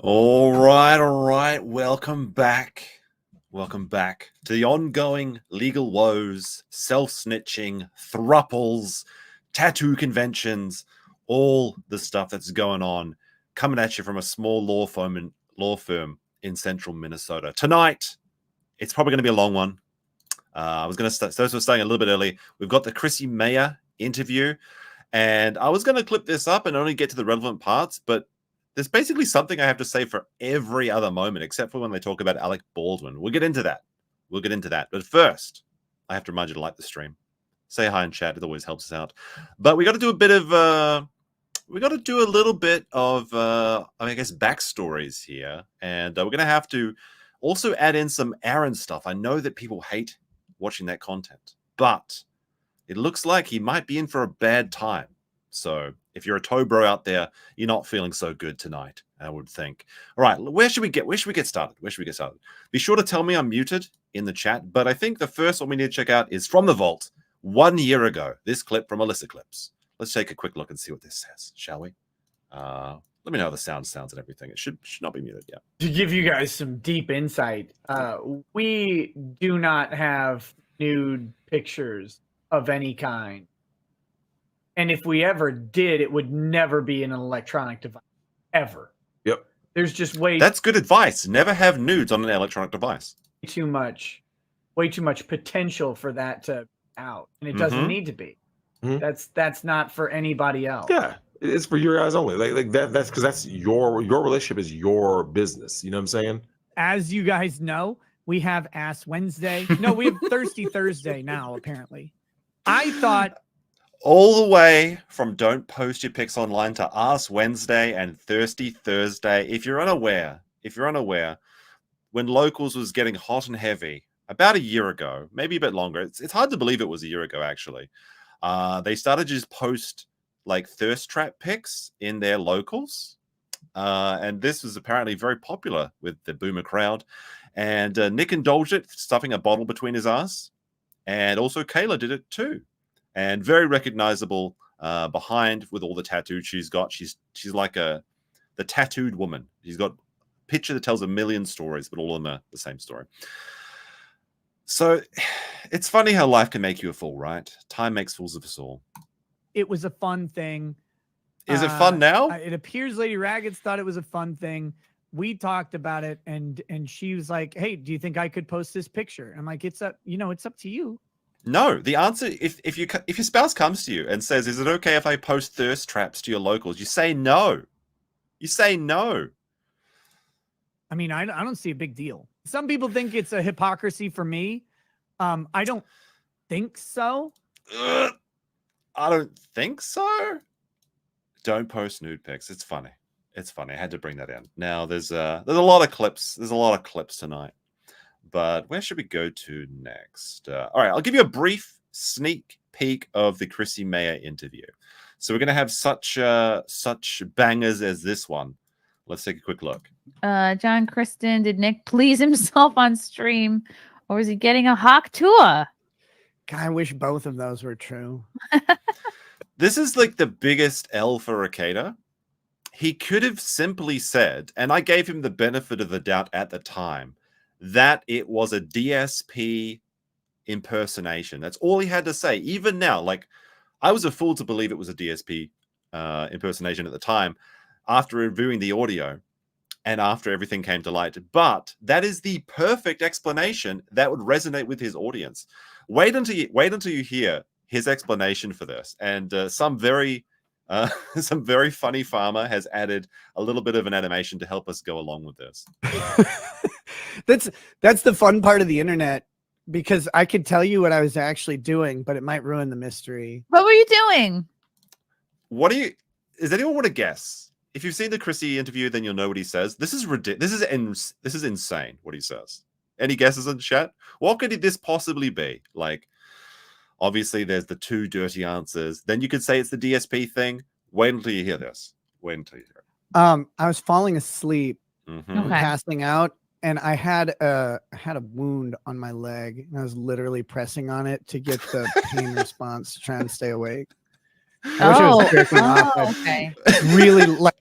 All right. Welcome back to the ongoing legal woes, self-snitching, thruples, tattoo conventions, all the stuff that's going on, coming at you from a small law firm in central Minnesota. Tonight, it's probably going to be a long one. I was going to start, so we're starting a little bit early. We've got the Chrissy Mayr interview, and I was going to clip this up and only get to the relevant parts, but there's basically something I have to say for every other moment, except for when they talk about Alec Baldwin. We'll get into that. But first, I have to remind you to like the stream. Say hi in chat. It always helps us out. But we got to do a bit of, I guess, backstories here. And we're going to have to also add in some Aaron stuff. I know that people hate watching that content, but it looks like he might be in for a bad time. So if you're a toe bro out there, you're not feeling so good tonight, I would think. All right, where should we get started? Be sure to tell me I'm muted in the chat, but I think the first one we need to check out is from the vault 1 year ago. This clip from Alyssa Clips. Let's take a quick look and see what this says, shall we? Let me know how the sounds and everything. It should not be muted yet. To give you guys some deep insight, we do not have nude pictures of any kind. And if we ever did, it would never be in an electronic device, ever. Yep. There's just That's good advice. Never have nudes on an electronic device. Way too much potential for that to out, and it doesn't need to be. That's not for anybody else. Yeah, it's for your eyes only. Like that. That's because that's your relationship is your business. You know what I'm saying? As you guys know, we have Ass Wednesday. No, we have Thirsty Thursday now. Apparently, I thought. All the way from don't post your pics online to Ask Wednesday and Thirsty Thursday. If you're unaware, when Locals was getting hot and heavy about a year ago, maybe a bit longer, it's hard to believe it was a year ago, actually. They started to just post like thirst trap pics in their Locals. And this was apparently very popular with the boomer crowd. And Nick indulged it, stuffing a bottle between his ass. And also Kayla did it too. And very recognizable behind with all the tattoos she's got. She's like the tattooed woman. She's got a picture that tells a million stories, but all of them are the same story. So it's funny how life can make you a fool, right? Time makes fools of us all. It was a fun thing. Is it fun now? It appears Lady Raggeds thought it was a fun thing. We talked about it, and she was like, "Hey, do you think I could post this picture?" I'm like, "It's up to you." No, the answer, if your spouse comes to you and says, "Is it okay if I post thirst traps to your Locals?" You say no. You say no. I mean, I don't see a big deal. Some people think it's a hypocrisy for me. I don't think so. I don't think so. Don't post nude pics. It's funny. I had to bring that in. Now there's a lot of clips. There's a lot of clips tonight. But where should we go to next? All right, I'll give you a brief sneak peek of the Chrissy Mayr interview. So we're going to have such bangers as this one. Let's take a quick look. John Kristen, did Nick please himself on stream, or was he getting a hawk tour? God, I wish both of those were true. This is like the biggest L for Rekieta. He could have simply said, and I gave him the benefit of the doubt at the time, that it was a DSP impersonation. That's all he had to say. Even now, like, I was a fool to believe it was a DSP impersonation at the time after reviewing the audio and after everything came to light. But that is the perfect explanation that would resonate with his audience. Wait until you hear his explanation for this. And some very funny farmer has added a little bit of an animation to help us go along with this. That's the fun part of the internet, because I could tell you what I was actually doing, but it might ruin the mystery. What were you doing? Does anyone want to guess? If you've seen the Chrissy interview, then you'll know what he says. This is ridiculous. This is insane what he says. Any guesses in the chat? What could this possibly be? Like, obviously there's the two dirty answers. Then you could say it's the DSP thing. Wait until you hear this. Wait until you hear it. I was falling asleep, Okay. passing out, and I had a wound on my leg, and I was literally pressing on it to get the pain response, trying to stay awake. I wish I was jerking off. Okay. Really, like,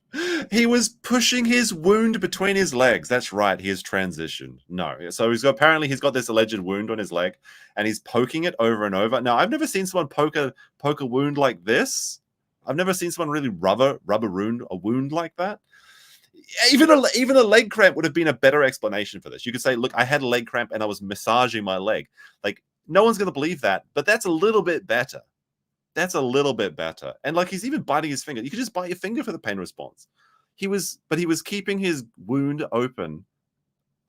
He was pushing his wound between his legs. That's right. He has transitioned. No. So apparently he's got this alleged wound on his leg and he's poking it over and over. Now, I've never seen someone poke a wound like this. I've never seen someone really rubber wound a wound like that. Even a leg cramp would have been a better explanation for this. You could say, look, I had a leg cramp and I was massaging my leg. Like, no one's going to believe that, but that's a little bit better. That's a little bit better. And like, he's even biting his finger. You could just bite your finger for the pain response. He was keeping his wound open,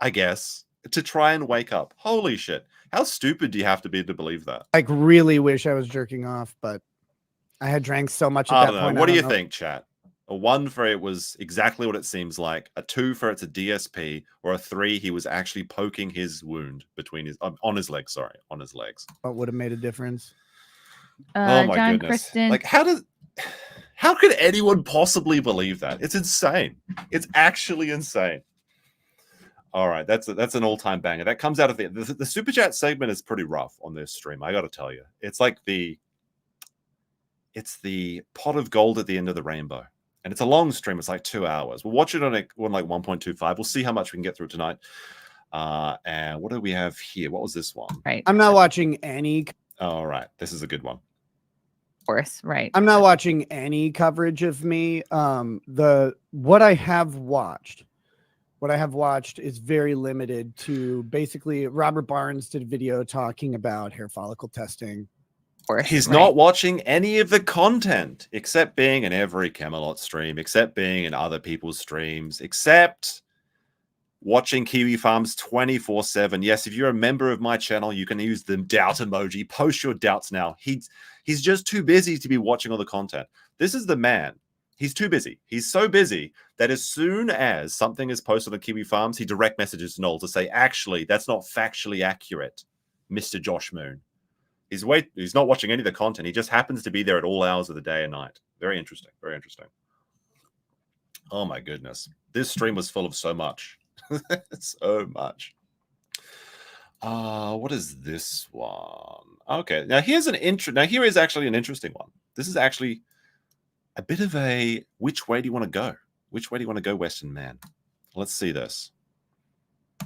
I guess, to try and wake up. Holy shit. How stupid do you have to be to believe that? Like, really wish I was jerking off, but I had drank so much at I that don't know. point. What do you think, chat? A 1 for it was exactly what it seems like. A 2 for it's a DSP, or a 3 he was actually poking his wound between his on his legs. Sorry, on his legs. What would have made a difference? Oh my John goodness! Kristen. Like, how could anyone possibly believe that? It's insane. It's actually insane. All right, that's an all-time banger. That comes out of the super chat segment is pretty rough on this stream. I got to tell you, it's like it's the pot of gold at the end of the rainbow. And it's a long stream. It's like 2 hours. We'll watch it on like 1.25. We'll see how much we can get through tonight. And what do we have here? What was this one? Right. I'm not watching any. All right. This is a good one. Of course. Right. I'm not watching any coverage of me. What I have watched is very limited to basically Robert Barnes did a video talking about hair follicle testing. He's not watching any of the content except being in every Camelot stream, except being in other people's streams, except watching Kiwi Farms 24/7. Yes, if you're a member of my channel, you can use the doubt emoji. Post your doubts now. He's just too busy to be watching all the content. This is the man. He's too busy. He's so busy that as soon as something is posted on Kiwi Farms, he direct messages Noel to say, actually, that's not factually accurate, Mr. Josh Moon. He's not watching any of the content. He just happens to be there at all hours of the day and night. Very interesting. Very interesting. Oh my goodness. This stream was full of so much. So much. What is this one? Okay. Now here is actually an interesting one. This is actually a bit of a which way do you want to go? Which way do you want to go, Western man? Let's see this.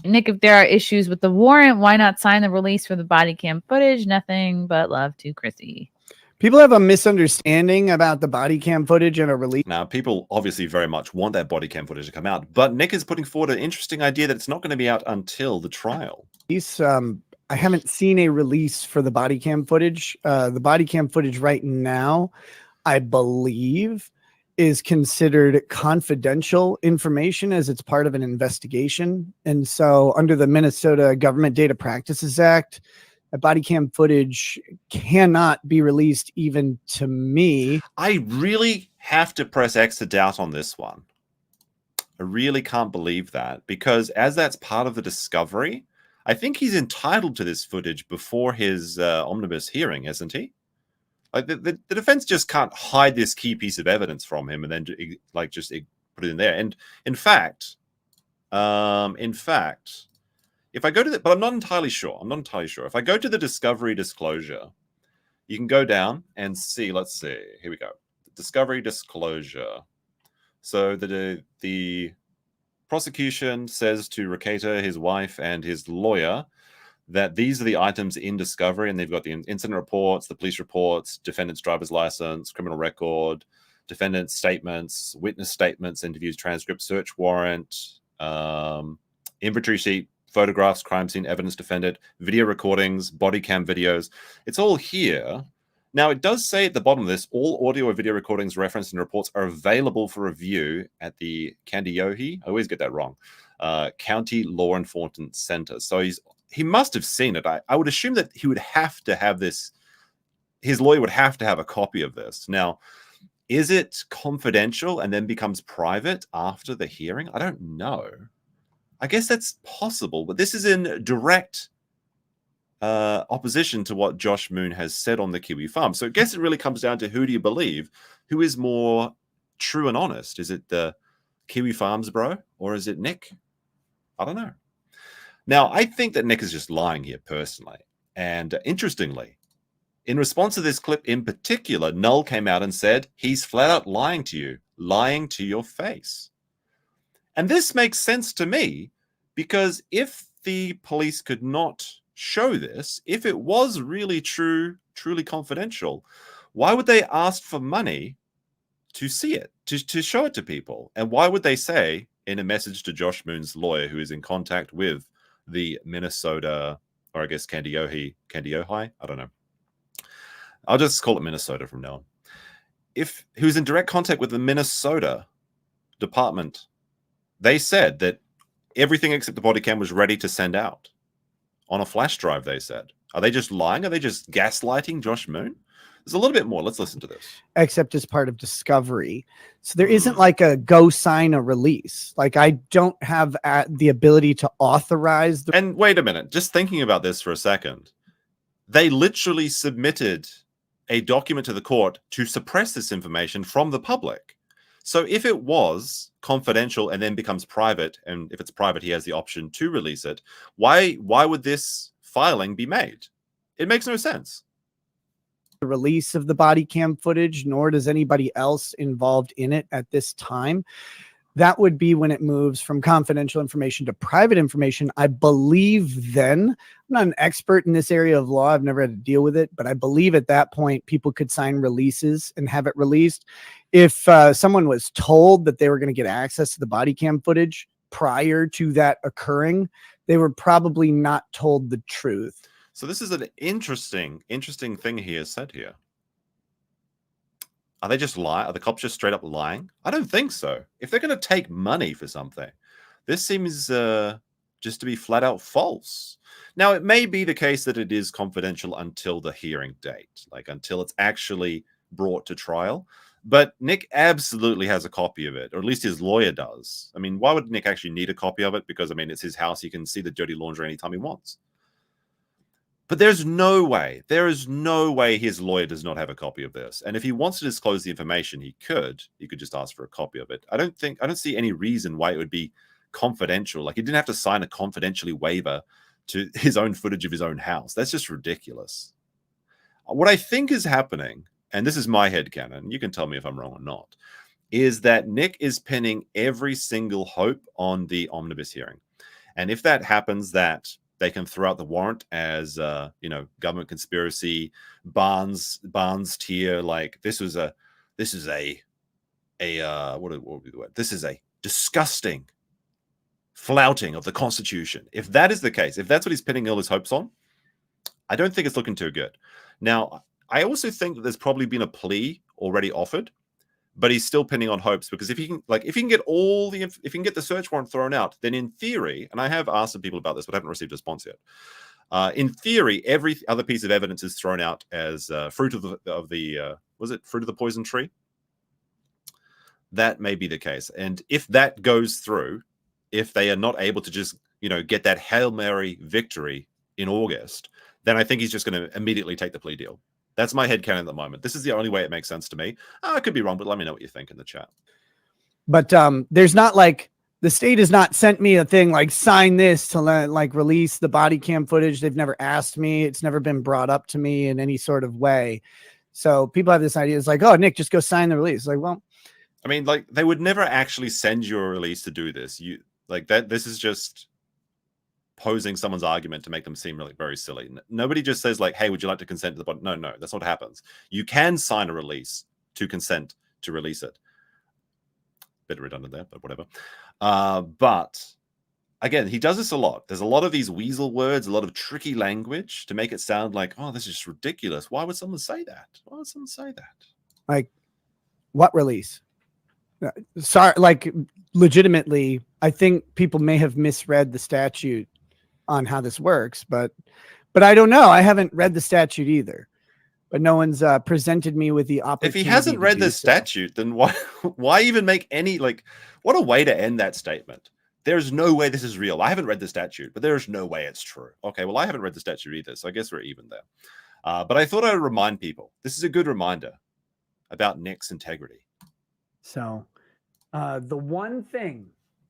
Nick, if there are issues with the warrant, why not sign the release for the body cam footage? Nothing but love to Chrissy. People have a misunderstanding about the body cam footage and a release. Now, people obviously very much want that body cam footage to come out, but Nick is putting forward an interesting idea that it's not going to be out until the trial. I haven't seen a release for the body cam footage. The body cam footage right now, I believe, is considered confidential information as it's part of an investigation. And so under the Minnesota Government Data Practices Act, a body cam footage cannot be released even to me. I really have to press X to doubt on this one. I really can't believe that, because as that's part of the discovery, I think he's entitled to this footage before his omnibus hearing, isn't he? Like the defense just can't hide this key piece of evidence from him and then just put it in there. And in fact, if I go to but I'm not entirely sure. If I go to the discovery disclosure, you can go down and see. Let's see. Here we go. Discovery disclosure. So the prosecution says to Rekieta, his wife, and his lawyer that these are the items in discovery, and they've got the incident reports, the police reports, defendant's driver's license, criminal record, defendant's statements, witness statements, interviews, transcripts, search warrant, inventory sheet, photographs, crime scene evidence defendant, video recordings, body cam videos. It's all here. Now, it does say at the bottom of this, all audio or video recordings referenced in reports are available for review at the Kandiohi, I always get that wrong, County Law Enforcement Center. So he must have seen it. I would assume that he would have to have this. His lawyer would have to have a copy of this. Now, is it confidential and then becomes private after the hearing? I don't know. I guess that's possible, but this is in direct opposition to what Josh Moon has said on the Kiwi Farm. So I guess it really comes down to who do you believe? Who is more true and honest? Is it the Kiwi Farms bro or is it Nick? I don't know. Now, I think that Nick is just lying here personally. And interestingly, in response to this clip in particular, Null came out and said he's flat out lying to you, lying to your face. And this makes sense to me because if the police could not show this, if it was really truly confidential, why would they ask for money to see it, to show it to people? And why would they say in a message to Josh Moon's lawyer, who is in contact with the Minnesota, or I guess Kandiyohi, I don't know. I'll just call it Minnesota from now on. If he was in direct contact with the Minnesota department, they said that everything except the body cam was ready to send out on a flash drive, they said. Are they just lying? Are they just gaslighting Josh Moon? There's a little bit more. Let's listen to this. Except as part of discovery. So there isn't like a go sign a release. Like I don't have the ability to authorize the. And wait a minute, just thinking about this for a second. They literally submitted a document to the court to suppress this information from the public. So if it was confidential and then becomes private, and if it's private, he has the option to release it, why would this filing be made? It makes no sense. The release of the body cam footage, nor does anybody else involved in it at this time. That would be when it moves from confidential information to private information. I believe then, I'm not an expert in this area of law, I've never had to deal with it, but I believe at that point people could sign releases and have it released. If someone was told that they were going to get access to the body cam footage prior to that occurring, they were probably not told the truth. So this is an interesting thing he has said here. Are they just lying? Are the cops just straight up lying? I don't think so. If they're going to take money for something, this seems just to be flat out false. Now, it may be the case that it is confidential until the hearing date, like until it's actually brought to trial. But Nick absolutely has a copy of it, or at least his lawyer does. I mean, why would Nick actually need a copy of it? Because, I mean, it's his house. He can see the dirty laundry anytime he wants. But there is no way his lawyer does not have a copy of this. And if he wants to disclose the information, he could just ask for a copy of it. I don't see any reason why it would be confidential. Like, he didn't have to sign a confidentially waiver to his own footage of his own house. That's just ridiculous. What I think is happening, and this is my headcanon, you can tell me if I'm wrong or not, is that Nick is pinning every single hope on the omnibus hearing. And if that happens, that they can throw out the warrant as, government conspiracy, Barnes tier. Like this is a disgusting flouting of the Constitution. If that is the case, if that's what he's pinning all his hopes on, I don't think it's looking too good. Now, I also think that there's probably been a plea already offered, but he's still pinning on hopes because if he can get if he can get the search warrant thrown out, then in theory, and I have asked some people about this, but I haven't received a response yet. In theory, every other piece of evidence is thrown out as fruit of the poison tree? That may be the case, and if that goes through, if they are not able to just get that Hail Mary victory in August, then I think he's just going to immediately take the plea deal. That's my headcanon at the moment. This is the only way it makes sense to me. I could be wrong, but let me know what you think in the chat. But there's not like the state has not sent me a thing like sign this to release the body cam footage. They've never asked me. It's never been brought up to me in any sort of way. So people have this idea. It's like, oh, Nick, just go sign the release. Like, well, I mean, like they would never actually send you a release to do this. This is just posing someone's argument to make them seem really very silly. Nobody just says like, hey, would you like to consent to the body? No, that's not what happens. You can sign a release to consent to release it. Bit redundant there, but whatever. But again, he does this a lot. There's a lot of these weasel words, a lot of tricky language to make it sound like, oh, this is ridiculous. Why would someone say that? Why would someone say that? Like, what release? Sorry, like legitimately, I think people may have misread the statute on how this works, but I don't know. I haven't read the statute either, but no one's presented me with the opportunity. If he hasn't read the statute, then why even make any, like, what a way to end that statement. There's no way this is real. I haven't read the statute, but there's no way it's true. Okay, well, I haven't read the statute either, so I guess we're even there. But I thought I would remind people, this is a good reminder about Nick's integrity. So the one thing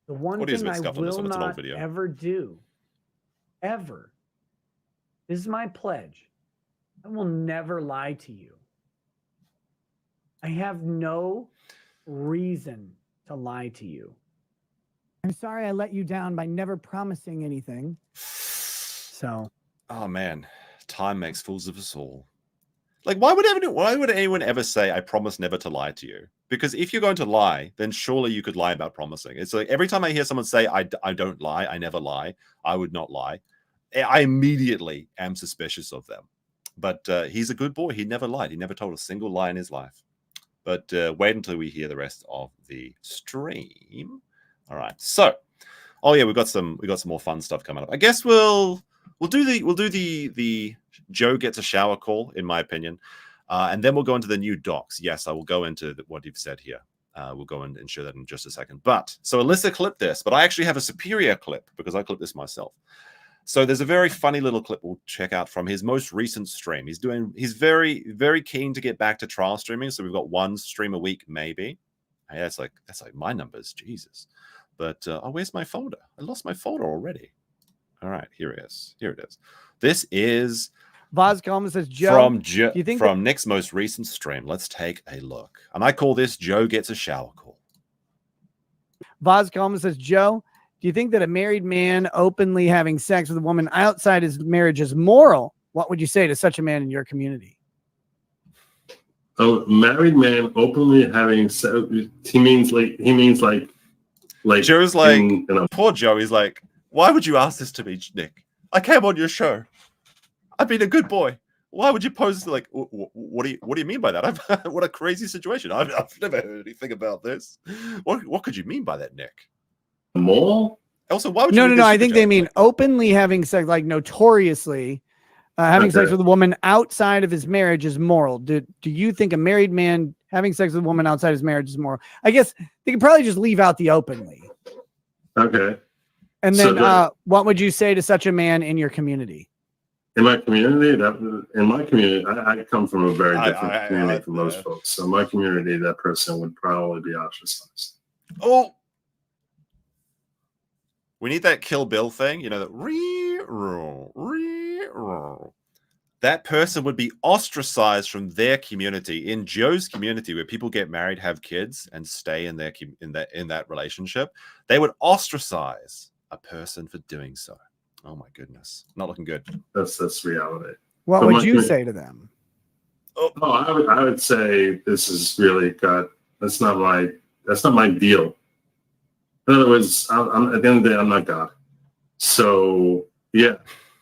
I will not ever do, ever, this is my pledge. I will never lie to you. I have no reason to lie to you. I'm sorry I let you down by never promising anything. So, Oh man, time makes fools of us all. Like, why would anyone ever say, I promise never to lie to you? Because if you're going to lie, then surely you could lie about promising. It's like every time I hear someone say, I don't lie, I never lie, I would not lie, I immediately am suspicious of them. But he's a good boy. He never lied. He never told a single lie in his life. But wait until we hear the rest of the stream. All right. So, oh yeah, we got some more fun stuff coming up. I guess we'll do the Joe gets a shower call, in my opinion, and then we'll go into the new docs. Yes, I will go into what you've said here. We'll go and show that in just a second. But so Alyssa clipped this, but I actually have a superior clip because I clipped this myself. So there's a very funny little clip we'll check out from his most recent stream. He's very, very keen to get back to trial streaming. So we've got one stream a week, maybe. Hey, that's like my numbers, Jesus. But oh, where's my folder? I lost my folder already. All right, here it is. Here it is. This is Vaz Coleman says, Joe, do you think from Nick's most recent stream. Let's take a look. And I call this Joe Gets a Shower Call. Vaz Coleman says, Joe, do you think that a married man openly having sex with a woman outside his marriage is moral? What would you say to such a man in your community? A married man openly having sex, he means like Joe's like, poor Joe. He's like, why would you ask this to me, Nick? I came on your show. I've been a good boy. Why would you pose like? What do you mean by that? What a crazy situation. I've never heard anything about this. What could you mean by that, Nick? Moral? Also, why would No, you? I think they mean openly having sex, like notoriously having sex with a woman outside of his marriage is moral. Do you think a married man having sex with a woman outside his marriage is moral? I guess they could probably just leave out the openly. Okay. And then what would you say to such a man in your community? In my community, I come from a very different community from most folks. So in my community, that person would probably be ostracized. Oh, we need that Kill Bill thing. You know, that re-roll. That person would be ostracized from their community. In Joe's community, where people get married, have kids, and stay in that relationship, they would ostracize a person for doing so. Oh my goodness, not looking good. That's reality. What would you say to them? Oh, I would say this is really that's not my deal. In other words, I'm at the end of the day, I'm not God. So yeah,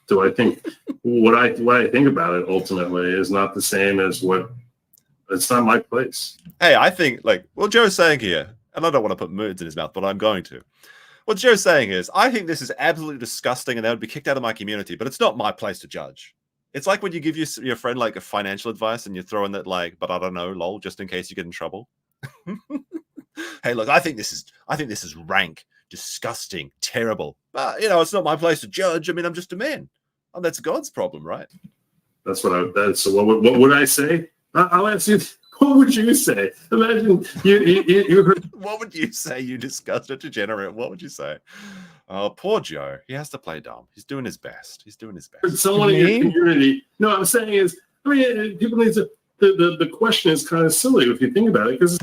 do I think what I think about it ultimately is not the same as it's not my place. Hey, I think what Joe's saying here, and I don't want to put words in his mouth, but I'm going to. What Joe's saying is, I think this is absolutely disgusting and they would be kicked out of my community, but it's not my place to judge. It's like when you give your friend like a financial advice and you throw in that but I don't know, lol, just in case you get in trouble. Hey, look, I think this is rank, disgusting, terrible. But it's not my place to judge. I mean, I'm just a man. Oh, that's God's problem, right? That's so what would I say? I'll ask you. What would you say? Imagine you heard. What would you say, you disgusting degenerate? What would you say? Oh, poor Joe. He has to play dumb. He's doing his best. Someone in your community. No, what I'm saying is, people need to. The question is kind of silly if you think about it, because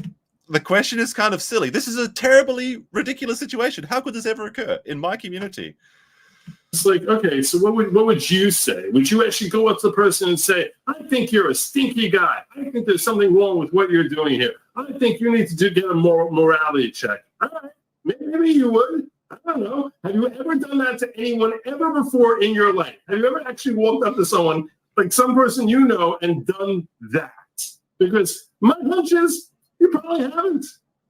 the question is kind of silly. This is a terribly ridiculous situation. How could this ever occur in my community? It's like, okay, so what would you say? Would you actually go up to the person and say, I think you're a stinky guy. I think there's something wrong with what you're doing here. I think you need to get a morality check. All right, maybe you would. I don't know. Have you ever done that to anyone ever before in your life? Have you ever actually walked up to someone, like some person you know, and done that? Because my hunch is you probably haven't.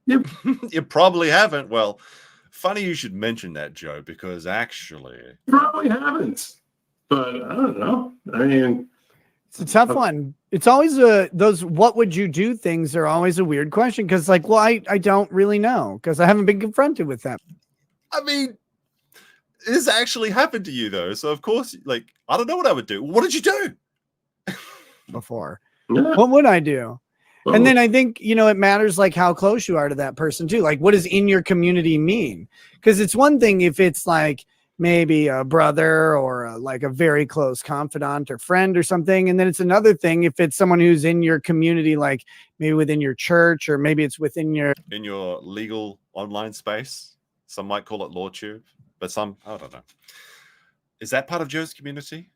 You probably haven't. Well, funny you should mention that, Joe, because actually you probably haven't. But I don't know. I mean, it's a tough one. It's always those what would you do things are always a weird question because I don't really know because I haven't been confronted with them. I mean, this actually happened to you though. So of course, I don't know what I would do. What did you do? Before. Yeah. What would I do? Well, and then I think, it matters how close you are to that person too. Like, what does in your community mean? Because it's one thing if it's maybe a brother or a very close confidant or friend or something. And then it's another thing if it's someone who's in your community, maybe within your church or maybe it's within your legal online space. Some might call it LawTube, but some, I don't know. Is that part of Joe's community?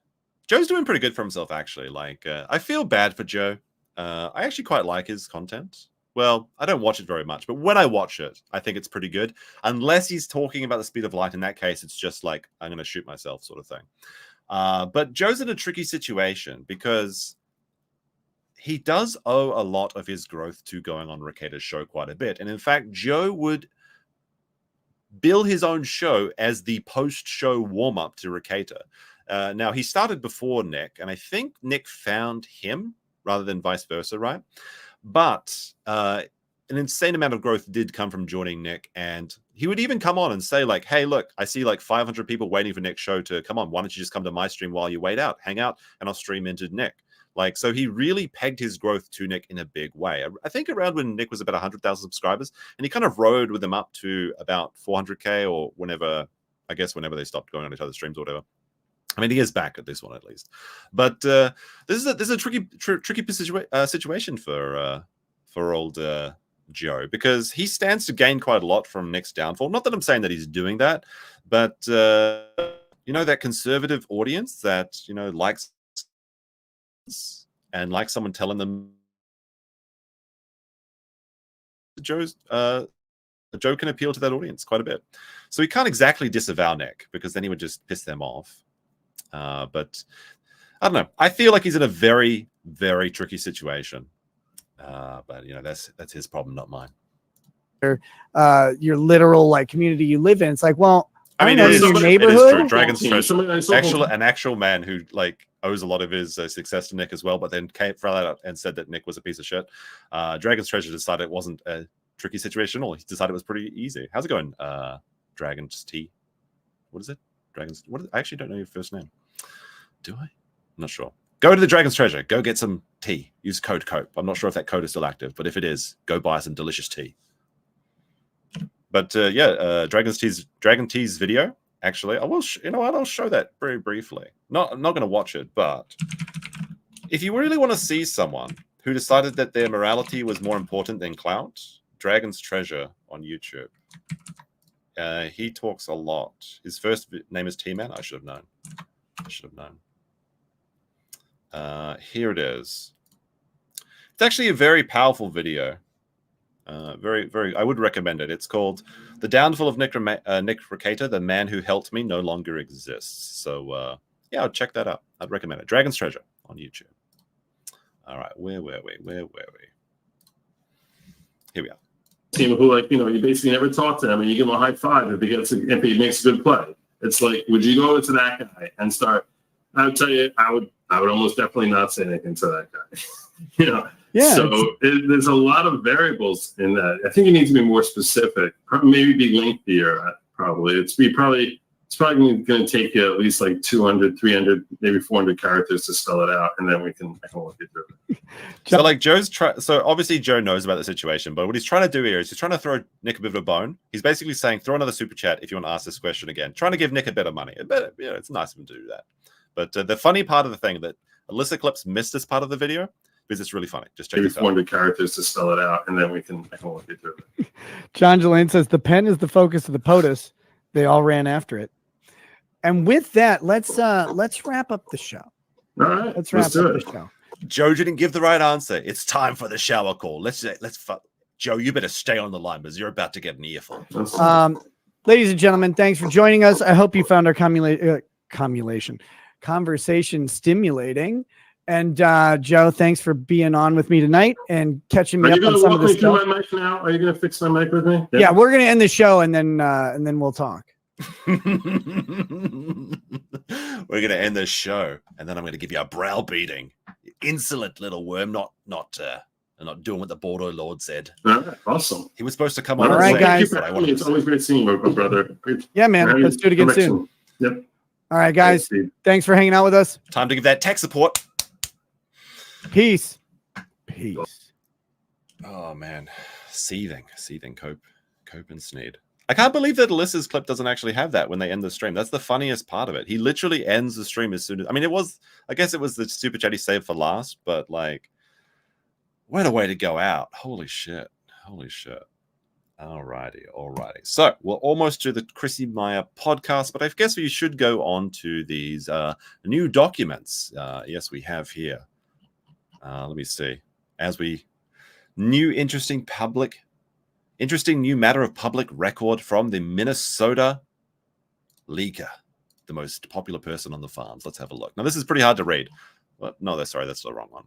Joe's doing pretty good for himself, actually. Like, I feel bad for Joe. I actually quite like his content. Well, I don't watch it very much, but when I watch it, I think it's pretty good. Unless he's talking about the speed of light. In that case, it's just like, I'm going to shoot myself sort of thing. But Joe's in a tricky situation because he does owe a lot of his growth to going on Rekieta's show quite a bit. And in fact, Joe would bill his own show as the post-show warm-up to Rekieta. Now, he started before Nick, and I think Nick found him rather than vice versa, right? But an insane amount of growth did come from joining Nick, and he would even come on and say, like, hey, look, I see like 500 people waiting for Nick's show to come on. Why don't you just come to my stream while you wait out, hang out, and I'll stream into Nick. Like, so he really pegged his growth to Nick in a big way. I think around when Nick was about 100,000 subscribers, and he kind of rode with them up to about 400K or whenever, I guess, whenever they stopped going on each other's streams or whatever. I mean, he is back at this one at least. But this is a tricky situation for old Joe, because he stands to gain quite a lot from Nick's downfall. Not that I'm saying that he's doing that, but you know, that conservative audience that, you know, likes and like someone telling them Joe can appeal to that audience quite a bit. So he can't exactly disavow Nick, because then he would just piss them off. But I don't know. I feel like he's in a very, very tricky situation. But you know, that's his problem, not mine. Your literal like community you live in. It's like, well, I mean, know, it is your true. neighborhood. It is true. Dragon's Treasure. an actual man who like owes a lot of his success to Nick as well, but then came out and said that Nick was a piece of shit. Dragon's Treasure decided it wasn't a tricky situation, or he decided it was pretty easy. How's it going, Dragon's T? What is it? Dragon's. I actually don't know your first name. Do I? I'm not sure. Go to the Dragon's Treasure. Go get some tea. Use code COPE. I'm not sure if that code is still active, but if it is, go buy some delicious tea. But yeah, Dragon T's video. Actually, I will. You know what? I'll show that very briefly. I'm not going to watch it, but if you really want to see someone who decided that their morality was more important than clout, Dragon's Treasure on YouTube. He talks a lot. His first name is T-Man. I should have known. Here it is. It's actually a very powerful video. Very, very. I would recommend it. It's called "The Downfall of Nick Rekieta, the Man Who Helped Me No Longer Exists." So yeah, I'll check that out. I'd recommend it. Dragon's Treasure on YouTube. All right, where were we? Here we are. Team who, like, you know, you basically never talk to him, and you give him a high five if he makes a good play. It's like, would you go over to that guy and start? I would tell you, I would almost definitely not say anything to that guy. You know. Yeah. So there's a lot of variables in that. I think it needs to be more specific. Maybe be lengthier. Probably it's probably going to take you at least like 200, 300, maybe 400 characters to spell it out, and then I can walk you through it. So like so obviously Joe knows about the situation, but what he's trying to do here is he's trying to throw Nick a bit of a bone. He's basically saying, throw another super chat if you want to ask this question again. Trying to give Nick a bit of money. But you know, it's nice of him to do that. But the funny part of the thing that Alyssa Clips missed this part of the video, because it's really funny. Just check maybe this out. 400 characters to spell it out, and then I can walk you through it. John Jelaine says the pen is the focus of the POTUS. They all ran after it. And with that, let's wrap up the show. All right, let's wrap up the show. Joe didn't give the right answer. It's time for the shower call. Joe, you better stay on the line because you're about to get an earful. Ladies and gentlemen, thanks for joining us. I hope you found our conversation stimulating. And Joe, thanks for being on with me tonight and catching me up on some of this stuff. My mic now? Are you going to fix my mic with me? Yeah, we're going to end the show and then we'll talk. We're going to end the show, and then I'm going to give you a brow beating. You insolent little worm, not doing what the Balldo-bros said. Awesome. He was supposed to come on. All right, guys. It's always great seeing you, brother. Yeah, man. Let's do it again soon. Yep. All right, guys. Thanks for hanging out with us. Time to give that tech support. Peace. Oh man, seething, Cope and Sneed. I can't believe that Alyssa's clip doesn't actually have that when they end the stream. That's the funniest part of it. He literally ends the stream as soon as. I guess it was the super chat he saved for last, but like, what a way to go out! Holy shit! Alrighty. So we're almost to the Chrissy Mayr podcast, but I guess we should go on to these new documents. Yes, we have here. Let me see. Interesting new matter of public record from the Minnesota leaker, the most popular person on the farms. Let's have a look. Now, this is pretty hard to read. What? No, that's the wrong one.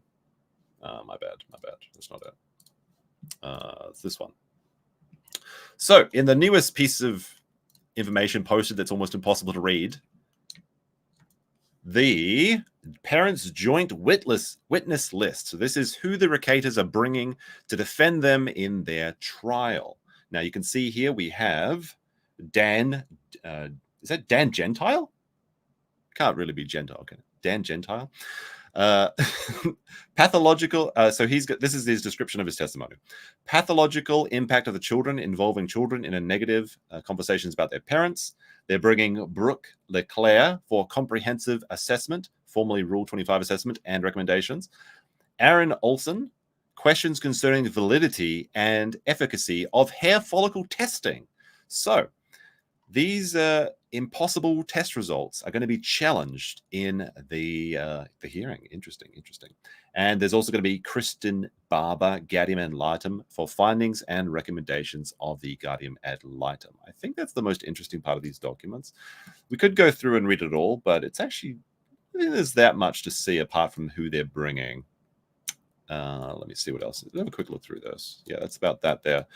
My bad. That's not it. It's this one. So, in the newest piece of information posted that's almost impossible to read, the parents' joint witness list. So this is who the Rekietas are bringing to defend them in their trial. Now, you can see here we have Dan. Is that Dan Gentile? Can't really be Gentile. Okay, Dan Gentile. Pathological. So this is his description of his testimony. Pathological impact of the children involving children in a negative conversations about their parents. They're bringing Brooke Leclerc for comprehensive assessment, formerly Rule 25 assessment and recommendations. Aaron Olson, questions concerning the validity and efficacy of hair follicle testing. So these impossible test results are going to be challenged in the hearing. Interesting. And there's also going to be Kristen Barber, Gaudium ad litem, for findings and recommendations of the Gaudium ad litem. I think that's the most interesting part of these documents. We could go through and read it all, but it's actually, there's that much to see apart from who they're bringing. Let me see what else. Let's have a quick look through this. Yeah, that's about that there.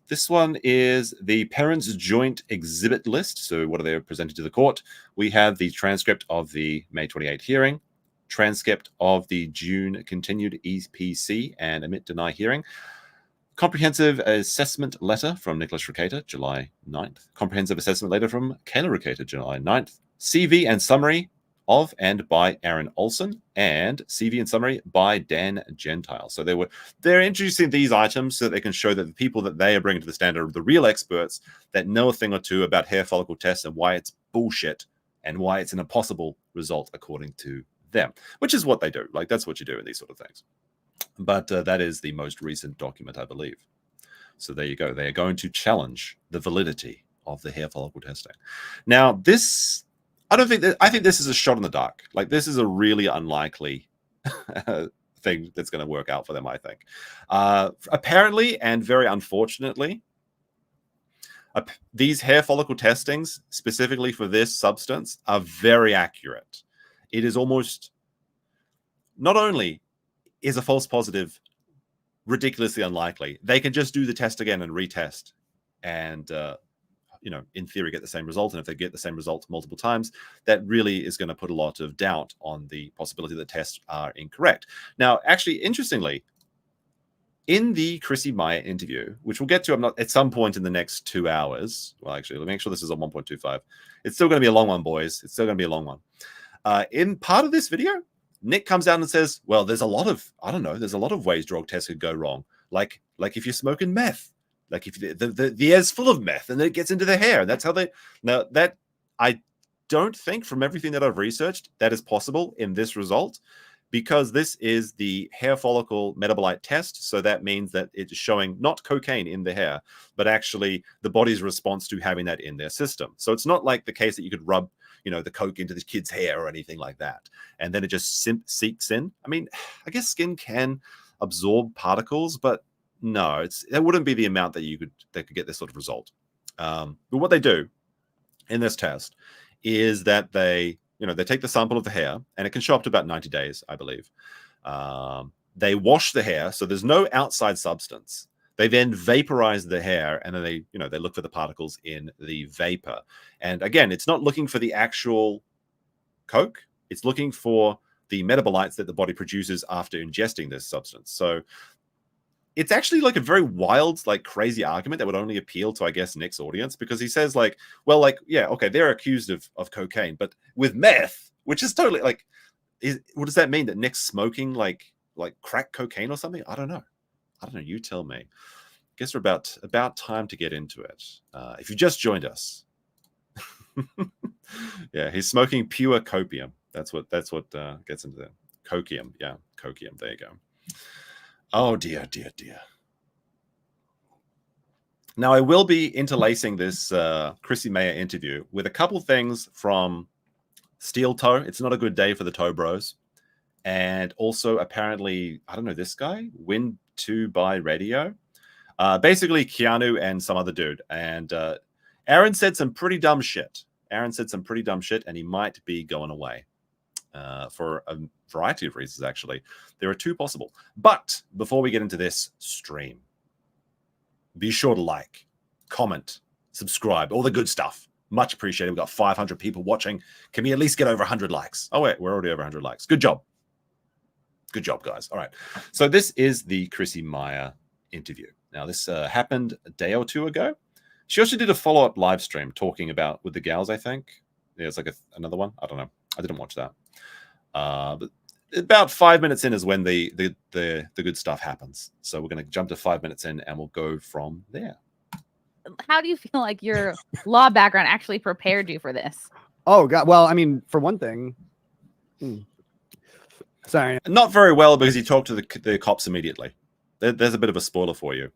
This one is the parents' joint exhibit list. So what are they presented to the court? We have the transcript of the May 28 hearing, transcript of the June continued EPC and admit deny hearing, comprehensive assessment letter from Nicholas Rekieta, July 9th, comprehensive assessment letter from Kayla Rekieta, July 9th, CV and summary of and by Aaron Olson, and CV and summary by Dan Gentile. So they're introducing these items so that they can show that the people that they are bringing to the stand are the real experts that know a thing or two about hair follicle tests and why it's bullshit and why it's an impossible result according to them, which is what they do. Like, that's what you do in these sort of things. But that is the most recent document, I believe. So there you go. They are going to challenge the validity of the hair follicle testing. Now, this, I think this is a shot in the dark. Like, this is a really unlikely thing that's going to work out for them, I think. Apparently, and very unfortunately, these hair follicle testings, specifically for this substance, are very accurate. It is almost, not only is a false positive ridiculously unlikely, they can just do the test again and retest and, in theory, get the same result. And if they get the same result multiple times, that really is going to put a lot of doubt on the possibility that tests are incorrect. Now, actually, interestingly, in the Chrissy Mayr interview, which we'll get to at some point in the next 2 hours. Well, actually, let me make sure this is on 1.25. It's still going to be a long one, boys. It's still going to be a long one. In part of this video, Nick comes out and says, well, there's a lot of ways drug tests could go wrong. Like if you're smoking meth, like if the air's full of meth and then it gets into the hair. That's how that I don't think, from everything that I've researched, that is possible in this result, because this is the hair follicle metabolite test. So that means that it's showing not cocaine in the hair, but actually the body's response to having that in their system. So it's not like the case that you could rub the coke into this kid's hair or anything like that, and then it just seeps in. I mean, I guess skin can absorb particles, but no, that wouldn't be the amount that they could get this sort of result. But what they do in this test is that they take the sample of the hair, and it can show up to about 90 days, I believe. They wash the hair, so there's no outside substance. They then vaporize the hair, and then they look for the particles in the vapor. And again, it's not looking for the actual coke. It's looking for the metabolites that the body produces after ingesting this substance. So it's actually like a very wild, like crazy argument that would only appeal to, I guess, Nick's audience, because he says yeah, okay, they're accused of cocaine, but with meth, which is totally like, what does that mean? That Nick's smoking like crack cocaine or something? I don't know. You tell me. I guess we're about time to get into it. If you just joined us, yeah, he's smoking pure copium. That's what gets into that. Cokium, yeah, cokium. There you go. Oh dear. Now, I will be interlacing this Chrissy Mayr interview with a couple things from Steel Toe. It's not a good day for the Toe Bros. And also, apparently, I don't know, this guy, Win 2 by Radio. Basically, Keanu and some other dude. And Aaron said some pretty dumb shit. And he might be going away for a variety of reasons, actually. There are two possible. But before we get into this stream, be sure to like, comment, subscribe, all the good stuff. Much appreciated. We've got 500 people watching. Can we at least get over 100 likes? Oh, wait, we're already over 100 likes. Good job. Good job, guys. All right. So this is the Chrissy Mayr interview. Now, this happened a day or two ago. She also did a follow-up live stream talking about with the gals, I think. Yeah, it's like another one. I don't know. I didn't watch that. But about 5 minutes in is when the good stuff happens. So we're going to jump to 5 minutes in and we'll go from there. How do you feel like your law background actually prepared you for this? Oh God. Well, I mean, for one thing, sorry, not very well because he talked to the cops immediately. There's a bit of a spoiler for you.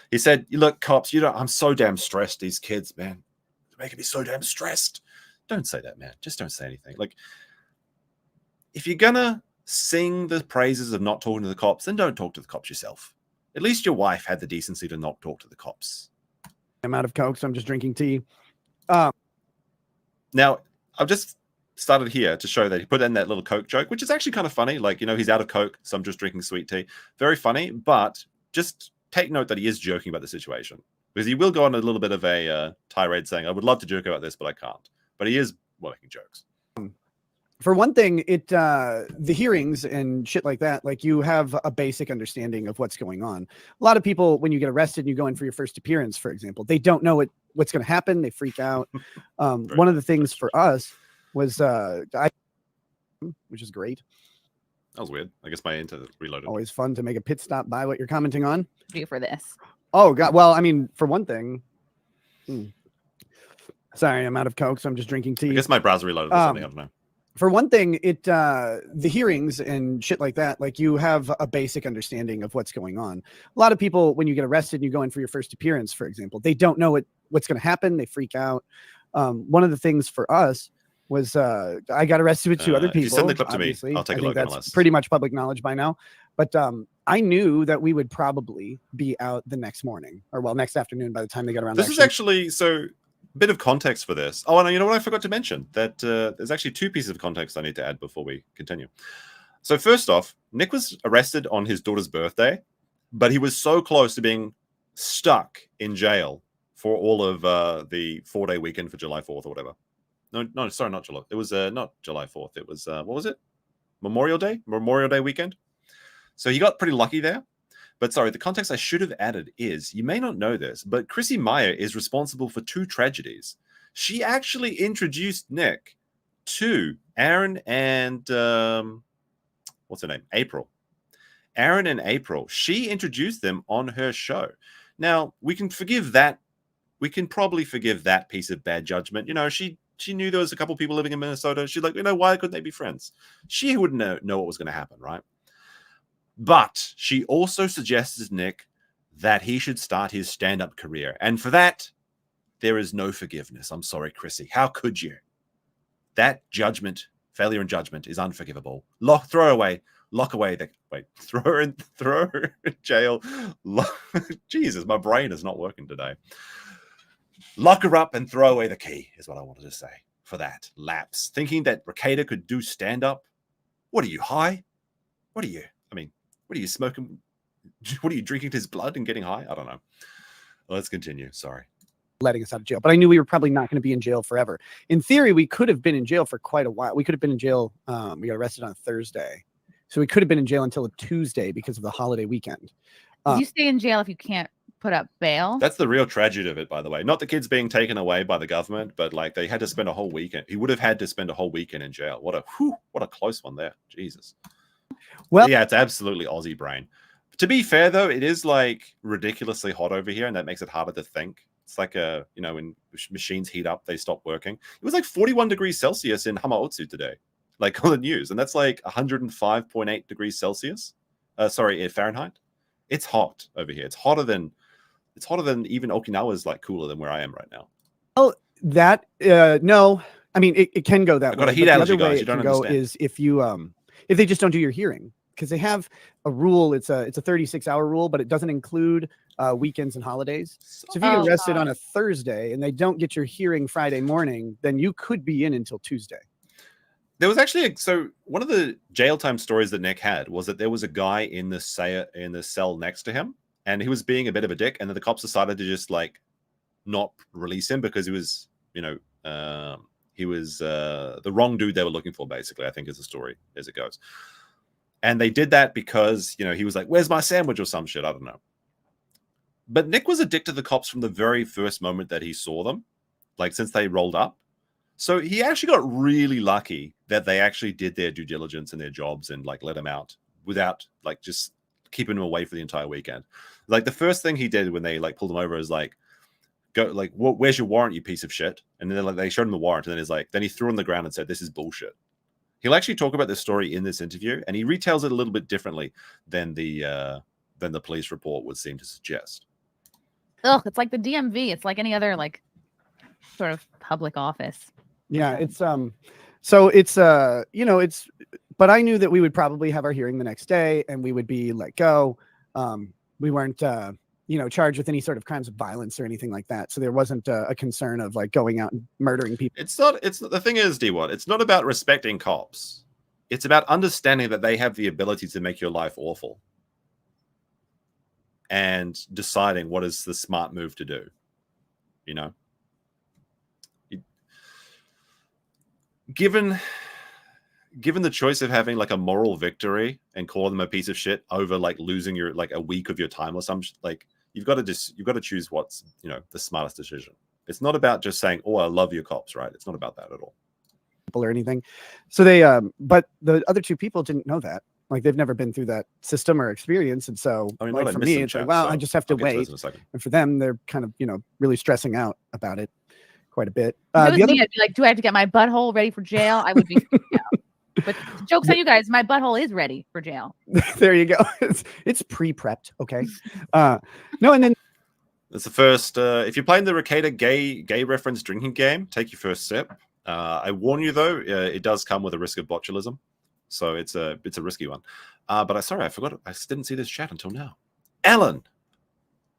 He said, "Look, cops, I'm so damn stressed. These kids, man, they're making me so damn stressed." Don't say that, man. Just don't say anything. Like, if you're gonna sing the praises of not talking to the cops, then don't talk to the cops yourself. At least your wife had the decency to not talk to the cops. I'm out of Coke, so I'm just drinking tea. Now, I've just started here to show that he put in that little Coke joke, which is actually kind of funny. Like, he's out of Coke, so I'm just drinking sweet tea. Very funny, but just take note that he is joking about the situation. Because he will go on a little bit of a tirade saying, I would love to joke about this, but I can't. But he is making jokes. For one thing, the hearings and shit like that, like you have a basic understanding of what's going on. A lot of people, when you get arrested and you go in for your first appearance, for example, they don't know what's going to happen. They freak out. Right. One of the things for us was, which is great. That was weird. I guess my internet reloaded. Always fun to make a pit stop by what you're commenting on. Do you for this? Oh God. Well, I mean, for one thing, sorry, I'm out of Coke, so I'm just drinking tea. I guess my browser reloaded or something. I don't know. For one thing, the hearings and shit like that, like you have a basic understanding of what's going on. A lot of people, when you get arrested and you go in for your first appearance, for example, they don't know what's going to happen. They freak out. One of the things for us was I got arrested with two other people. If you send the clip to me, I'll take a look. That's pretty much public knowledge by now. But I knew that we would probably be out the next morning, or next afternoon by the time they got around. This is actually so. Bit of context for this. Oh, and you know what I forgot to mention? That there's actually two pieces of context I need to add before we continue. So first off, Nick was arrested on his daughter's birthday, but he was so close to being stuck in jail for all of the 4-day weekend for July 4th or whatever. No, sorry, not July. It was not July 4th. It was what was it? Memorial Day weekend. So he got pretty lucky there. But sorry, the context I should have added is, you may not know this, but Chrissy Mayr is responsible for two tragedies. She actually introduced Nick to Aaron and, what's her name? April. Aaron and April. She introduced them on her show. Now, we can forgive that. We can probably forgive that piece of bad judgment. She knew there was a couple people living in Minnesota. She's like, why couldn't they be friends? She wouldn't know what was going to happen, right? But she also suggested Nick that he should start his stand-up career. And for that, there is no forgiveness. I'm sorry, Chrissy. How could you? That failure in judgment is unforgivable. Throw her in jail. Jesus, my brain is not working today. Lock her up and throw away the key is what I wanted to say for that lapse. Thinking that Rekieta could do stand-up? What are you, high? What are you? What are you smoking? What are you drinking to his blood and getting high? I don't know. Let's continue. Sorry. Letting us out of jail. But I knew we were probably not going to be in jail forever. In theory, we could have been in jail for quite a while. We could have been in jail. We got arrested on a Thursday. So we could have been in jail until a Tuesday because of the holiday weekend. You stay in jail if you can't put up bail. That's the real tragedy of it, by the way. Not the kids being taken away by the government, but like they had to spend a whole weekend. He would have had to spend a whole weekend in jail. What a close one there. Jesus. Well, yeah, it's absolutely Aussie brain. To be fair, though, it is like ridiculously hot over here, and that makes it harder to think. It's like when machines heat up, they stop working. It was like 41 degrees Celsius in Imholte today, like on the news, and that's like 105.8 degrees Celsius. Fahrenheit. It's hot over here. It's hotter than It's hotter than even Okinawa's like cooler than where I am right now. Oh, that no. I mean, it can go that I've got way. a heat but allergy, the other way guys. You it don't can go understand. is if they just don't do your hearing, because they have a rule. It's a 36-hour rule, but it doesn't include weekends and holidays. So if you get arrested on a Thursday and they don't get your hearing Friday morning, then you could be in until Tuesday. There was actually so one of the jail time stories that Nick had was that there was a guy in the cell next to him, and he was being a bit of a dick, and then the cops decided to just like not release him because he was, the wrong dude they were looking for, basically, I think is the story as it goes. And they did that because, he was like, where's my sandwich or some shit? I don't know. But Nick was a dick to the cops from the very first moment that he saw them, like since they rolled up. So he actually got really lucky that they actually did their due diligence and their jobs and like let him out without like just keeping him away for the entire weekend. Like the first thing he did when they like pulled him over is like, go like, where's your warrant, you piece of shit? And then like they showed him the warrant, and then he's like, then he threw on the ground and said, this is bullshit. He'll actually talk about this story in this interview, and he retells it a little bit differently than the police report would seem to suggest. Ugh, it's like the DMV. It's like any other like sort of public office. Yeah, it's so it's it's, but I knew that we would probably have our hearing the next day and we would be let go. We weren't charged with any sort of crimes of violence or anything like that. So there wasn't a concern of like going out and murdering people. It's the thing is, D1, it's not about respecting cops. It's about understanding that they have the ability to make your life awful and deciding what is the smart move to do. Given the choice of having like a moral victory and call them a piece of shit over like losing your like a week of your time or something, like you've got to choose what's the smartest decision. It's not about just saying, oh, I love your cops, right? It's not about that at all. Or anything. So they but the other two people didn't know that. Like they've never been through that system or experience. And so like for me, it's like, well, I just have to wait. And for them, they're kind of, really stressing out about it quite a bit. I'd be like, do I have to get my butthole ready for jail? I would be freaked out. But joke's on you guys, my butthole is ready for jail. There you go. It's pre-prepped. Okay. No, and then that's the first. If you're playing the Rekieta gay reference drinking game, take your first sip. I warn you though, it does come with a risk of botulism, so it's a risky one. But I forgot. I didn't see this chat until now. Alan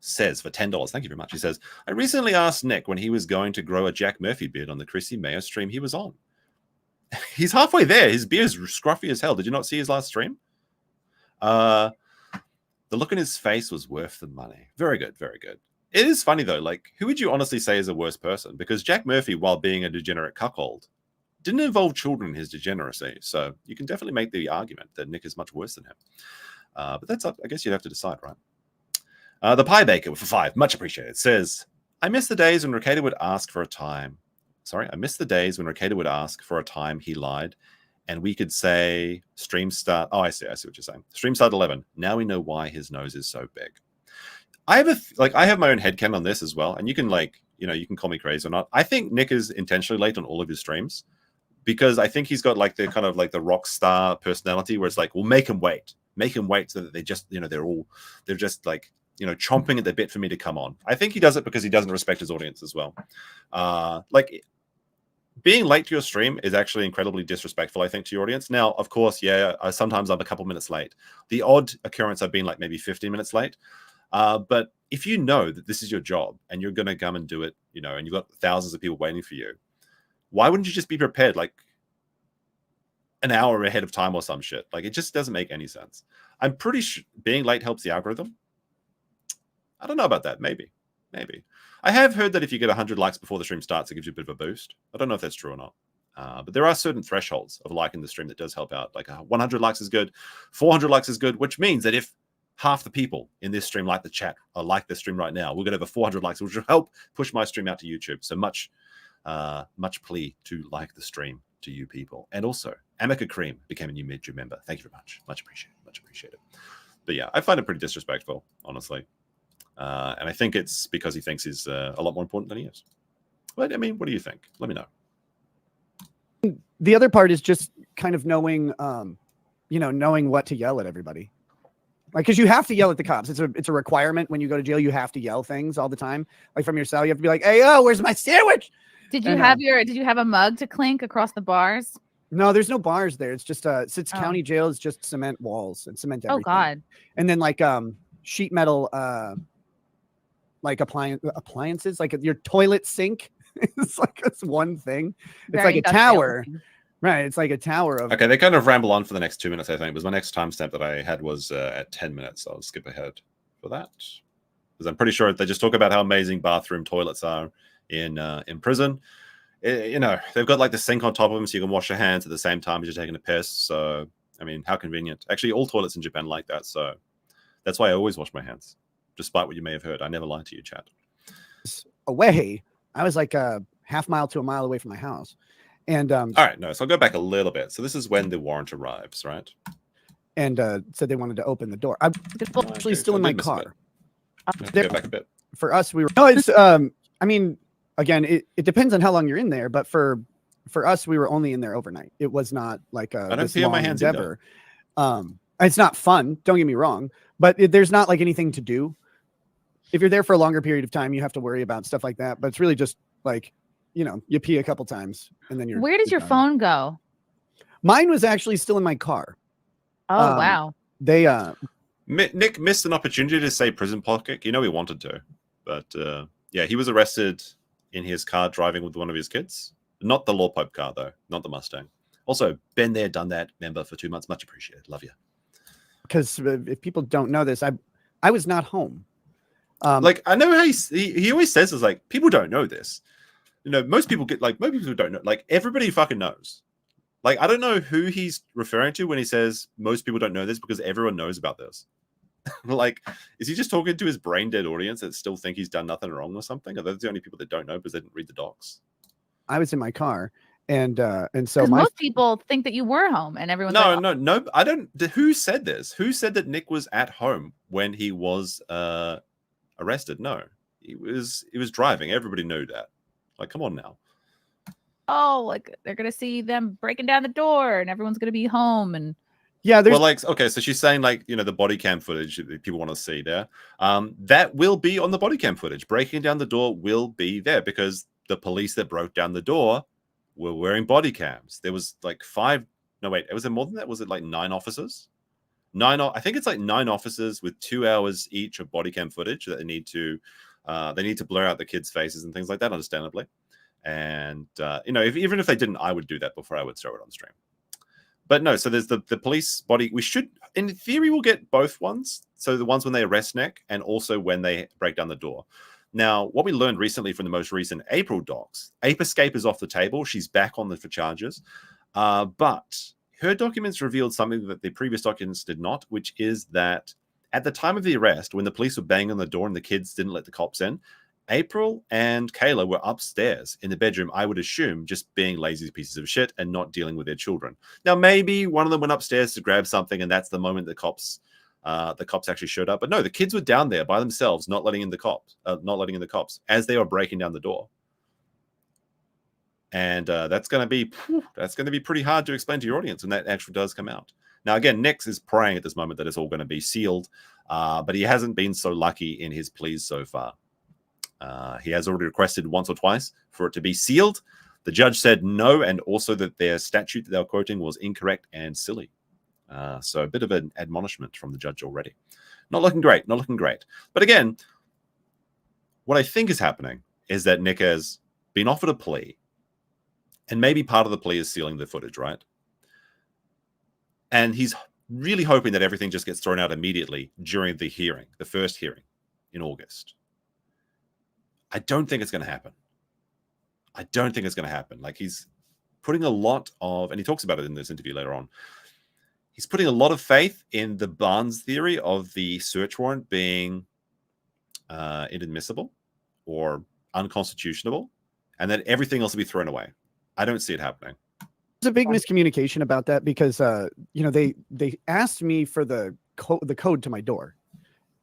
says for $10. Thank you very much. He says, I recently asked Nick when he was going to grow a Jack Murphy beard on the Chrissy Mayr stream he was on. He's halfway there. His beard's scruffy as hell. Did you not see his last stream? The look in his face was worth the money. Very good, very good. It is funny though, like who would you honestly say is a worse person? Because Jack Murphy, while being a degenerate cuckold, didn't involve children in his degeneracy. So you can definitely make the argument that Nick is much worse than him. But that's up. I guess you'd have to decide, right? The Pie Baker for 5, much appreciated, says, I miss the days when Rekieta would ask for a time. I miss the days when Rekieta would ask for a time he lied, and we could say stream start. Oh, I see what you're saying. Stream start 11. Now we know why his nose is so big. I have my own headcanon on this as well, and you can you can call me crazy or not. I think Nick is intentionally late on all of his streams because I think he's got like the kind of like the rock star personality where it's like, well, make him wait so that they just they're just like chomping at the bit for me to come on. I think he does it because he doesn't respect his audience as well. Like being late to your stream is actually incredibly disrespectful, I think, to your audience. Now, of course, sometimes I'm a couple minutes late. The odd occurrence I've been like maybe 15 minutes late. But if you know that this is your job and you're going to come and do it, and you've got thousands of people waiting for you, why wouldn't you just be prepared like an hour ahead of time or some shit? Like it just doesn't make any sense. I'm pretty sure being late helps the algorithm. I don't know about that. Maybe. I have heard that if you get 100 likes before the stream starts, it gives you a bit of a boost. I don't know if that's true or not. But there are certain thresholds of liking the stream that does help out. Like 100 likes is good, 400 likes is good, which means that if half the people in this stream like the chat or like the stream right now, we're going to have 400 likes, which will help push my stream out to YouTube. So much plea to like the stream to you people. And also, Amica Cream became a new mid member. Thank you very much. Much appreciated. But yeah, I find it pretty disrespectful, honestly. And I think it's because he thinks he's a lot more important than he is. But I mean, what do you think? Let me know. The other part is just kind of knowing, knowing what to yell at everybody. Like, because you have to yell at the cops. It's a requirement when you go to jail. You have to yell things all the time. Like from your cell, you have to be like, "Hey, where's my sandwich?" Did you have a mug to clink across the bars? No, there's no bars there. It's just since county jail is just cement walls and cement everything. Oh God. And then like sheet metal like appliances, like your toilet sink. It's like it's one thing. It's like a tower. Right, it's like a tower of. Okay, they kind of ramble on for the next 2 minutes, I think, because my next timestamp that I had was at 10 minutes. So I'll skip ahead for that. Because I'm pretty sure they just talk about how amazing bathroom toilets are in prison. You know, they've got like the sink on top of them so you can wash your hands at the same time as you're taking a piss. So, I mean, how convenient. Actually, all toilets in Japan like that. So that's why I always wash my hands, despite what you may have heard. I never lied to you, chat. Away, I was like a half mile to a mile away from my house. And all right, no, so I'll go back a little bit. So this is when the warrant arrives, right? And said they wanted to open the door. I'm actually still in my car. Go back a bit. For us, we were. No, it's. I mean, again, it depends on how long you're in there. But for us, we were only in there overnight. It was not like a. I don't feel my hands ever. It's not fun. Don't get me wrong, but there's not like anything to do. If you're there for a longer period of time, you have to worry about stuff like that. But it's really just like, you know, you pee a couple times and then you're. Where does your phone go? Mine was actually still in my car. Oh wow. They Nick missed an opportunity to say prison pocket. You know he wanted to, but yeah, he was arrested in his car driving with one of his kids. Not the Law Pope car though, not the Mustang. Also, been there, done that. Member for 2 months, much appreciated. Love you. Because if people don't know this, I was not home. Like I know how he always says is like people don't know this. You know, most people get like most people don't know. Like everybody fucking knows. Like I don't know who he's referring to when he says most people don't know this because everyone knows about this. Like, is he just talking to his brain dead audience that still think he's done nothing wrong or something? Are those the only people that don't know because they didn't read the docs? I was in my car, and so most people think that you were home, and everyone's no. I don't. Who said this? Who said that Nick was at home when he was arrested? No, he was driving. Everybody knew that. Like, come on now. Oh, like they're gonna see them breaking down the door, and everyone's gonna be home, and yeah. Well, like, okay, so she's saying like, you know, the body cam footage that people want to see there, that will be on the body cam footage. Breaking down the door will be there because the police that broke down the door were wearing body cams. There was like 5. No, wait, was there more than that? Was it like 9 officers? I think it's like 9 officers with 2 hours each of body cam footage that they need to blur out the kids' faces and things like that, understandably. And you know, even if they didn't, I would do that before I would throw it on stream. But no, so there's the police body. We should, in theory, we'll get both ones. So the ones when they arrest Nick and also when they break down the door. Now, what we learned recently from the most recent April docs, Ape Escape is off the table. She's back on for charges. But her documents revealed something that the previous documents did not, which is that at the time of the arrest, when the police were banging on the door and the kids didn't let the cops in, April and Kayla were upstairs in the bedroom, I would assume, just being lazy pieces of shit and not dealing with their children. Now, maybe one of them went upstairs to grab something, and that's the moment the cops actually showed up. But no, the kids were down there by themselves, not letting in the cops as they were breaking down the door. And that's going to be pretty hard to explain to your audience when that actually does come out. Now, again, Nix is praying at this moment that it's all going to be sealed, but he hasn't been so lucky in his pleas so far. He has already requested once or twice for it to be sealed. The judge said no, and also that their statute that they were quoting was incorrect and silly. So a bit of an admonishment from the judge already. Not looking great. But again, what I think is happening is that Nick has been offered a plea, and maybe part of the plea is sealing the footage, right? And he's really hoping that everything just gets thrown out immediately during the hearing, the first hearing in August. I don't think it's going to happen. Like, he's putting a lot of, and he talks about it in this interview later on, he's putting a lot of faith in the Barnes theory of the search warrant being inadmissible or unconstitutional, and that everything else will be thrown away. I don't see it happening. There's a big miscommunication about that because you know, they asked me for the code to my door,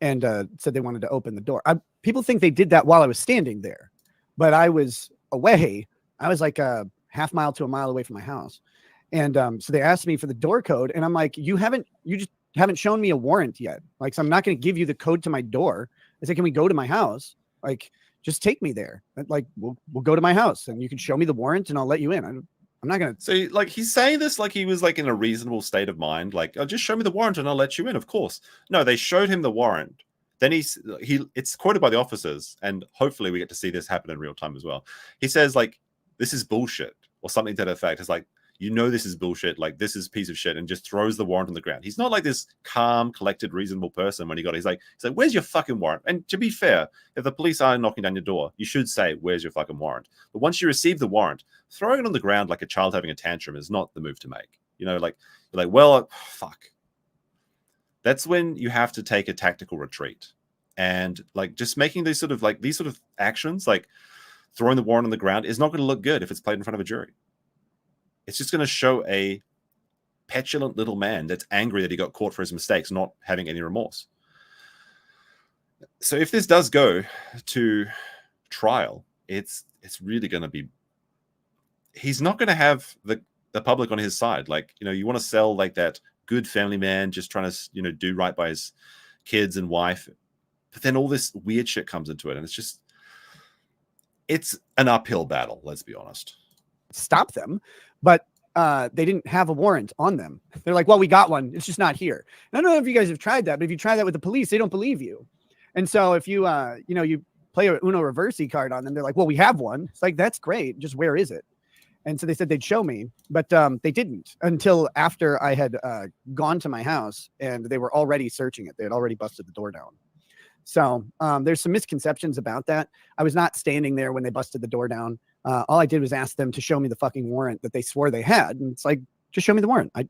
and said they wanted to open the door. People think they did that while I was standing there, but I was away. I was like a half mile to a mile away from my house. And so they asked me for the door code, and I'm like, you haven't shown me a warrant yet. Like, so I'm not going to give you the code to my door. I said, can we go to my house? Like, just take me there. Like, we'll go to my house and you can show me the warrant and I'll let you in. I'm not going to. So, like, he's saying this like he was like in a reasonable state of mind. Like, oh, just show me the warrant and I'll let you in. Of course. No, they showed him the warrant. Then it's quoted by the officers, and hopefully we get to see this happen in real time as well. He says, like, this is bullshit, or something to that effect. It's like, you know, this is bullshit. Like, this is a piece of shit, and just throws the warrant on the ground. He's not like this calm, collected, reasonable person when he got it. He's like, where's your fucking warrant? And to be fair, if the police are knocking down your door, you should say, where's your fucking warrant? But once you receive the warrant, throwing it on the ground like a child having a tantrum is not the move to make. You know, like, you're like, well, fuck. That's when you have to take a tactical retreat. And like, just making these sort of actions, like throwing the warrant on the ground, is not going to look good if it's played in front of a jury. It's just going to show a petulant little man that's angry that he got caught for his mistakes, not having any remorse. So if this does go to trial, it's really going to be, he's not going to have the public on his side. Like, you know, you want to sell like that good family man just trying to, you know, do right by his kids and wife. But then all this weird shit comes into it. And it's an uphill battle. Let's be honest. Stop them. But they didn't have a warrant on them. They're like, well, we got one. It's just not here. And I don't know if you guys have tried that, but if you try that with the police, they don't believe you. And so if you, you play a Uno Reversi card on them, they're like, well, we have one. It's like, that's great. Just where is it? And so they said they'd show me, but they didn't until after I had gone to my house and they were already searching it. They had already busted the door down. So there's some misconceptions about that. I was not standing there when they busted the door down. All I did was ask them to show me the fucking warrant that they swore they had. And it's like, just show me the warrant. I'm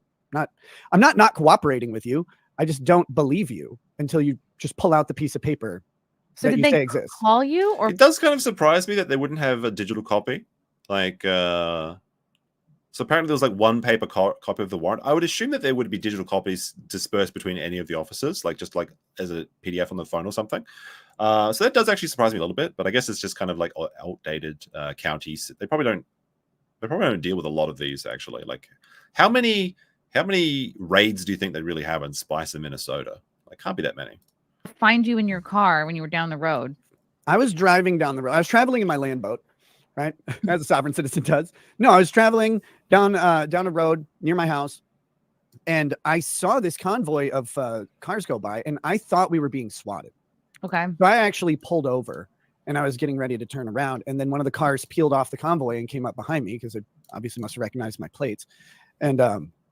not cooperating with you. I just don't believe you until you just pull out the piece of paper So that did you they say exists. call you, or It does kind of surprise me that they wouldn't have a digital copy. Like, so apparently there was like one paper copy of the warrant. I would assume that there would be digital copies dispersed between any of the officers, like just like as a PDF on the phone or something. So that does actually surprise me a little bit, but I guess it's just kind of like outdated counties. They probably don't deal with a lot of these actually. Like, how many raids do you think they really have in Spice in Minnesota? Like, can't be that many. find you in your car when you were down the road? I was driving down the road. I was traveling in my land boat, right? As a sovereign citizen does. No, I was traveling down a road near my house, and I saw this convoy of cars go by, and I thought we were being swatted. Okay. So I actually pulled over, and I was getting ready to turn around, and then one of the cars peeled off the convoy and came up behind me because it obviously must have recognized my plates. And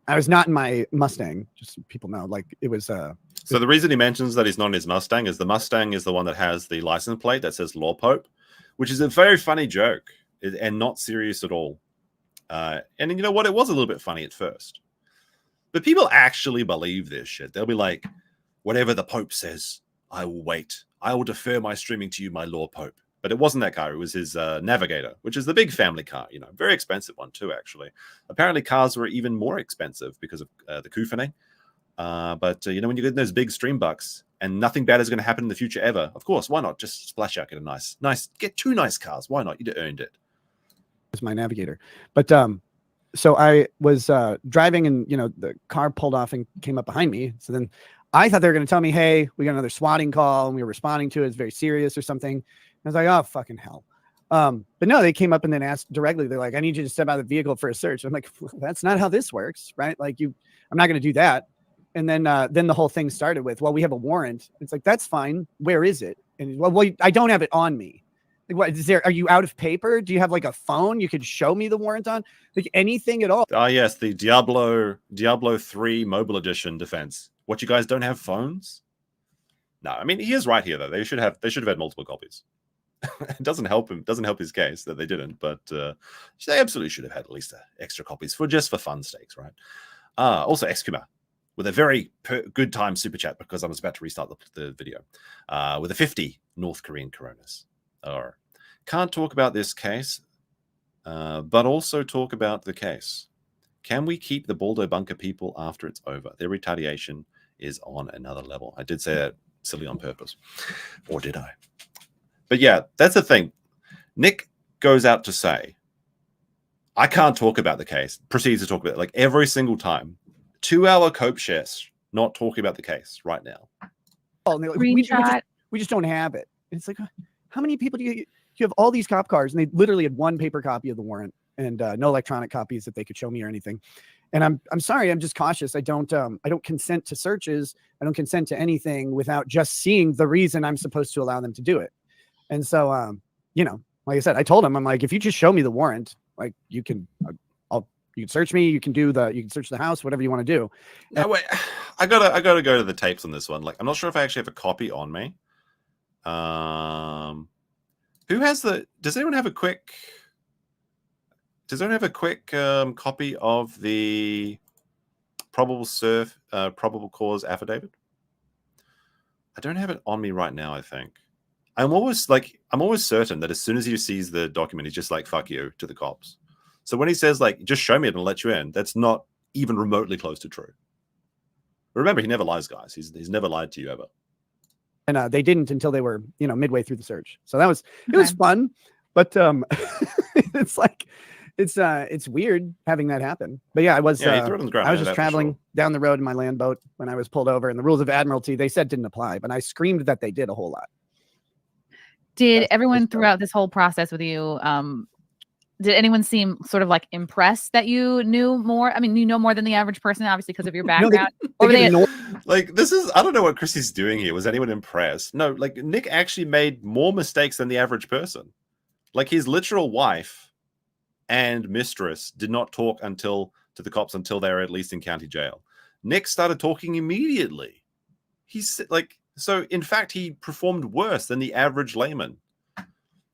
I was not in my Mustang, just so people know. Like, it was. So the reason he mentions that he's not in his Mustang is the Mustang is the one that has the license plate that says Law Pope, which is a very funny joke and not serious at all. And you know what? It was a little bit funny at first. But people actually believe this shit. They'll be like, whatever the Pope says, I will wait. I will defer my streaming to you, my Law Pope. But it wasn't that car. It was his Navigator, which is the big family car. You know, very expensive one too, actually. Apparently cars were even more expensive because of the koufaning. But you know, when you get those big stream bucks and nothing bad is going to happen in the future ever, of course, why not just splash out, get a nice, get two nice cars. Why not? You'd earned it. Was my Navigator. But so I was driving, and you know, the car pulled off and came up behind me. So then I thought they were going to tell me, hey, we got another swatting call, and we were responding to it. It's very serious or something. And I was like, oh, fucking hell. But no, they came up and then asked directly. They're like, I need you to step out of the vehicle for a search. I'm like, well, that's not how this works, right? Like, I'm not going to do that. And then the whole thing started with, well, we have a warrant. It's like, that's fine. Where is it? And well, I don't have it on me. Like, what is there? Are you out of paper? Do you have like a phone you could show me the warrant on? Like, anything at all? Ah, yes, the Diablo 3 mobile edition defense. What, you guys don't have phones? No, I mean, he is right here though. They should have had multiple copies. It doesn't help him. Doesn't help his case that they didn't. But they absolutely should have had at least extra copies for fun stakes, right? Also, Excumer with a very good time super chat, because I was about to restart the video with a 50 North Korean coronas. Or can't talk about this case, but also talk about the case. Can we keep the Balldo bunker people after it's over? Their retaliation is on another level. I did say that silly on purpose, or did I? But yeah, that's the thing. Nick goes out to say, I can't talk about the case, proceeds to talk about it like every single time. 2-hour cope not talking about the case right now. Oh, and they're like, Screenshot. we just don't have it. And it's like, how many people do you have all these cop cars? And they literally had one paper copy of the warrant and no electronic copies that they could show me or anything. And I'm sorry, I'm just cautious. I don't consent to searches. I don't consent to anything without just seeing the reason I'm supposed to allow them to do it. And so, you know, like I said, I told him, I'm like, if you just show me the warrant, like you can search me, you can search the house, whatever you want to do. No, wait, I gotta go to the tapes on this one. Like, I'm not sure if I actually have a copy on me. Who has does anyone have a quick copy of the probable cause affidavit? I don't have it on me right now, I think. I'm always certain that as soon as he sees the document, he's just like, fuck you to the cops. So when he says, like, just show me it and I'll let you in, that's not even remotely close to true. Remember, he never lies, guys. He's never lied to you ever. And they didn't until they were, you know, midway through the search. So it was fun, but it's like, it's weird having that happen. But yeah, I was just traveling down the road in my land boat when I was pulled over, and the rules of admiralty, they said didn't apply, but I screamed that they did a whole lot. Did everyone throughout this whole process with you, did anyone seem sort of like impressed that you knew more? I mean, you know more than the average person, obviously, because of your background. Like, this is, I don't know what Chrissy's doing here. Was anyone impressed? No, like, Nick actually made more mistakes than the average person. Like, his literal wife and mistress did not talk to the cops until they were at least in county jail. Nick started talking immediately. He's like, so in fact, he performed worse than the average layman.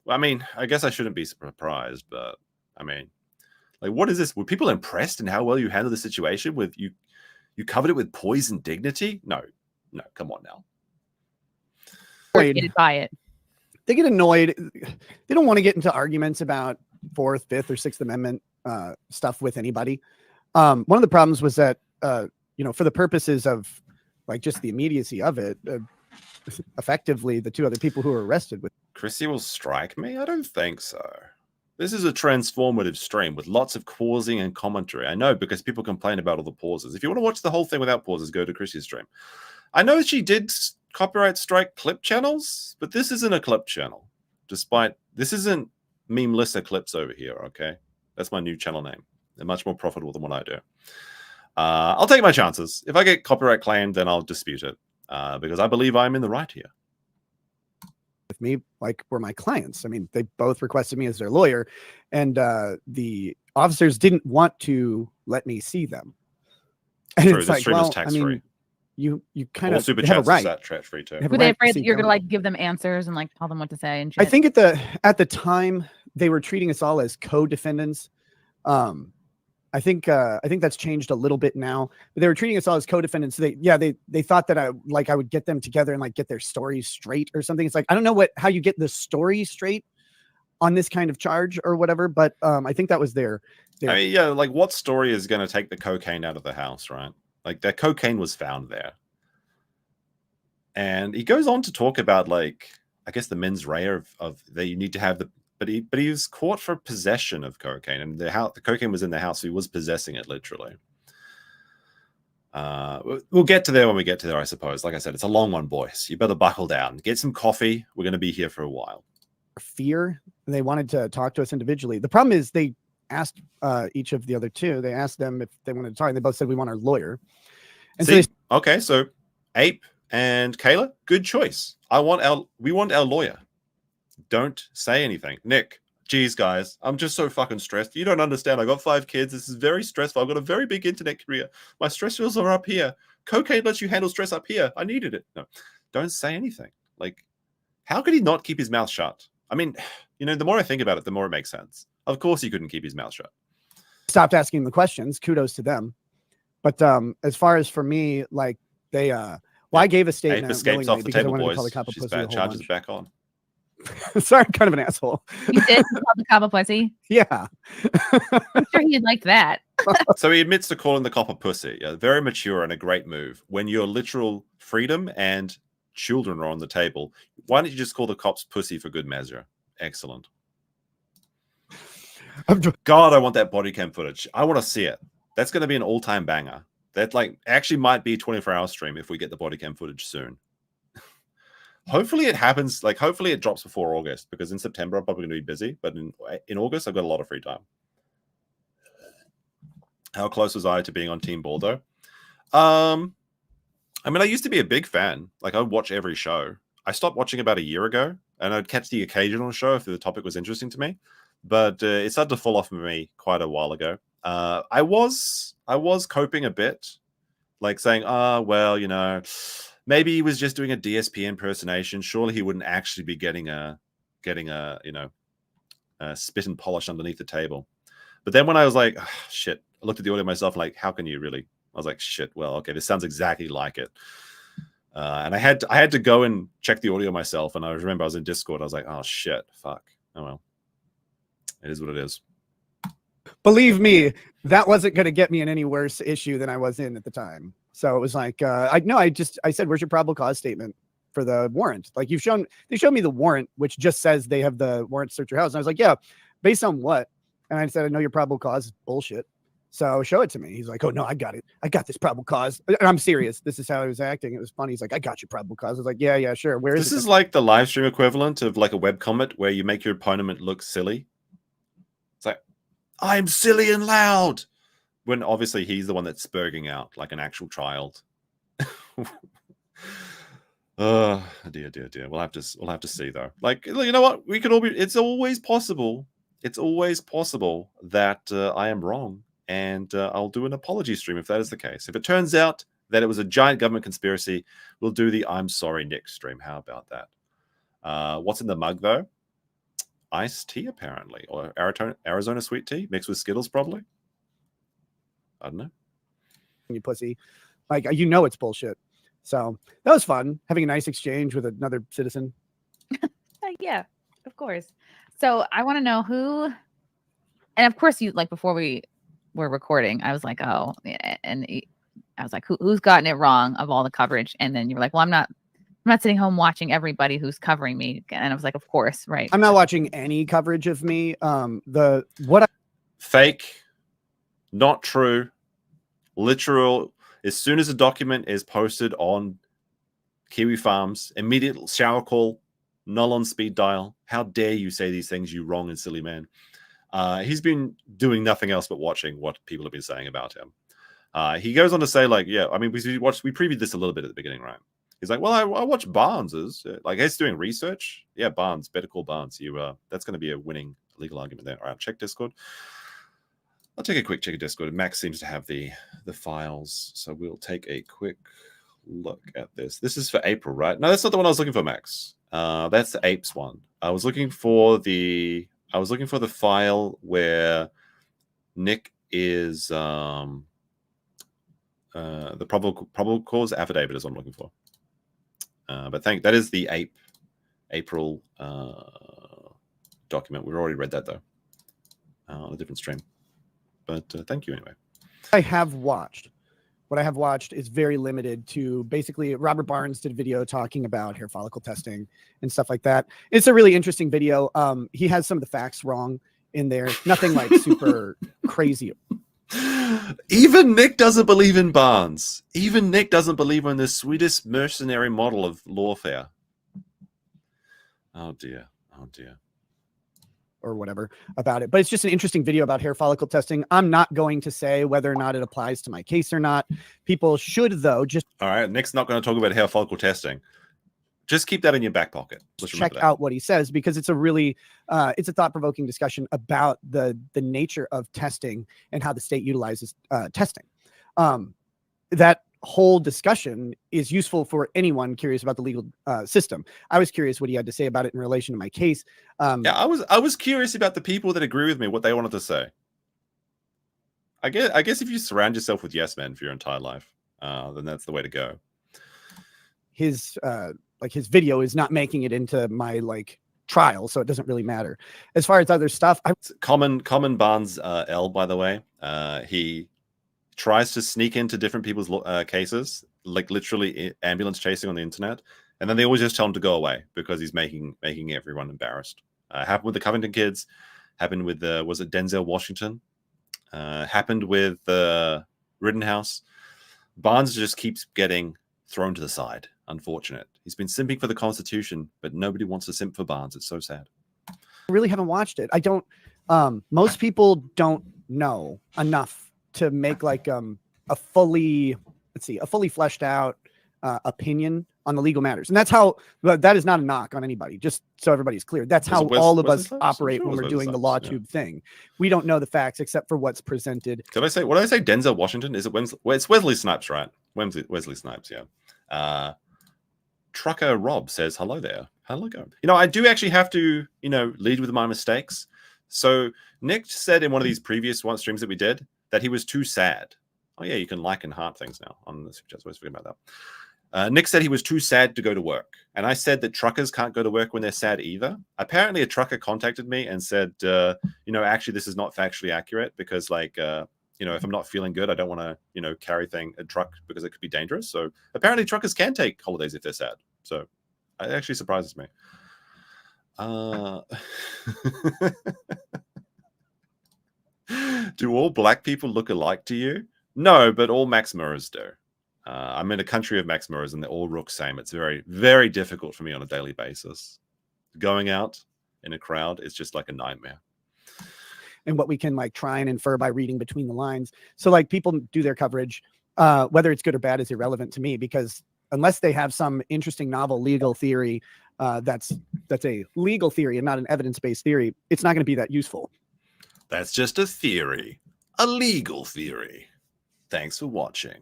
I mean, I guess I shouldn't be surprised, but I mean, like, what is this? Were people impressed in how well you handled the situation? With you covered it with poise and dignity? No, come on now. Irritated by it. They get annoyed. They don't want to get into arguments about 4th, 5th, or 6th Amendment stuff with anybody. One of the problems was that, you know, for the purposes of like just the immediacy of it, effectively the 2 other people who were arrested with. Chrissy will strike me? I don't think so. This is a transformative stream with lots of pausing and commentary. I know, because people complain about all the pauses. If you want to watch the whole thing without pauses, go to Chrissy's stream. I know she did copyright strike clip channels, but this isn't a clip channel. This isn't Memelissa Clips over here, okay? That's my new channel name. They're much more profitable than what I do. I'll take my chances. If I get copyright claimed, then I'll dispute it, because I believe I'm in the right here. With me, like, were my clients. I mean, they both requested me as their lawyer, and the officers didn't want to let me see them. And True, it's the like, stream is well, tax-free. I mean, you kind of Super have a chats right. is that tax-free too. Have a Were they right to afraid that seek you're gonna counsel. like give them answers and like tell them what to say and shit? I think at the time they were treating us all as co-defendants. I think that's changed a little bit now. But they were treating us all as co-defendants. They thought that I would get them together and like get their stories straight or something. It's like, I don't know how you get the story straight on this kind of charge or whatever, but I think that was their I mean, yeah, like, what story is going to take the cocaine out of the house, right? Like, that cocaine was found there. And he goes on to talk about, like, I guess the mens rea of that you need to have but he was caught for possession of cocaine, and the cocaine was in the house, so he was possessing it literally. We'll get to there when we get to there, I suppose. Like I said, it's a long one, boys. You better buckle down, get some coffee. We're going to be here for a while. fear. They wanted to talk to us individually. The problem is they asked each of the other 2. They asked them if they wanted to talk. And they both said, we want our lawyer. And okay, so Ape and Kayla, good choice. We want our lawyer. Don't say anything. Nick, geez, guys, I'm just so fucking stressed. You don't understand. I got 5 kids. This is very stressful. I've got a very big internet career. My stress levels are up here. Cocaine lets you handle stress up here. I needed it. No, don't say anything. Like, how could he not keep his mouth shut? I mean, the more I think about it, the more it makes sense. Of course he couldn't keep his mouth shut. Stopped asking the questions. Kudos to them. But as far as for me, like they, I gave a statement. Ape escapes off the because table, I wanted boys. to call the cop a She's pussy a bad. whole Charges bunch. back on. Sorry, I'm kind of an asshole. You did call the cop a pussy? Yeah. I'm sure he'd like that. So he admits to calling the cop a pussy. Yeah, very mature and a great move. When your literal freedom and children are on the table, why don't you just call the cops pussy for good measure? Excellent. God, I want that body cam footage. I want to see it. That's going to be an all-time banger. That like actually might be a 24-hour stream if we get the body cam footage soon. Hopefully it happens. Like hopefully it drops before August, because in September I'm probably going to be busy, but in August I've got a lot of free time. How close was I to being on Team Balldo? I mean, I used to be a big fan. Like I'd watch every show. I stopped watching about a year ago, and I'd catch the occasional show if the topic was interesting to me. But it started to fall off of me quite a while ago. I was coping a bit, like saying, well, you know, maybe he was just doing a DSP impersonation. Surely he wouldn't actually be getting a you know, spit and polish underneath the table. But then when I was like, oh, shit, I looked at the audio myself, like, how can you really? I was like, shit, well, okay, this sounds exactly like it. And I had to go and check the audio myself. And I remember I was in Discord. I was like, oh, shit, fuck. Oh, well, it is what it is. Believe me, that wasn't going to get me in any worse issue than I was in at the time. So it was like, I said, where's your probable cause statement for the warrant? Like they showed me the warrant, which just says they have the warrant to search your house. And I was like, yeah, based on what? And I said, I know your probable cause is bullshit. So show it to me. He's like, oh no, I got it. I got this probable cause. And I'm serious. This is how he was acting. It was funny. He's like, I got your probable cause. I was like, yeah, sure. Where is this? This is like the live stream equivalent of like a web comment where you make your opponent look silly. It's like, I'm silly and loud, when obviously he's the one that's spurging out like an actual child. Oh dear. We'll have to see though. Like, you know what? We could all be. It's always possible. It's always possible that I am wrong. And I'll do an apology stream if that is the case. If it turns out that it was a giant government conspiracy, we'll do the I'm sorry Nick stream. How about that? What's in the mug though? Iced tea apparently, or Arizona sweet tea mixed with Skittles probably. I don't know. You pussy, like you know it's bullshit. So that was fun, having a nice exchange with another citizen. Yeah, of course. So I want to know who, and of course you, like before we were recording, I was like, oh, and I was like, who's gotten it wrong of all the coverage? And then you were like, well, I'm not sitting home watching everybody who's covering me. And I was like, of course, right. I'm not watching any coverage of me. Fake, not true, literal. As soon as a document is posted on Kiwi Farms, immediate shower call, null on speed dial. How dare you say these things, you wrong and silly man. He's been doing nothing else but watching what people have been saying about him. He goes on to say, like, yeah, I mean, we previewed this a little bit at the beginning, right? He's like, well, I watch Barnes's. Like, he's doing research. Yeah, Barnes, better call Barnes. That's going to be a winning legal argument there. All right, check Discord. I'll take a quick check of Discord. Max seems to have the files, so we'll take a quick look at this. This is for April, right? No, that's not the one I was looking for, Max. That's the Apes one. I was looking for the file where Nick is the probable cause affidavit is what I'm looking for. But that is the April document. We've already read that though on a different stream. But thank you anyway. What I have watched is very limited to basically Robert Barnes did a video talking about hair follicle testing and stuff like that. It's a really interesting video. He has some of the facts wrong in there. Nothing like super crazy. Even Nick doesn't believe in Barnes. Even Nick doesn't believe in the sweetest mercenary model of lawfare. Oh dear. Or whatever about it, but it's just an interesting video about hair follicle testing. I'm not going to say whether or not it applies to my case or not. People should though just all right. Nick's not going to talk about hair follicle testing. Just keep that in your back pocket. Check out what he says, because it's a really it's a thought-provoking discussion about the nature of testing and how the state utilizes testing. That whole discussion is useful for anyone curious about the legal system. I was curious what he had to say about it in relation to my case. Yeah, I was curious about the people that agree with me, what they wanted to say. I guess if you surround yourself with yes men for your entire life, then that's the way to go. His video is not making it into my trial, so it doesn't really matter. As far as other stuff, common Barnes L, by the way, he tries to sneak into different people's cases, like literally ambulance chasing on the internet, and then they always just tell him to go away because he's making everyone embarrassed. Happened with the Covington kids, happened with was it Denzel Washington, happened with Rittenhouse. Barnes just keeps getting thrown to the side. Unfortunate. He's been simping for the Constitution, but nobody wants to simp for Barnes. It's so sad. I really haven't watched it. I don't. Most people don't know enough to make like a fully fleshed out opinion on the legal matters, and that's how. But that is not a knock on anybody. Just so everybody's clear, that's how all of us operate when we're doing the law tube thing. We don't know the facts except for what's presented. Did I say? What did I say? Denzel Washington? Is it Wesley? Well, it's Wesley Snipes, right? Wesley Snipes. Yeah. Trucker Rob says hello there. Hello, go. I do actually have to, lead with my mistakes. So Nick said in one of these previous streams that we did that he was too sad. Oh yeah, you can like and heart things now on this. Just always forget about that. Nick said he was too sad to go to work, and I said that truckers can't go to work when they're sad either. Apparently, a trucker contacted me and said, actually, this is not factually accurate because, if I'm not feeling good, I don't want to, carry a truck because it could be dangerous. So apparently, truckers can take holidays if they're sad. So it actually surprises me. Do all black people look alike to you? No, but all Max Murrers do. I'm in a country of Max Murrers and they all look same. It's very, very difficult for me on a daily basis. Going out in a crowd is just like a nightmare. And what we can try and infer by reading between the lines. So people do their coverage, whether it's good or bad is irrelevant to me, because unless they have some interesting novel legal theory, that's a legal theory and not an evidence-based theory, it's not going to be that useful. That's just a theory, a legal theory. Thanks for watching.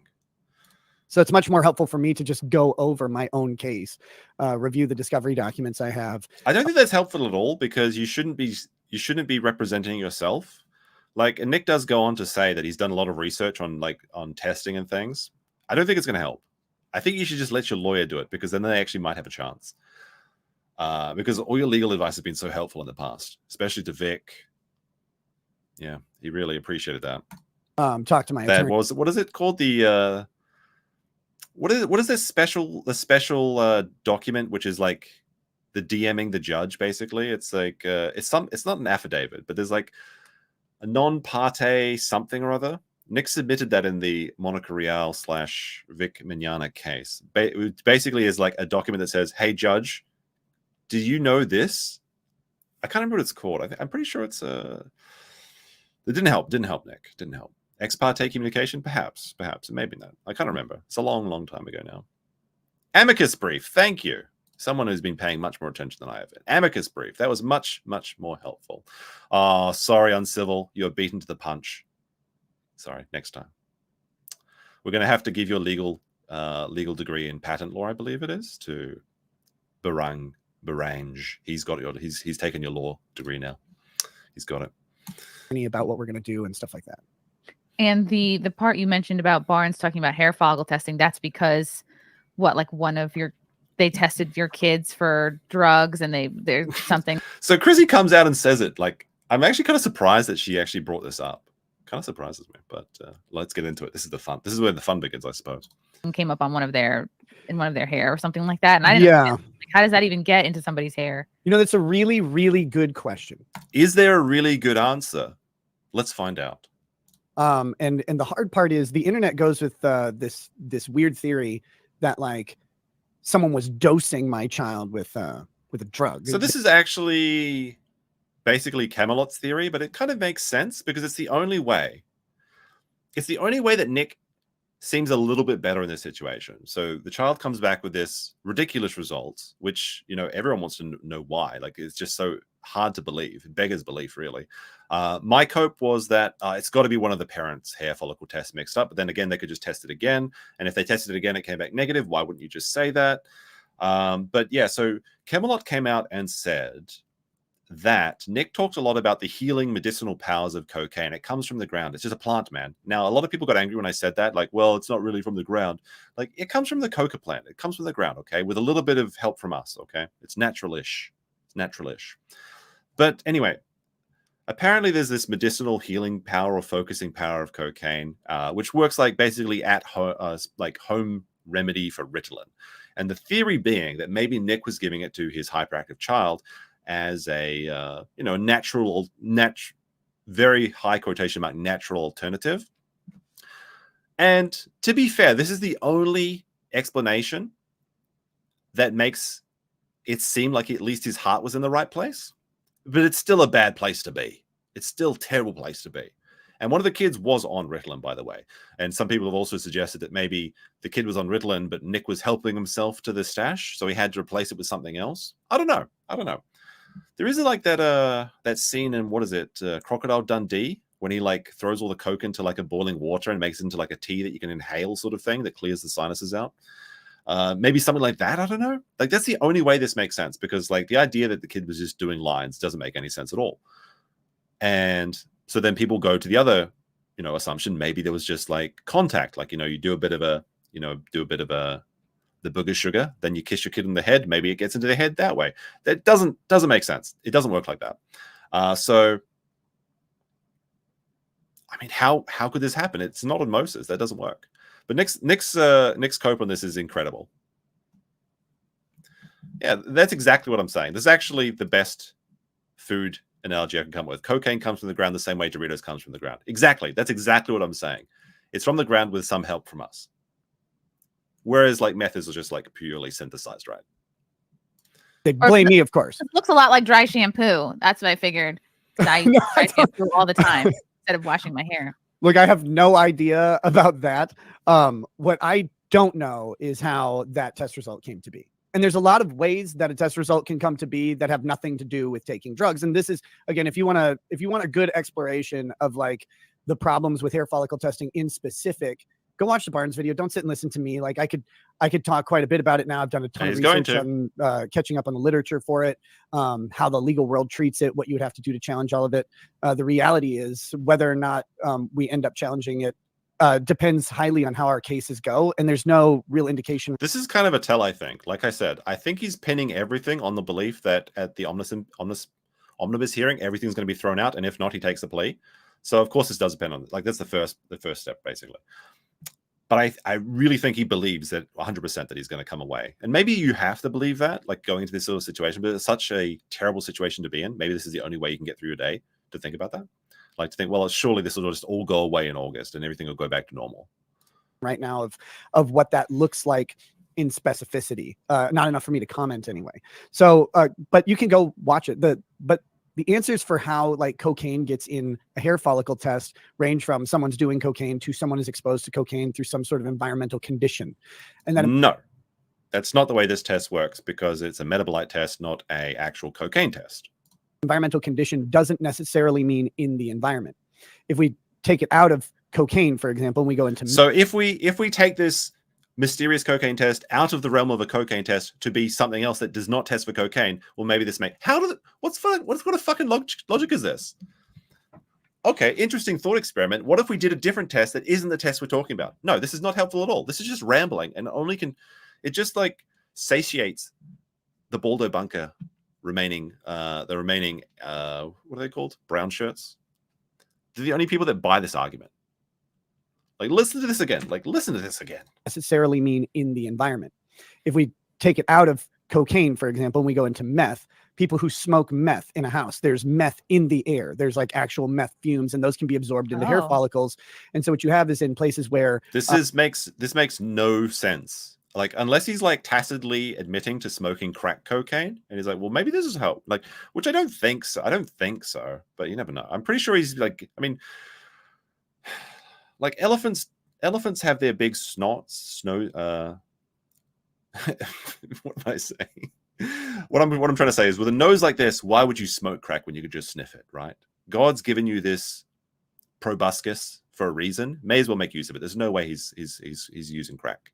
So it's much more helpful for me to just go over my own case, review the discovery documents I have. I don't think that's helpful at all because you shouldn't be representing yourself. And Nick does go on to say that he's done a lot of research on testing and things. I don't think it's going to help. I think you should just let your lawyer do it because then they actually might have a chance. Because all your legal advice has been so helpful in the past, especially to Vic. Yeah, he really appreciated that. Talk to my attorney. What is it called? What is this special document which is the DMing the judge basically? It's it's not an affidavit, but there's a non parte something or other. Nick submitted that in the Monica Real / Vic Mignogna case. It basically is a document that says, "Hey judge, do you know this?" I can't remember what it's called. I'm pretty sure it's It didn't help. Nick. Didn't help. Ex parte communication? Perhaps. Maybe not. I can't remember. It's a long, long time ago now. Amicus brief. Thank you. Someone who's been paying much more attention than I have. Amicus brief. That was much, much more helpful. Oh, sorry, Uncivil. You're beaten to the punch. Sorry, next time. We're going to have to give you a legal degree in patent law, I believe it is, to Barange. He's got he's taken your law degree now. He's got it. About what we're going to do and stuff like that. And the part you mentioned about Barnes talking about hair follicle testing, that's because they tested your kids for drugs and there's something. So Chrissy comes out and says it. I'm actually kind of surprised that she actually brought this up. Kind of surprises me, but let's get into it. This is the fun. This is where the fun begins, I suppose. Came up on one of their hair or something like that. And I didn't know, how does that even get into somebody's hair? That's a really, really good question. Is there a really good answer? Let's find out. And the hard part is the internet goes with this weird theory that someone was dosing my child with a drug. So this is actually basically Camelot's theory, but it kind of makes sense because it's the only way. It's the only way that Nick seems a little bit better in this situation. So the child comes back with this ridiculous results, which, everyone wants to know why. It's just so hard to believe. It beggars belief, really. My cope was that it's got to be one of the parents' hair follicle tests mixed up. But then again, they could just test it again. And if they tested it again, it came back negative. Why wouldn't you just say that? But yeah, so Camelot came out and said that Nick talked a lot about the healing medicinal powers of cocaine. It comes from the ground. It's just a plant, man. Now, a lot of people got angry when I said that. Well, it's not really from the ground. It comes from the coca plant. It comes from the ground, okay? With a little bit of help from us, okay? It's natural-ish. It's natural-ish. But anyway, apparently there's this medicinal healing power or focusing power of cocaine, which works basically at home remedy for Ritalin. And the theory being that maybe Nick was giving it to his hyperactive child as a natural, very high quotation mark, natural alternative. And to be fair, this is the only explanation that makes it seem like at least his heart was in the right place. But it's still a bad place to be. It's still a terrible place to be. And one of the kids was on Ritalin, by the way. And some people have also suggested that maybe the kid was on Ritalin, but Nick was helping himself to the stash, so he had to replace it with something else. I don't know. There is like that scene in, what is it, Crocodile Dundee, when he like throws all the coke into like a boiling water and makes it into like a tea that you can inhale, sort of thing that clears the sinuses out. Maybe something like that. I don't know. Like, that's the only way this makes sense, because like the idea that the kid was just doing lines doesn't make any sense at all. And so then people go to the other, assumption. Maybe there was just like contact, like, you do a bit of the booger sugar, then you kiss your kid in the head. Maybe it gets into the head that way. That doesn't make sense. It doesn't work like that. So, I mean, how could this happen? It's not on Moses. That doesn't work. But Nick's cope on this is incredible. Yeah, that's exactly what I'm saying. This is actually the best food analogy I can come up with. Cocaine comes from the ground the same way Doritos comes from the ground. Exactly. That's exactly what I'm saying. It's from the ground with some help from us. Whereas like meth is just like purely synthesized, right? They blame me, of course. It looks a lot like dry shampoo. That's what I figured. I use dry shampoo all the time instead of washing my hair. Look, I have no idea about that. What I don't know is how that test result came to be. And there's a lot of ways that a test result can come to be that have nothing to do with taking drugs. And this is, again, if you want a good exploration of like the problems with hair follicle testing in specific, go watch the Barnes video. Don't sit and listen to me. Like I could talk quite a bit about it now. I've done a ton of research on catching up on the literature for it, how the legal world treats it, what you would have to do to challenge all of it. The reality is whether or not we end up challenging it depends highly on how our cases go. And there's no real indication. This is kind of a tell, I think. Like I said, I think he's pinning everything on the belief that at the omnibus hearing, everything's going to be thrown out. And if not, he takes the plea. So of course this does depend on, like, that's the first step, basically. But I really think he believes that 100% that he's going to come away. And maybe you have to believe that, like going into this sort of situation, but it's such a terrible situation to be in. Maybe this is the only way you can get through your day, to think about that. Like to think, well, surely this will just all go away in August and everything will go back to normal. Right now of what that looks like in specificity. Not enough for me to comment anyway. So, but you can go watch it. But the answers for how like cocaine gets in a hair follicle test range from someone's doing cocaine to someone is exposed to cocaine through some sort of environmental condition. And then no, that's not the way this test works, because it's a metabolite test, not a actual cocaine test. Environmental condition doesn't necessarily mean in the environment. If we take it out of cocaine, for example, and we go into so if we take this mysterious cocaine test out of the realm of a cocaine test to be something else that does not test for cocaine, well, maybe this may. What kind of fucking logic is this? Okay, interesting thought experiment. What if we did a different test that isn't the test we're talking about? No, this is not helpful at all. This is just rambling, and it just like satiates the Balldo bunker remaining, what are they called? Brown shirts. They're the only people that buy this argument. Like, listen to this again. Necessarily mean in the environment. If we take it out of cocaine, for example, and we go into meth, people who smoke meth in a house, there's meth in the air. There's like actual meth fumes, and those can be absorbed into hair follicles. And so what you have is in places where this makes no sense. Like, unless he's like tacitly admitting to smoking crack cocaine, and he's like, well, maybe this is help. Like, which I don't think so. But you never know. I'm pretty sure he's like, I mean, like elephants have their big snots. What am I saying? What I'm trying to say is, with a nose like this, why would you smoke crack when you could just sniff it, right? God's given you this proboscis for a reason. May as well make use of it. There's no way he's using crack.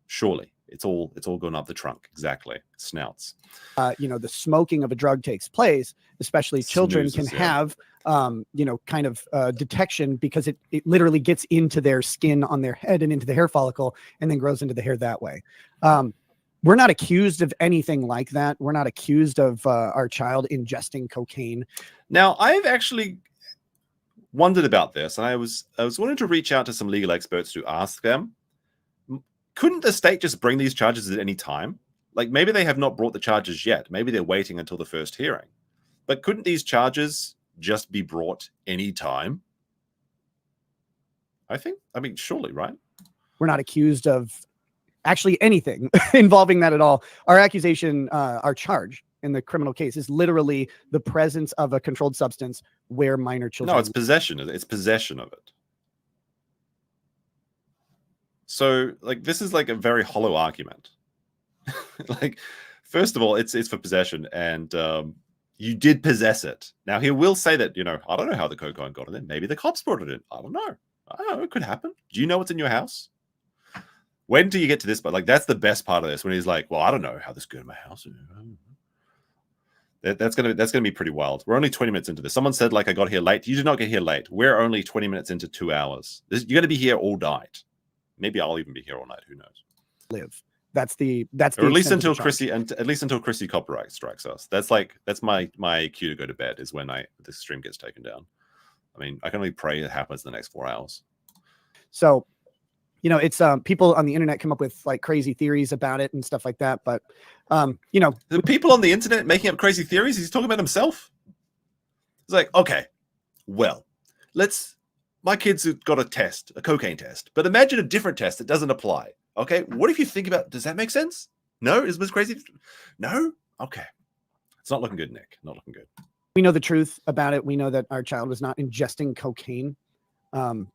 Surely it's all going up the trunk. Exactly. Snouts. The smoking of a drug takes place, especially children can have kind of detection, because it literally gets into their skin on their head and into the hair follicle and then grows into the hair that way. We're not accused of anything like that. We're not accused of our child ingesting cocaine. Now, I've actually wondered about this, and I was wanting to reach out to some legal experts to ask them, couldn't the state just bring these charges at any time? Like, maybe they have not brought the charges yet. Maybe they're waiting until the first hearing. But couldn't these charges just be brought any time? I mean, surely, right? We're not accused of actually anything involving that at all. Our accusation, our charge in the criminal case is literally the presence of a controlled substance where minor children. No, it's possession. It's possession of it. So, like, this is like a very hollow argument. Like, first of all, it's for possession, and you did possess it. Now, he will say that, I don't know how the cocaine got in. Maybe the cops brought it in. I don't know. It could happen. Do you know what's in your house? When do you get to this? But like, that's the best part of this. When he's like, "Well, I don't know how this got in my house." That's gonna be pretty wild. We're only 20 minutes into this. Someone said, like, I got here late. You did not get here late. We're only 20 minutes into 2 hours. You're going to be here all night. Maybe I'll even be here all night. Who knows? Live. That's the or at least until Chrissy copyright strikes us. That's my cue to go to bed is when the stream gets taken down. I mean, I can only pray it happens in the next 4 hours. So, it's people on the internet come up with like crazy theories about it and stuff like that. But the people on the internet making up crazy theories. He's talking about himself. It's like, okay, well, my kids have got a cocaine test, but imagine a different test that doesn't apply. Okay, what if you think about? Does that make sense? No, is this crazy? No, okay, it's not looking good, Nick. Not looking good. We know the truth about it. We know that our child was not ingesting cocaine.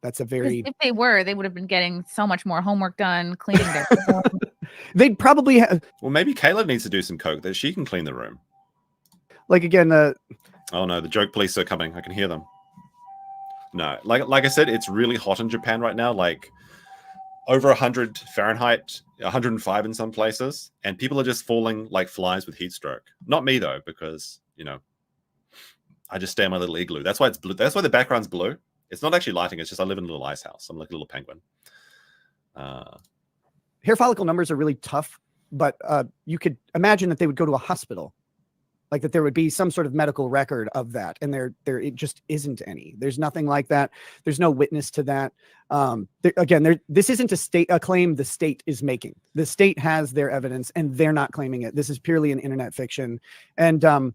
That's a very. If they were, they would have been getting so much more homework done, cleaning their room. They'd probably have. Well, maybe Caleb needs to do some coke that she can clean the room. Like again, oh no, the joke police are coming. I can hear them. No, like I said, it's really hot in Japan right now. Like over 100 Fahrenheit, 105 in some places, and people are just falling like flies with heat stroke. Not me though, because I just stay in my little igloo. That's why it's blue. That's why the background's blue. It's not actually lighting. It's just I live in a little ice house. I'm like a little penguin. Hair follicle numbers are really tough, but you could imagine that they would go to a hospital, like that there would be some sort of medical record of that, and there it just isn't any. There's nothing like that. There's no witness to that. This isn't a claim the state is making. The state has their evidence, and they're not claiming it. This is purely an internet fiction, and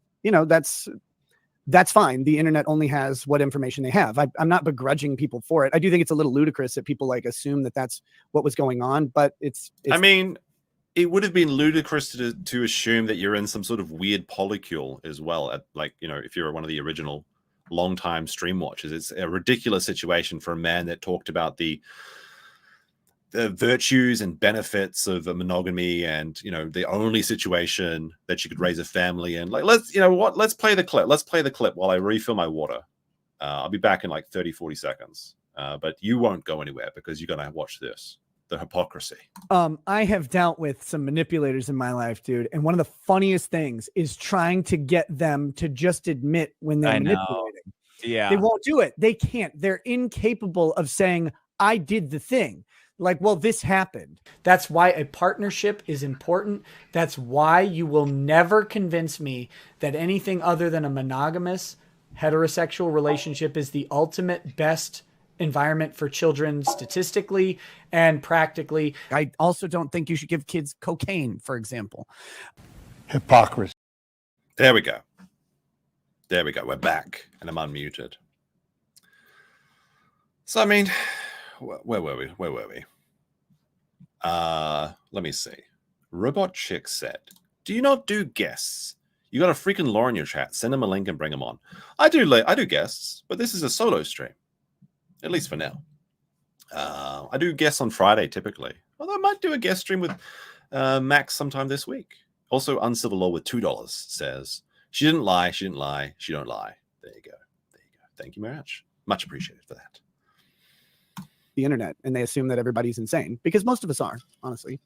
that's fine. The internet only has what information they have. I'm not begrudging people for it. I do think it's a little ludicrous that people like assume that that's what was going on, but it's I mean, it would have been ludicrous to assume that you're in some sort of weird polycule as well. If you're one of the original long-time stream watchers, it's a ridiculous situation for a man that talked about the virtues and benefits of monogamy, and the only situation that you could raise a family in. Like, let's play the clip. Let's play the clip while I refill my water. I'll be back in like 30-40 seconds. But you won't go anywhere because you're gonna watch this. The hypocrisy. I have dealt with some manipulators in my life, dude, and one of the funniest things is trying to get them to just admit when they're manipulating. Yeah, they won't do it. They can't. They're incapable of saying, "I did the thing." Like, well, this happened. That's why a partnership is important. That's why you will never convince me that anything other than a monogamous heterosexual relationship is the ultimate best environment for children statistically and practically. I also don't think you should give kids cocaine, for example. hypocrisy. There we go. We're back, and I'm unmuted. So, I mean, where were we? Let me see. Robot Chick said, "Do you not do guests? You got a freaking law in your chat. Send them a link and bring them on." I do guests, but this is a solo stream, at least for now. I do guests on Friday typically, although I might do a guest stream with Max sometime this week. Also, Uncivil Law with $2 says, "She didn't lie. She don't lie. There you go. Thank you very much. Much appreciated for that. The internet, and they assume that everybody's insane, because most of us are, honestly.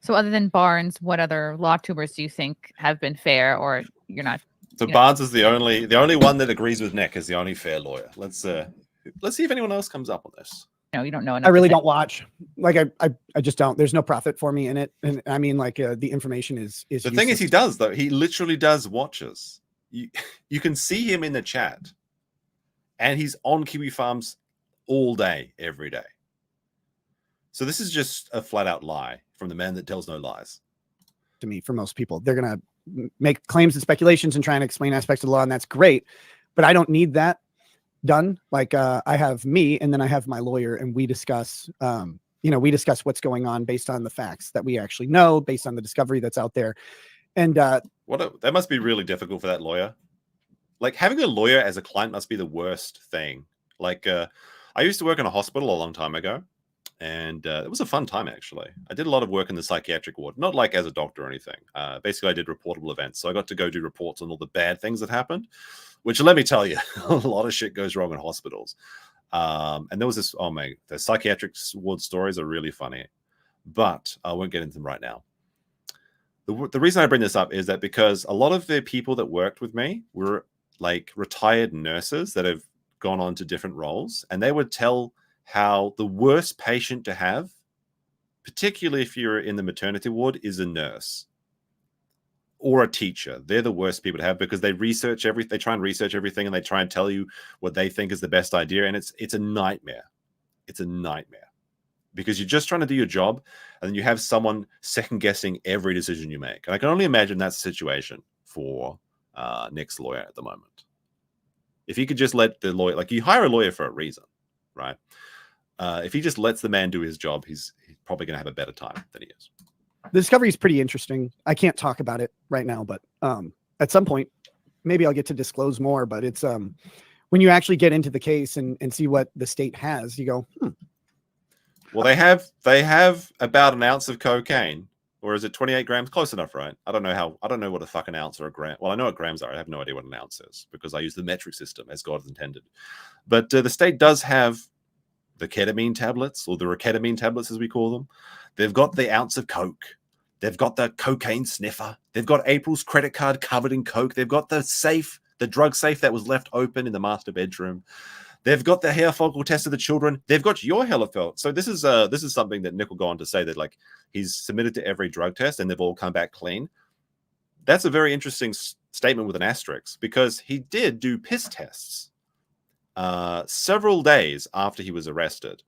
So other than Barnes, what other law tubers do you think have been fair, or you're not? So Barnes is the only one that agrees with Nick as the only fair lawyer. Let's see if anyone else comes up on this. No, you don't know enough. I really don't watch. Like I just don't. There's no profit for me in it, and I mean, like the information is. The thing is, he does though. He literally does watches. You can see him in the chat, and he's on Kiwi Farms all day, every day. So this is just a flat out lie from the man that tells no lies. To me, for most people, they're going to make claims and speculations and try and explain aspects of the law, and that's great. But I don't need that. done. Like I have me, and then I have my lawyer, and we discuss. We discuss what's going on based on the facts that we actually know, based on the discovery that's out there. And that must be really difficult for that lawyer. Like having a lawyer as a client must be the worst thing. Like I used to work in a hospital a long time ago, and it was a fun time actually. I did a lot of work in the psychiatric ward, not like as a doctor or anything. Basically, I did reportable events, so I got to go do reports on all the bad things that happened. Which, let me tell you, a lot of shit goes wrong in hospitals. And there was this, oh man, the psychiatric ward stories are really funny, but I won't get into them right now. The reason I bring this up is that because a lot of the people that worked with me were like retired nurses that have gone on to different roles, and they would tell how the worst patient to have, particularly if you're in the maternity ward, is a nurse or a teacher. They're the worst people to have because they research everything. They try and research everything, and they try and tell you what they think is the best idea. And it's a nightmare. It's a nightmare because you're just trying to do your job, and then you have someone second guessing every decision you make. And I can only imagine that's the situation for Nick's lawyer at the moment. If he could just let the lawyer, like you hire a lawyer for a reason, right? If he just lets the man do his job, he's probably going to have a better time than he is. The discovery is pretty interesting. I can't talk about it right now, but at some point, maybe I'll get to disclose more. But it's when you actually get into the case and see what the state has, you go, Well, they have about an ounce of cocaine, or is it 28 grams? Close enough, right? I don't know what a fucking ounce or a gram. Well, I know what grams are. I have no idea what an ounce is because I use the metric system as God intended. But the state does have the ketamine tablets, or the reketamine tablets as we call them. They've got the ounce of coke. They've got the cocaine sniffer. They've got April's credit card covered in coke. They've got the safe, the drug safe that was left open in the master bedroom. They've got the hair follicle test of the children. They've got your Hellerfeld. So this is something that Nick will go on to say that like he's submitted to every drug test and they've all come back clean. That's a very interesting statement with an asterisk because he did do piss tests several days after he was arrested.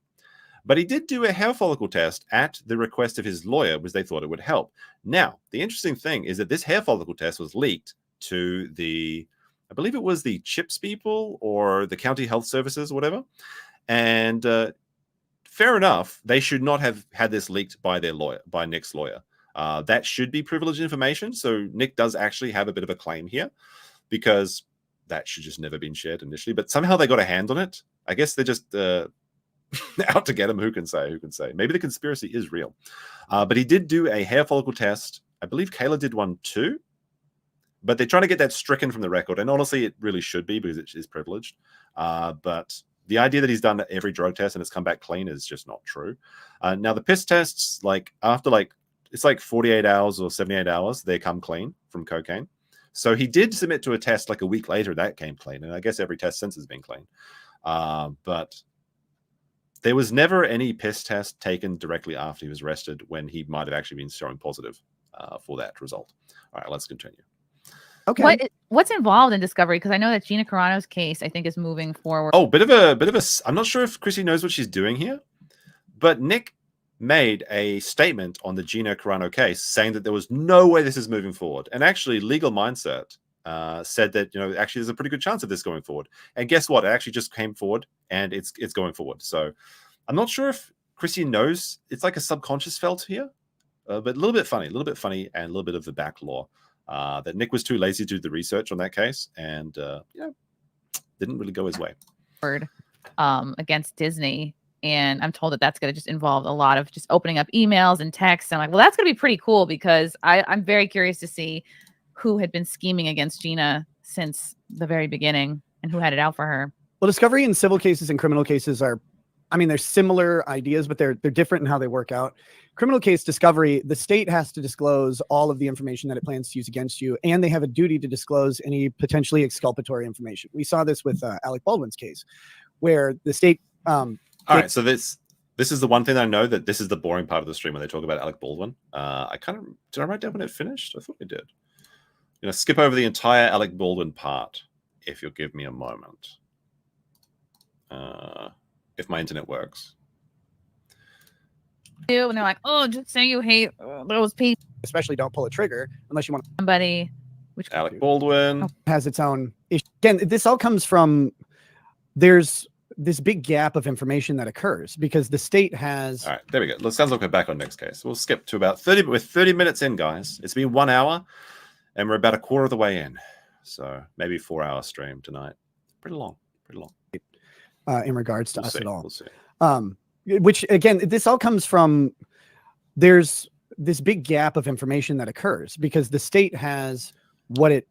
But he did do a hair follicle test at the request of his lawyer because they thought it would help. Now, the interesting thing is that this hair follicle test was leaked to I believe it was the CHIPS people or the county health services or whatever. And fair enough, they should not have had this leaked by their lawyer, by Nick's lawyer. That should be privileged information. So Nick does actually have a bit of a claim here because that should just never been shared initially. But somehow they got a hand on it. I guess they're just out to get him. Who can say? Maybe the conspiracy is real. But he did do a hair follicle test. I believe Kayla did one too. But they're trying to get that stricken from the record. And honestly, it really should be because it is privileged. But the idea that he's done every drug test and it's come back clean is just not true. Now, the piss tests, like after it's like 48 hours or 78 hours, they come clean from cocaine. So he did submit to a test like a week later. That came clean. And I guess every test since has been clean. But there was never any piss test taken directly after he was arrested when he might have actually been showing positive for that result. All right, let's continue. okay. What's involved in discovery? Because I know that Gina Carano's case, I think, is moving forward. Oh, bit of a. I'm not sure if Chrissy knows what she's doing here, but Nick made a statement on the Gina Carano case saying that there was no way this is moving forward. And actually, Legal Mindset said that actually there's a pretty good chance of this going forward. And guess what? It actually just came forward, and it's going forward. So I'm not sure if Chrissy knows. It's like a subconscious felt here, but a little bit funny, and a little bit of the back law. That Nick was too lazy to do the research on that case and didn't really go his way. Against Disney. And I'm told that that's going to just involve a lot of just opening up emails and texts. I'm like, well, that's going to be pretty cool because I'm very curious to see who had been scheming against Gina since the very beginning and who had it out for her. Well, discovery in civil cases and criminal cases they're similar ideas, but they're different in how they work out. Criminal case discovery, the state has to disclose all of the information that it plans to use against you, and they have a duty to disclose any potentially exculpatory information. We saw this with Alec Baldwin's case, where the state. All right, so this is the one thing that I know that this is the boring part of the stream when they talk about Alec Baldwin. Did I write down when it finished? I thought I did. Skip over the entire Alec Baldwin part if you'll give me a moment. If my internet works. And they're like, oh, just say you hate those people. Especially don't pull a trigger unless you want Somebody. Alec Baldwin has its own issue. Again, this all comes from there's this big gap of information that occurs because the state has. All right, there we go. It sounds like we're back on Nick's case. We'll skip to about 30, but we're 30 minutes in, guys. It's been 1 hour, and we're about a quarter of the way in. So maybe 4-hour stream tonight. Pretty long, pretty long. In regards to us see, at all. We'll see. Which, again, this all comes from, there's this big gap of information that occurs because the state has what it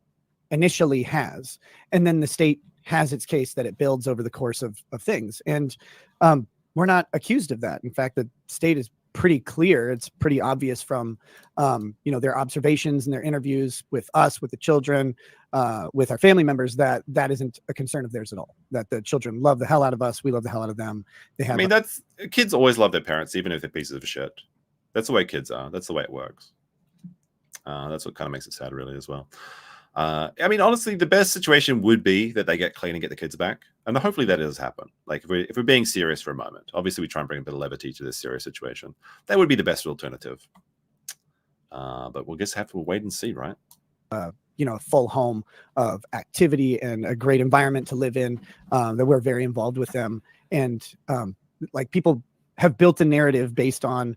initially has, and then the state has its case that it builds over the course of things. And we're not accused of that. In fact, the state is pretty clear. It's pretty obvious from, their observations and their interviews with us, with the children, with our family members, that isn't a concern of theirs at all. That the children love the hell out of us. We love the hell out of them. They have. I mean, that's kids always love their parents, even if they're pieces of shit. That's the way kids are. That's the way it works. That's what kind of makes it sad, really, as well. I mean, honestly, the best situation would be that they get clean and get the kids back, and hopefully that does happen. Like if we're being serious for a moment, obviously we try and bring a bit of levity to this serious situation. That would be the best alternative. But we'll just have to wait and see, right? A full home of activity and a great environment to live in, that we're very involved with them. And like people have built a narrative based on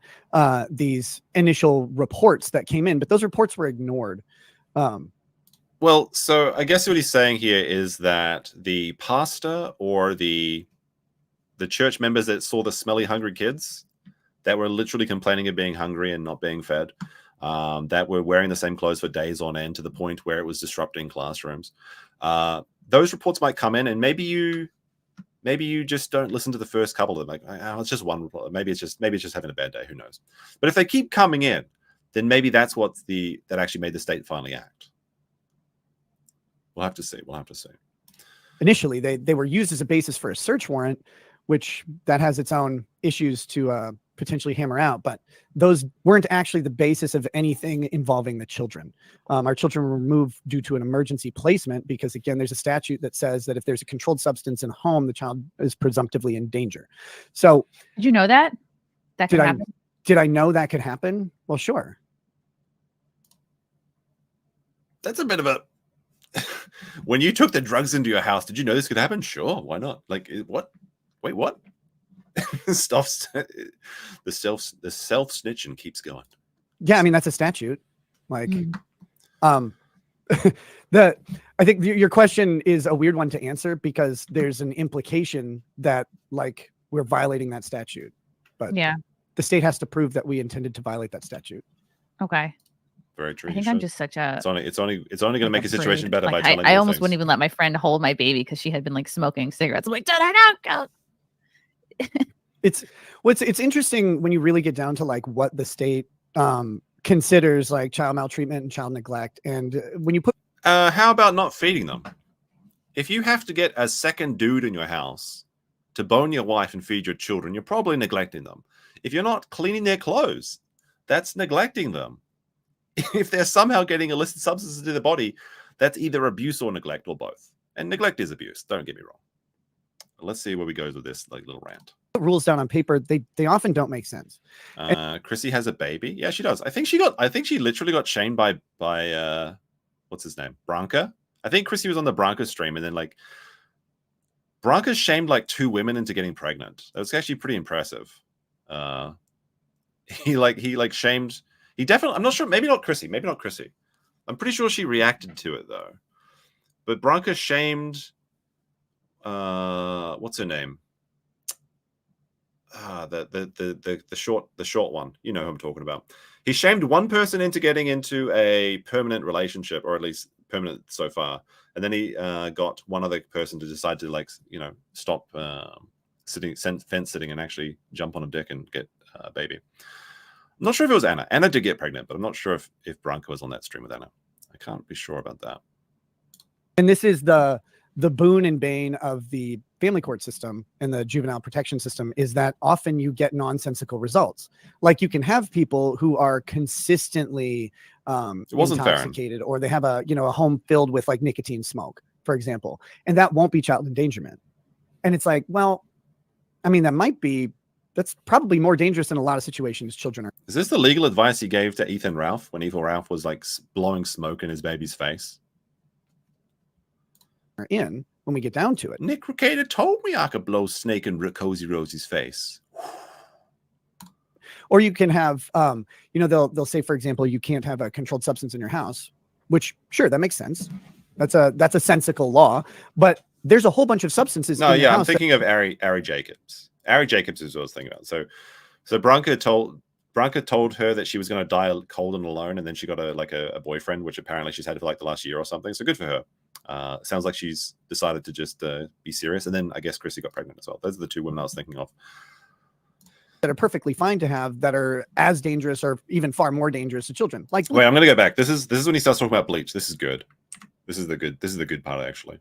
these initial reports that came in, but those reports were ignored. Well, so I guess what he's saying here is that the pastor or the church members that saw the smelly, hungry kids that were literally complaining of being hungry and not being fed, that were wearing the same clothes for days on end to the point where it was disrupting classrooms. Those reports might come in, and maybe you just don't listen to the first couple of them. Like, oh, it's just one report. Maybe it's just having a bad day. Who knows? But if they keep coming in, then maybe that's that actually made the state finally act. We'll have to see. Initially, they were used as a basis for a search warrant, which that has its own issues to potentially hammer out. But those weren't actually the basis of anything involving the children. Our children were removed due to an emergency placement because, again, there's a statute that says that if there's a controlled substance in a home, the child is presumptively in danger. So, did you know that could happen? Did I know that could happen? Well, sure. That's a bit of a. When you took the drugs into your house, did you know this could happen? Sure, why not? Like, what? Wait, what? The self snitching keeps going. Yeah, I mean that's a statute. Like, I think your question is a weird one to answer because there's an implication that like we're violating that statute, but yeah, the state has to prove that we intended to violate that statute. Okay. Very true. I think I'm just such a. It's only going to make a situation better like, by telling. I almost wouldn't even let my friend hold my baby because she had been like smoking cigarettes. I'm like, no. It's interesting when you really get down to like what the state considers like child maltreatment and child neglect, and when you put. How about not feeding them? If you have to get a second dude in your house to bone your wife and feed your children, you're probably neglecting them. If you're not cleaning their clothes, that's neglecting them. If they're somehow getting illicit substances into the body, that's either abuse or neglect or both. And neglect is abuse. Don't get me wrong. Let's see where we go with this like little rant. Rules down on paper, they often don't make sense. Chrissy has a baby. Yeah, she does. I think she literally got shamed by what's his name? Branca. I think Chrissy was on the Branca stream, and then like Branca shamed like 2 women into getting pregnant. That was actually pretty impressive. He shamed. He definitely. I'm not sure. Maybe not Chrissy. I'm pretty sure she reacted to it though. But Branca shamed. What's her name? The short one. You know who I'm talking about. He shamed one person into getting into a permanent relationship, or at least permanent so far, and then he got one other person to decide to stop fence sitting and actually jump on a dick and get a baby. I'm not sure if it was Anna. Anna did get pregnant, but I'm not sure if Branca was on that stream with Anna. I can't be sure about that. And this is the boon and bane of the family court system and the juvenile protection system is that often you get nonsensical results. Like you can have people who are consistently intoxicated, or they have a home filled with like nicotine smoke, for example, and that won't be child endangerment. And it's like, well, I mean, that's probably more dangerous in a lot of situations. Children are. Is this the legal advice he gave to Ethan Ralph when Ethan Ralph was like blowing smoke in his baby's face? In when we get down to it. Nick Rekieta told me I could blow Snake and Cozy Rosie's face. Or you can have, you know, they'll say, for example, you can't have a controlled substance in your house, which sure, that makes sense. That's a sensical law, but there's a whole bunch of substances. No, in your yeah, I'm house thinking of Ari Jacobs. Ari Jacobs is what I was thinking about. So Branka told her that she was going to die cold and alone, and then she got a boyfriend, which apparently she's had for like the last year or something. So good for her. Sounds like she's decided to just be serious. And then I guess Chrissy got pregnant as well. Those are the two women I was thinking of. that are perfectly fine to have that are as dangerous or even far more dangerous to children. Like, wait, I'm going to go back. This is when he starts talking about bleach. This is good. This is the good part, actually.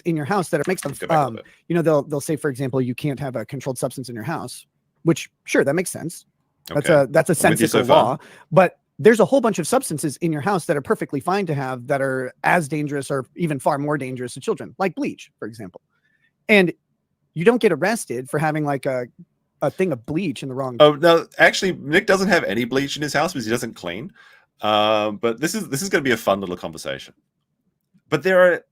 in your house that makes them, you know, they'll say, for example, you can't have a controlled substance in your house, which sure, that makes sense. Okay. That's a sensible law, but there's a whole bunch of substances in your house that are perfectly fine to have that are as dangerous or even far more dangerous to children, like bleach, for example. And you don't get arrested for having like a thing of bleach in the wrong. Oh no, actually, Nick doesn't have any bleach in his house because he doesn't clean. But this is going to be a fun little conversation. But there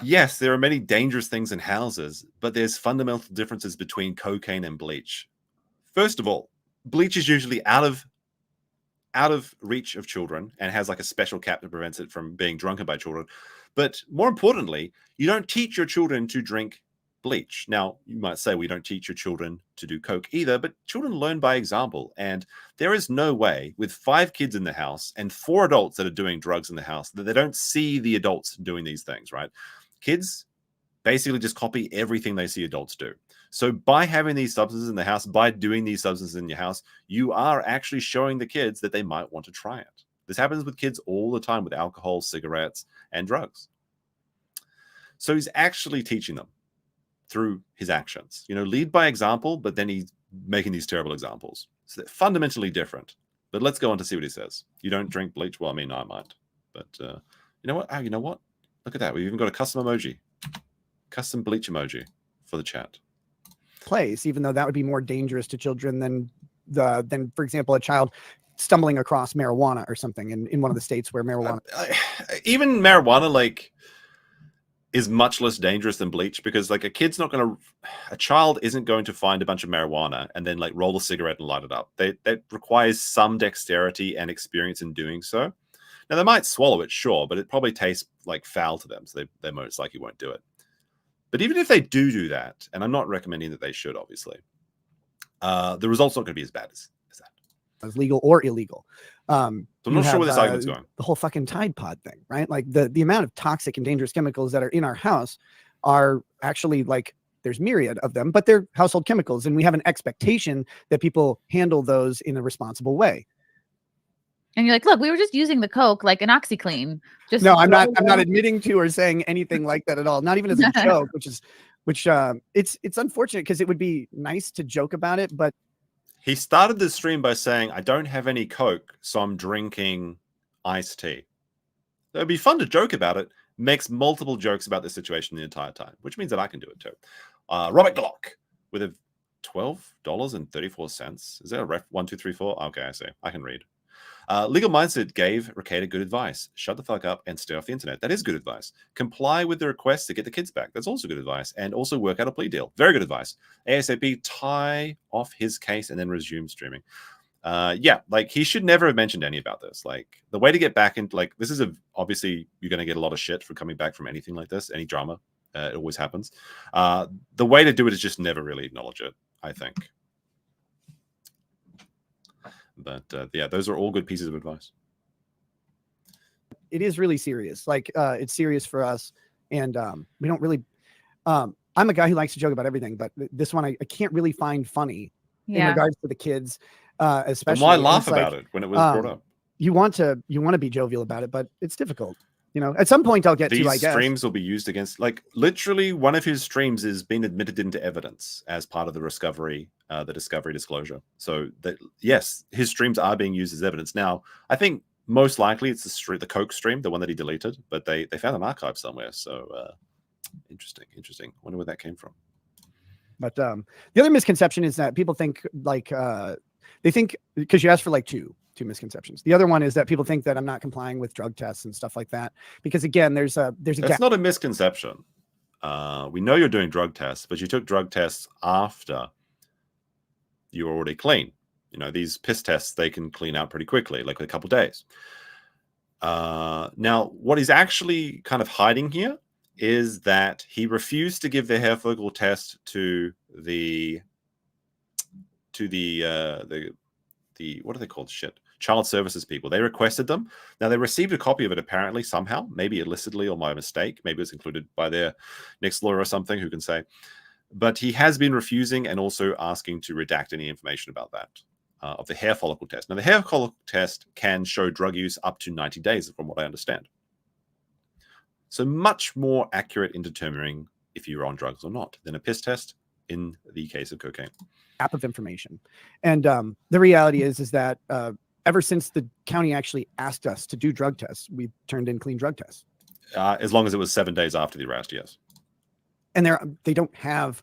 are many dangerous things in houses, but there's fundamental differences between cocaine and bleach. First of all, bleach is usually out of reach of children and has like a special cap that prevents it from being drunken by children. But more importantly, you don't teach your children to drink bleach. Now, you might say we don't teach your children to do coke either, but children learn by example. And there is no way with 5 kids in the house and 4 adults that are doing drugs in the house that they don't see the adults doing these things, right? Kids basically just copy everything they see adults do. So by having these substances in the house, by doing these substances in your house, you are actually showing the kids that they might want to try it. This happens with kids all the time with alcohol, cigarettes, and drugs. So he's actually teaching them through his actions. You know, lead by example, but then he's making these terrible examples. So they're fundamentally different. But let's go on to see what he says. You don't drink bleach? Well, I mean, I might. But you know what? Oh, you know what? Look at that. We've even got a custom emoji. Custom bleach emoji for the chat. Place, even though that would be more dangerous to children than for example, a child stumbling across marijuana or something in one of the states where marijuana even marijuana like is much less dangerous than bleach, because like a child isn't going to find a bunch of marijuana and then like roll a cigarette and light it up. That requires some dexterity and experience in doing so. Now they might swallow it, sure, but it probably tastes like foul to them, so they most likely won't do it. But even if they do that, and I'm not recommending that they should, obviously, the result's not going to be as bad as that. As legal or illegal. So I'm not sure where this argument's going. The whole fucking Tide Pod thing, right? Like the amount of toxic and dangerous chemicals that are in our house are actually like, there's myriad of them, but they're household chemicals. And we have an expectation that people handle those in a responsible way. And you're like, look, we were just using the Coke like an OxyClean. Just no, I'm not admitting to or saying anything like that at all. Not even as a joke, which it's unfortunate because it would be nice to joke about it, but he started the stream by saying, I don't have any Coke, so I'm drinking iced tea. It'd be fun to joke about it. Makes multiple jokes about the situation the entire time, which means that I can do it too. Robert Glock with a $12.34. Is there a ref? 1, 2, 3, 4? Okay, I see. I can read. Legal Mindset gave Rekieta good advice. Shut the fuck up and stay off the internet. That is good advice. Comply with the request to get the kids back. That's also good advice. And also work out a plea deal. Very good advice. ASAP, tie off his case and then resume streaming. Yeah, like he should never have mentioned any about this. Like the way to get back into like this is obviously you're going to get a lot of shit for coming back from anything like this, any drama. It always happens. The way to do it is just never really acknowledge it, I think. But yeah, those are all good pieces of advice. It is really serious. Like it's serious for us. And we don't really, I'm a guy who likes to joke about everything, but this one I can't really find funny in regards to the kids, especially. But why laugh about it when it was brought up? You want to be jovial about it, but it's difficult. You know, at some point I'll get These to, I guess. streams will be used against, like literally one of his streams is being admitted into evidence as part of the discovery disclosure. So that, yes, his streams are being used as evidence. Now, I think most likely it's the Coke stream, the one that he deleted, but they found an archive somewhere. So interesting. Wonder where that came from. But the other misconception is that people think like they think, because you asked for like two misconceptions. The other one is that people think that I'm not complying with drug tests and stuff like that. Because again, there's a That's not a misconception. We know you're doing drug tests, but you took drug tests after you were already clean. You know, these piss tests, they can clean out pretty quickly, like a couple days. Now, what he's actually kind of hiding here is that he refused to give the hair follicle test to the what are they called? Shit. Child services people. They requested them. Now, they received a copy of it apparently somehow, maybe illicitly or by mistake. Maybe it was included by their next lawyer or something, who can say. But he has been refusing and also asking to redact any information about that, of the hair follicle test. Now, the hair follicle test can show drug use up to 90 days, from what I understand. So much more accurate in determining if you're on drugs or not than a piss test in the case of cocaine. App of information. And the reality is that ever since the county actually asked us to do drug tests, we've turned in clean drug tests. As long as it was 7 days after the arrest, yes. And they don't have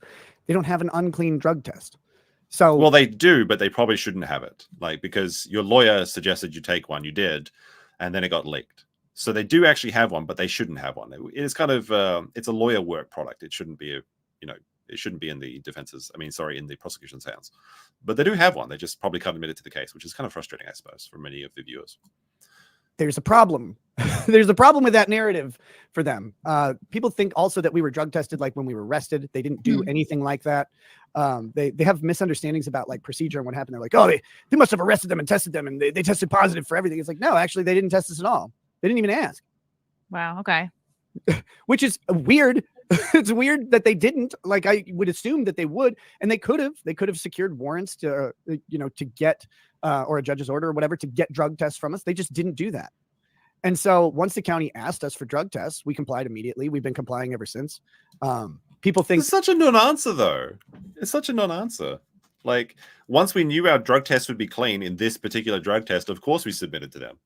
an unclean drug test. So well, they do, but they probably shouldn't have it, like, because your lawyer suggested you take one, you did, and then it got leaked. So they do actually have one, but they shouldn't have one. It is kind of it's a lawyer work product. It shouldn't be it shouldn't be in the defense's, in the prosecution's hands. But they do have one. They just probably can't admit it to the case, which is kind of frustrating, I suppose, for many of the viewers. There's a problem. There's a problem with that narrative for them. People think also that we were drug tested like when we were arrested. They didn't do anything like that. They have misunderstandings about like procedure and what happened. They're like, oh, they must have arrested them and tested them and they tested positive for everything. It's like, no, actually, they didn't test us at all. They didn't even ask. Wow. Okay. Which is weird. It's weird that they didn't. Like, I would assume that they would, and they could have secured warrants to get or a judge's order or whatever to get drug tests from us. They just didn't do that. And so once the county asked us for drug tests, we complied immediately. We've been complying ever since. People think it's such a non-answer, though. It's such a non-answer. Like, once we knew our drug test would be clean in this particular drug test, of course we submitted to them.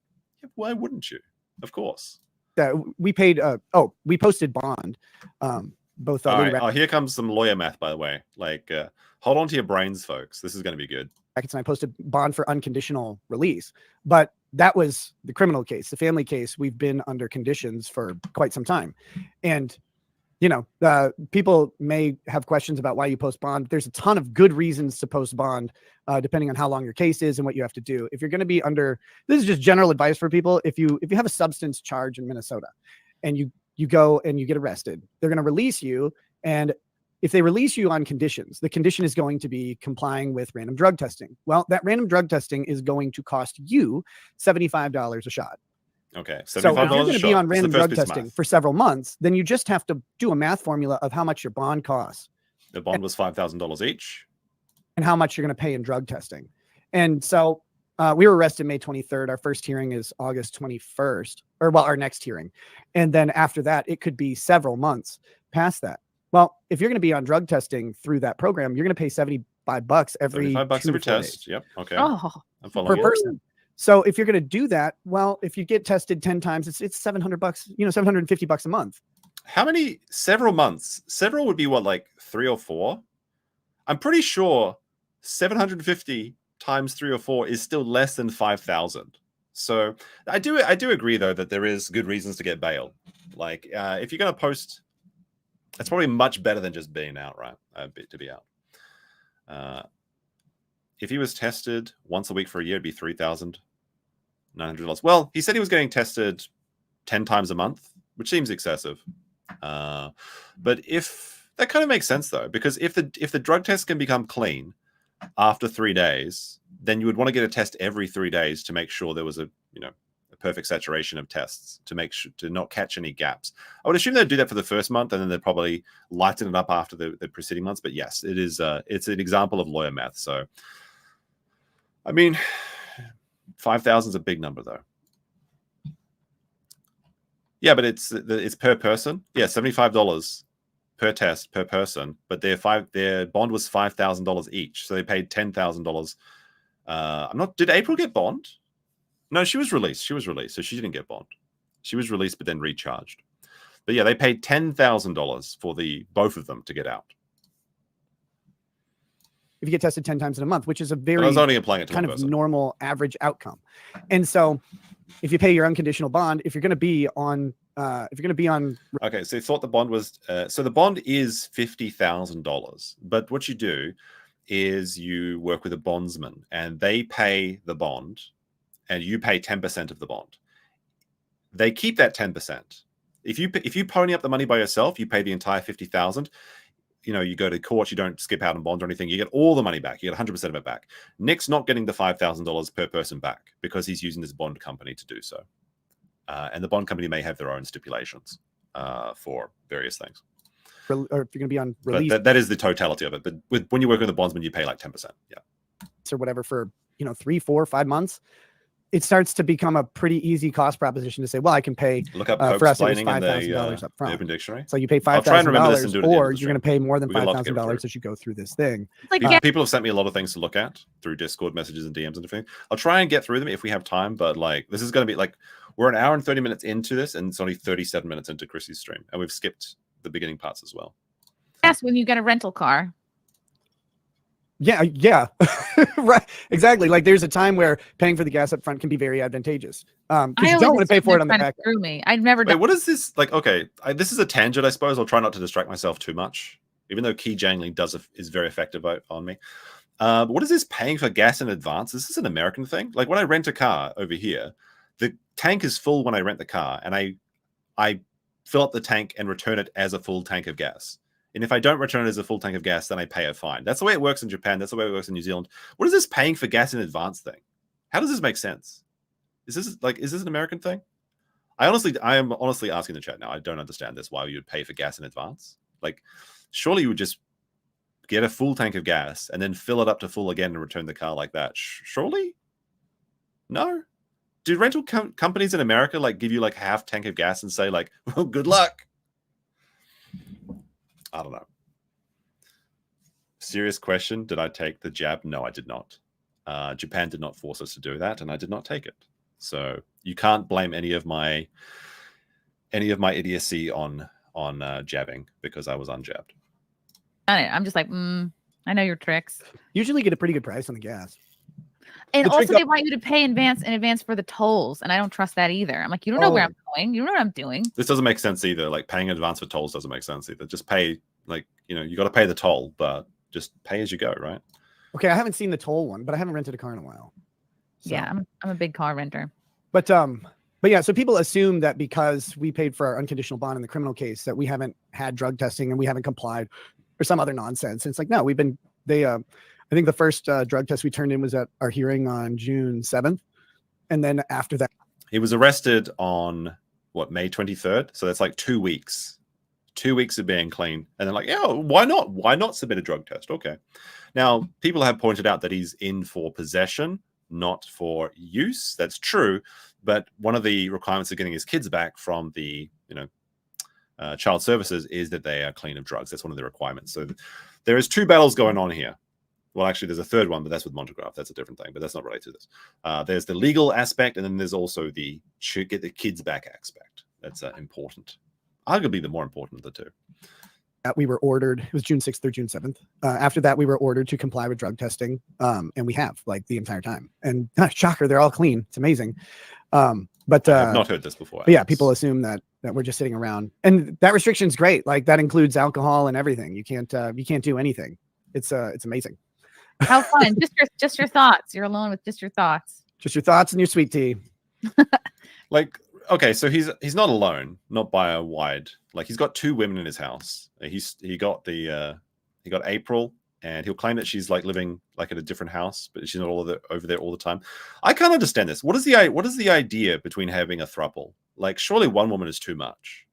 Why wouldn't you? Of course. We paid. We posted bond. Both. All right. Here comes some lawyer math, by the way. Like, hold on to your brains, folks. This is going to be good. And I posted bond for unconditional release, but that was the criminal case. The family case, we've been under conditions for quite some time, and people may have questions about why you post bond. There's a ton of good reasons to post bond, depending on how long your case is and what you have to do. If you're going to be under, this is just general advice for people. If you have a substance charge in Minnesota and you go and you get arrested, they're going to release you. And if they release you on conditions, the condition is going to be complying with random drug testing. Well, that random drug testing is going to cost you $75 a shot. Okay. So if you're going to be on random drug testing for several months, then you just have to do a math formula of how much your bond costs. The bond was $5,000 each. And how much you're going to pay in drug testing. And so we were arrested May 23rd. Our first hearing is August 21st, our next hearing. And then after that, it could be several months past that. Well, if you're going to be on drug testing through that program, you're going to pay $75 every $75 every test. Days. Yep. Okay. Oh, I'm following per person. So if you're going to do that, well, if you get tested 10 times, it's $700, $750 a month. How many? Several months. Several would be what, like 3 or 4? I'm pretty sure 750 times 3 or 4 is still less than 5,000. So I do agree, though, that there is good reasons to get bail. Like, if you're going to post, that's probably much better than just being out, right? To be out. If he was tested once a week for a year, it'd be $3,900. Well, he said he was getting tested 10 times a month, which seems excessive. But if that kind of makes sense, though, because if the drug test can become clean after 3 days, then you would want to get a test every 3 days to make sure there was a perfect saturation of tests to make sure to not catch any gaps. I would assume they'd do that for the first month, and then they'd probably lighten it up after the preceding months. But yes, it's an example of lawyer math. So, I mean, 5,000 is a big number, though. Yeah, but it's per person. Yeah, $75 per test per person. But their bond was $5,000 each, so they paid $10,000. Did April get bond? No, she was released. So she didn't get bond. She was released, but then recharged. But yeah, they paid $10,000 for both of them to get out. If you get tested 10 times in a month, which is a very I was only applying it to kind one of person. normal average outcome. And so if you pay your unconditional bond, if you're going to be on If you're going to be on, Okay, so you thought the bond was so the bond is $50,000, but what you do is you work with a bondsman and they pay the bond and you pay 10% of the bond. They keep that 10%. If you pony up the money by yourself, you pay the entire 50,000. You go to court, you don't skip out on bond or anything. You get all the money back. You get 100% of it back. Nick's not getting the $5,000 per person back because he's using this bond company to do so. And the bond company may have their own stipulations for various things. or if you're going to be on release But that is the totality of it. But when you work with a bondsman, you pay like 10%. Yeah. or whatever for 3, 4, 5 months, it starts to become a pretty easy cost proposition to say, well, I can pay Look up for us it was Coke-splaining in $5,000 the up front. Urban Dictionary. So you pay I'll try and remember this and $5,000, do it at the end of or the you're going to stream. pay more than We'd love to get $5,000 through. as you go through this thing. It's like People have sent me a lot of things to look at through Discord messages and DMs and everything. I'll try and get through them if we have time, but this is going to be we're an hour and 30 minutes into this, and it's only 37 minutes into Chrissy's stream, and we've skipped the beginning parts as well. yes, when you get a rental car. Yeah. Right. Exactly. There's a time where paying for the gas up front can be very advantageous. Because you don't want to pay for it on the back. Through me, I've never Wait, done. what is this? Okay, this is a tangent, I suppose. I'll try not to distract myself too much, even though key jangling is very effective on me. What is this paying for gas in advance? Is this an American thing? When I rent a car over here, the tank is full when I rent the car, and I fill up the tank and return it as a full tank of gas. And if I don't return it as a full tank of gas, then I pay a fine. That's the way it works in Japan. That's the way it works in New Zealand. What is this paying for gas in advance thing? How does this make sense? Is this an American thing? I am honestly asking the chat now. I don't understand this. Why you would pay for gas in advance? Surely you would just get a full tank of gas and then fill it up to full again and return the car like that. Surely? No. Do rental companies in America give you half tank of gas and say well, good luck? I don't know. Serious question. Did I take the jab? No, I did not. Japan did not force us to do that, and I did not take it. So you can't blame any of my idiocy on jabbing because I was unjabbed. I'm just I know your tricks. Usually get a pretty good price on the gas. And The trick also, they want you to pay in advance for the tolls, and I don't trust that either. I'm you don't know where I'm going. You don't know what I'm doing. This doesn't make sense either. Paying in advance for tolls doesn't make sense either. Just pay, you got to pay the toll, but just pay as you go, right? Okay, I haven't seen the toll one, but I haven't rented a car in a while. So. Yeah, I'm a big car renter. But yeah, so people assume that because we paid for our unconditional bond in the criminal case that we haven't had drug testing and we haven't complied or some other nonsense. And it's no, I think the first drug test we turned in was at our hearing on June 7th. And then after that, he was arrested on May 23rd. So that's 2 weeks. 2 weeks of being clean. And they're yeah, why not? Why not submit a drug test? Okay. Now, people have pointed out that he's in for possession, not for use. That's true. But one of the requirements of getting his kids back from the, child services is that they are clean of drugs. That's one of the requirements. So there is 2 battles going on here. Well, actually, there's a third one, but that's with Montegraph. That's a different thing, but that's not related to this. There's the legal aspect, and then there's also the get the kids back aspect. That's important. Arguably the more important of the two. We were ordered, it was June 6th or June 7th. After that, we were ordered to comply with drug testing. And we have the entire time. And shocker, they're all clean. It's amazing. But I have not heard this before. Yeah, people assume that we're just sitting around. And that restriction's great. That includes alcohol and everything. You can't do anything. It's amazing. How fun. just your thoughts. You're alone with just your thoughts. Just your thoughts and your sweet tea. Okay, so he's not alone, not by a wide. He's got 2 women in his house. He got April, and he'll claim that she's living at a different house, but she's not over there all the time. I can't understand this. What is the idea between having a throuple? Surely one woman is too much.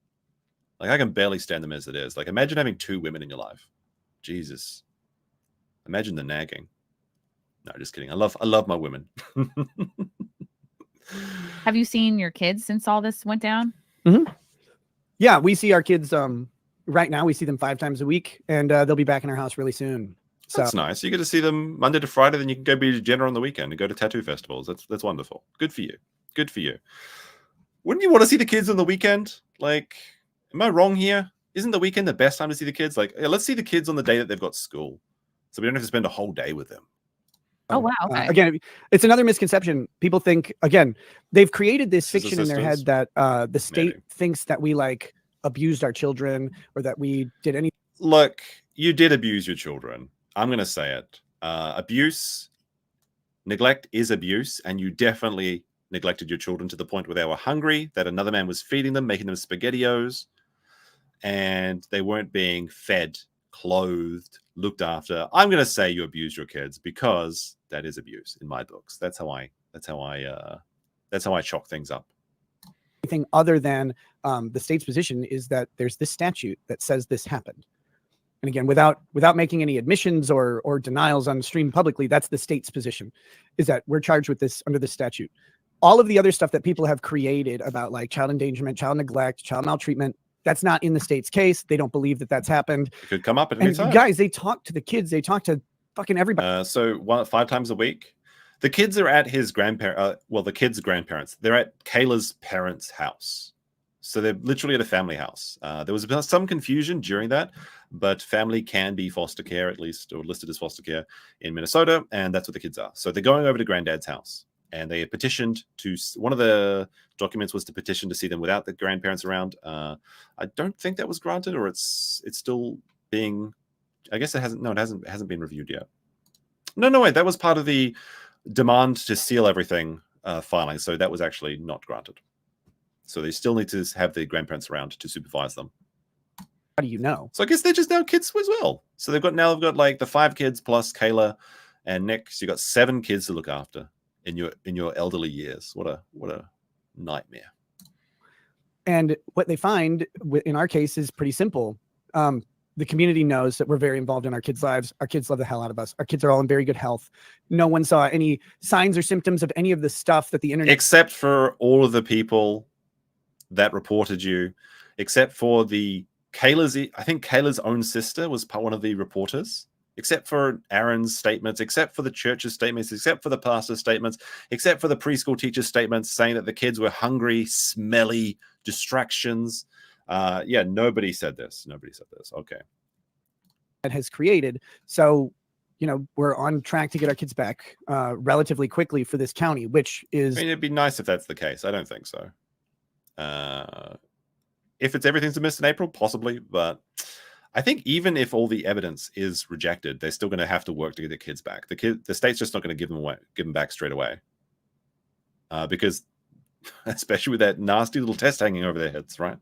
I can barely stand them as it is. Imagine having 2 women in your life. Jesus. Imagine the nagging. No, just kidding. I love my women. Have you seen your kids since all this went down? Mm-hmm. Yeah, we see our kids. Right now, we see them 5 times a week, and they'll be back in our house really soon. So that's nice. You get to see them Monday to Friday, then you can go be dinner on the weekend and go to tattoo festivals. That's wonderful. Good for you. Good for you. Wouldn't you want to see the kids on the weekend? Am I wrong here? Isn't the weekend the best time to see the kids? Yeah, let's see the kids on the day that they've got school, so we don't have to spend a whole day with them. Oh, wow. Okay. Again, it's another misconception. People think, again, they've created this Scissor fiction in their head sisters? that the state Maybe. thinks that we like abused our children or that we did anything. Look, you did abuse your children. I'm going to say it. Abuse, neglect is abuse, and you definitely neglected your children to the point where they were hungry, that another man was feeding them, making them SpaghettiOs, and they weren't being fed, clothed, looked after. I'm going to say you abused your kids because that is abuse in my books. That's how I chalk things up. Anything other than the state's position is that there's this statute that says this happened. And again, without making any admissions or denials on stream publicly, that's the state's position, is that we're charged with this under the statute. All of the other stuff that people have created about like child endangerment, child neglect, child maltreatment, that's not in the state's case. They don't believe that that's happened. It could come up at any And time. guys, they talk to the kids. They talk to fucking everybody. So 5 times a week, the kids are at his the kids' grandparents. They're at Kayla's parents' house. So they're literally at a family house. There was some confusion during that, but family can be foster care, at least, or listed as foster care in Minnesota, and that's what the kids are. So they're going over to granddad's house, and they petitioned to, one of the documents was to petition to see them without the grandparents around. I don't think that was granted, or it's still being, I guess it hasn't been reviewed yet. No, wait, that was part of the demand to seal everything filing, so that was actually not granted. So they still need to have the grandparents around to supervise them. How do you know? So I guess they're just now kids as well. So they've got like the 5 kids plus Kayla and Nick. So you got 7 kids to look after in your elderly years. What a nightmare. And what they find in our case is pretty simple. The community knows that we're very involved in our kids' lives. Our kids love the hell out of us. Our kids are all in very good health. No one saw any signs or symptoms of any of the stuff that the internet, except for all of the people that reported you, except for I think Kayla's own sister was one of the reporters, except for Aaron's statements, except for the church's statements, except for the pastor's statements, except for the preschool teacher's statements saying that the kids were hungry, smelly, distractions. Yeah, nobody said this. Okay. that has created. So, we're on track to get our kids back relatively quickly for this county, which is. I mean, it'd be nice if that's the case. I don't think so. If it's everything's missed in April, possibly, but I think even if all the evidence is rejected, they're still going to have to work to get their kids back. The state's just not going to give them back straight away, because especially with that nasty little test hanging over their heads, right?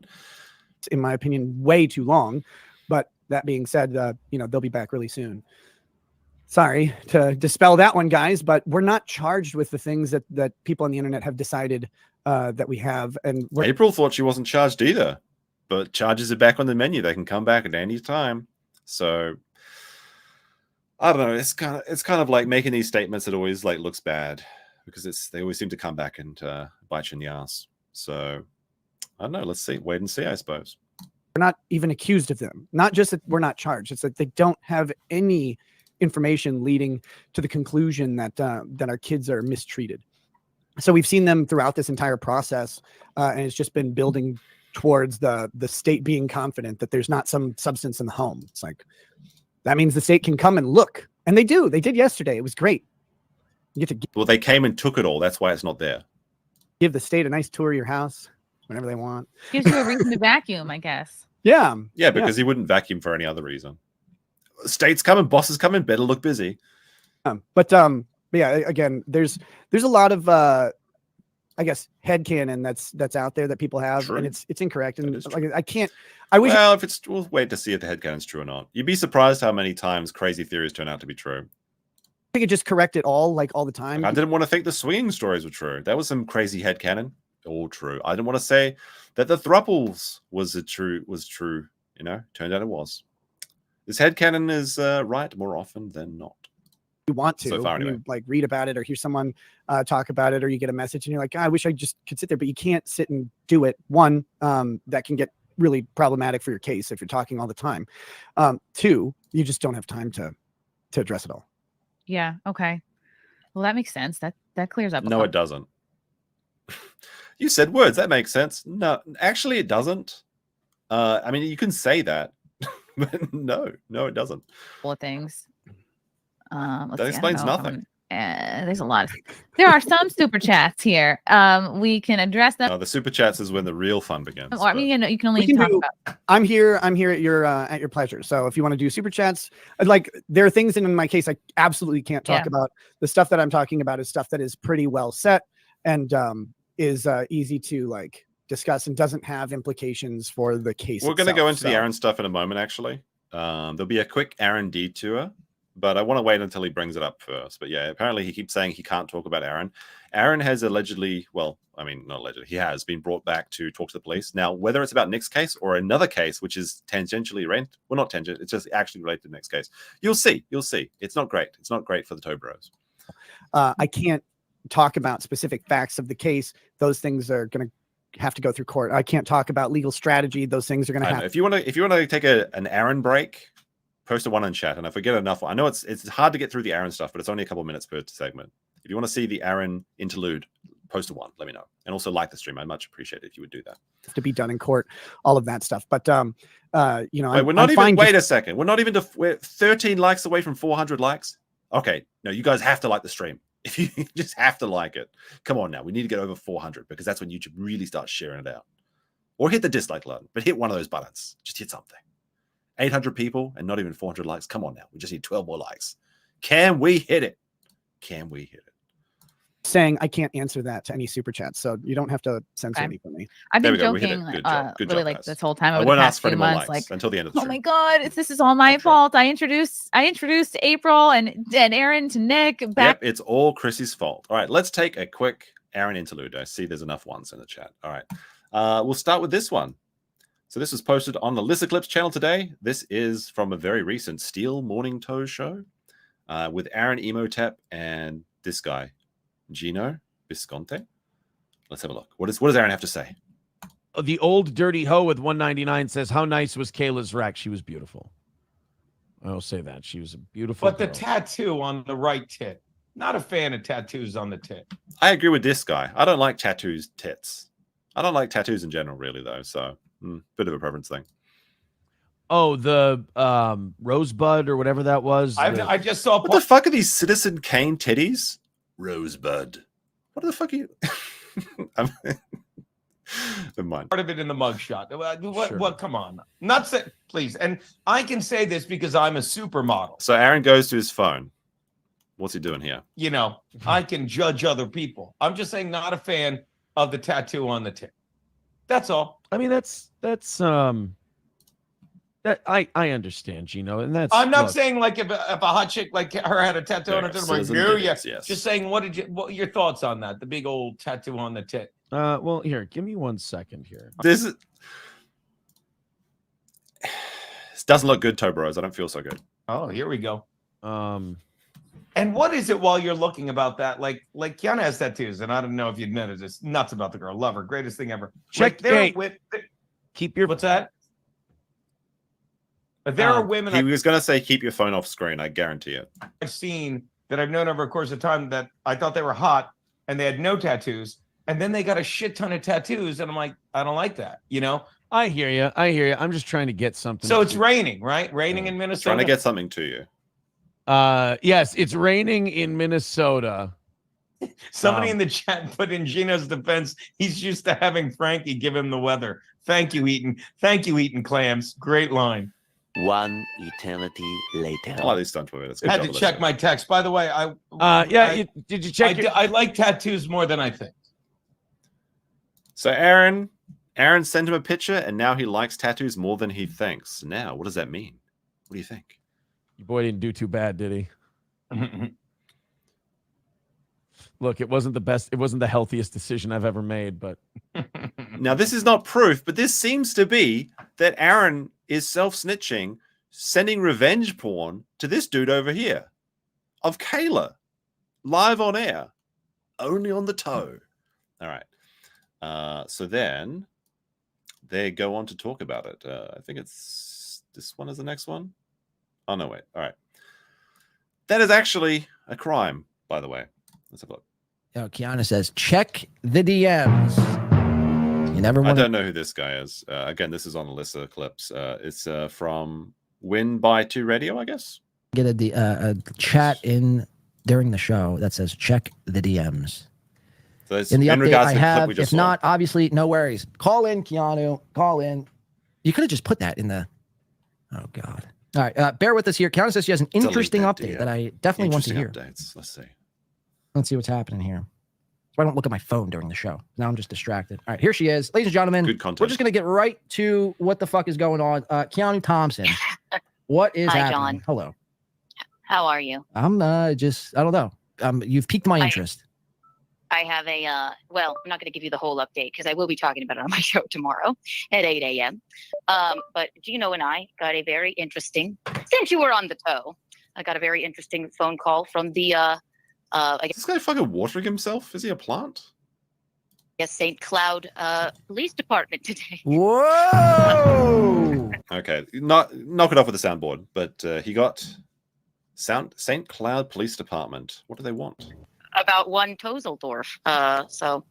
In my opinion, way too long. But that being said, they'll be back really soon. Sorry to dispel that one, guys, but we're not charged with the things that people on the internet have decided that we have. And April thought she wasn't charged either, but charges are back on the menu. They can come back at any time. So I don't know. It's kind of like making these statements that always like looks bad because they always seem to come back and bite you in the ass. So I don't know. Let's see. Wait and see, I suppose. We're not even accused of them. Not just that we're not charged. It's that they don't have any information leading to the conclusion that our kids are mistreated. So we've seen them throughout this entire process, and it's just been building towards the state being confident that there's not some substance in the home. It's like, that means the state can come and look. And they do. They did yesterday. It was great. You get to Well, they came and took it all. That's why it's not there. give the state a nice tour of your house whenever they want. Gives you a reason to vacuum, I guess. Yeah. Yeah, because he wouldn't vacuum for any other reason. States coming, bosses coming, better look busy. But yeah, again, there's a lot of I guess headcanon that's out there that people have, True. and it's incorrect. That And is like, true. I can't. I wish. Well, we'll wait to see if the headcanon's true or not. You'd be surprised how many times crazy theories turn out to be true. I could just correct it all the time. I didn't want to think the swinging stories were true. That was some crazy headcanon. All true. I didn't want to say that the thruples was true. Turned out it was. This headcanon is right more often than not. You want to So far, you, anyway. like read about it or hear someone talk about it, or you get a message and you're like, I wish I just could sit there, but you can't sit and do it. One, that can get really problematic for your case if you're talking all the time. 2, you just don't have time to address it all. Yeah. Okay. Well, that makes sense. That clears up. No, it doesn't. You said words. That makes sense. No, actually, it doesn't. I mean, you can say that, but no, it doesn't. couple of things. That explains nothing. there's a lot of. There are some super chats here. We can address them. The super chats is when the real fun begins. Or, I mean, you know, you can only We can talk do- about. I'm here at your pleasure. So if you want to do super chats, like there are things in my case I absolutely can't talk about. The stuff that I'm talking about is stuff that is pretty well set and is easy to like discuss and doesn't have implications for the case. We're going to go into the Aaron stuff in a moment, actually. There'll be a quick Aaron detour, but I want to wait until he brings it up first. But yeah, apparently he keeps saying he can't talk about Aaron. Aaron has allegedly, well, I mean, not allegedly, he has been brought back to talk to the police. Now, whether it's about Nick's case or another case, which is tangentially related, well, not tangent, it's just actually related to Nick's case. You'll see. It's not great. It's not great for the Balldo-bros. I can't talk about specific facts of the case. Those things are going to have to go through court. I can't talk about legal strategy. Those things are going to happen. If you want to take an Aaron break, post a one in chat, and if I get enough, I know it's hard to get through the Aaron stuff, but it's only a couple of minutes per segment. If you want to see the Aaron interlude, post a one, let me know, and also like the stream. I'd much appreciate it if you would do that. To be done in court, all of that stuff. But you know, wait, we're not even. Wait a second, we're not even. We're 13 likes away from 400 likes. Okay, no, you guys have to like the stream. If you just have to like it, come on now. We need to get over 400 because that's when YouTube really starts sharing it out. Or hit the dislike button, but hit one of those buttons. Just hit something. 800 people and not even 400 likes. Come on now. We just need 12 more likes. Can we hit it? Can we hit it? Saying I can't answer that to any super chats, so you don't have to censor any for me. I've been There we go. joking, Good job. Good really job, like guys. this whole time I over the won't past ask for few any more months. likes Like, until the end of the oh stream. my god, this is all my fault. I introduced April and Aaron to Nick back. Yep, it's all Chrissy's fault. All right, let's take a quick Aaron interlude. I see there's enough ones in the chat. All right, we'll start with this one. So this was posted on the Lissa Clips channel today. This is from a very recent Steel Morning Toe show with Aaron Imholte and this guy, Gino Visconti. Let's have a look. What does Aaron have to say? The old dirty hoe with 199 says, "How nice was Kayla's rack? She was beautiful." I will say that she was a beautiful. But the girl. tattoo on the right tit. Not a fan of tattoos on the tit. I agree with this guy. I don't like tattoos tits. I don't like tattoos in general, really, though. So, bit of a preference thing. Oh, the rosebud or whatever that was. I just saw. What the fuck are these Citizen Kane titties? Rosebud. What the fuck are you? Never mind. Part of it in the mugshot. What? Sure. What? Come on, not say, please. And I can say this because I'm a supermodel. So Aaron goes to his phone. What's he doing here? You know, I can judge other people. I'm just saying, not a fan of the tattoo on the tit. That's all. I mean, that's that I understand, Gino, and that's. I'm not look, saying like if a hot chick like her had a tattoo on her tit, I'm like, Citizen no, titties, yes. yes. Just saying, what are your thoughts on that? The big old tattoo on the tit. well, here, give me 1 second here. This doesn't look good, Balldo-bros. I don't feel so good. Oh, here we go. And what is it while you're looking about that? Like Kiana has tattoos, and I don't know if you'd met it. It's nuts about the girl. Love her. Greatest thing ever. Check. Like, Keep your. What's that? But there are women He was going to say, keep your phone off screen. I guarantee it. I've seen that I've known over a course of time that I thought they were hot and they had no tattoos. And then they got a shit ton of tattoos. And I'm like, I don't like that. You know? I hear you. I'm just trying to get something. So it's raining, right? Raining in Minnesota. Trying to get something to you. Yes, it's raining in Minnesota. Somebody in the chat put in Gino's defense, he's used to having Frankie give him the weather. Thank you, Eaton. Thank you, Eaton Clams. Great line. One eternity later. I like these stunt movies. I had to check my text. By the way, did you check? I like tattoos more than I think. So Aaron sent him a picture, and now he likes tattoos more than he thinks. Now, what does that mean? What do you think? Your boy didn't do too bad, did he? Look, it wasn't the best. It wasn't the healthiest decision I've ever made, but now this is not proof, but this seems to be that Aaron is self-snitching, sending revenge porn to this dude over here of Kayla live on air, only on the toe. All right. So then they go on to talk about it. I think it's this one is the next one. Oh, no, wait. All right. That is actually a crime, by the way. Let's have a look. Yo, Kiana says, check the DMs. You never want I don't know who this guy is. Again, this is on Alyssa Clips. It's from Win by 2 Radio, I guess. get a chat in during the show that says check the DMs. So it's In the in update regards I to the clip have, we just if saw. not, obviously, no worries. Call in, Keanu. Call in. You could have just put that in the. Oh God. All right, bear with us here. Keanu says she has an Delete interesting that update DM. that I definitely want to hear. Updates. Let's see. Let's see what's happening here. So I don't look at my phone during the show. Now I'm just distracted. All right, here she is. Ladies and gentlemen, Good content. we're just going to get right to what the fuck is going on. Keanu Thompson, what is Hi, happening? John. Hello. How are you? I'm I don't know. You've piqued my interest. I have a, well, I'm not going to give you the whole update because I will be talking about it on my show tomorrow at 8 a.m. But Gino and I got a very interesting, since you were on the toe, I got a very interesting phone call from the, I Is this guy fucking watering himself? Is he a plant? guess St. Cloud Police Department today. Whoa! Okay, knock it off with the soundboard. But he got St. Cloud Police Department. What do they want? About one Tozeldorf. So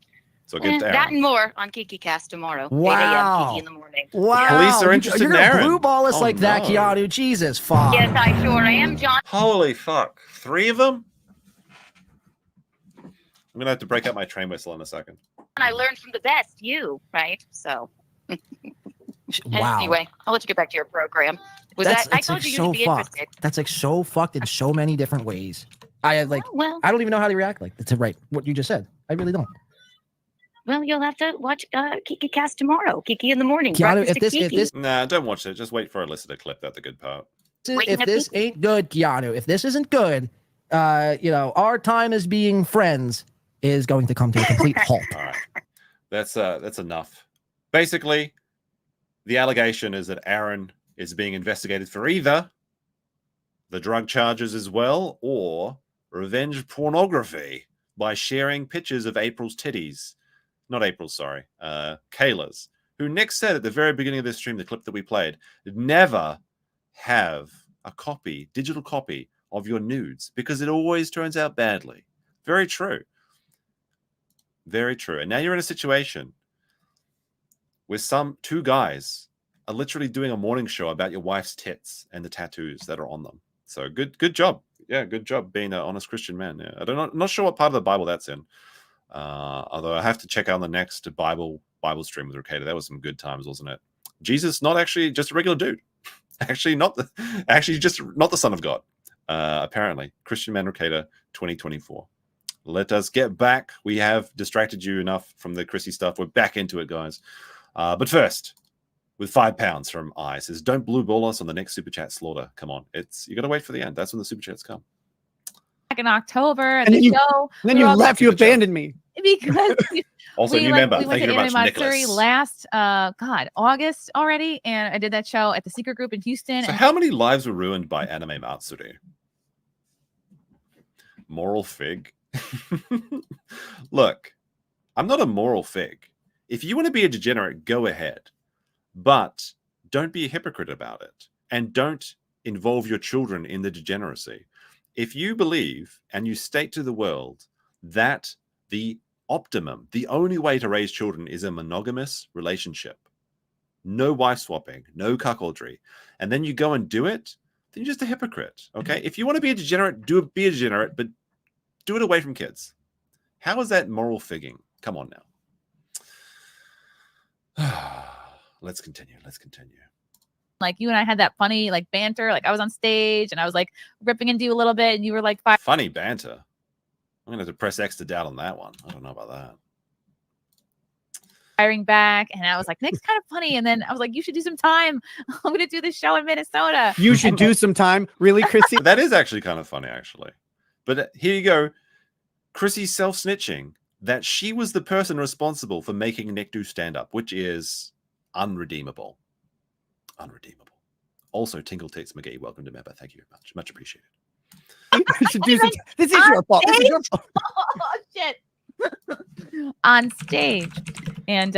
against Aaron. that and more on Kiki Cast tomorrow. 8 Wow. a.m. Kiki in the morning. Wow. The police are interested You're in gonna Aaron. blue ball us Oh, like that, no. Keanu. Jesus, fuck. Yes, I sure am, John. Holy fuck. 3 of them? I'm going to have to break out my train whistle in a second. I learned from the best, you, right? So Wow. anyway, I'll let you get back to your program. I told you so you'd be fucked. interested. That's like so fucked in so many different ways. I like. Well, I don't even know how to react like to right what you just said. I really don't. well, you'll have to watch Kiki Cast tomorrow. Kiki in the morning. Keanu, Breakfast at Kiki. Nah, don't watch it. Just wait for Alyssa to clip out the good part. If this ain't good, Keanu, if this isn't good, our time as being friends is going to come to a complete halt. All right. That's enough. Basically, the allegation is that Aaron is being investigated for either the drug charges as well or revenge pornography by sharing pictures of April's titties. Not April's, sorry. Kayla's, who Nick said at the very beginning of this stream, the clip that we played, never have a digital copy of your nudes because it always turns out badly. Very true. Very true. And now you're in a situation where two guys are literally doing a morning show about your wife's tits and the tattoos that are on them. So good job. Yeah, good job being an honest Christian man. Yeah, I'm not sure what part of the Bible that's in. Although I have to check out the next Bible stream with Rekieta. That was some good times, wasn't it? Jesus, not actually just a regular dude. Actually not the Son of God. Apparently, Christian Man Rekieta 2024. Let us get back. We have distracted you enough from the Chrissy stuff. We're back into it, guys. But first, with £5 from I says, "Don't blue ball us on the next super chat slaughter." Come on, you got to wait for the end. That's when the super chats come. Back in October, And the then you, show. then you left. You abandoned me. Because Also, new member. we Thank went you to very much, Anime Nicholas. last August already, and I did that show at the Secret Group in Houston. So and how many lives were ruined by Anime Matsuri? Moral fig. Look, I'm not a moral fig. If you want to be a degenerate, go ahead. But don't be a hypocrite about it. And don't involve your children in the degeneracy. If you believe and you state to the world that the optimum, the only way to raise children is a monogamous relationship, no wife swapping, no cuckoldry, and then you go and do it, then you're just a hypocrite, okay? If you want to be a degenerate, be a degenerate, but do it away from kids. How is that moral figging? Come on now. Let's continue. like you and I had that funny like banter. Like I was on stage and I was like ripping into you a little bit, and you were like funny banter. I'm gonna have to press X to doubt on that one. I don't know about that. firing back, and I was like, Nick's kind of funny. And then I was like, you should do some time. I'm gonna do this show in Minnesota. You should do some time, really, Chrissy. That is actually kind of funny, actually. But here you go, Chrissy's self-snitching that she was the person responsible for making Nick do stand-up, which is unredeemable. Also, Tingle Tits McGee, welcome to member. Thank you very much. Much appreciated. You should do some. This is your fault. This is your fault. Oh shit. On stage. And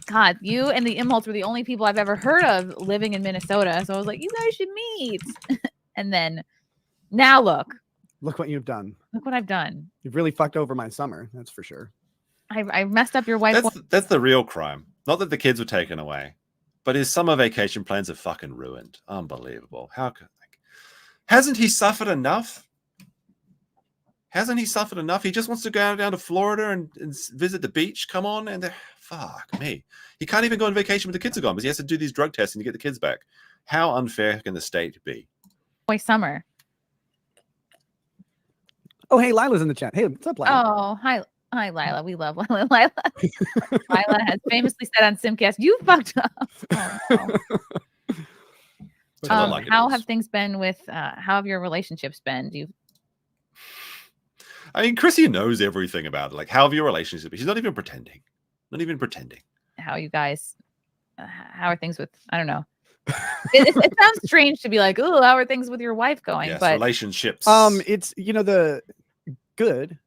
God, you and the Imholte were the only people I've ever heard of living in Minnesota. So I was like, you guys should meet. And then now look what you've done. Look what I've done. You've really fucked over my summer. That's for sure. I messed up your wife. That's the real crime. Not that the kids were taken away, but his summer vacation plans are fucking ruined. Unbelievable. How could hasn't he suffered enough? Hasn't he suffered enough? He just wants to go down to Florida and visit the beach. Come on. And fuck me. He can't even go on vacation when the kids are gone because he has to do these drug testing to get the kids back. How unfair can the state be? Boy, Summer. Oh, hey, Lila's in the chat. Hey, what's up, Lila? Oh, hi, Lila. We love Lila. Lila has famously said on Simcast, "You fucked up." Oh, no. How have things been with? How have your relationships been? I mean, Chrissy knows everything about it. Like, how have your relationship? She's not even pretending. Not even pretending. How you guys? How are things with? I don't know. It sounds strange to be like, "Oh, how are things with your wife going?" Yes, but relationships. It's the good.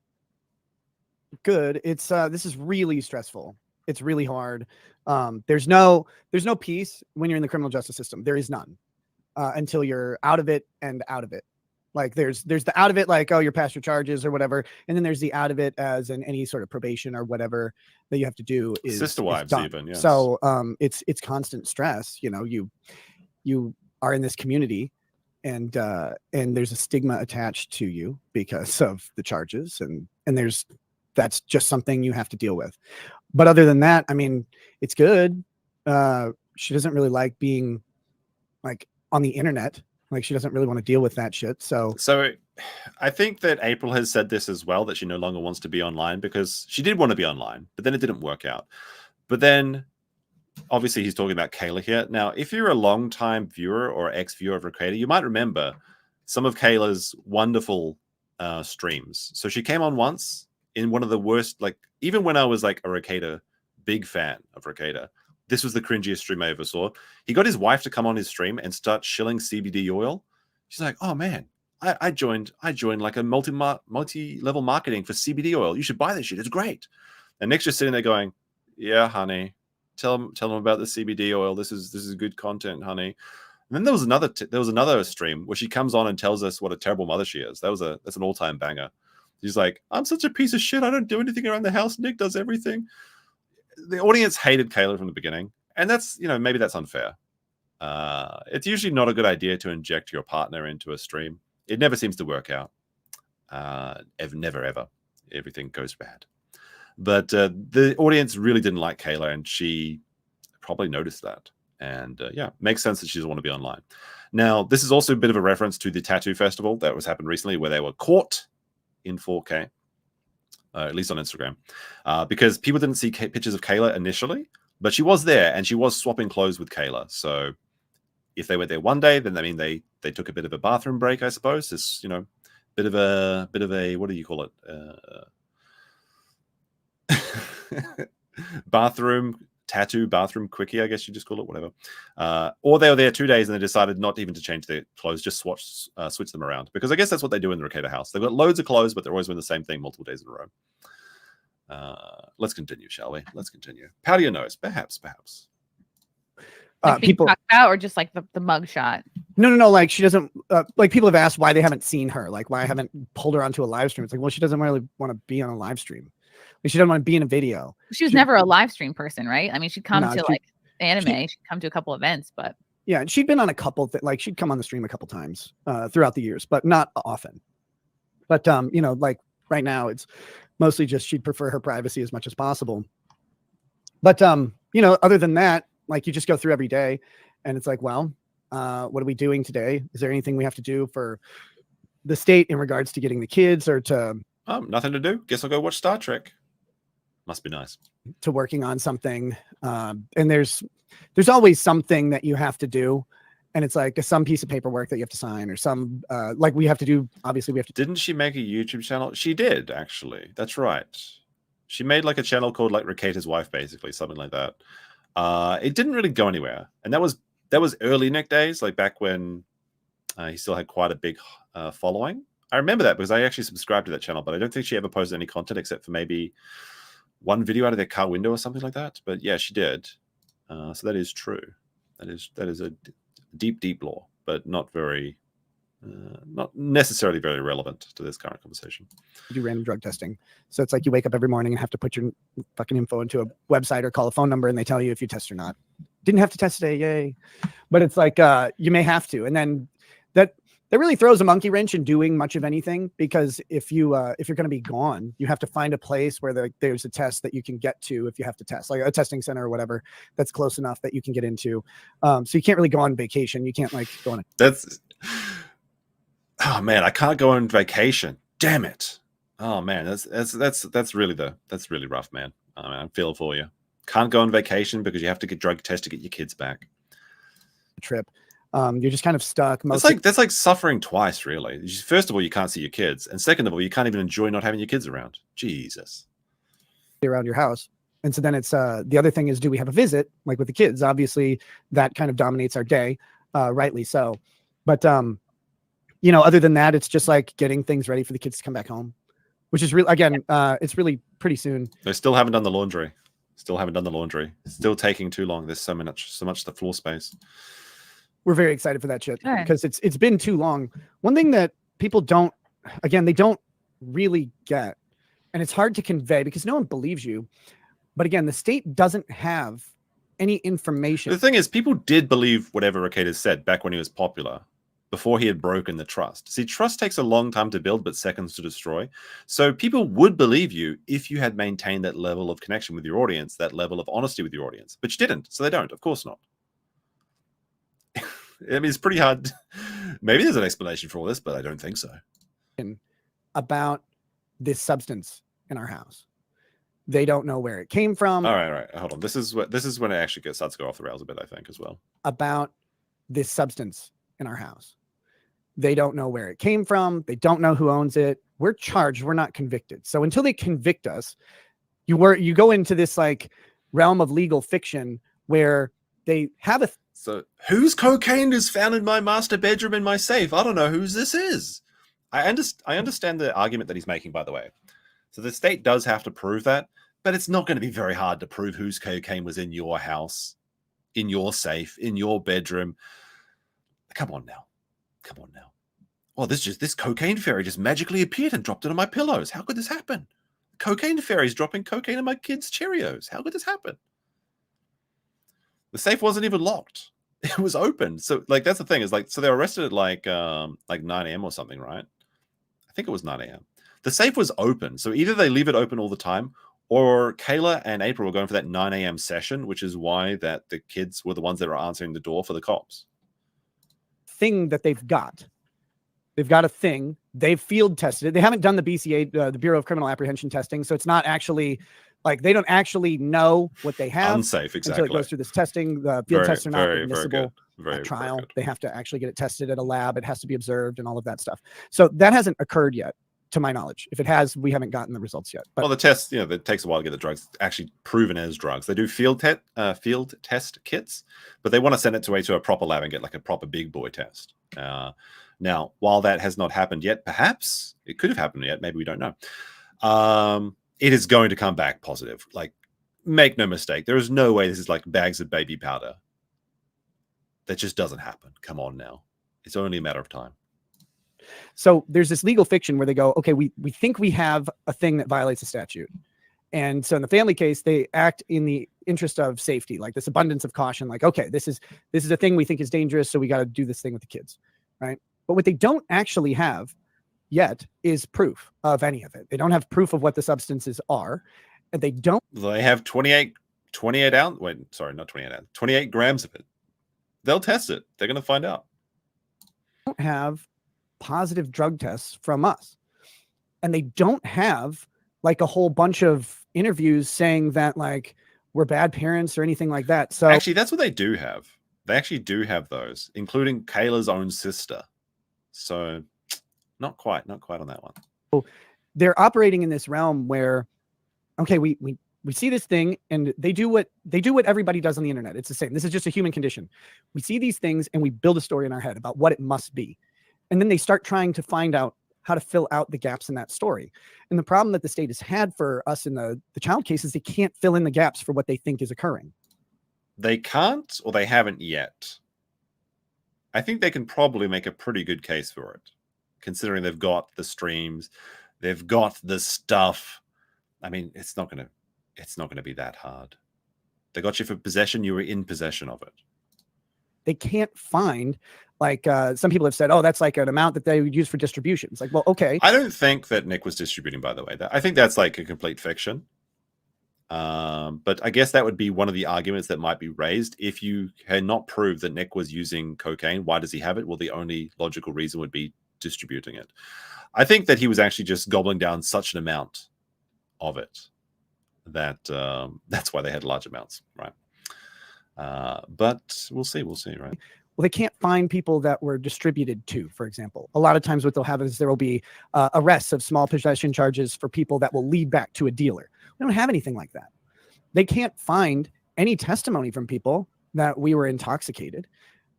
It's this is really stressful. It's really hard. There's no peace when you're in the criminal justice system. There is none until you're out of it and out of it. Like there's the out of it, like, oh, you're past your charges or whatever, and then there's the out of it as in any sort of probation or whatever that you have to do is sister wives done. even. Yes. So it's constant stress. You know, you are in this community, and there's a stigma attached to you because of the charges, and that's just something you have to deal with. But other than that, I mean, it's good. She doesn't really like being like on the internet. Like she doesn't really want to deal with that shit. So I think that April has said this as well, that she no longer wants to be online because she did want to be online, but then it didn't work out. But then obviously he's talking about Kayla here. Now, if you're a long-time viewer or ex-viewer of Rekieta, you might remember some of Kayla's wonderful streams. So she came on once in one of the worst, like even when I was like a Rekieta big fan of Rekieta, this was the cringiest stream I ever saw. He got his wife to come on his stream and start shilling CBD oil. She's like, "Oh man, I joined like a multi-level marketing for CBD oil. You should buy this shit. It's great." And Nick's just sitting there going, "Yeah, honey, tell them about the CBD oil. This is good content, honey." And then there was another stream where she comes on and tells us what a terrible mother she is. That's an all-time banger. She's like, "I'm such a piece of shit. I don't do anything around the house. Nick does everything." The audience hated Kayla from the beginning, and that's, maybe that's unfair. It's usually not a good idea to inject your partner into a stream. It never seems to work out. Never ever. Everything goes bad. But the audience really didn't like Kayla, and she probably noticed that. And makes sense that she doesn't want to be online. Now, this is also a bit of a reference to the tattoo festival that was happened recently, where they were caught in 4K. At least on Instagram, because people didn't see pictures of Kayla initially, but she was there and she was swapping clothes with Kayla. So if they were there one day, then I mean they took a bit of a bathroom break, I suppose. This bit of a what do you call it? Bathroom quickie, I guess you just call it, whatever. Or they were there 2 days and they decided not even to change their clothes, just switch them around. Because I guess that's what they do in the Rekieta house. They've got loads of clothes, but they're always doing the same thing multiple days in a row. Let's continue, shall we? Let's continue. Powder your nose, perhaps. Like people talked about, or just like the mug shot? No. Like she doesn't. Like people have asked why they haven't seen her. Like why I haven't pulled her onto a live stream. It's like, well, she doesn't really want to be on a live stream. She doesn't want to be in a video. She was never a live stream person, right? I mean, she'd come to like anime. She'd come to a couple events, but yeah, and she'd been on a couple. Like she'd come on the stream a couple times throughout the years, but not often. But like right now, it's mostly just she'd prefer her privacy as much as possible. But other than that, like you just go through every day, and it's like, well, what are we doing today? Is there anything we have to do for the state in regards to getting the kids or to? Nothing to do. Guess I'll go watch Star Trek. Must be nice. To working on something, and there's always something that you have to do, and it's like some piece of paperwork that you have to sign, or some like we have to do. Obviously, we have to. Didn't she make a YouTube channel? She did, actually. That's right. She made like a channel called like Rekieta's Wife, basically something like that. It didn't really go anywhere, and that was early Nick days, like back when he still had quite a big following. I remember that because I actually subscribed to that channel, but I don't think she ever posted any content except for maybe one video out of their car window or something like that. But yeah, she did. So that is true. That is a deep lore, but not necessarily very relevant to this current conversation. You do random drug testing. So it's like you wake up every morning and have to put your fucking info into a website or call a phone number and they tell you if you test or not. Didn't have to test today, yay. But it's like you may have to. And then that that really throws a monkey wrench in doing much of anything, because if you're going to be gone, you have to find a place where there's a test that you can get to if you have to test, like a testing center or whatever that's close enough that you can get into. So you can't really go on vacation. You can't like go on. Oh man, I can't go on vacation. Damn it. Oh man, that's really rough, man. Oh, man, I'm feeling for you. Can't go on vacation because you have to get drug tests to get your kids back. Trip. You're just kind of stuck. That's like suffering twice, really. First of all, you can't see your kids, and second of all, you can't even enjoy not having your kids around. Jesus. Around your house. And so then it's the other thing is, do we have a visit like with the kids? Obviously, that kind of dominates our day, rightly so. But other than that, it's just like getting things ready for the kids to come back home, which is really, again, it's really pretty soon. They still haven't done the laundry. Still taking too long. There's so much the floor space. We're very excited for that shit because it's been too long. One thing that people don't really get, and it's hard to convey because no one believes you. But again, the state doesn't have any information. The thing is, people did believe whatever Rekieta said back when he was popular, before he had broken the trust. See, trust takes a long time to build, but seconds to destroy. So people would believe you if you had maintained that level of connection with your audience, that level of honesty with your audience. But you didn't, so they don't. Of course not. I mean, it's pretty hard. Maybe there's an explanation for all this, but I don't think so. About this substance in our house. They don't know where it came from. All right. Hold on. This is when it actually starts to go off the rails a bit, I think, as well. About this substance in our house. They don't know where it came from. They don't know who owns it. We're charged. We're not convicted. So until they convict us, you go into this like realm of legal fiction where they have So whose cocaine is found in my master bedroom in my safe? I don't know whose this is. I understand the argument that he's making, by the way. So the state does have to prove that, but it's not going to be very hard to prove whose cocaine was in your house, in your safe, in your bedroom. Come on now. Oh, this cocaine fairy just magically appeared and dropped it on my pillows. How could this happen? Cocaine fairy's dropping cocaine in my kids' Cheerios. How could this happen? The safe wasn't even locked. It was open. So like, that's the thing is like, so they were arrested at like 9 a.m. or something, right? I think it was 9 a.m. The safe was open. So either they leave it open all the time, or Kayla and April were going for that 9 a.m. session, which is why that the kids were the ones that were answering the door for the cops. Thing that they've got a thing. They've field tested it. They haven't done the BCA, the Bureau of Criminal Apprehension testing. So it's not actually like, they don't actually know what they have. Unsafe, exactly. Until it goes through this testing. The field tests are not admissible at trial. They have to actually get it tested at a lab. It has to be observed and all of that stuff. So that hasn't occurred yet, to my knowledge. If it has, we haven't gotten the results yet. But well, the test, it takes a while to get the drugs actually proven as drugs. They do field test kits, but they want to send it to a proper lab and get like a proper big boy test. Now, while that has not happened yet, perhaps it could have happened yet. Maybe we don't know. It is going to come back positive. Like, make no mistake. There is no way this is like bags of baby powder. That just doesn't happen. Come on now. It's only a matter of time. So there's this legal fiction where they go, okay, we think we have a thing that violates a statute. And so in the family case, they act in the interest of safety, like this abundance of caution, like, okay, this is a thing we think is dangerous, so we got to do this thing with the kids, right? But what they don't actually have yet is proof of any of it. They don't have proof of what the substances are, and they have 28 ounce. Wait, sorry, not 28 ounce, 28 grams of it. They'll test it. They're going to find out. Don't have positive drug tests from us, and they don't have like a whole bunch of interviews saying that like we're bad parents or anything like that. So actually, that's what they do have. They actually do have those, including Kayla's own sister. So not quite on that one. So they're operating in this realm where, okay, we see this thing and they do what everybody does on the internet. It's the same. This is just a human condition. We see these things and we build a story in our head about what it must be. And then they start trying to find out how to fill out the gaps in that story. And the problem that the state has had for us in the child case is they can't fill in the gaps for what they think is occurring. They can't, or they haven't yet. I think they can probably make a pretty good case for it, considering they've got the streams, they've got the stuff. I mean, it's not gonna be that hard. They got you for possession. You were in possession of it. They can't find Like some people have said, oh, that's like an amount that they would use for distribution. It's like, well, okay. I don't think that Nick was distributing, by the way. I think that's like a complete fiction. But I guess that would be one of the arguments that might be raised. If you had not proved that Nick was using cocaine, why does he have it? Well, the only logical reason would be distributing it. I think that he was actually just gobbling down such an amount of it that that's why they had large amounts, right? But we'll see, right? Well, they can't find people that were distributed to, for example. A lot of times what they'll have is there will be arrests of small possession charges for people that will lead back to a dealer. We don't have anything like that. They can't find any testimony from people that we were intoxicated.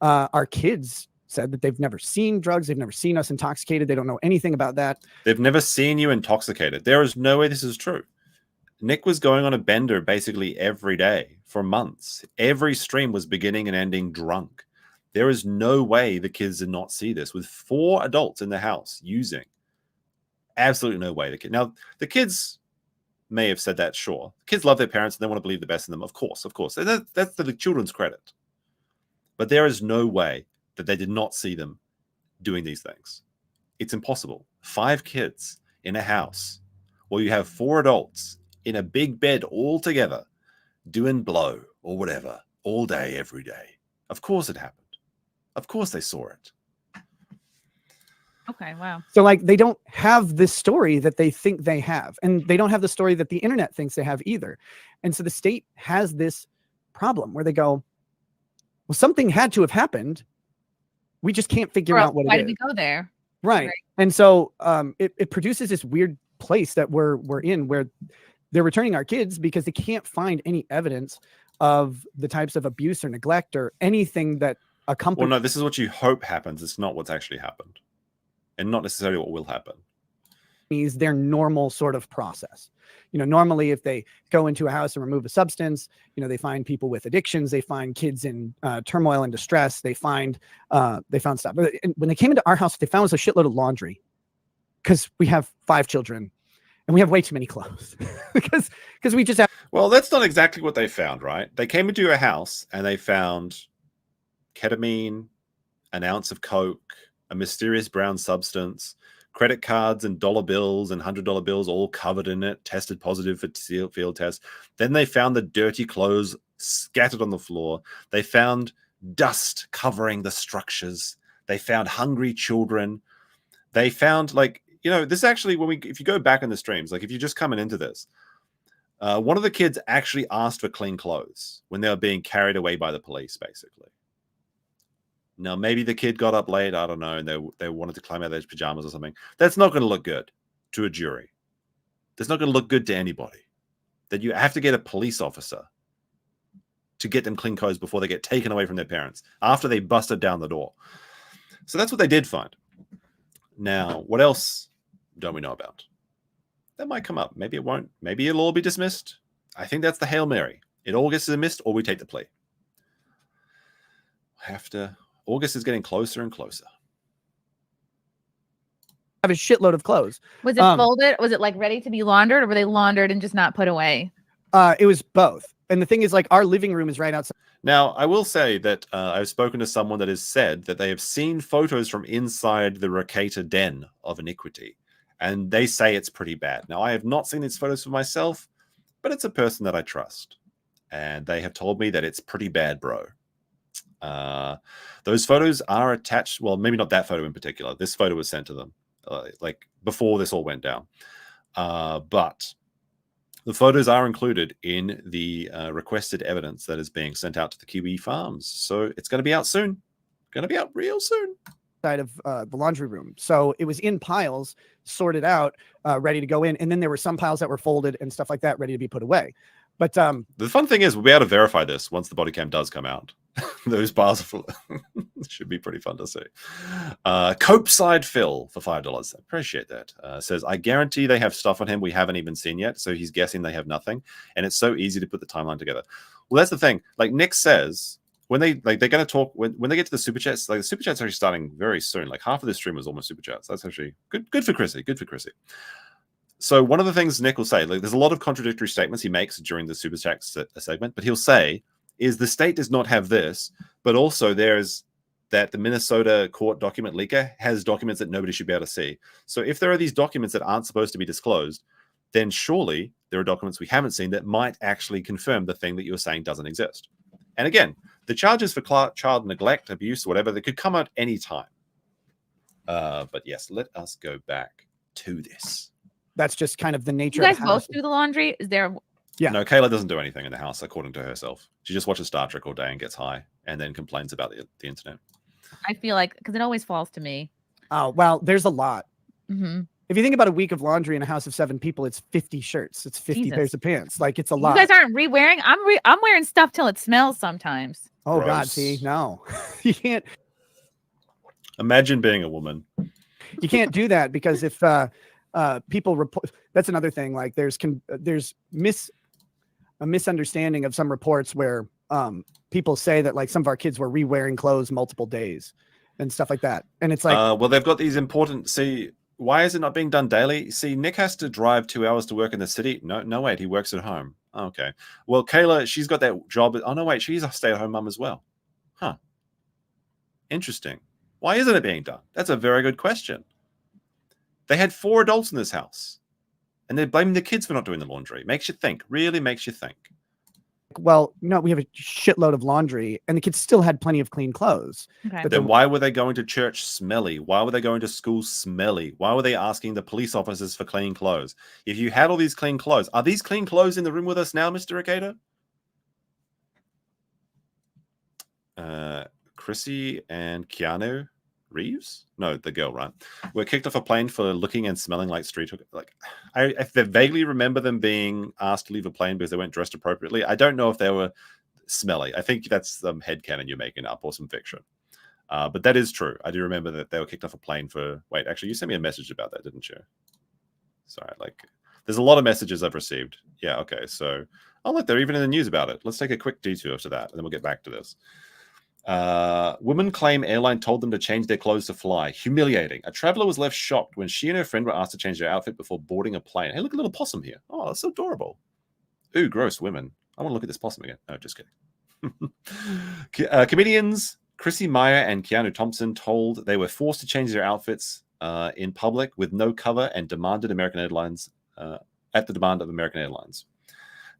Our kids said that they've never seen drugs. They've never seen us intoxicated. They don't know anything about that. They've never seen you intoxicated. There is no way this is true. Nick was going on a bender basically every day for months. Every stream was beginning and ending drunk. There is no way the kids did not see this with 4 adults in the house using. Absolutely no way. Now, the kids may have said that, sure. Kids love their parents and they want to believe the best in them. Of course. That's the children's credit. But there is no way that they did not see them doing these things. It's impossible. 5 kids in a house where you have 4 adults in a big bed all together doing blow or whatever all day, every day. Of course it happened. Of course they saw it. Okay, wow. So like they don't have this story that they think they have, and they don't have the story that the internet thinks they have either. And so the state has this problem where they go, well, something had to have happened. We just can't figure out what it is. Why did we go there? Right. And so it produces this weird place that we're in where they're returning our kids because they can't find any evidence of the types of abuse or neglect or anything that accompanies. Well, no, this is what you hope happens. It's not what's actually happened, and not necessarily what will happen. Is their normal sort of process. You know, normally if they go into a house and remove a substance, you know, they find people with addictions, they find kids in turmoil and distress, they found stuff. But when they came into our house, they found us a shitload of laundry because we have 5 children and we have way too many clothes because we just have. Well, that's not exactly what they found, right? They came into your house and they found ketamine, an ounce of coke, a mysterious brown substance, credit cards and dollar bills and $100 bills all covered in it, tested positive for field tests. Then they found the dirty clothes scattered on the floor. They found dust covering the structures. They found hungry children. They found, like, you know, this actually, if you go back in the streams, like if you're just coming into this, one of the kids actually asked for clean clothes when they were being carried away by the police, basically. Now, maybe the kid got up late, I don't know, and they wanted to climb out of their pajamas or something. That's not going to look good to a jury. That's not going to look good to anybody. That you have to get a police officer to get them clean clothes before they get taken away from their parents, after they busted down the door. So that's what they did find. Now, what else don't we know about? That might come up. Maybe it won't. Maybe it'll all be dismissed. I think that's the Hail Mary. It all gets dismissed or we take the plea. August is getting closer and closer. Have a shitload of clothes. Was it folded? Was it like ready to be laundered, or were they laundered and just not put away? It was both. And the thing is, like, our living room is right outside. Now, I will say that I've spoken to someone that has said that they have seen photos from inside the Rekieta den of iniquity, and they say it's pretty bad. Now, I have not seen these photos for myself, but it's a person that I trust, and they have told me that it's pretty bad, bro. Those photos are attached. Well, maybe not that photo in particular. This photo was sent to them like before this all went down. But the photos are included in the requested evidence that is being sent out to the Kiwi farms. So it's going to be out soon. Going to be out real soon. Side of the laundry room. So it was in piles, sorted out, ready to go in. And then there were some piles that were folded and stuff like that, ready to be put away. But the fun thing is we'll be able to verify this once the body cam does come out. Those bars are full. Should be pretty fun to see. Copeside Phil for $5. Appreciate that. Says, I guarantee they have stuff on him we haven't even seen yet. So he's guessing they have nothing. And it's so easy to put the timeline together. Well, that's the thing. Like Nick says, when they're going to talk, when they get to the super chats, like the super chats are actually starting very soon. Like half of this stream was almost super chats. That's actually good for Chrissy. Good for Chrissy. So one of the things Nick will say, like there's a lot of contradictory statements he makes during the super chat segment, but he'll say is the state does not have this, but also they that the Minnesota court document leaker has documents that nobody should be able to see. So if there are these documents that aren't supposed to be disclosed, then surely there are documents we haven't seen that might actually confirm the thing that you're saying doesn't exist. And again, the charges for child neglect, abuse, whatever, that could come out any time. But yes, let us go back to this. That's just kind of the nature You of guys the house. both do the laundry? Is there? Yeah. No, Kayla doesn't do anything in the house, according to herself. She just watches Star Trek all day and gets high and then complains about the internet. I feel like, because it always falls to me. Oh, well, there's a lot. Mm-hmm. If you think about a week of laundry in a house of 7 people, it's 50 shirts. It's 50 Jesus. pairs of pants. Like, it's a You lot. guys aren't re-wearing? I'm wearing stuff till it smells sometimes. Oh, Gross. God, see, no. You can't. Imagine being a woman. You can't do that because if people report, that's another thing. Like there's a misunderstanding of some reports where people say that like some of our kids were re-wearing clothes multiple days and stuff like that. And it's like, well, they've got these important. See, why is it not being done daily? See, Nick has to drive 2 hours to work in the city. No, wait, he works at home. Okay. Well, Kayla, she's got that job. Oh no, wait, she's a stay-at-home mum as well. Huh. Interesting. Why isn't it being done? That's a very good question. They had 4 adults in this house, and they're blaming the kids for not doing the laundry. Makes you think. Really makes you think. well, no, we have a shitload of laundry, and the kids still had plenty of clean clothes. Okay. But Then why were they going to church smelly? Why were they going to school smelly? Why were they asking the police officers for clean clothes? If you had all these clean clothes, are these clean clothes in the room with us now, Mr. Rekieta? Chrissy and Keanu Reeves? No, the girl, right? Were kicked off a plane for looking and smelling like street. Like, I vaguely remember them being asked to leave a plane because they weren't dressed appropriately. I don't know if they were smelly. I think that's some headcanon you're making up or some fiction. But that is true. I do remember that they were kicked off a plane for. Wait, actually, you sent me a message about that, didn't you? Sorry, like, there's a lot of messages I've received. Yeah, okay. So, oh, look, they're even in the news about it. Let's take a quick detour to that, and then we'll get back to this. Women claim airline told them to change their clothes to fly. Humiliating. A traveler was left shocked when she and her friend were asked to change their outfit before boarding a plane. Hey, look, a little possum here. Oh, that's so adorable. Ooh, gross women. I want to look at this possum again. No, just kidding. Comedians Chrissy Mayr and Keanu Thompson told they were forced to change their outfits in public with no cover and demanded American Airlines at the demand of American Airlines.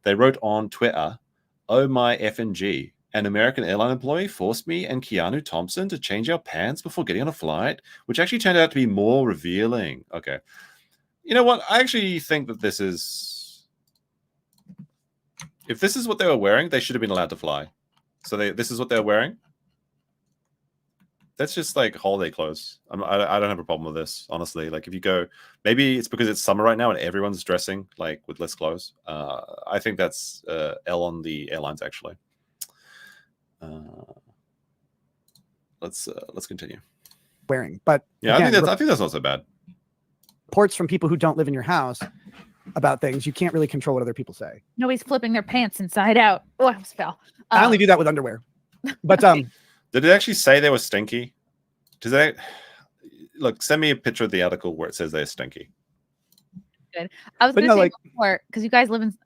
They wrote on Twitter, "Oh my effing G. An American airline employee forced me and Keanu Thompson to change our pants before getting on a flight," which actually turned out to be more revealing. Okay. You know what? I actually think that this is... If this is what they were wearing, they should have been allowed to fly. So this is what they're wearing? That's just like holiday clothes. I don't have a problem with this, honestly. Like if you go... Maybe it's because it's summer right now and everyone's dressing like with less clothes. I think that's L on the airlines, actually. Let's continue. Wearing, but yeah, again, I think that's not so bad. Reports from people who don't live in your house about things, you can't really control what other people say. Nobody's flipping their pants inside out. Oh, I almost fell. I only do that with underwear. But did it actually say they were stinky? Does they look? Send me a picture of the article where it says they're stinky. Good. I was going to say before, because you guys live in.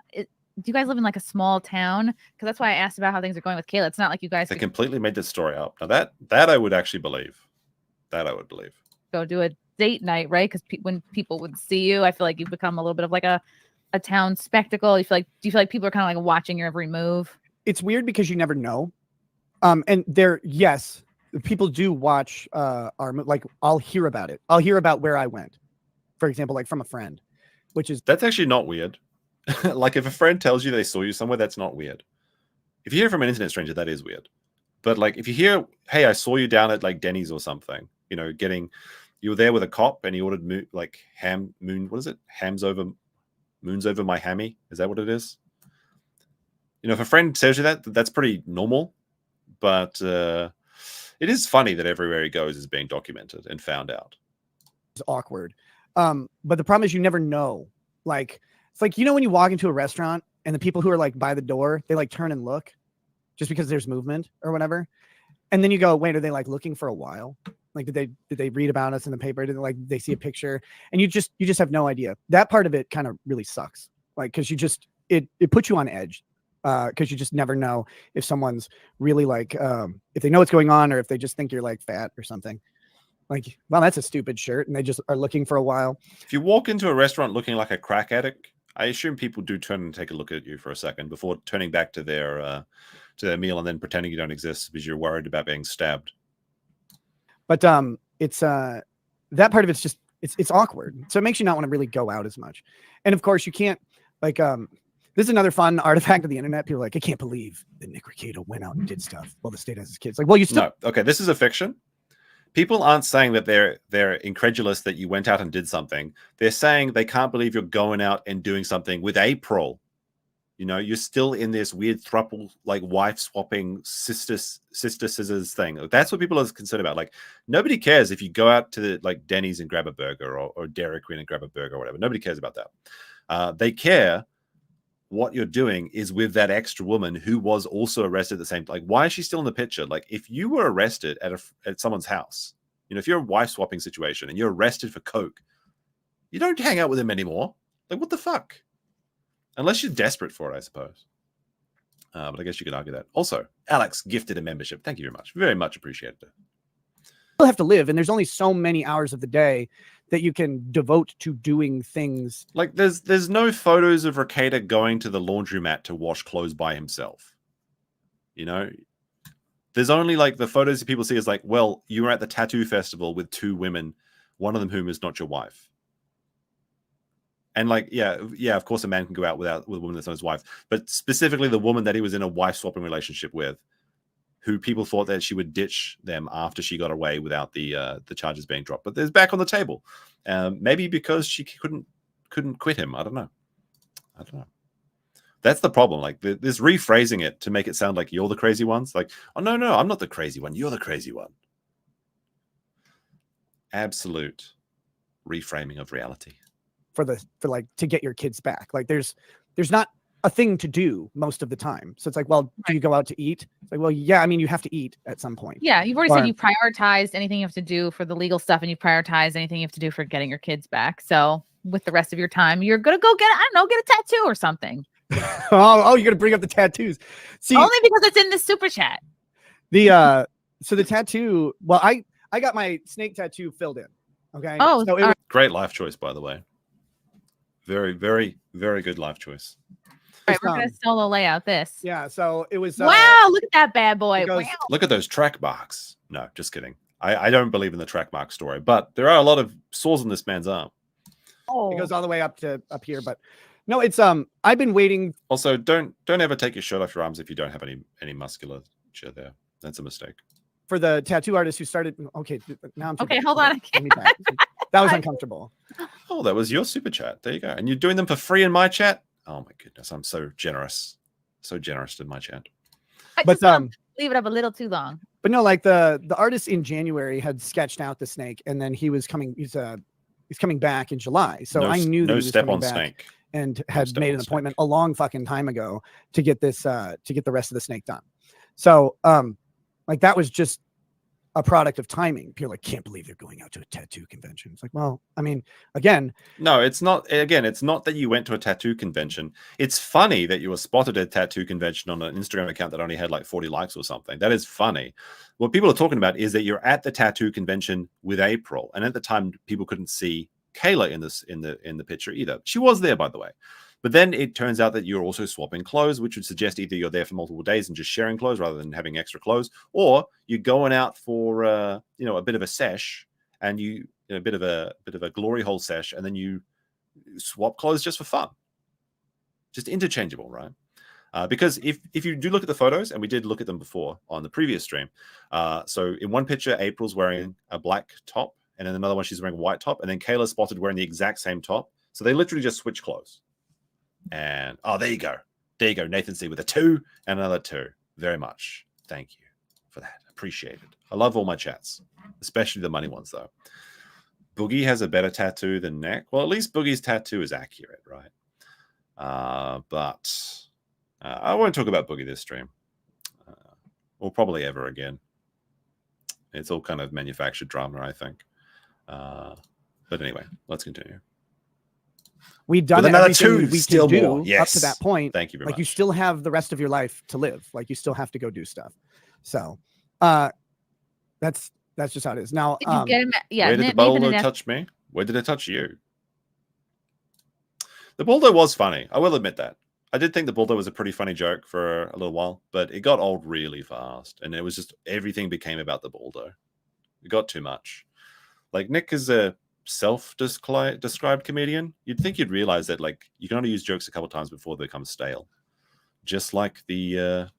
Do you guys live in like a small town? Because that's why I asked about how things are going with Kayla. It's not like you guys They completely made this story up. Now that I would actually believe. That I would believe. Go do a date night, right? Because when people would see you, I feel like you've become a little bit of like a town spectacle. Do you feel like people are kind of like watching your every move? It's weird because you never know. And yes, people do watch our, like, I'll hear about it. I'll hear about where I went, for example, like from a friend, which is... That's actually not weird. Like if a friend tells you they saw you somewhere, that's not weird. If you hear from an internet stranger, that is weird. But like if you hear, hey, I saw you down at like Denny's or something, you know, you were there with a cop and he ordered moons over my hammy. Is that what it is? You know, if a friend tells you that, that's pretty normal. But it is funny that everywhere he goes is being documented and found out. It's awkward. But the problem is you never know. Like, it's like, you know, when you walk into a restaurant and the people who are like by the door, they like turn and look just because there's movement or whatever. And then you go, wait, are they like looking for a while? Like, did they read about us in the paper? Did they see a picture? And you just have no idea. That part of it kind of really sucks. Like, cause it puts you on edge. because you just never know if someone's really like if they know what's going on or if they just think you're like fat or something. Like, well, that's a stupid shirt, and they just are looking for a while. If you walk into a restaurant looking like a crack addict, I assume people do turn and take a look at you for a second before turning back to their meal and then pretending you don't exist because you're worried about being stabbed. But it's that part of it's just it's awkward, so it makes you not want to really go out as much. And of course, you can't like this is another fun artifact of the internet. People are like, I can't believe that Nick Rekieta went out and did stuff while the state has his kids. Like, well, you still no. Okay, this is a fiction. People aren't saying that they're incredulous that you went out and did something. They're saying they can't believe you're going out and doing something with April. You know, you're still in this weird throuple, like wife swapping sister scissors thing. That's what people are concerned about. Like, nobody cares if you go out to like Denny's and grab a burger or Dairy Queen and grab a burger or whatever. Nobody cares about that. They care what you're doing is with that extra woman who was also arrested at the same time. Like, why is she still in the picture? Like, if you were arrested at someone's house, you know, if you're a wife swapping situation and you're arrested for coke, you don't hang out with him anymore. Like, what the fuck? Unless you're desperate for it, I suppose. But I guess you could argue that. Also, Alex gifted a membership. Thank you very much. Very much appreciated. Still have to live, and there's only so many hours of the day that you can devote to doing things. Like, there's no photos of Rekieta going to the laundromat to wash clothes by himself. You know, there's only like the photos that people see is like, well, you were at the tattoo festival with two women, one of them whom is not your wife. And like, yeah, of course, a man can go out with a woman that's not his wife, but specifically the woman that he was in a wife swapping relationship with, who people thought that she would ditch them after she got away without the charges being dropped. But there's back on the table. Maybe because she couldn't quit him. I don't know. That's the problem. Like, this rephrasing it to make it sound like you're the crazy ones. Like, oh, no, I'm not the crazy one. You're the crazy one. Absolute reframing of reality. For like to get your kids back. Like, there's not a thing to do most of the time. So it's like, well, do you go out to eat? It's like, well, yeah, I mean, you have to eat at some point. Yeah, you've already said you prioritized anything you have to do for the legal stuff, and you prioritized anything you have to do for getting your kids back. So with the rest of your time, you're gonna go get a tattoo or something. oh, you're gonna bring up the tattoos. See, only because it's in the super chat. So the tattoo. Well, I got my snake tattoo filled in. Okay. Oh, so it was great life choice, by the way. Very, very, very good life choice. All right, we're gonna solo layout this. Yeah, so it was. Wow, look at that bad boy. Wow. Look at those track marks. No, just kidding. I don't believe in the track mark story, but there are a lot of sores on this man's arm. It goes all the way up here, but no, it's I've been waiting. Also, don't ever take your shirt off your arms if you don't have any musculature there. That's a mistake. For the tattoo artist who started. Okay, now I'm. Okay, hold on. That was uncomfortable. Oh, that was your super chat. There you go. And you're doing them for free in my chat. Oh my goodness, I'm so generous. So generous in my chat. But leave it up a little too long. But no, like the artist in January had sketched out the snake, and then he was coming. He's coming back in July. So I knew that he was step coming on back snake. And had made an appointment a long fucking time ago to get this to get the rest of the snake done. So like that was just a product of timing. People like, can't believe they're going out to a tattoo convention. It's like, well, I mean, again, no, it's not. Again, it's not that you went to a tattoo convention. It's funny that you were spotted at a tattoo convention on an Instagram account that only had like 40 likes or something. That is funny. What people are talking about is that you're at the tattoo convention with April, and at the time, people couldn't see Kayla in the picture either. She was there, by the way. But then it turns out that you're also swapping clothes, which would suggest either you're there for multiple days and just sharing clothes rather than having extra clothes, or you're going out for a bit of a sesh and a bit of a glory hole sesh, and then you swap clothes just for fun, just interchangeable, right? Because if you do look at the photos, and we did look at them before on the previous stream, so in one picture, April's wearing a black top, and in another one, she's wearing a white top, and then Kayla's spotted wearing the exact same top. So they literally just switch clothes. And there you go. Nathan C with a 2 and another 2. Very much. Thank you for that. Appreciate it. I love all my chats, especially the money ones, though. Boogie has a better tattoo than Nick. Well, at least Boogie's tattoo is accurate, right? But I won't talk about Boogie this stream, or probably ever again. It's all kind of manufactured drama, I think. But anyway, let's continue. We'd done But another everything two, we still could do more. up Yes. to that point. Thank you very like much. you still have the rest of your life to live. Like you still have to go do stuff. So that's just how it is. Now, Did you get him? Yeah. Where did the Nathan Balldo had asked- touch me? Where did it touch you? The Balldo was funny. I will admit that. I did think the Balldo was a pretty funny joke for a little while, but it got old really fast. And it was just everything became about the Balldo. It got too much. Like Nick is a self-described comedian. You'd think you'd realize that like you can only use jokes a couple times before they become stale. Just like the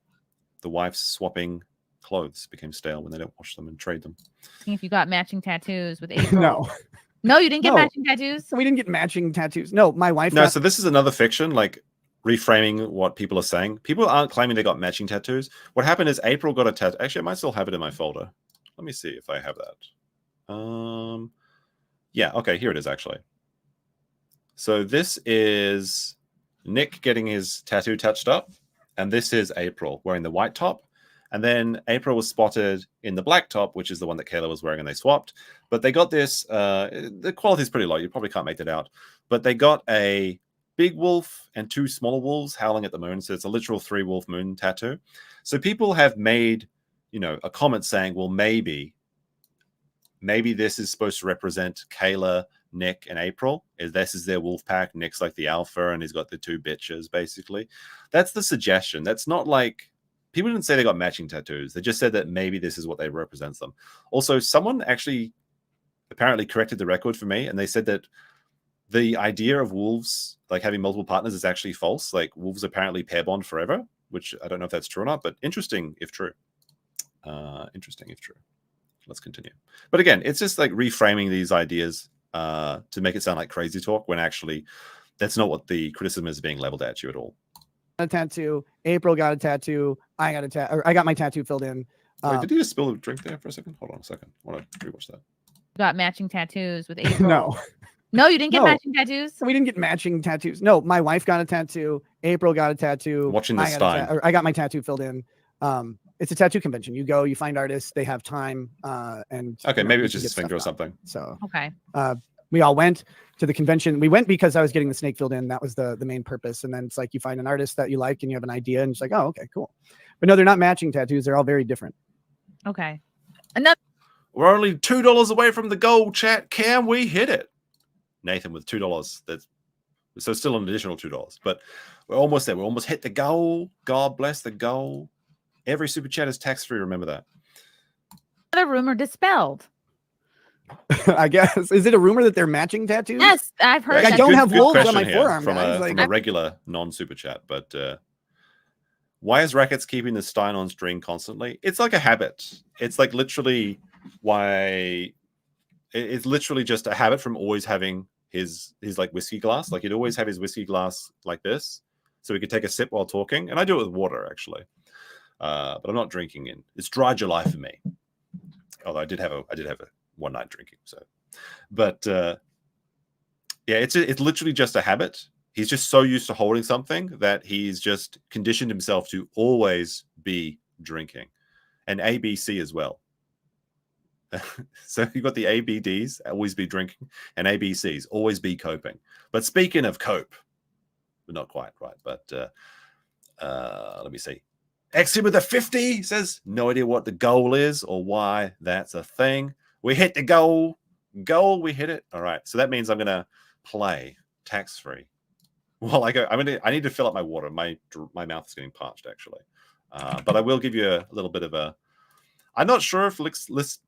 wives swapping clothes became stale when they don't wash them and trade them. Seeing if you got matching tattoos with April. No, you didn't get No. matching tattoos. we didn't get matching tattoos. No, my wife. No, got- so this is another fiction, like reframing what people are saying. People aren't claiming they got matching tattoos. What happened is April got a tattoo. Actually, I might still have it in my folder. Let me see if I have that. Yeah, okay, here it is actually. So this is Nick getting his tattoo touched up, and this is April wearing the white top. And then April was spotted in the black top, which is the one that Kayla was wearing, and they swapped. But they got this, the quality is pretty low. You probably can't make that out. But they got a big wolf and 2 smaller wolves howling at the moon. So it's a literal 3-wolf moon tattoo. So people have made, a comment saying, well, maybe this is supposed to represent Kayla, Nick, and April. This is their wolf pack. Nick's like the alpha, and he's got the 2 bitches, basically. That's the suggestion. That's not like... People didn't say they got matching tattoos. They just said that maybe this is what they represents them. Also, someone actually apparently corrected the record for me, and they said that the idea of wolves like having multiple partners is actually false. Like wolves apparently pair bond forever, which I don't know if that's true or not, but interesting if true. Interesting if true. Let's continue. But again, it's just like reframing these ideas to make it sound like crazy talk when actually that's not what the criticism is being leveled at you at all. a tattoo. April got a tattoo. I got a tattoo. I got my tattoo filled in. Wait, did you just spill a drink there for a second? Hold on a second. I want to rewatch that. Got matching tattoos with April. No. No, you didn't get No. matching tattoos. We didn't get matching tattoos. No, my wife got a tattoo. April got a tattoo. Watching this I got my tattoo filled in. It's a tattoo convention. You go, you find artists, they have time, and Okay, you know, maybe you it was can just get his finger or stuff done. something. So Okay. we all went to the convention. We went because I was getting the snake filled in. That was the main purpose. And then it's like you find an artist that you like and you have an idea, and it's like, oh, okay, cool. But no, they're not matching tattoos. They're all very different. Okay. Another. We're only $2 away from the goal, chat. Can we hit it? Nathan with $2. That's so still an additional $2, but we're almost there. We almost hit the goal. God bless the goal. Every super chat is tax-free. Remember that. Another rumor dispelled. I guess. Is it a rumor that they're matching tattoos? Yes, I've heard. Like, I that. don't have wolves on question my here forearm, from guys. a, Like, from a regular non-super chat. But why is Rackets keeping the Stein on string constantly? It's like a habit. It's like literally why it's literally just a habit from always having his like whiskey glass. Like he'd always have his whiskey glass like this, so he could take a sip while talking. And I do it with water actually, but I'm not drinking in. It's dry July for me. Although I did have a one night drinking. So, but yeah, it's literally just a habit. He's just so used to holding something that he's just conditioned himself to always be drinking, and ABC as well. So you've got the ABDs, always be drinking, and ABCs, always be coping. But speaking of cope, but not quite right. But let me see. Exit with a 50 says, no idea what the goal is or why that's a thing. We hit the goal. Goal, we hit it. All right. So that means I'm going to play tax-free. Well, I need to fill up my water. My mouth is getting parched, actually. But I will give you a little bit of a... I'm not sure if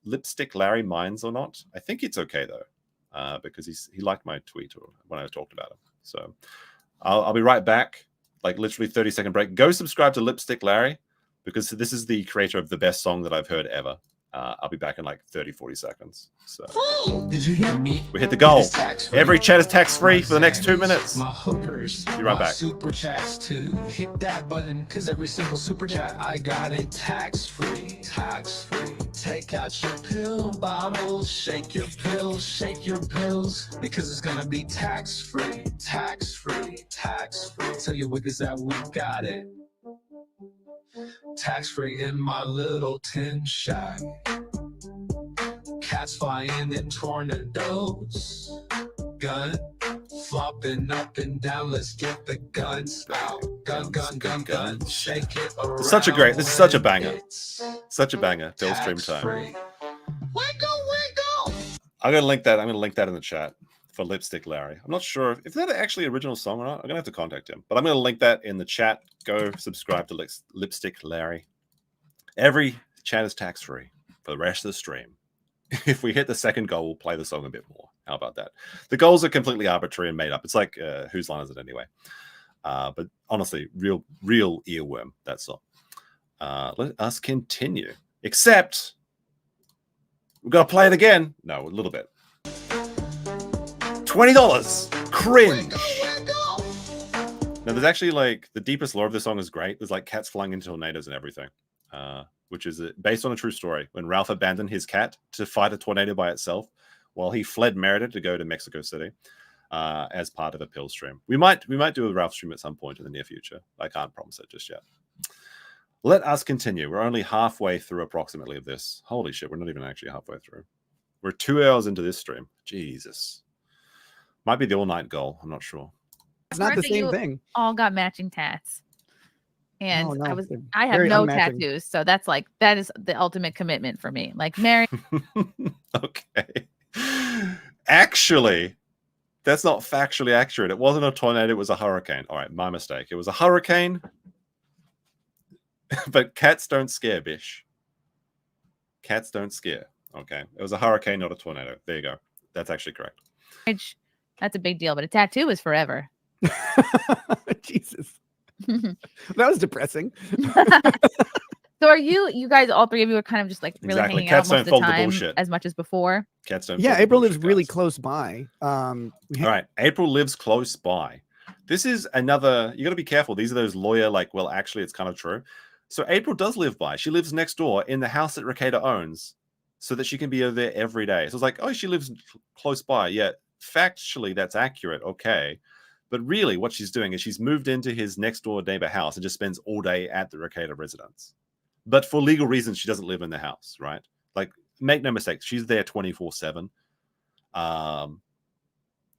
Lipstick Larry minds or not. I think it's okay, though, because he liked my tweet when I talked about him. So I'll be right back, like literally 30-second break. Go subscribe to Lipstick Larry, because this is the creator of the best song that I've heard ever. I'll be back in like 30-40 seconds. So Did you hear me? we hit the goal. Tax-free. Every chat is tax-free for the next 2 minutes. My hookers, Be right my back. super chats too. Hit that button, cause every single super chat I got it tax-free. Tax-free. Take out your pill bottles, shake your pills, shake your pills, because it's gonna be tax-free. Tax-free. Tax-free. Tell your wiggies that we got it. Tax-free in my little tin shack. Cats flying in tornadoes. Gun flopping up and down. Let's get the guns out. Gun, gun, gun, gun. Shake it around. This is such a banger. Such a banger. Bill stream time. Wiggle, wiggle. I'm gonna link that in the chat for Lipstick Larry. I'm not sure if that actually original song or not. I'm gonna have to contact him, but I'm gonna link that in the chat. Go subscribe to Lipstick Larry. Every chat is tax-free for the rest of the stream. If we hit the second goal, we'll play the song a bit more. How about that? The goals are completely arbitrary and made up. It's like whose line is it anyway? But honestly, real earworm, that song. Let us continue. Except we've got to play it again. No, a little bit. $20. Cringe. Now, there's actually like the deepest lore of this song is great. There's like cats flying into tornadoes and everything, which is based on a true story. When Ralph abandoned his cat to fight a tornado by itself while he fled Merida to go to Mexico City as part of a pill stream. We might do a Ralph stream at some point in the near future. I can't promise it just yet. Let us continue. We're only halfway through approximately of this. Holy shit, we're not even actually halfway through. We're 2 hours into this stream. Jesus. Might be the all-night goal. I'm not sure. It's not the same thing. All got matching tats. And Oh, no, I have very no unmatching. tattoos. So that is the ultimate commitment for me. Like Mary. Okay. Actually, that's not factually accurate. It wasn't a tornado, it was a hurricane. All right, my mistake. It was a hurricane. But cats don't scare, bish. Cats don't scare. Okay. It was a hurricane, not a tornado. There you go. That's actually correct. That's a big deal, but a tattoo is forever. Jesus. That was depressing. So are you guys, all three of you are kind of just like really Exactly. hanging Cats out don't most of the fold the time bullshit. as much as before? Cats don't. Yeah, fold the April bullshit, lives really guys. close by. All right. April lives close by. This is another, you got to be careful. These are those lawyer, like, well, actually, it's kind of true. So April does live by. She lives next door in the house that Rekieta owns so that she can be over there every day. So it's like, oh, she lives close by. Yeah, factually, that's accurate. Okay. But really, what she's doing is she's moved into his next door neighbor house and just spends all day at the Rekieta residence. But for legal reasons, she doesn't live in the house, right? Like, make no mistake, she's there 24/7.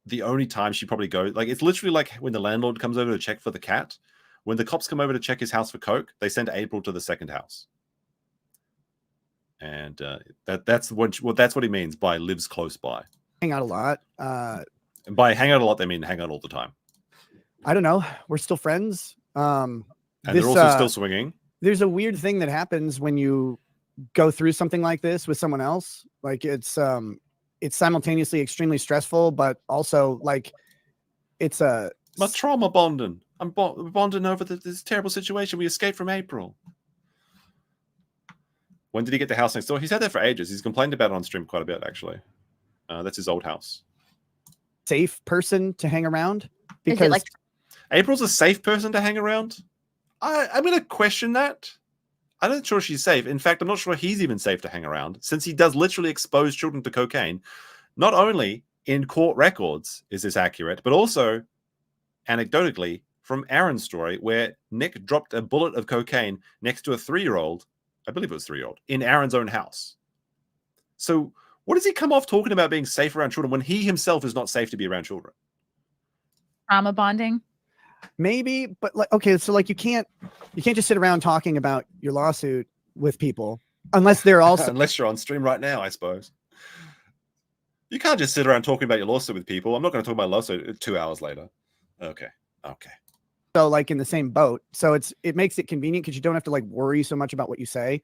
The only time she probably goes, like, it's literally like when the landlord comes over to check for the cat. When the cops come over to check his house for coke, they send April to the second house. And that's what he means by lives close by. Hang out a lot. And by hang out a lot, they mean hang out all the time. I don't know. We're still friends. And they're also still swinging. There's a weird thing that happens when you go through something like this with someone else. Like it's simultaneously extremely stressful, but also like it's my trauma bonding. I'm bonding over this terrible situation. We escaped from April. When did he get the house next door? He's had that for ages. He's complained about it on stream quite a bit, actually. That's his old house. Safe person to hang around Is it like April's a safe person to hang around. I'm going to question that. I'm not sure she's safe. In fact, I'm not sure he's even safe to hang around, since he does literally expose children to cocaine. Not only in court records is this accurate, but also anecdotally from Aaron's story, where Nick dropped a bullet of cocaine next to a 3-year-old, I believe it was 3-year-old, in Aaron's own house. So what does he come off talking about being safe around children when he himself is not safe to be around children? trauma bonding? Maybe, but like, okay, so like you can't just sit around talking about your lawsuit with people unless they're also unless you're on stream right now, I suppose. You can't just sit around talking about your lawsuit with people. I'm not going to talk about lawsuit 2 hours later. Okay. so like in the same boat. So it makes it convenient because you don't have to like worry so much about what you say.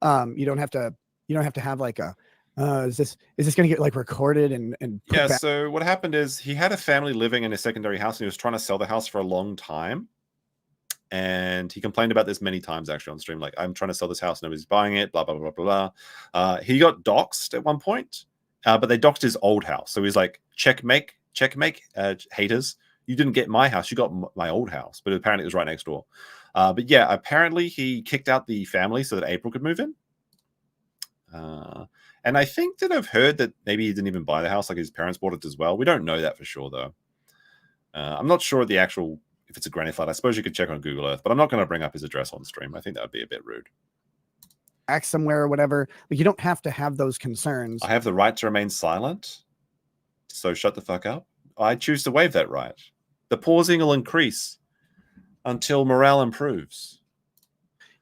You don't have to have like a is this going to get like recorded and put yeah. back? So what happened is he had a family living in a secondary house and he was trying to sell the house for a long time. And he complained about this many times actually on stream. Like, I'm trying to sell this house, nobody's buying it, blah, blah, blah, blah, blah. He got doxxed at one point, but they doxed his old house. So he's like, checkmate, haters. You didn't get my house, you got my old house. But apparently it was right next door. But yeah, apparently he kicked out the family so that April could move in. And I think that I've heard that maybe he didn't even buy the house, like his parents bought it as well. We don't know that for sure, though. I'm not sure if it's a granny flat. I suppose you could check on Google Earth, but I'm not going to bring up his address on stream. I think that would be a bit rude. Act somewhere or whatever. Like you don't have to have those concerns. I have the right to remain silent, so shut the fuck up. I choose to waive that right. The pausing will increase until morale improves.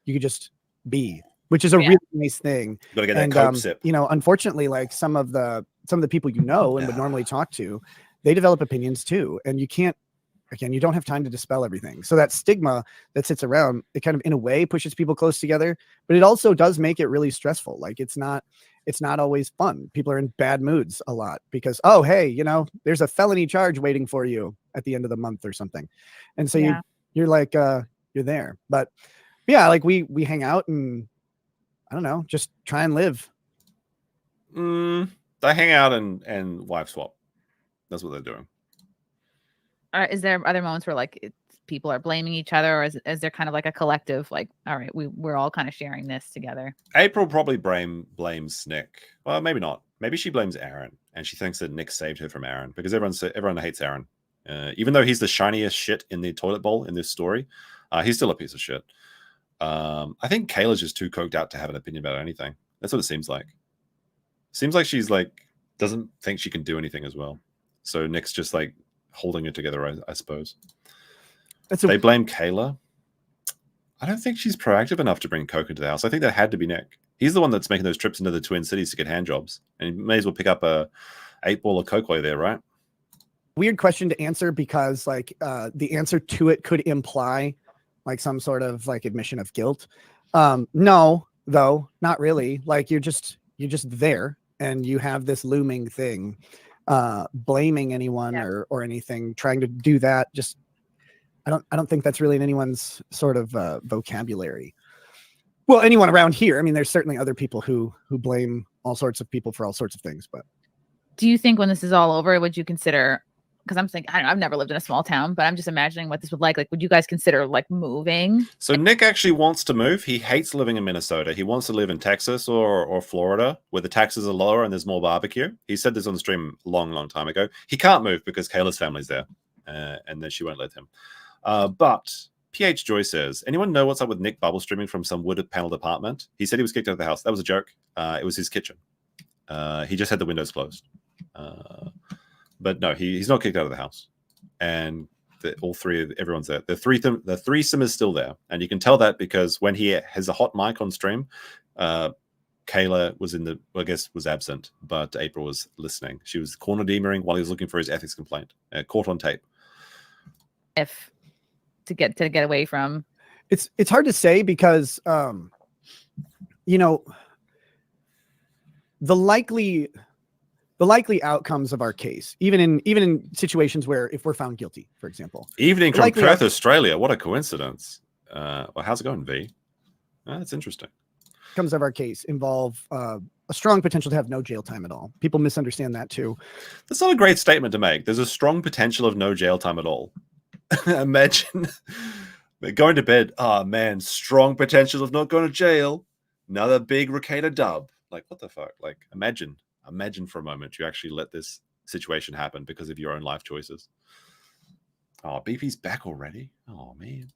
You could just be, which is a really nice thing. You gotta get that Coke sip. You know, unfortunately, like some of the people you know and would normally talk to, they develop opinions too, and you can't. Again, you don't have time to dispel everything. So that stigma that sits around, it kind of in a way pushes people close together, but it also does make it really stressful. Like it's not always fun. People are in bad moods a lot because, oh, hey, you know, there's a felony charge waiting for you at the end of the month or something. And so you're like, you're there. But yeah, like we hang out and I don't know, just try and live. They hang out and wife swap. That's what they're doing. Is there other moments where like people are blaming each other, or is there kind of like a collective, like, all right, we're all kind of sharing this together? April probably blames Nick. Well, maybe not. Maybe she blames Aaron, and she thinks that Nick saved her from Aaron because everyone hates Aaron. Even though he's the shiniest shit in the toilet bowl in this story, he's still a piece of shit. I think Kayla's just too coked out to have an opinion about anything. That's what it seems like. Seems like she's like doesn't think she can do anything as well. So Nick's just like holding it together, I suppose. They blame Kayla. I don't think she's proactive enough to bring Coke into the house. I think that had to be Nick. He's the one that's making those trips into the Twin Cities to get hand jobs, and he may as well pick up a 8-ball of Coke while you're there, right? Weird question to answer because like the answer to it could imply like some sort of like admission of guilt. No, though, not really. Like you're just there and you have this looming thing. Blaming anyone or anything, trying to do that, just I don't think that's really in anyone's sort of vocabulary. Well, anyone around here. I mean, there's certainly other people who blame all sorts of people for all sorts of things. But do you think when this is all over, would you consider? Because I'm thinking, I don't know, I've never lived in a small town, but I'm just imagining what this would like. Like, would you guys consider like moving? So Nick actually wants to move. He hates living in Minnesota. He wants to live in Texas or Florida, where the taxes are lower and there's more barbecue. He said this on the stream a long time ago. He can't move because Kayla's family's there, and then she won't let him. But PH Joy says, anyone know what's up with Nick bubble streaming from some wooded paneled apartment? He said he was kicked out of the house. That was a joke. It was his kitchen. He just had the windows closed. But no, he's not kicked out of the house. And everyone's there. The threesome is still there. And you can tell that because when he has a hot mic on stream, Kayla was absent, but April was listening. She was corner demering while he was looking for his ethics complaint. Caught on tape. If to get away from. It's hard to say because you know, the likely outcomes of our case, even in situations where if we're found guilty, for example. Evening from Perth, Australia. What a coincidence. Well, how's it going, V? That's interesting. Outcomes of our case involve a strong potential to have no jail time at all. People misunderstand that too. That's not a great statement to make. There's a strong potential of no jail time at all. Imagine going to bed. Oh man, strong potential of not going to jail. Another big Rekieta dub. Like what the fuck? Like imagine for a moment you actually let this situation happen because of your own life choices. Oh, BP's back already. Oh man.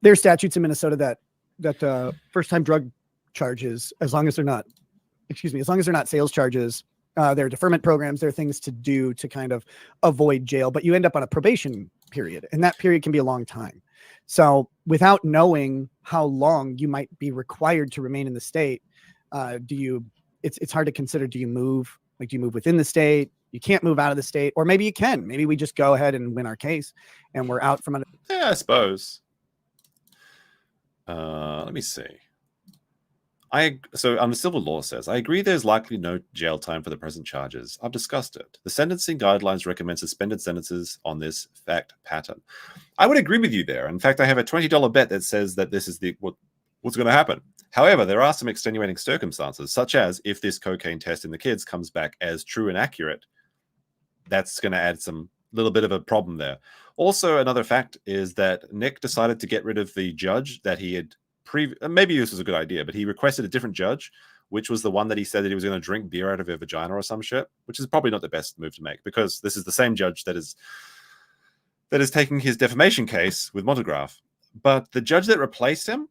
There are statutes in Minnesota that first-time drug charges, as long as they're not sales charges, there are deferment programs, there are things to do to kind of avoid jail, but you end up on a probation period, and that period can be a long time. So without knowing how long you might be required to remain in the state, it's hard to consider, do you move? Like, do you move within the state? You can't move out of the state, or maybe you can. Maybe we just go ahead and win our case and we're out from under. Yeah, I suppose. Let me see. So on the civil law says, I agree there's likely no jail time for the present charges. I've discussed it. The sentencing guidelines recommend suspended sentences on this fact pattern. I would agree with you there. In fact, I have a $20 bet that says that this is what's going to happen. However, there are some extenuating circumstances, such as if this cocaine test in the kids comes back as true and accurate, that's going to add some little bit of a problem there. Also, another fact is that Nick decided to get rid of the judge that he had maybe this was a good idea, but he requested a different judge, which was the one that he said that he was going to drink beer out of her vagina or some shit, which is probably not the best move to make because this is the same judge that is taking his defamation case with Montegraph. But the judge that replaced him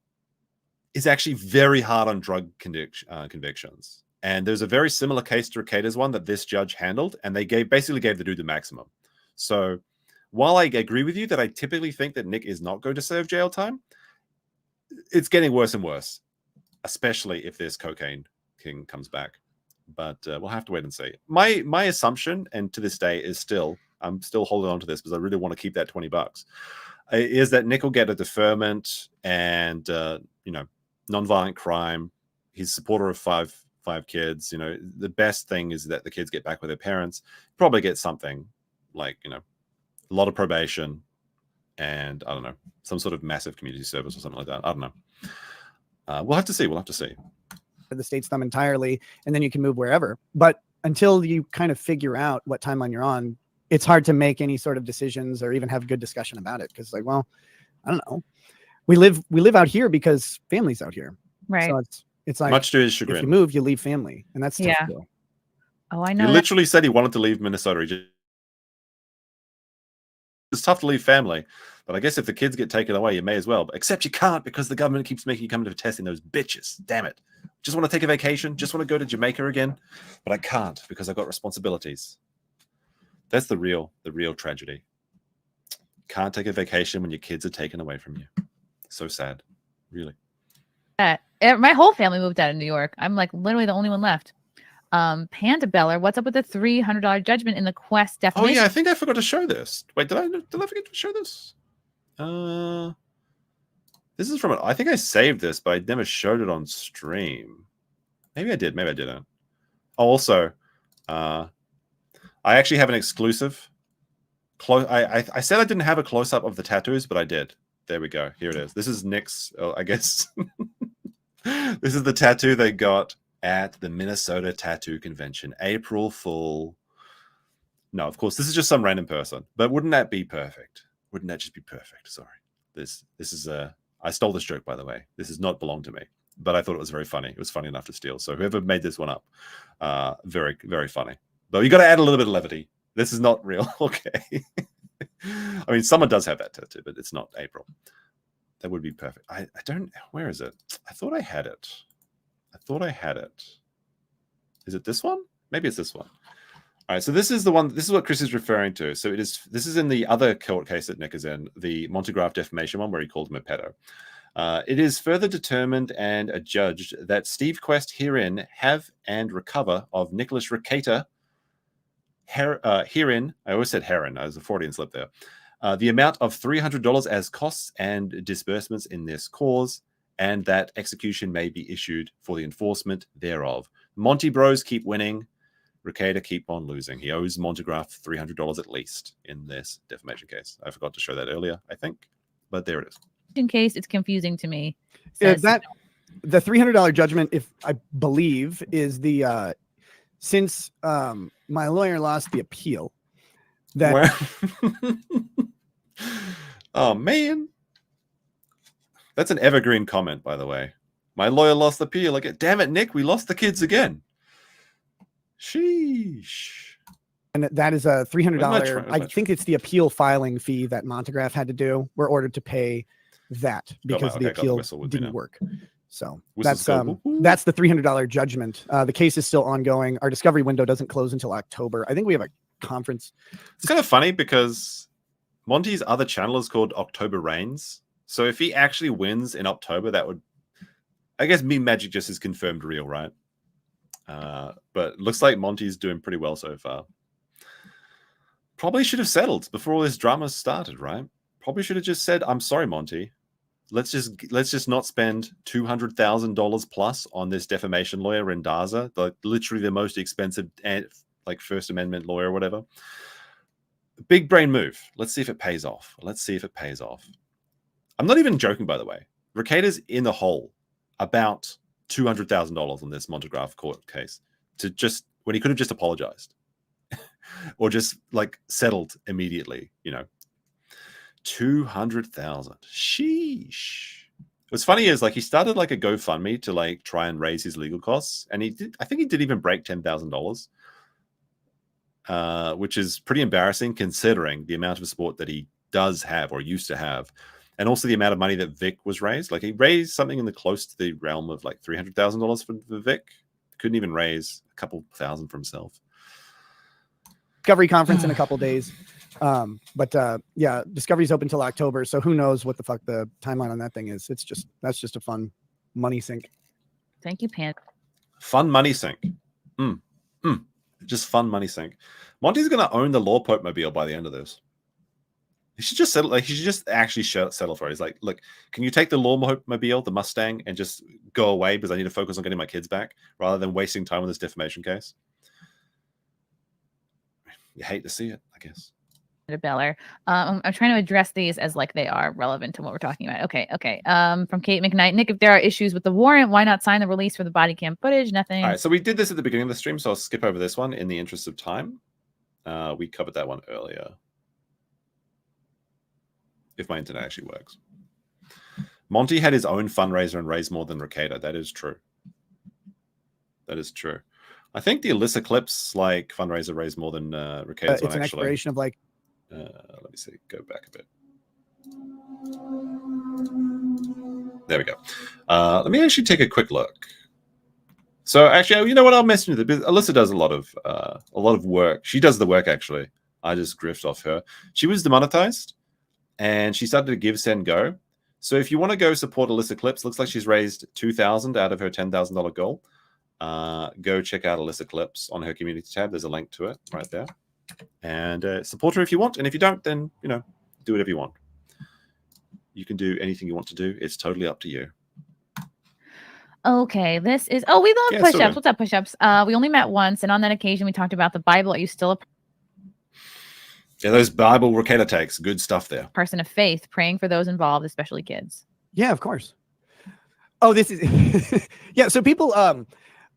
is actually very hard on drug convictions. And there's a very similar case to Rekieta's one that this judge handled, and they basically gave the dude the maximum. So while I agree with you that I typically think that Nick is not going to serve jail time, it's getting worse and worse, especially if this cocaine king comes back. But we'll have to wait and see. My assumption, and to this day, is I'm still holding on to this because I really want to keep that $20, is that Nick will get a deferment and nonviolent crime. He's a supporter of five kids. The best thing is that the kids get back with their parents. Probably get something like a lot of probation and I don't know, some sort of massive community service or something like that. I don't know. We'll have to see. The state's thumb entirely, and then you can move wherever. But until you kind of figure out what timeline you're on, it's hard to make any sort of decisions or even have good discussion about it. Because I don't know. We live out here because family's out here. Right. So it's like, much to his chagrin, if you move, you leave family, and that's tough to do. Oh, I know. He literally said he wanted to leave Minnesota. It's tough to leave family, but I guess if the kids get taken away, you may as well. Except you can't because the government keeps making you come to testing those bitches. Damn it. Just want to take a vacation. Just want to go to Jamaica again. But I can't because I've got responsibilities. That's the real tragedy. Can't take a vacation when your kids are taken away from you. So sad. Really. My whole family moved out of New York. I'm like literally the only one left. Panda Beller, what's up with the $300 judgment in the Quest defamation? Oh yeah, I think I forgot to show this. Wait, did I forget to show this? This is from I think I saved this, but I never showed it on stream. Maybe I did, maybe I didn't. Also, I actually have an exclusive. I said I didn't have a close-up of the tattoos, but I did. There we go. Here it is. This is Nick's, I guess. This is the tattoo they got at the Minnesota Tattoo Convention. April Fool. No, of course, this is just some random person. But wouldn't that be perfect? Wouldn't that just be perfect? Sorry. This is I stole this joke, by the way. This does not belong to me. But I thought it was very funny. It was funny enough to steal. So whoever made this one up, very, very funny. Though you got to add a little bit of levity. This is not real. Okay. I mean, someone does have that tattoo, but it's not April. That would be perfect. I don't. Where is it? I thought I had it. Is it this one? Maybe it's this one. All right. So this is the one. This is what Chris is referring to. So it is. This is in the other court case that Nick is in, the Montegraph defamation one, where he called him a pedo. It is further determined and adjudged that Steve Quest herein have and recover of Nicholas Rekieta. Herein, I always said heron. I was a Freudian slip there. The amount of $300 as costs and disbursements in this cause, and that execution may be issued for the enforcement thereof. Balldo-bros keep winning. Rekieta keep on losing. He owes Montegraph $300 at least in this defamation case. I forgot to show that earlier, I think, but there it is. In case it's confusing to me. Yeah, the $300 judgment, if I believe, is the since my lawyer lost the appeal. That oh man, that's an evergreen comment, by the way. My lawyer lost the appeal again. Damn it, Nick, we lost the kids again. Sheesh. And that is a $300. I think it's the appeal filing fee that Montegraph had to do. We're ordered to pay that because the appeal didn't work. So that's the $300 judgment. The case is still ongoing. Our discovery window doesn't close until October. I think we have a conference. It's kind of funny because Monty's other channel is called October Reigns. So if he actually wins in October, that would, I guess, Meme Magic just is confirmed real, right? But it looks like Monty's doing pretty well so far. Probably should have settled before all this drama started, right? Probably should have just said, "I'm sorry, Monty. Let's just not spend $200,000 plus on this defamation lawyer, Rendaza, literally the most expensive like First Amendment lawyer or whatever." Big brain move. Let's see if it pays off. I'm not even joking, by the way. Rekieta's in the hole about $200,000 on this Montegraph court case when he could have just apologized or just like settled immediately, you know. 200,000. Sheesh. What's funny is like he started like a GoFundMe to like try and raise his legal costs, and I think he did even break $10,000, which is pretty embarrassing considering the amount of support that he does have or used to have, and also the amount of money that Vic was raised. Like he raised something in the close to the realm of like $300,000 for Vic, couldn't even raise a couple thousand for himself. Discovery conference in a couple days. Yeah, Discovery's open till October, so who knows what the fuck the timeline on that thing is. That's just a fun money sink. Thank you, Pan. Fun money sink. Just fun money sink. Monty's gonna own the Law Pope mobile by the end of this. He should just settle. Like, he should just actually settle for it. He's like, look, can you take the Law mobile, the Mustang, and just go away because I need to focus on getting my kids back rather than wasting time on this defamation case. You hate to see it, I guess. Beller. I'm trying to address these as like they are relevant to what we're talking about. Okay. From Kate McKnight. Nick, if there are issues with the warrant, why not sign the release for the body cam footage? Nothing. All right, so we did this at the beginning of the stream, so I'll skip over this one in the interest of time. We covered that one earlier. If my internet actually works. Monty had his own fundraiser and raised more than Rekieta. That is true. That is true. I think the Alyssa Clips like fundraiser raised more than Rekieta's It's an exploration of like. Let me see. Go back a bit. There we go. Let me actually take a quick look. So actually, you know what? I'll mention you. Alyssa does a lot of work. She does the work actually. I just grift off her. She was demonetized, and she started to give, send, go. So if you want to go support Alyssa Clips, looks like she's raised $2,000 out of her $10,000 goal. Go check out Alyssa Clips on her community tab. There's a link to it right there. And support her if you want. And if you don't, then, you know, do whatever you want. You can do anything you want to do. It's totally up to you. Okay, this is... Oh, we love push-ups. Sorry. What's up, push-ups? We only met once, and on that occasion, we talked about the Bible. Are you still a Yeah, those Bible Rekieta takes. Good stuff there. person of faith, praying for those involved, especially kids? Yeah, of course. Oh, this is... Yeah, so people...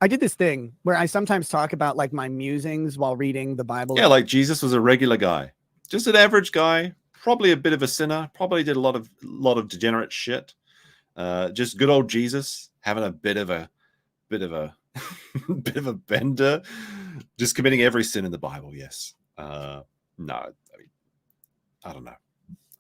I did this thing where I sometimes talk about like my musings while reading the Bible. Yeah, like Jesus was a regular guy. Just an average guy. Probably a bit of a sinner. Probably did a lot of degenerate shit. Just good old Jesus having a bit of a bit of a bender, just committing every sin in the Bible. Yes. No, I mean, I don't know.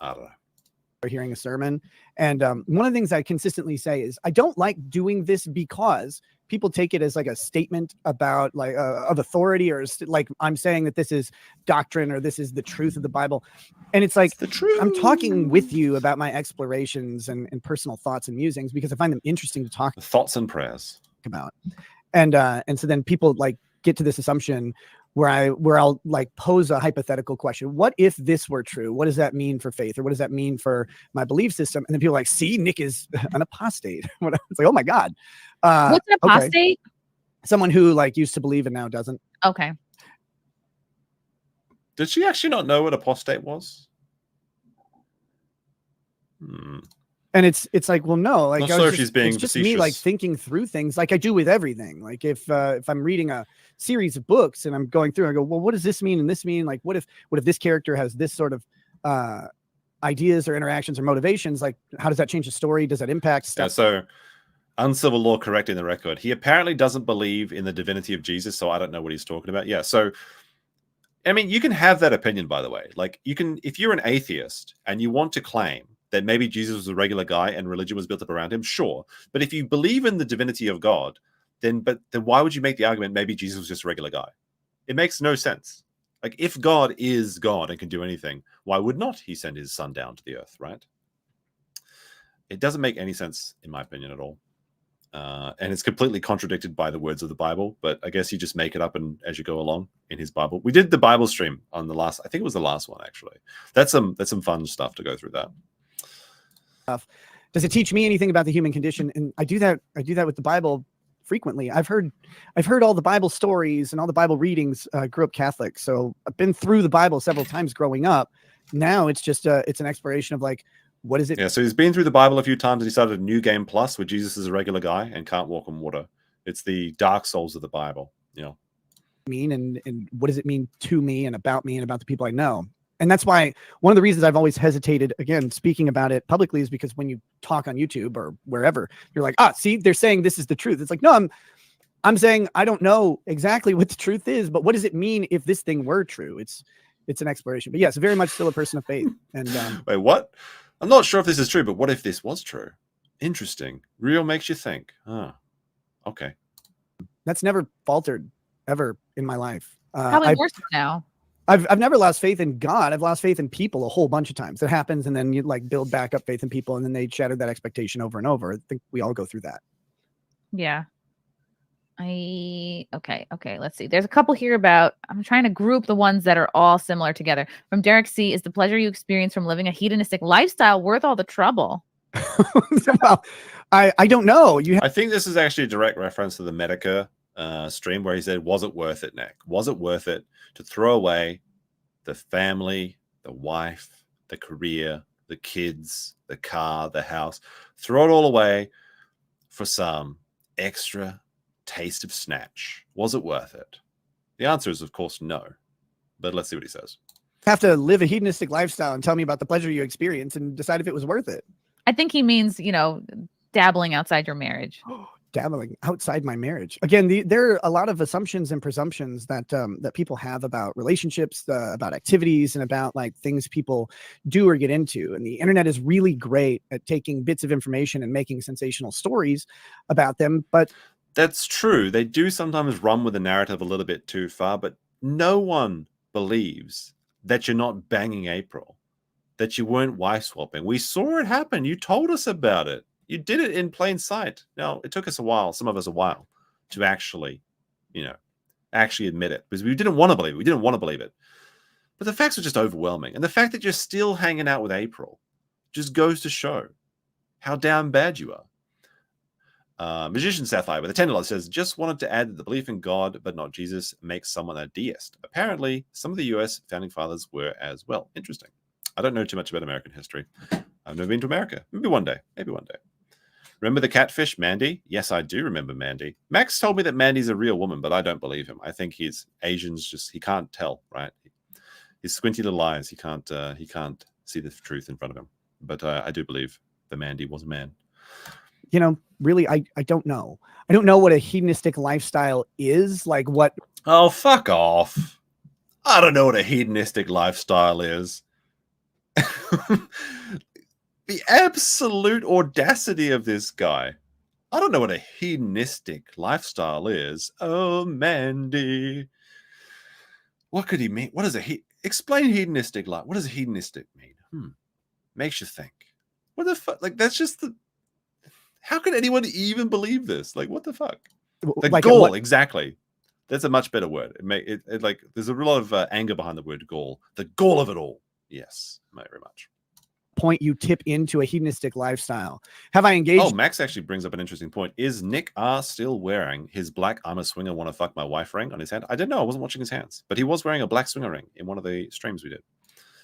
Or hearing a sermon, and one of the things I consistently say is I don't like doing this because people take it as like a statement about like of authority, or like I'm saying that this is doctrine or this is the truth of the Bible, and it's like the truth. I'm talking with you about my explorations and personal thoughts and musings because I find them interesting to talk thoughts and prayers about, and so then people like get to this assumption where I'll like pose a hypothetical question. What if this were true? What does that mean for faith? Or what does that mean for my belief system? And then people are like, see, Nick is an apostate. It's like, oh my God. What's an apostate? Okay. Someone who like used to believe and now doesn't. Okay. Did she actually not know what apostate was? And it's like, well, no, like Not sure if she's being it's just me facetious. like thinking through things like I do with everything. Like if I'm reading a series of books and I'm going through, I go, well, what does this mean and this mean? Like, what if this character has this sort of ideas or interactions or motivations? Like, how does that change the story? Does that impact stuff? Yeah, so uncivil law correcting the record. He apparently doesn't believe in the divinity of Jesus, so I don't know what he's talking about. Yeah, so I mean, you can have that opinion, by the way. Like, you can, if you're an atheist and you want to claim that maybe Jesus was a regular guy and religion was built up around him, sure. But if you believe in the divinity of God, then why would you make the argument maybe Jesus was just a regular guy? It makes no sense. Like, if God is God and can do anything, why would not he send his son down to the earth, right? It doesn't make any sense, in my opinion, at all. And it's completely contradicted by the words of the Bible, but I guess you just make it up and as you go along in his Bible. We did the Bible stream on the last, I think it was the last one, actually. That's some fun stuff to go through that. Does it teach me anything about the human condition? And I do that with the Bible frequently. I've heard all the Bible stories and all the Bible readings. Grew up Catholic, so I've been through the Bible several times growing up. Now it's just it's an exploration of like, what is it? Yeah, so he's been through the Bible a few times and he started a new game plus where Jesus is a regular guy and can't walk on water. It's the Dark Souls of the Bible. You know, mean and what does it mean to me and about the people I know? And that's why one of the reasons I've always hesitated, again, speaking about it publicly, is because when you talk on YouTube or wherever, you're like, see, they're saying this is the truth. It's like, no, I'm saying I don't know exactly what the truth is, but what does it mean if this thing were true? It's an exploration. But yes, very much still a person of faith. And wait, what? I'm not sure if this is true, but what if this was true? Interesting. Real makes you think. Okay. That's never faltered ever in my life. Probably more so now. I've never lost faith in God. I've lost faith in people a whole bunch of times. It happens, and then you like build back up faith in people, and then they shatter that expectation over and over. I think we all go through that. Yeah. Okay. Let's see. There's a couple here about. I'm trying to group the ones that are all similar together. From Derek C. Is the pleasure you experience from living a hedonistic lifestyle worth all the trouble? Well, I don't know. I think this is actually a direct reference to the Medicare stream where he said, "Was it worth it, Nick? Was it worth it to throw away the family, the wife, the career, the kids, the car, the house, throw it all away for some extra taste of snatch? Was it worth it?" The answer is, of course, no. But let's see what he says. Have to live a hedonistic lifestyle and tell me about the pleasure you experience and decide if it was worth it. I think he means, dabbling outside your marriage. Dabbling outside my marriage. Again, there are a lot of assumptions and presumptions that that people have about relationships, about activities, and about like things people do or get into. And the internet is really great at taking bits of information and making sensational stories about them. But that's true. They do sometimes run with the narrative a little bit too far, but no one believes that you're not banging April, that you weren't wife swapping. We saw it happen. You told us about it. You did it in plain sight. Now, it took us a while, some of us a while, to actually admit it, because we didn't want to believe it. We didn't want to believe it. But the facts were just overwhelming. And the fact that you're still hanging out with April just goes to show how damn bad you are. Magician Sapphire with a $10 says, just wanted to add that the belief in God, but not Jesus, makes someone a deist. Apparently, some of the US founding fathers were as well. Interesting. I don't know too much about American history. I've never been to America. Maybe one day. Remember the catfish, Mandy? Yes, I do remember Mandy. Max told me that Mandy's a real woman, but I don't believe him. I think he's Asians, he can't tell, right? His squinty little eyes, he can't see the truth in front of him. But I do believe the Mandy was a man. Really, I don't know. I don't know what a hedonistic lifestyle is. Like what? Oh, fuck off. I don't know what a hedonistic lifestyle is. The absolute audacity of this guy. I don't know what a hedonistic lifestyle is. Oh, Mandy. What could he mean? What is explain hedonistic life. What does hedonistic mean? Makes you think. What the fuck? Like, that's just how could anyone even believe this? Like, what the fuck? The like gall, exactly. That's a much better word. There's a lot of anger behind the word gall. The gall of it all. Yes, very much. Point you tip into a hedonistic lifestyle. Have I engaged? Oh, Max actually brings up an interesting point. Is Nick R still wearing his black I'm a swinger, wanna fuck my wife ring on his hand? I didn't know. I wasn't watching his hands, but he was wearing a black swinger ring in one of the streams we did.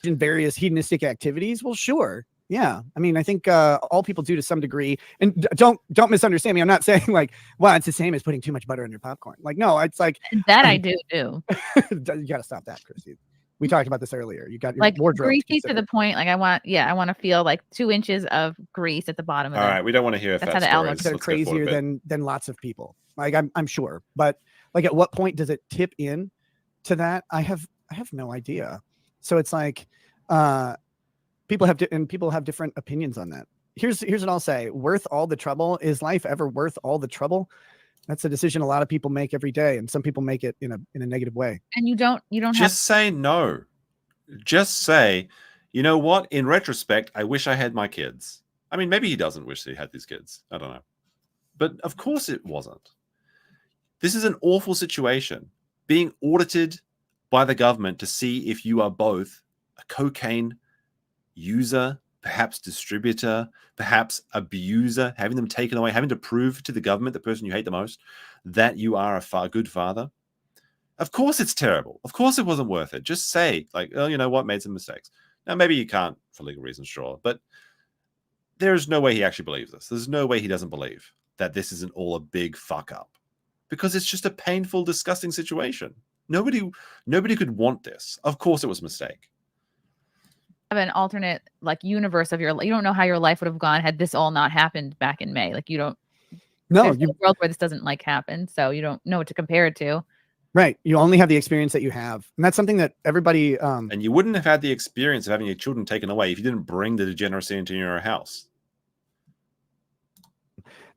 In various hedonistic activities? Well, sure. Yeah. I mean, I think all people do to some degree, and don't misunderstand me. I'm not saying like, well, it's the same as putting too much butter on your popcorn. Like, no, it's like that I do. You got to stop that, Chrissy. We talked about this earlier. You got your like wardrobe greasy to the point. Like I want to feel like 2 inches of grease at the bottom of it. All right, we don't want to hear that's fat how the stories. They're crazier than lots of people. Like I'm sure, but like at what point does it tip in to that? I have no idea. So it's like people have different opinions on that. Here's what I'll say: worth all the trouble. Is life ever worth all the trouble? That's a decision a lot of people make every day, and some people make it in a negative way. And you don't just say no. Just say, you know what? In retrospect, I wish I had my kids. I mean, maybe he doesn't wish he had these kids. I don't know. But of course it wasn't. This is an awful situation. Being audited by the government to see if you are both a cocaine user, perhaps distributor, perhaps abuser, having them taken away, having to prove to the government, the person you hate the most, that you are a good father. Of course it's terrible. Of course it wasn't worth it. Just say, like, oh, you know what, made some mistakes. Now, maybe you can't for legal reasons, sure, but there is no way he actually believes this. There's no way he doesn't believe that this isn't all a big fuck up, because it's just a painful, disgusting situation. Nobody could want this. Of course it was a mistake. Have an alternate like universe of you don't know how your life would have gone had this all not happened back in May. Like you don't there's a world where this doesn't like happen, so you don't know what to compare it to. Right. You only have the experience that you have. And that's something that everybody and you wouldn't have had the experience of having your children taken away if you didn't bring the degeneracy into your house.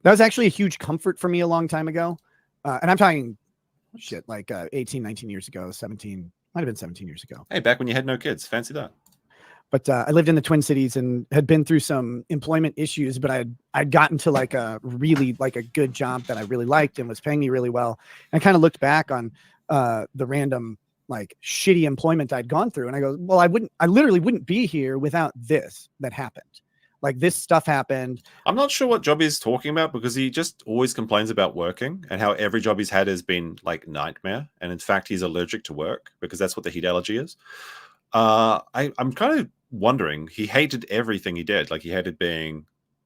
That was actually a huge comfort for me a long time ago. And I'm talking shit like 18, 19 years ago, 17, might have been 17 years ago. Hey, back when you had no kids. Fancy that. But I lived in the Twin Cities and had been through some employment issues, but I'd gotten to like a really like a good job that I really liked and was paying me really well. And I kind of looked back on the random like shitty employment I'd gone through. And I go, well, I literally wouldn't be here without this that happened. Like this stuff happened. I'm not sure what job he's talking about because he just always complains about working and how every job he's had has been like nightmare. And in fact, he's allergic to work because that's what the heat allergy is. I'm kind of wondering, he hated everything he did. Like he hated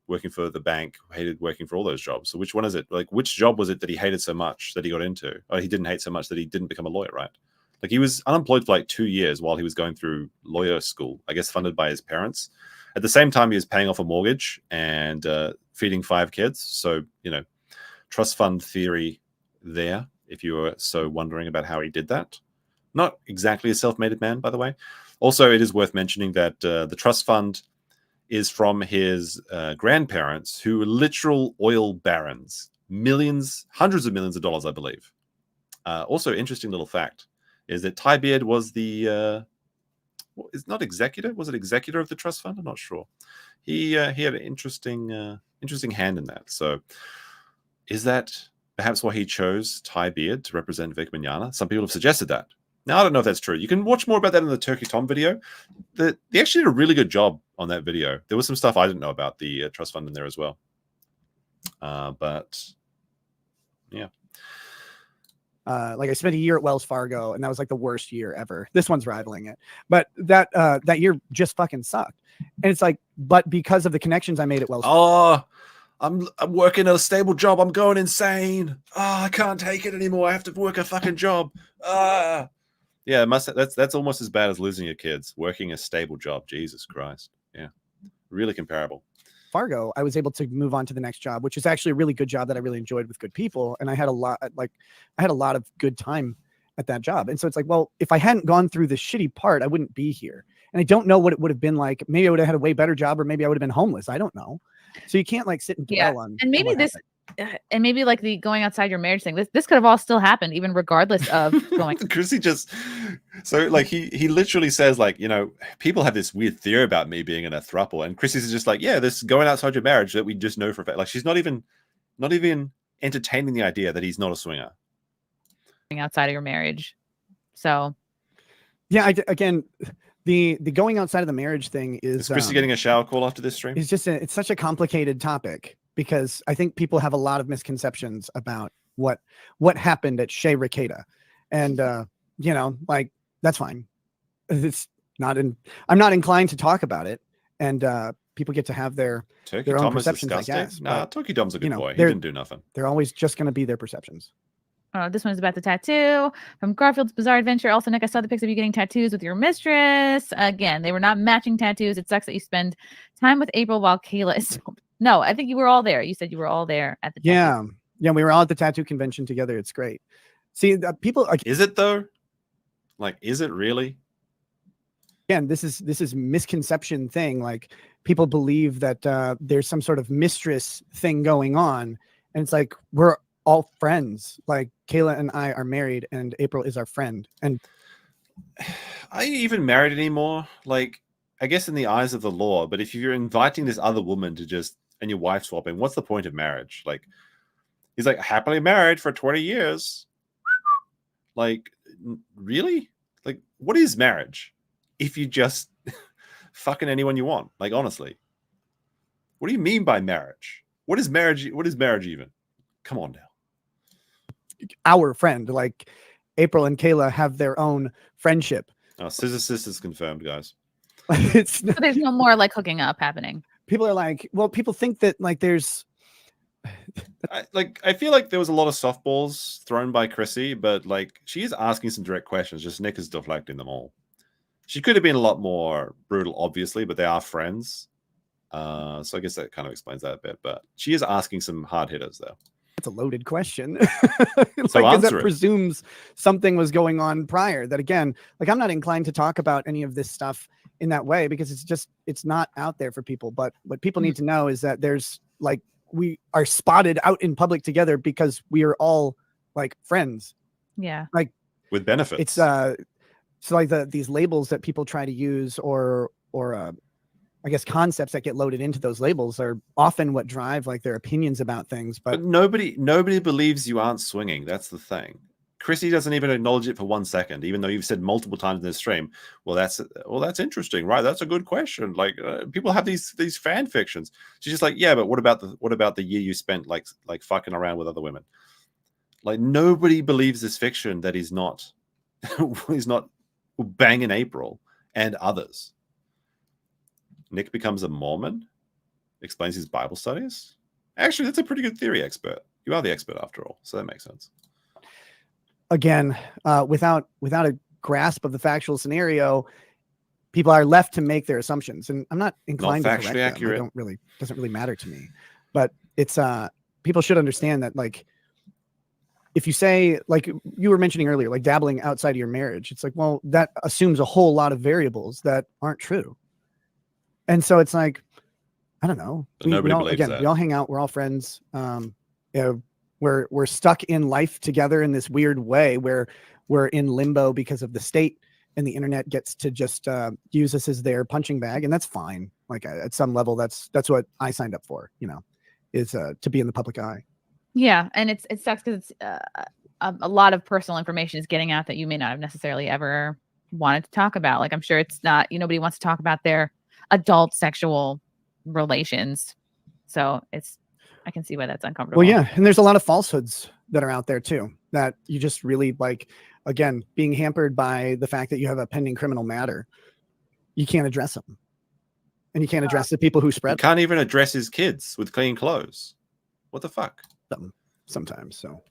working for the bank, hated working for all those jobs. So which one is it? Like which job was it that he hated so much that he got into? Or he didn't hate so much that he didn't become a lawyer, right? Like he was unemployed for like 2 years while he was going through lawyer school, I guess funded by his parents. At the same time, he was paying off a mortgage and feeding 5 kids. So, trust fund theory there, if you were so wondering about how he did that. Not exactly a self-made man, by the way. Also, it is worth mentioning that the trust fund is from his grandparents, who were literal oil barons. Millions, hundreds of millions of dollars, I believe. Also, interesting little fact is that Ty Beard was the... is not executor? Was it executor of the trust fund? I'm not sure. He had an interesting hand in that. So, is that perhaps why he chose Ty Beard to represent Vic Mignogna? Some people have suggested that. Now I don't know if that's true. You can watch more about that in the Turkey Tom video. They actually did a really good job on that video. There was some stuff I didn't know about the trust fund in there as well. But yeah. Like I spent a year at Wells Fargo, and that was like the worst year ever. This one's rivaling it, but that year just fucking sucked. And it's like, but because of the connections I made at Wells Fargo. I'm working a stable job. I'm going insane. I can't take it anymore. I have to work a fucking job. Yeah, that's almost as bad as losing your kids. Working a stable job. Jesus Christ. Yeah, really comparable. Fargo, I was able to move on to the next job, which is actually a really good job that I really enjoyed with good people. And I had a lot of good time at that job. And so it's like, well, if I hadn't gone through the shitty part, I wouldn't be here. And I don't know what it would have been like. Maybe I would have had a way better job, or maybe I would have been homeless. I don't know. So you can't like sit and dwell on. And maybe and maybe like the going outside your marriage thing, this could have all still happened, even regardless of going. Chrissy so like he literally says like, people have this weird theory about me being in a throuple, and Chrissy's just like, yeah, this going outside your marriage that we just know for a fact. Like she's not even entertaining the idea that he's not a swinger. Outside of your marriage. So yeah, again, the going outside of the marriage thing is Chrissy getting a shower call after this stream? It's just it's such a complicated topic, because I think people have a lot of misconceptions about what happened at Shea Rekieta. And like that's fine. It's not I'm not inclined to talk about it. And people get to have their own perceptions, I guess. Nah, Turkey Dom's a good boy. He didn't do nothing. They're always just going to be their perceptions. This one's about the tattoo from Garfield's Bizarre Adventure. Also, Nick, I saw the pics of you getting tattoos with your mistress. Again, they were not matching tattoos. It sucks that you spend time with April while Kayla is. No, I think you were all there. You said you were all there at the tattoo. Yeah, we were all at the tattoo convention together. It's great. See, people. Is it though? Like, is it really? Again, this is misconception thing. Like people believe that there's some sort of mistress thing going on, and it's like we're all friends. Like Kayla and I are married, and April is our friend. And are you even married anymore? Like, I guess in the eyes of the law, but if you're inviting this other woman to just and your wife swapping, what's the point of marriage? Like, he's like happily married for 20 years. Like, really? Like, what is marriage? If you just fucking anyone you want, like, honestly, what do you mean by marriage? What is marriage? What is marriage even? Come on now. Our friend, like April and Kayla have their own friendship. Oh, Scissor Sisters confirmed, guys. So there's no more like hooking up happening. People are like, well, people think that like there's I feel like there was a lot of softballs thrown by Chrissy, but like she is asking some direct questions. Just Nick is deflecting them all. She could have been a lot more brutal, obviously, but they are friends. So I guess that kind of explains that a bit. But she is asking some hard hitters there. It's a loaded question. So like, that answer it. presumes something was going on prior. That again, like I'm not inclined to talk about any of this stuff in that way because it's not out there for people. But what people need to know is that there's like we are spotted out in public together because we are all like friends. Yeah. Like with benefits. It's so like these labels that people try to use or I guess concepts that get loaded into those labels are often what drive like their opinions about things. But nobody believes you aren't swinging. That's the thing. Chrissy doesn't even acknowledge it for 1 second, even though you've said multiple times in the stream. Well, that's interesting, right? That's a good question. Like people have these fan fictions. She's just like, yeah, but what about the year you spent like fucking around with other women? Like nobody believes this fiction that he's not banging April and others. Nick becomes a Mormon, explains his Bible studies. Actually, that's a pretty good theory, expert. You are the expert after all, so that makes sense. Again, without a grasp of the factual scenario, people are left to make their assumptions, and I'm not inclined to correct them. Accurate. Doesn't really matter to me. But it's people should understand that, like, if you say, like you were mentioning earlier, like dabbling outside of your marriage, it's like, well, that assumes a whole lot of variables that aren't true. And so it's like, I don't know. Nobody believes that. We all hang out. We're all friends. You know, we're stuck in life together in this weird way where we're in limbo because of the state, and the internet gets to just use us as their punching bag, and that's fine. Like at some level, that's what I signed up for. You know, is to be in the public eye. Yeah, and it sucks because a lot of personal information is getting out that you may not have necessarily ever wanted to talk about. Like I'm sure it's not, nobody wants to talk about their adult sexual relations. So I can see why that's uncomfortable. Well, yeah, and there's a lot of falsehoods that are out there too that you just really like. Again, being hampered by the fact that you have a pending criminal matter, you can't address them, and you can't address the people who spread. You can't even address his kids with clean clothes. What the fuck? Sometimes. So.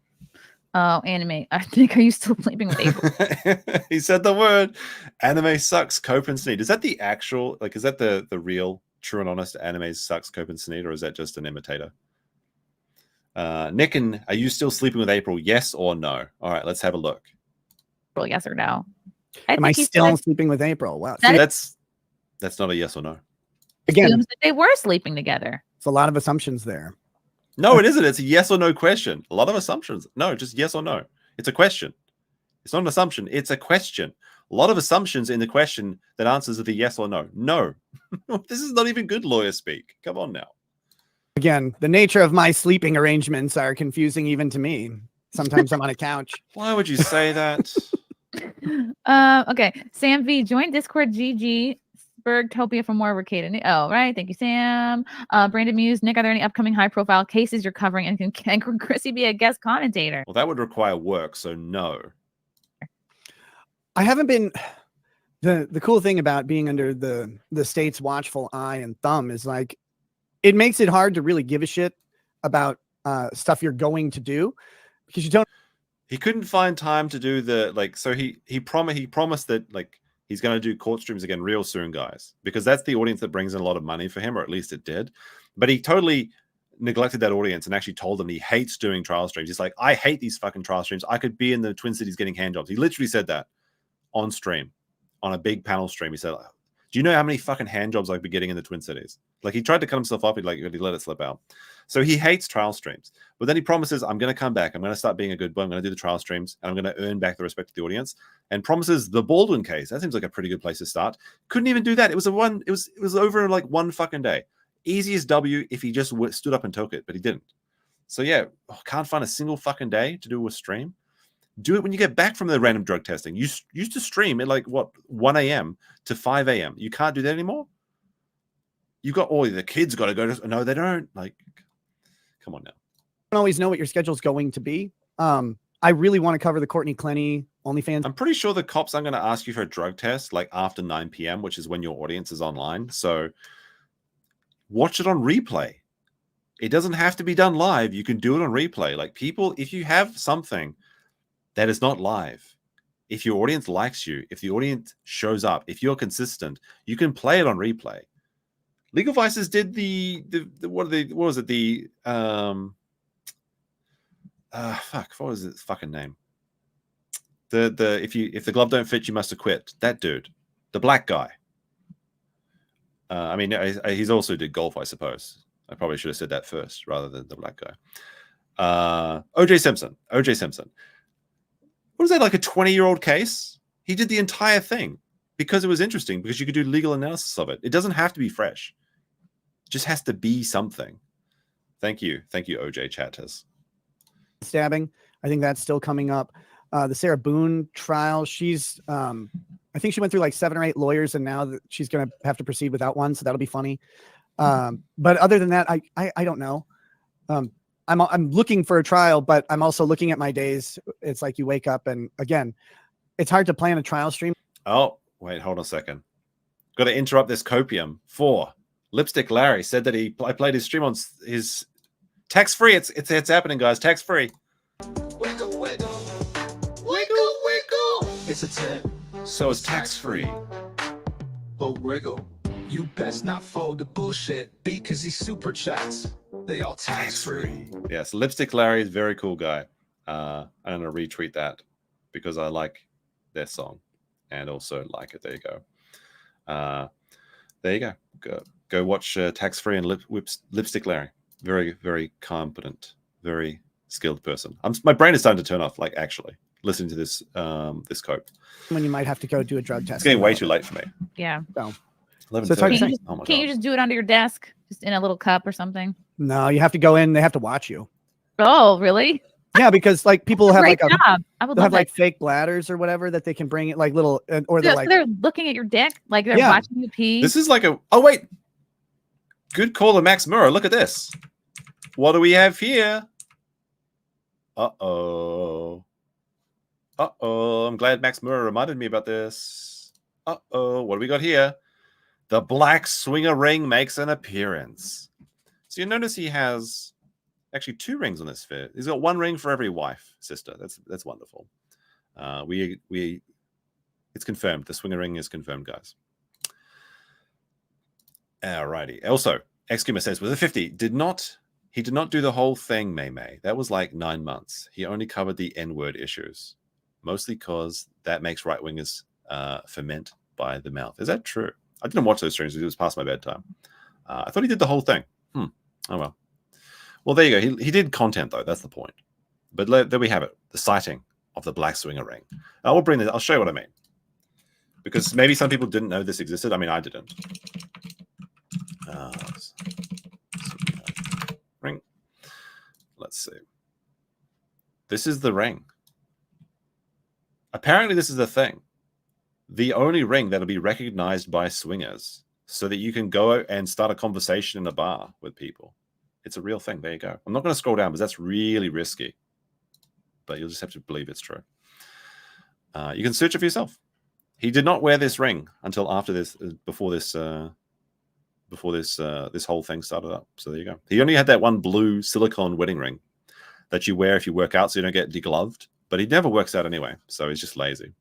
Oh, anime. I think, are you still sleeping with April? He said the word. Anime sucks. Cope and Sneed. Is that the actual? Like, is that the real, true and honest? Anime sucks. Cope and Sneed, or is that just an imitator? Nick, and are you still sleeping with April? Yes or no? All right, let's have a look. Well, yes or no? Am I still sleeping with April? Wow, that's not a yes or no. Again, that they were sleeping together. It's a lot of assumptions there. No, it isn't. It's a yes or no question. A lot of assumptions. No, just yes or no. It's a question. It's not an assumption. It's a question. A lot of assumptions in the question that answers the yes or no. No. This is not even good lawyer speak. Come on now. Again, the nature of my sleeping arrangements are confusing even to me. Sometimes I'm on a couch. Why would you say that? Okay. Sam V, join Discord GG. Bergtopia for more Rekieta. Oh, right. Thank you, Sam. Brandon Muse, Nick, are there any upcoming high-profile cases you're covering, and can Chrissy be a guest commentator? Well, that would require work, so no. I haven't been. The cool thing about being under the state's watchful eye and thumb is like, it makes it hard to really give a shit about stuff you're going to do because you don't. He couldn't find time to do the like. So he promised that like. He's going to do court streams again real soon, guys, because that's the audience that brings in a lot of money for him, or at least it did. But he totally neglected that audience and actually told them he hates doing trial streams. He's like, I hate these fucking trial streams. I could be in the Twin Cities getting hand jobs. He literally said that on stream, on a big panel stream. He said, do you know how many fucking hand jobs I'd be getting in the Twin Cities? Like he tried to cut himself up. He let it slip out. So he hates trial streams. But then he promises, I'm going to come back. I'm going to start being a good boy. I'm going to do the trial streams. And I'm going to earn back the respect of the audience. And promises the Baldwin case. That seems like a pretty good place to start. Couldn't even do that. It was over in like one fucking day. Easiest W if he just stood up and took it. But he didn't. So yeah, can't find a single fucking day to do a stream. Do it when you get back from the random drug testing. You used to stream at like, 1 a.m. to 5 a.m. You can't do that anymore? You got, the kids got to go to, no, they don't. Like, come on now. I don't always know what your schedule's going to be. I really want to cover the Courtney Clenny OnlyFans. I'm pretty sure the cops aren't going to ask you for a drug test like after 9 p.m., which is when your audience is online. So watch it on replay. It doesn't have to be done live. You can do it on replay. Like people, if you have something that is not live, if your audience likes you, if the audience shows up, if you're consistent, you can play it on replay. Legal Vices did what was it? What was its fucking name? If the glove don't fit, you must have quit. That dude, the black guy. I mean, he's also did golf, I suppose. I probably should have said that first rather than the black guy. OJ Simpson. What is that, like a 20-year-old case? He did the entire thing because it was interesting, because you could do legal analysis of it. It doesn't have to be fresh. It just has to be something. Thank you, OJ chatters. Stabbing. I think that's still coming up. The Sarah Boone trial. She's, I think she went through like 7 or 8 lawyers, and now that she's going to have to proceed without one. So that'll be funny. But other than that, I don't know. I'm looking for a trial, but I'm also looking at my days. It's like you wake up, and again, it's hard to plan a trial stream. Oh, wait, hold on a second. Got to interrupt this copium. 4. Lipstick Larry said that I played his stream on his tax-free. It's happening, guys. Tax-free. Wiggle, wiggle. It's a tip. So it's tax-free. But wriggle. You best not fold the bullshit because these super chats, they all tax-free. Yes, Lipstick Larry is a very cool guy. I'm going to retweet that because I like their song and also like it. There you go. There you go. Go watch Tax-Free and Lipstick Larry. Very, very competent, very skilled person. My brain is starting to turn off, like, actually, listening to this this cope. When you might have to go do a drug test. It's getting way too late for me. Yeah. So, 11:30. Can't you just do it under your desk, just in a little cup or something? No, you have to go in. They have to watch you. Oh, really? Yeah, because like people have Great like job. I would they'll love have like that. fake bladders or whatever that they can bring it, like little, or they're So like, they're looking at your dick, like they're Yeah. watching you pee. This is like a... Oh, wait. Good call of Max Murrow. Look at this. What do we have here? Uh-oh. Uh-oh. I'm glad Max Murrow reminded me about this. Uh-oh. What do we got here? The black swinger ring makes an appearance. So you notice he has actually 2 rings on this fit. He's got 1 ring for every wife, sister. That's wonderful. It's confirmed. The swinger ring is confirmed, guys. Alrighty. Also, Excumer says with a 50, he did not do the whole thing, May. That was like 9 months. He only covered the N-word issues, mostly because that makes right-wingers ferment by the mouth. Is that true? I didn't watch those streams because it was past my bedtime. I thought he did the whole thing. Oh well. Well, there you go. He did content though. That's the point. But there we have it. The sighting of the black swinger ring. I'll bring this. I'll show you what I mean. Because maybe some people didn't know this existed. I mean, I didn't. Ring. Let's see. This is the ring. Apparently, this is the thing. The only ring that'll be recognized by swingers so that you can go and start a conversation in a bar with people. It's a real thing. There you go. I'm not going to scroll down because that's really risky. But you'll just have to believe it's true. You can search it for yourself. He did not wear this ring until after this, before this whole thing started up. So there you go. He only had that one blue silicone wedding ring that you wear if you work out so you don't get degloved. But he never works out anyway. So he's just lazy.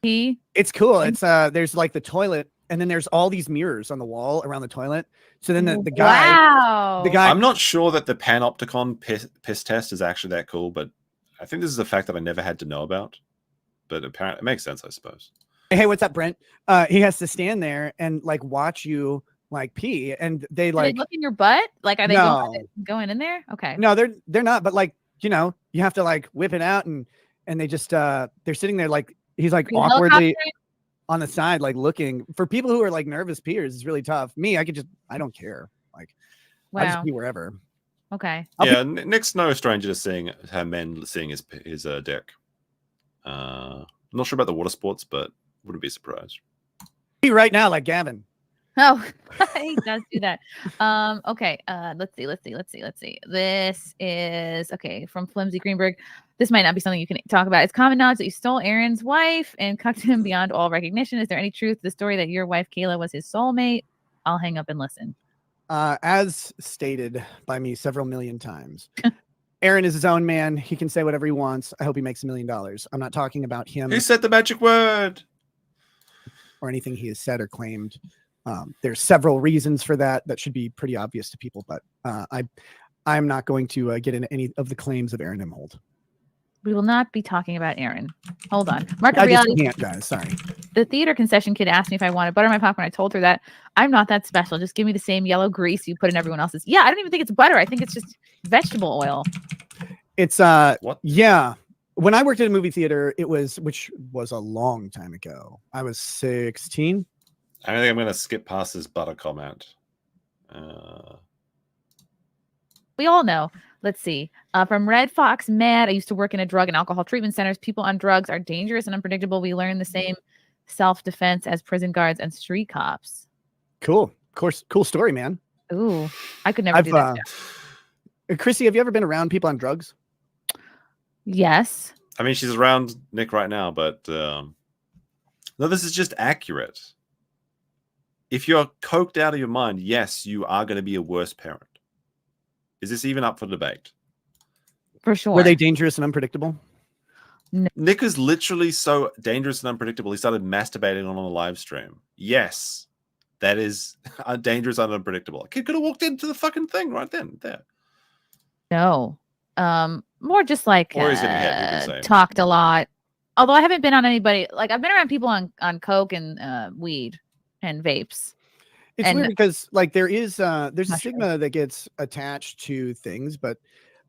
It's cool. It's there's like the toilet, and then there's all these mirrors on the wall around the toilet. So then the guy, I'm not sure that the panopticon piss test is actually that cool, but I think this is a fact that I never had to know about. But apparently it makes sense, I suppose. Hey, what's up, Brent? He has to stand there and like watch you like pee, and they Do like they look in your butt? Like, are they No. going in there? Okay. no, they're not. But like, you know, you have to like whip it out, and they just they're sitting there like he's like You awkwardly helicoptering? on the side, like looking. For people who are like nervous peers, it's really tough. Me, I don't care. Like, I just Wow. pee wherever. Okay. Yeah, Nick's no stranger to seeing men seeing his dick. I'm not sure about the water sports, but wouldn't be surprised. Pee right now, like Gavin. Oh, he does do that. Okay. Let's see. This is okay from Flimsy Greenberg. This might not be something you can talk about. It's common knowledge that you stole Aaron's wife and cucked him beyond all recognition. Is there any truth to the story that your wife Kayla was his soulmate? I'll hang up and listen. As stated by me several million times, Aaron is his own man. He can say whatever he wants. I hope he makes $1 million. I'm not talking about him. Who said the magic word? Or anything he has said or claimed. There's several reasons for that should be pretty obvious to people, but I'm not going to get into any of the claims of Aaron Imholte. We will not be talking about Aaron. Hold on. Mark I of just Reality. can't, guys. Sorry. The theater concession kid asked me if I wanted butter in my popcorn. I told her that I'm not that special. Just give me the same yellow grease you put in everyone else's. Yeah, I don't even think it's butter. I think it's just vegetable oil. It's What? yeah. When I worked at a movie theater, which was a long time ago. I was 16. I think I'm going to skip past this butter comment. We all know. Let's see. From Red Fox Mad, I used to work in a drug and alcohol treatment centers. People on drugs are dangerous and unpredictable. We learn the same self-defense as prison guards and street cops. Cool. Of course, cool story, man. Ooh, I could never do that. Chrissy, have you ever been around people on drugs? Yes. I mean, she's around Nick right now, but no, this is just accurate. If you're coked out of your mind, yes, you are going to be a worse parent. Is this even up for debate? For sure. Were they dangerous and unpredictable? No. Nick is literally so dangerous and unpredictable. He started masturbating on a live stream. Yes, that is dangerous and unpredictable. A kid could have walked into the fucking thing right then. There. No. More just like Or he's getting hit, you can say. talked a lot. Although I haven't been on anybody, like I've been around people on coke and weed and vapes. It's And weird because like there's a Mushroom. stigma that gets attached to things, but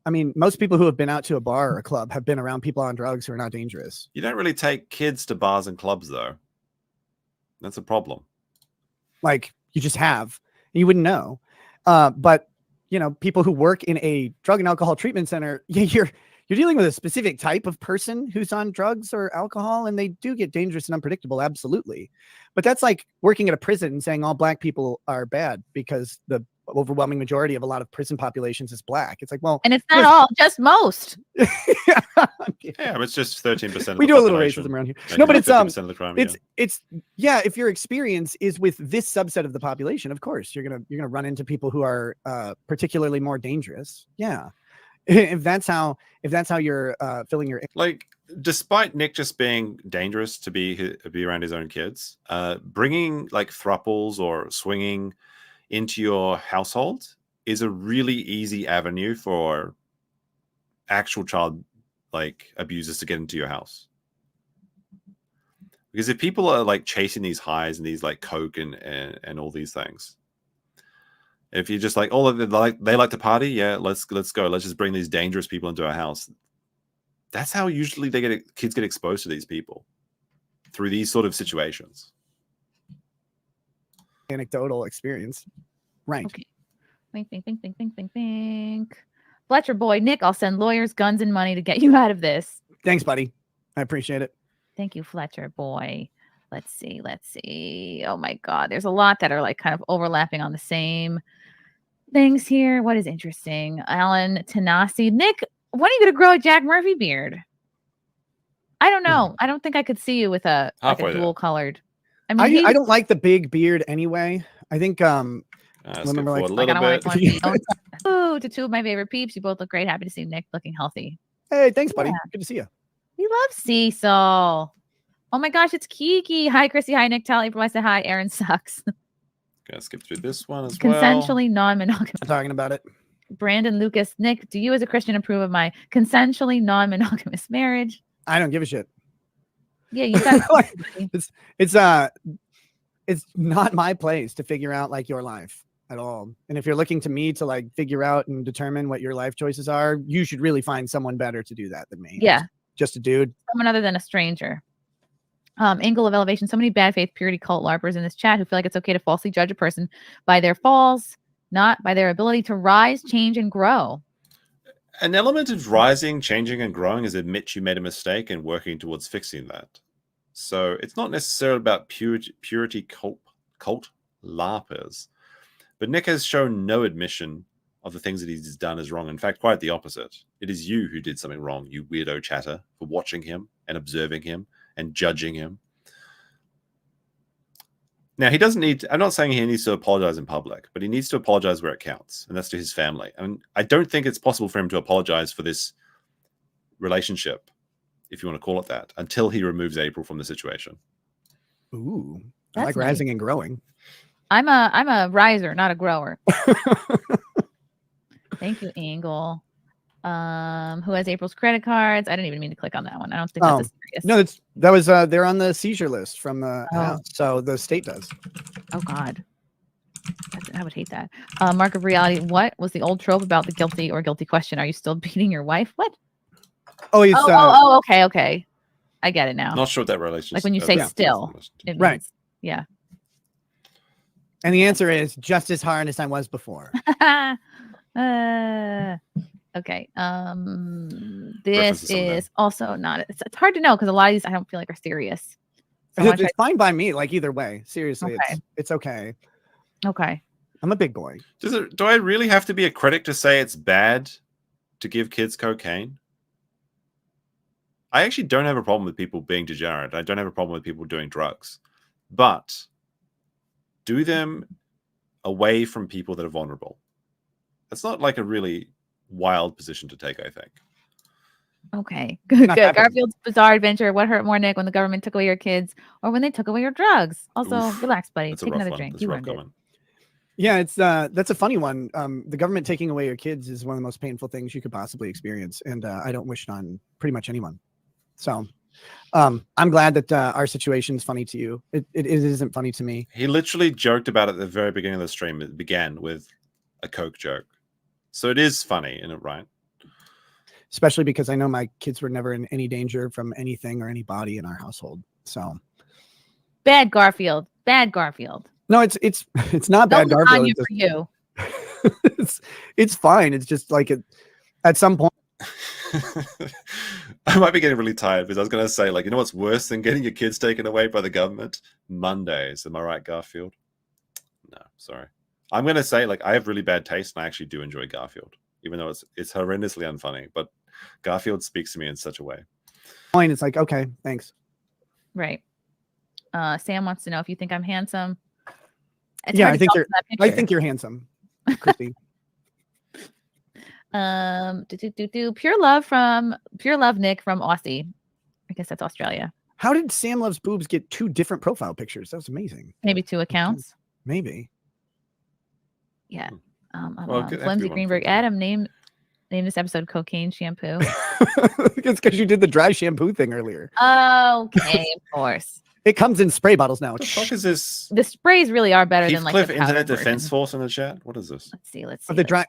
I mean, most people who have been out to a bar or a club have been around people on drugs who are not dangerous. You don't really take kids to bars and clubs, though. That's a problem. Like you just have, and you wouldn't know. But you know, people who work in a drug and alcohol treatment center, you're dealing with a specific type of person who's on drugs or alcohol, and they do get dangerous and unpredictable. Absolutely. But that's like working at a prison and saying all black people are bad because the overwhelming majority of a lot of prison populations is black. It's like, well, and it's not all, just most. Yeah, but it's just 13%. We do a little racism around here. No, but it's 50% of the crime. it's yeah. If your experience is with this subset of the population, of course you're gonna run into people who are particularly more dangerous. Yeah, if that's how you're filling your like. Despite Nick just being dangerous to be around his own kids, bringing like thruples or swinging into your household is a really easy avenue for actual child like abusers to get into your house. Because if people are like chasing these highs and these like coke and all these things, if you're just like, oh, they like to party, yeah, let's go, let's just bring these dangerous people into our house. That's how usually kids get exposed to these people, through these sort of situations. Anecdotal experience, right? Okay. Think. Fletcher boy, Nick, I'll send lawyers, guns, and money to get you out of this. Thanks, buddy. I appreciate it. Thank you, Fletcher boy. Let's see. Oh my God, there's a lot that are like kind of overlapping on the same things here. What is interesting? Alan Tanasi, Nick, when are you going to grow a Jack Murphy beard? I don't know. I don't think I could see you with a dual colored. I mean, I don't like the big beard anyway. I think remember like oh, to two of my favorite peeps. You both look great. Happy to see Nick looking healthy. Hey, thanks, buddy. Yeah. Good to see you. We love Cecil. Oh my gosh, it's Kiki. Hi, Chrissy. Hi, Nick. Tally. I said hi. Aaron sucks. Gonna skip through this one as well. Consensually non-monogamous. I'm talking about it. Brandon Lucas, Nick, do you as a Christian approve of my consensually non-monogamous marriage? I don't give a shit. Yeah, you got it's not my place to figure out like your life at all. And if you're looking to me to like figure out and determine what your life choices are, you should really find someone better to do that than me. Yeah. Just a dude. Someone other than a stranger. Angle of elevation. So many bad faith purity cult LARPers in this chat who feel like it's okay to falsely judge a person by their falls, not by their ability to rise, change, and grow. An element of rising, changing, and growing is admit you made a mistake and working towards fixing that. So it's not necessarily about purity cult LARPers. But Nick has shown no admission of the things that he's done is wrong. In fact, quite the opposite. It is you who did something wrong, you weirdo chatter, for watching him and observing him and judging him. Now, he doesn't need to, I'm not saying he needs to apologize in public, but he needs to apologize where it counts, and that's to his family. And I don't think it's possible for him to apologize for this relationship, if you want to call it that, until he removes April from the situation. Ooh, That's I like nice. rising and growing. I'm a riser, not a grower. Thank you, Angle. Who has April's credit cards? I didn't even mean to click on that one. I don't think that's serious. No, that was they're on the seizure list from the house, so the state does. Oh God, I would hate that. Mark of reality. What was the old trope about the guilty or guilty question? Are you still beating your wife? What? Oh, he's okay. I get it now. Not sure what that relationship. Like when you say still, it right? means, yeah. And the answer is just as hard as I was before. Okay. This is also not. It's hard to know because a lot of these I don't feel like are serious. So It's fine by me. Like either way, seriously, Okay. it's okay. Okay. I'm a big boy. Do I really have to be a critic to say it's bad to give kids cocaine? I actually don't have a problem with people being degenerate. I don't have a problem with people doing drugs, but do them away from people that are vulnerable. That's not like a really wild position to take, I think. Okay. Good. Garfield's bizarre adventure. What hurt more, Nick, when the government took away your kids or when they took away your drugs? Also, relax, buddy. That's a Take rough another one. drink. That's a You rough earned it. comment. Yeah, it's that's a funny one. The government taking away your kids is one of the most painful things you could possibly experience, and I don't wish it on pretty much anyone. So, I'm glad that our situation is funny to you. It isn't funny to me. He literally joked about it at the very beginning of the stream. It began with a Coke joke. So it is funny, isn't it, right? Especially because I know my kids were never in any danger from anything or anybody in our household. So Bad Garfield. Bad Garfield. no, it's not bad, No Garfield. lasagna for you. It's fine. It's just like at some point. I might be getting really tired because I was going to say, like, you know what's worse than getting your kids taken away by the government? Mondays. Am I right, Garfield? No, sorry. I'm going to say, like, I have really bad taste and I actually do enjoy Garfield, even though it's horrendously unfunny. But Garfield speaks to me in such a way. Point. It's like, okay, thanks. Right. Sam wants to know if you think I'm handsome. Yeah, I think you're handsome, Christy. Pure love Nick from Aussie. I guess that's Australia. How did Sam Loves Boobs get 2 different profile pictures? That was amazing. Maybe 2 accounts. Maybe. Yeah. Well, Flimsy Greenberg. Adam, name this episode cocaine shampoo. It's because you did the dry shampoo thing earlier. Okay, of course. It comes in spray bottles now. What the fuck is this? The sprays really are better than like Heathcliff the Internet powdered Defense version. Force in the chat. What is this? Let's see.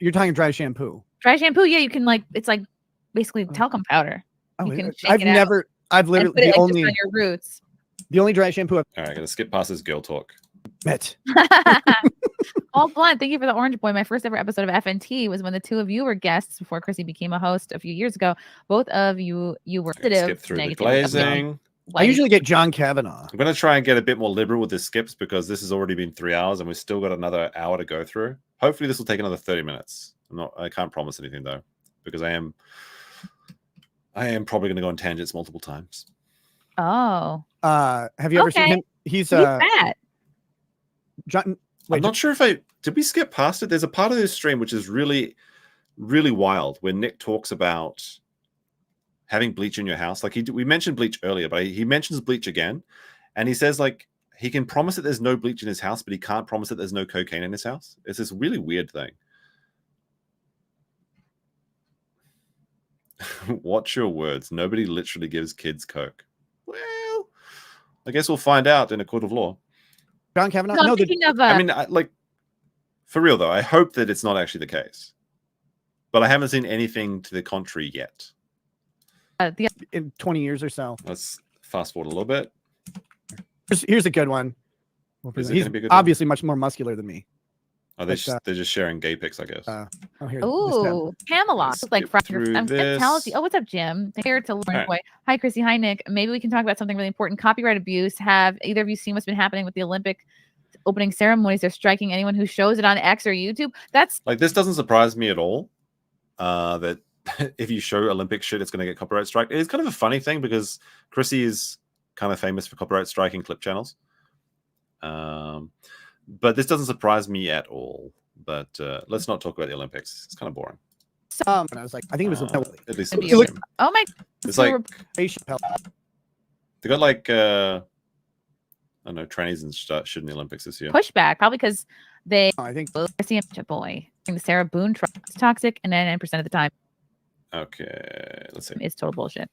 You're talking dry shampoo. Dry shampoo, yeah, you can it's like basically talcum powder. You can shake I've literally put it just on your roots. The only dry shampoo. All right, I'm gonna skip past this girl talk. Met. All Blunt, thank you for the Orange Boy. My first ever episode of FNT was when the 2 of you were guests before Chrissy became a host a few years ago. Both of you were Skip through the glazing. I usually get John Kavanaugh. I'm going to try and get a bit more liberal with the skips because this has already been 3 hours and we've still got another hour to go through. Hopefully this will take another 30 minutes. I can't promise anything though, because I am probably going to go on tangents multiple times. Oh. Have you ever seen him? He's fat. John, I'm not sure if did we skip past it? There's a part of this stream which is really, really wild when Nick talks about having bleach in your house. Like we mentioned bleach earlier, but he mentions bleach again. And he says like he can promise that there's no bleach in his house, but he can't promise that there's no cocaine in his house. It's this really weird thing. Watch your words. Nobody literally gives kids coke. Well, I guess we'll find out in a court of law. John Kavanaugh? No, thinking of I mean, like, for real though, I hope that it's not actually the case. But I haven't seen anything to the contrary yet. In 20 years or so. Let's fast forward a little bit. Here's a good one. Is it He's gonna be a good obviously much more muscular than me. Oh, they're just sharing gay pics, I guess. Here. Ooh, Pamela. Looks like I'm this. talented. Oh, what's up, Jim? Here to Lauren right. Boy. Hi, Chrissy. Hi, Nick. Maybe we can talk about something really important. Copyright abuse. Have either of you seen what's been happening with the Olympic opening ceremonies? They're striking anyone who shows it on X or YouTube. That's like, this doesn't surprise me at all. That if you show Olympic shit, it's going to get copyright strike. It's kind of a funny thing because Chrissy is kind of famous for copyright striking clip channels. But this doesn't surprise me at all. But let's not talk about the Olympics. It's kind of boring. And I was like, I think it was at least oh my. it's like they got like I don't know, trannies and shit in the Olympics this year. Pushback, probably because they. I think Chrissy boy. The Sarah Boone trial is toxic, and 99% of the time. Okay, let's see. It's total bullshit.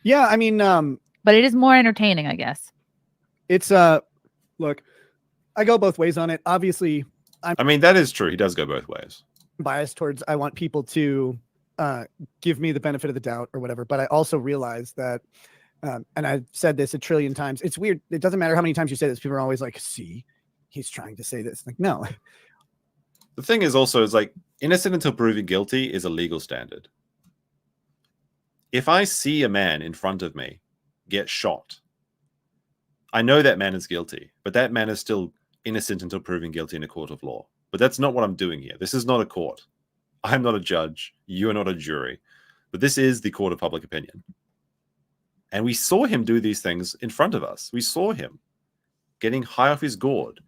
Yeah, I mean, but it is more entertaining, I guess. It's look, I go both ways on it. Obviously, I mean, that is true. He does go both ways. Biased towards I want people to give me the benefit of the doubt or whatever, but I also realize that and I've said this a trillion times. It's weird. It doesn't matter how many times you say this. People are always like, see, he's trying to say this. Like, no. The thing is also is like innocent until proven guilty is a legal standard. If I see a man in front of me get shot, I know that man is guilty, but that man is still innocent until proven guilty in a court of law. But that's not what I'm doing here. This is not a court. I'm not a judge. You are not a jury. But this is the court of public opinion. And we saw him do these things in front of us. We saw him getting high off his gourd.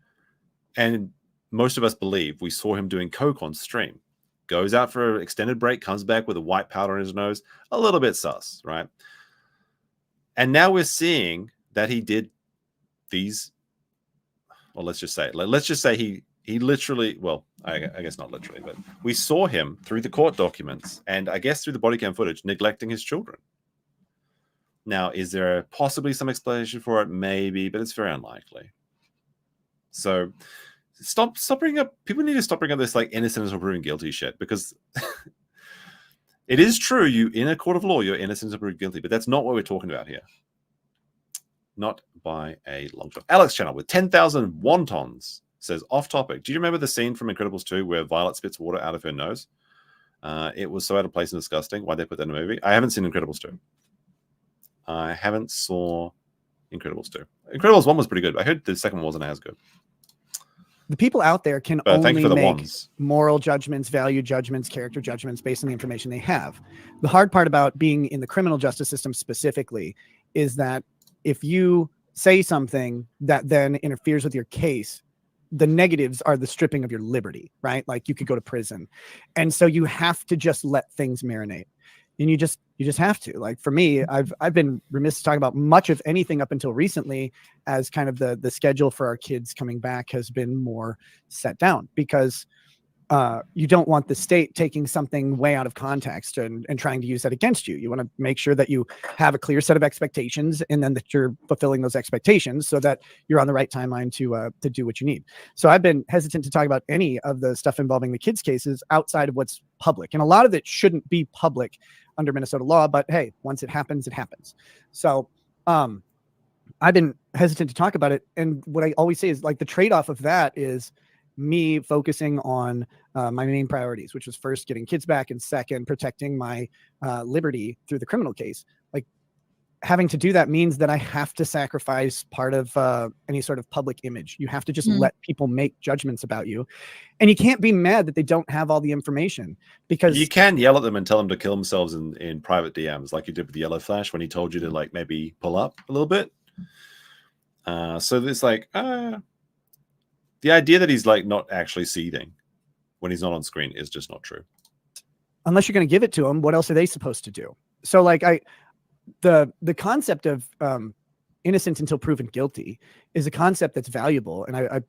And most of us believe we saw him doing coke on stream. Goes out for an extended break, comes back with a white powder in his nose. A little bit sus, right? And now we're seeing that he did these. Well, let's just say he literally, well, I guess not literally, but we saw him through the court documents and I guess through the body cam footage neglecting his children. Now, is there possibly some explanation for it? Maybe, but it's very unlikely. So stop bringing up, people need to stop bringing up this like innocent until proven guilty shit, because it is true, you in a court of law, you're innocent until proven guilty, but that's not what we're talking about here. Not by a long shot. Alex Channel with 10,000 wontons says, off topic. Do you remember the scene from Incredibles 2 where Violet spits water out of her nose? It was so out of place and disgusting. Why'd they put that in a movie? I haven't seen Incredibles 2. I haven't saw Incredibles 2. Incredibles 1 was pretty good. I heard the second one wasn't as good. The people out there can only make ones. moral judgments, value judgments, character judgments based on the information they have. The hard part about being in the criminal justice system specifically is that if you say something that then interferes with your case, the negatives are the stripping of your liberty, right? Like you could go to prison. And so you have to just let things marinate. And you just have to. Like for me, I've been remiss to talk about much of anything up until recently, as kind of the schedule for our kids coming back has been more set down, because you don't want the state taking something way out of context and trying to use that against you. You want to make sure that you have a clear set of expectations, and then that you're fulfilling those expectations so that you're on the right timeline to do what you need. So I've been hesitant to talk about any of the stuff involving the kids' cases outside of what's public. And a lot of it shouldn't be public under Minnesota law, but hey, once it happens, it happens. So I've been hesitant to talk about it. And what I always say is like the trade-off of that is me focusing on my main priorities, which was first getting kids back, and second, protecting my liberty through the criminal case. Like having to do that means that I have to sacrifice part of any sort of public image. You have to just let people make judgments about you. And you can't be mad that they don't have all the information, because you can yell at them and tell them to kill themselves in private DMs, like you did with the Yellow Flash when he told you to like maybe pull up a little bit. So there's like the idea that he's like not actually seething when he's not on screen is just not true. Unless you're going to give it to them, what else are they supposed to do? So like the concept of innocent until proven guilty is a concept that's valuable, and I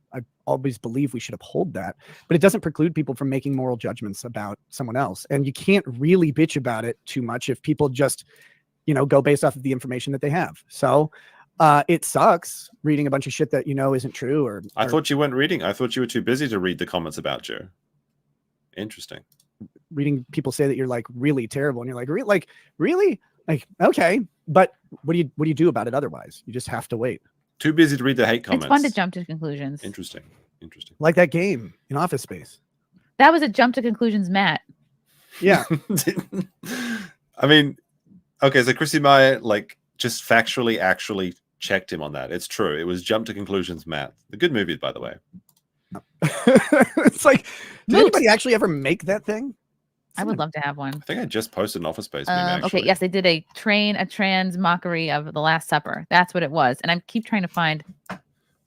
always believe we should uphold that, but it doesn't preclude people from making moral judgments about someone else. And you can't really bitch about it too much if people just, go based off of the information that they have. So it sucks reading a bunch of shit that isn't true. Or I thought you weren't reading. I thought you were too busy to read the comments about you. Interesting. Reading people say that you're like really terrible, and you're like, really? Like, okay, but what do you do about it otherwise? You just have to wait. Too busy to read the hate comments. It's fun to jump to conclusions. Interesting. Like that game in Office Space. That was a jump to conclusions, Matt. Yeah. I mean, okay, so Chrissy Mayr like just factually actually checked him on that. It's true. It was jump to conclusions, Matt. The good movie, by the way. It's like, did anybody actually ever make that thing? I would love to have one. I think I just posted an Office Space meme, actually. Okay, yes, they did a trans mockery of The Last Supper. That's what it was. And I keep trying to find.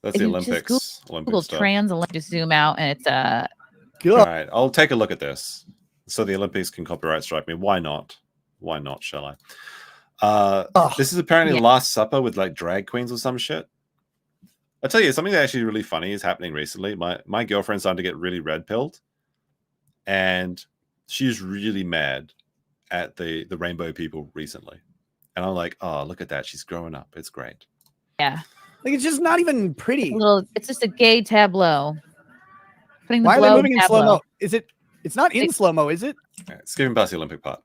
That's the Olympics. Google trans Olympics. Just zoom out, and it's All right, I'll take a look at this. So the Olympics can copyright strike me. Why not? Why not? Shall I? This is apparently The Last Supper with like drag queens or some shit. I'll tell you something that actually really funny is happening recently. My girlfriend's starting to get really red pilled, and she's really mad at the rainbow people recently. And I'm like, oh, look at that. She's growing up. It's great. Yeah. Like, it's just not even pretty. It's just a gay tableau. Putting the Why are they blow moving in slow tableau. mo? Is it? It's not in slow mo, is it? Right, skipping past the Olympic part.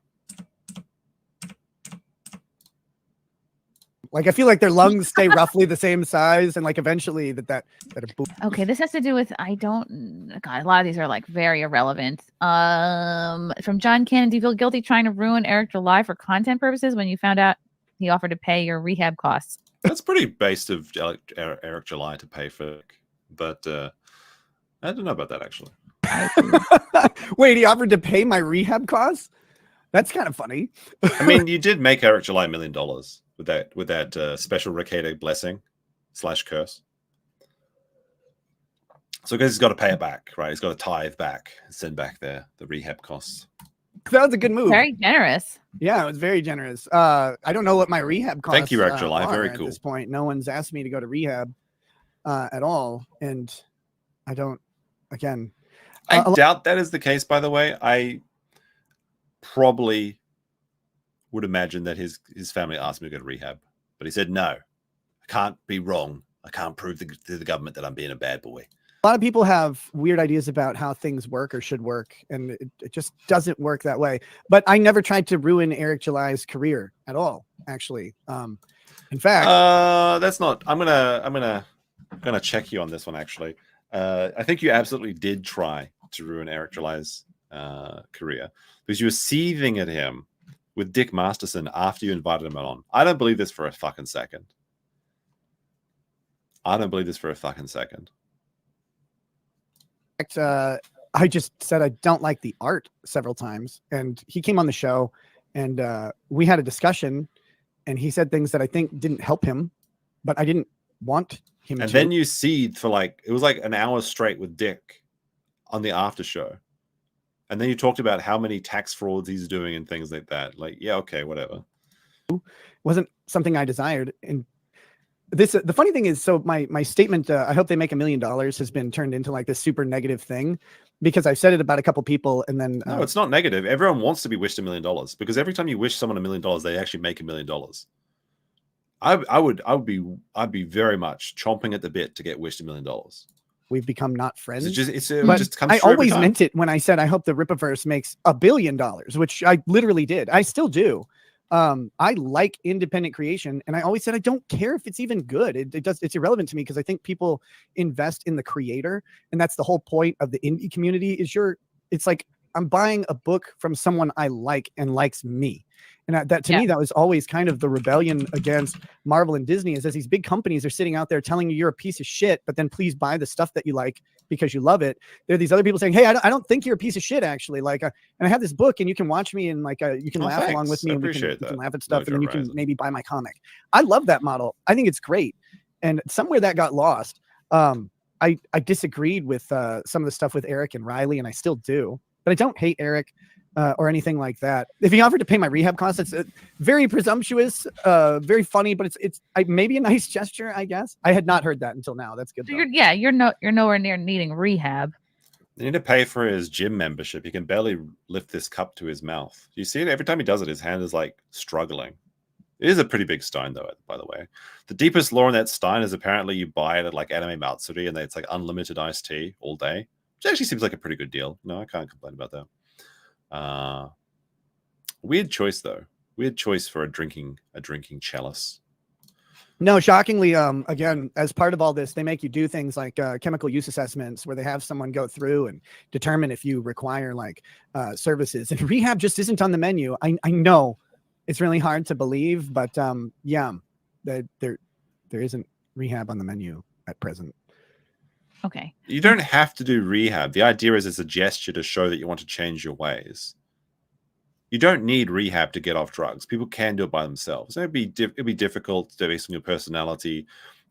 Like, I feel like their lungs stay roughly the same size, and like eventually that Okay, this has to do with God, a lot of these are like very irrelevant. From John Cannon, do you feel guilty trying to ruin Eric July for content purposes when you found out he offered to pay your rehab costs? That's pretty based of Eric July to pay for, but I don't know about that actually. Wait, he offered to pay my rehab costs? That's kind of funny. I mean, you did make Eric July $1 million with that special Rekieta blessing / curse. So because he's got to pay it back, right? He's got to tithe back, send back the rehab costs. That was a good move. Very generous. Yeah, it was very generous. I don't know what my rehab costs. Thank you, Eric July. are Very at cool. this point, no one's asked me to go to rehab at all, and I don't. Again, I doubt that is the case. By the way, I probably would imagine that his family asked me to go to rehab, but he said no. I can't be wrong. I can't prove to the government that I'm being a bad boy. A lot of people have weird ideas about how things work or should work, and it just doesn't work that way. But I never tried to ruin Eric July's career at all, actually. In fact, that's not. I'm gonna check you on this one. Actually, I think you absolutely did try to ruin Eric July's career because you were seething at him with Dick Masterson after you invited him on. I don't believe this for a fucking second. I just said I don't like the art several times, and he came on the show, and we had a discussion, and he said things that I think didn't help him, but I didn't want him And to. then you seethed for it was like an hour straight with Dick on the after show. And then you talked about how many tax frauds he's doing and things like that. Like, yeah, okay, whatever. Wasn't something I desired. And this, the funny thing is, so my statement, I hope they make $1 million, has been turned into like this super negative thing because I've said it about a couple people, and then no, it's not negative. Everyone wants to be wished $1 million because every time you wish someone $1 million, they actually make $1 million. I'd be very much chomping at the bit to get wished $1 million. We've become not friends. It but just comes I true every always time. meant it when I said I hope the Rippaverse makes $1 billion, which I literally did. I still do. I like independent creation, and I always said I don't care if it's even good. It's irrelevant to me because I think people invest in the creator, and that's the whole point of the indie community. It's like I'm buying a book from someone I like and likes me. And that to me, that was always kind of the rebellion against Marvel and Disney, is as these big companies are sitting out there telling you you're a piece of shit, but then please buy the stuff that you like because you love it. There are these other people saying, hey, I don't think you're a piece of shit, actually. Like, and I have this book, and you can watch me, and like you can laugh along with me, and we can laugh at stuff, and then you can maybe buy my comic. I love that model. I think it's great. And somewhere that got lost. I disagreed with some of the stuff with Eric and Riley, and I still do, but I don't hate Eric. Or anything like that. If he offered to pay my rehab costs, it's very presumptuous, very funny, but it's maybe a nice gesture, I guess. I had not heard that until now. That's good. So you're nowhere near needing rehab. You need to pay for his gym membership. He can barely lift this cup to his mouth. You see it every time he does it. His hand is like struggling. It is a pretty big stein, though. By the way, the deepest lore in that stein is apparently you buy it at like Anime Matsuri, and it's like unlimited iced tea all day, which actually seems like a pretty good deal. No, I can't complain about that. Weird choice though. Weird choice for a drinking chalice. No, shockingly, again, as part of all this, they make you do things like chemical use assessments where they have someone go through and determine if you require like services. And rehab just isn't on the menu. I know it's really hard to believe, but yeah, there isn't rehab on the menu at present. Okay. You don't have to do rehab. The idea is it's a gesture to show that you want to change your ways. You don't need rehab to get off drugs. People can do it by themselves. It'd be difficult based on your personality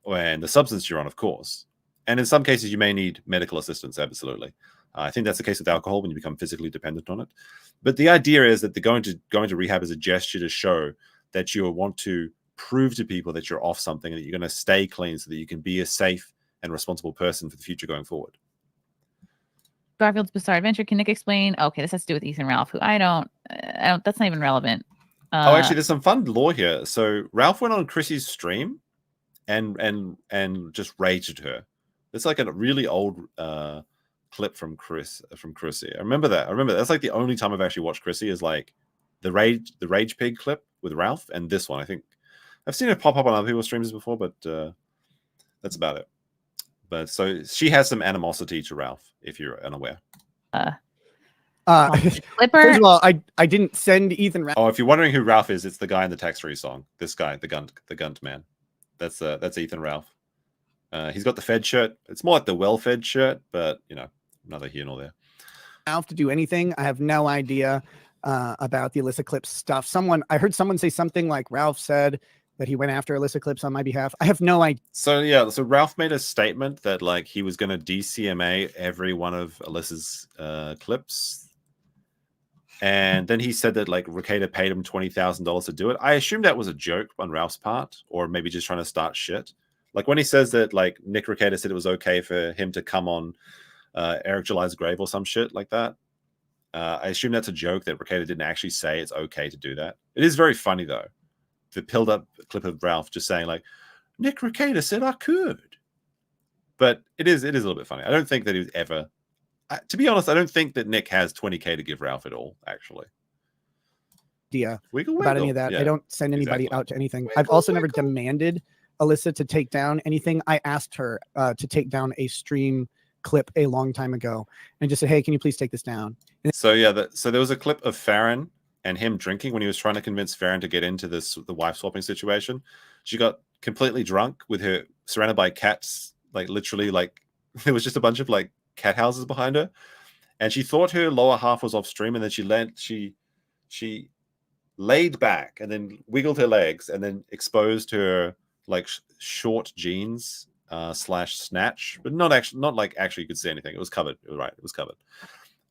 and the substance you're on, of course. And in some cases, you may need medical assistance. Absolutely. I think that's the case with alcohol when you become physically dependent on it. But the idea is that going to rehab is a gesture to show that you want to prove to people that you're off something and that you're going to stay clean so that you can be a safe and responsible person for the future going forward. Garfield's Bizarre Adventure. Can Nick explain? Okay, this has to do with Ethan Ralph, who I don't. That's not even relevant. Oh, actually, there's some fun lore here. So Ralph went on Chrissy's stream and just raged at her. It's like a really old clip from Chrissy. I remember that. That's like the only time I've actually watched Chrissy is like the rage pig clip with Ralph and this one. I think I've seen it pop up on other people's streams before, but that's about it. But so she has some animosity to Ralph, if you're unaware. Flipper. First of all, I didn't send Ethan. Oh, if you're wondering who Ralph is, it's the guy in the tax-free song. This guy, the gunt man. That's Ethan Ralph. He's got the Fed shirt. It's more like the well-fed shirt, but you know, neither here nor there. Ralph to do anything. I have no idea about the Alyssa Clips stuff. I heard someone say something like Ralph said that he went after Alyssa Clips on my behalf. I have no idea. So yeah, so Ralph made a statement that like he was going to DCMA every one of Alyssa's clips, and then he said that like Rekieta paid him $20,000 to do it. I assume that was a joke on Ralph's part, or maybe just trying to start shit. Like when he says that like Nick Rekieta said it was okay for him to come on Eric July's grave or some shit like that. I assume that's a joke that Rekieta didn't actually say it's okay to do that. It is very funny though. The pilled up clip of Ralph just saying like Nick Rekieta said I could, but it is a little bit funny. I don't think that he was ever. To be honest, I don't think that Nick has $20K to give Ralph at all. Actually, about any of that. Yeah, I don't send anybody out to anything. I've also never demanded Alyssa to take down anything. I asked her to take down a stream clip a long time ago and just said, hey, can you please take this down? So yeah, so there was a clip of Farron and him drinking when he was trying to convince Farron to get into the wife swapping situation. She got completely drunk with her surrounded by cats, like literally like there was just a bunch of like cat houses behind her, and she thought her lower half was off stream, and then she laid back and then wiggled her legs and then exposed her like short jeans slash snatch, but not like actually you could see anything. It was covered. It was covered.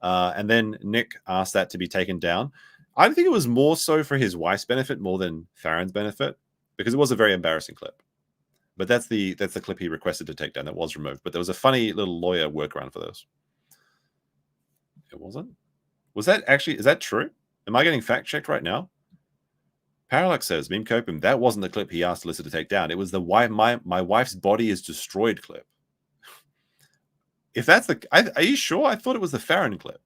And then Nick asked that to be taken down. I think it was more so for his wife's benefit more than Farron's benefit, because it was a very embarrassing clip. But that's the clip he requested to take down that was removed. But there was a funny little lawyer workaround for those. It wasn't? Was that actually, is that true? Am I getting fact checked right now? Parallax says, Meme Copium, that wasn't the clip he asked Alyssa to take down. It was the my wife's body is destroyed clip. If that's are you sure? I thought it was the Farron clip.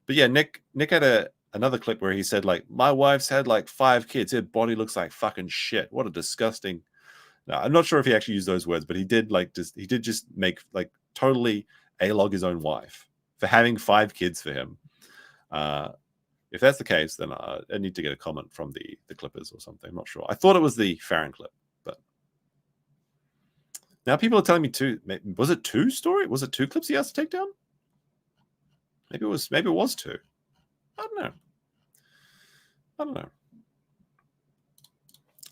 But yeah, Nick had another clip where he said like, my wife's had like 5 kids. Her body looks like fucking shit. What a disgusting. No, I'm not sure if he actually used those words, but he did just make like totally A-log his own wife for having 5 kids for him. If that's the case, then I need to get a comment from the Clippers or something. I'm not sure. I thought it was the Farron clip, but now people are telling me 2. Was it 2 story? Was it 2 clips he has to take down? Maybe it was 2. I don't know.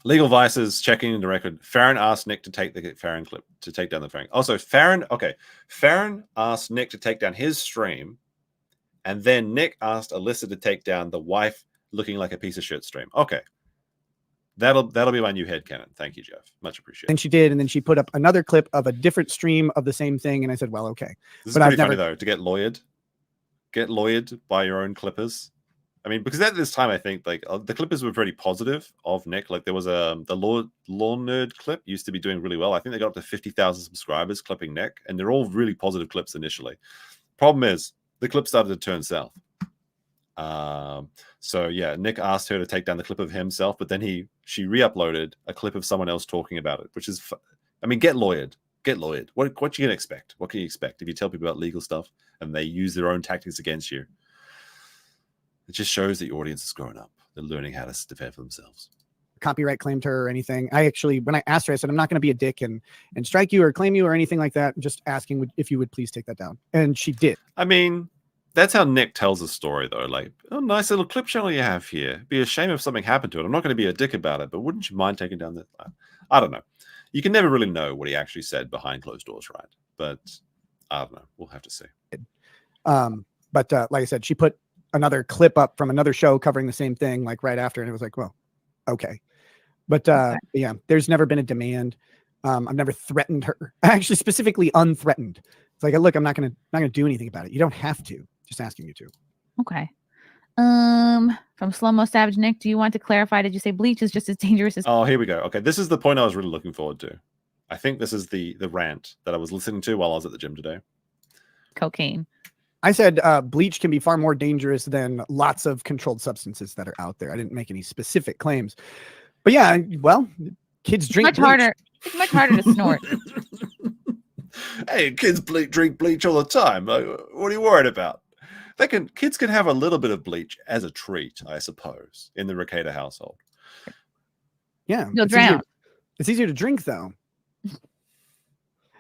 Legal Vices checking in the record. Farron asked Nick to take the Farron clip to take down the Farron. Also, Farron asked Nick to take down his stream, and then Nick asked Alyssa to take down the wife looking like a piece of shit stream. Okay. That'll be my new headcanon. Thank you, Jeff. Much appreciated. And she did, and then she put up another clip of a different stream of the same thing, and I said, well, okay. This is pretty funny though, to get lawyered. Get lawyered by your own Clippers. I mean, because at this time, I think like the Clippers were pretty positive of Nick. Like there was the Lawn Nerd clip used to be doing really well. I think they got up to 50,000 subscribers clipping Nick, and they're all really positive clips initially. Problem is, the clip started to turn south. So yeah, Nick asked her to take down the clip of himself, but then she re-uploaded a clip of someone else talking about it, which is, I mean, get lawyered. What you gonna expect? What can you expect if you tell people about legal stuff and they use their own tactics against you? It just shows that your audience is growing up. They're learning how to defend for themselves. Copyright claimed her or anything. I actually, when I asked her, I said, I'm not going to be a dick and strike you or claim you or anything like that. I'm just asking if you would please take that down. And she did. I mean, that's how Nick tells a story, though. Like, oh, nice little clip channel you have here. It'd be a shame if something happened to it. I'm not going to be a dick about it, but wouldn't you mind taking down that? I don't know. You can never really know what he actually said behind closed doors, right? But I don't know. We'll have to see. But like I said, she put another clip up from another show covering the same thing like right after, and it was like, well, okay. But yeah, there's never been a demand. I've never threatened her. Actually, specifically unthreatened. It's like, look, I'm not gonna do anything about it. You don't have to. Just asking you to. Okay. From Slow Mo Savage Nick, do you want to clarify? Did you say bleach is just as dangerous as? Oh, here we go. Okay, this is the point I was really looking forward to. I think this is the rant that I was listening to while I was at the gym today. Cocaine. I said bleach can be far more dangerous than lots of controlled substances that are out there. I didn't make any specific claims, but yeah, well, kids drink Much bleach. harder. It's much harder to snort. Hey, kids drink bleach all the time. What are you worried about? Kids can have a little bit of bleach as a treat, I suppose, in the Rekieta household. Yeah, You'll drown. It's easier to drink though.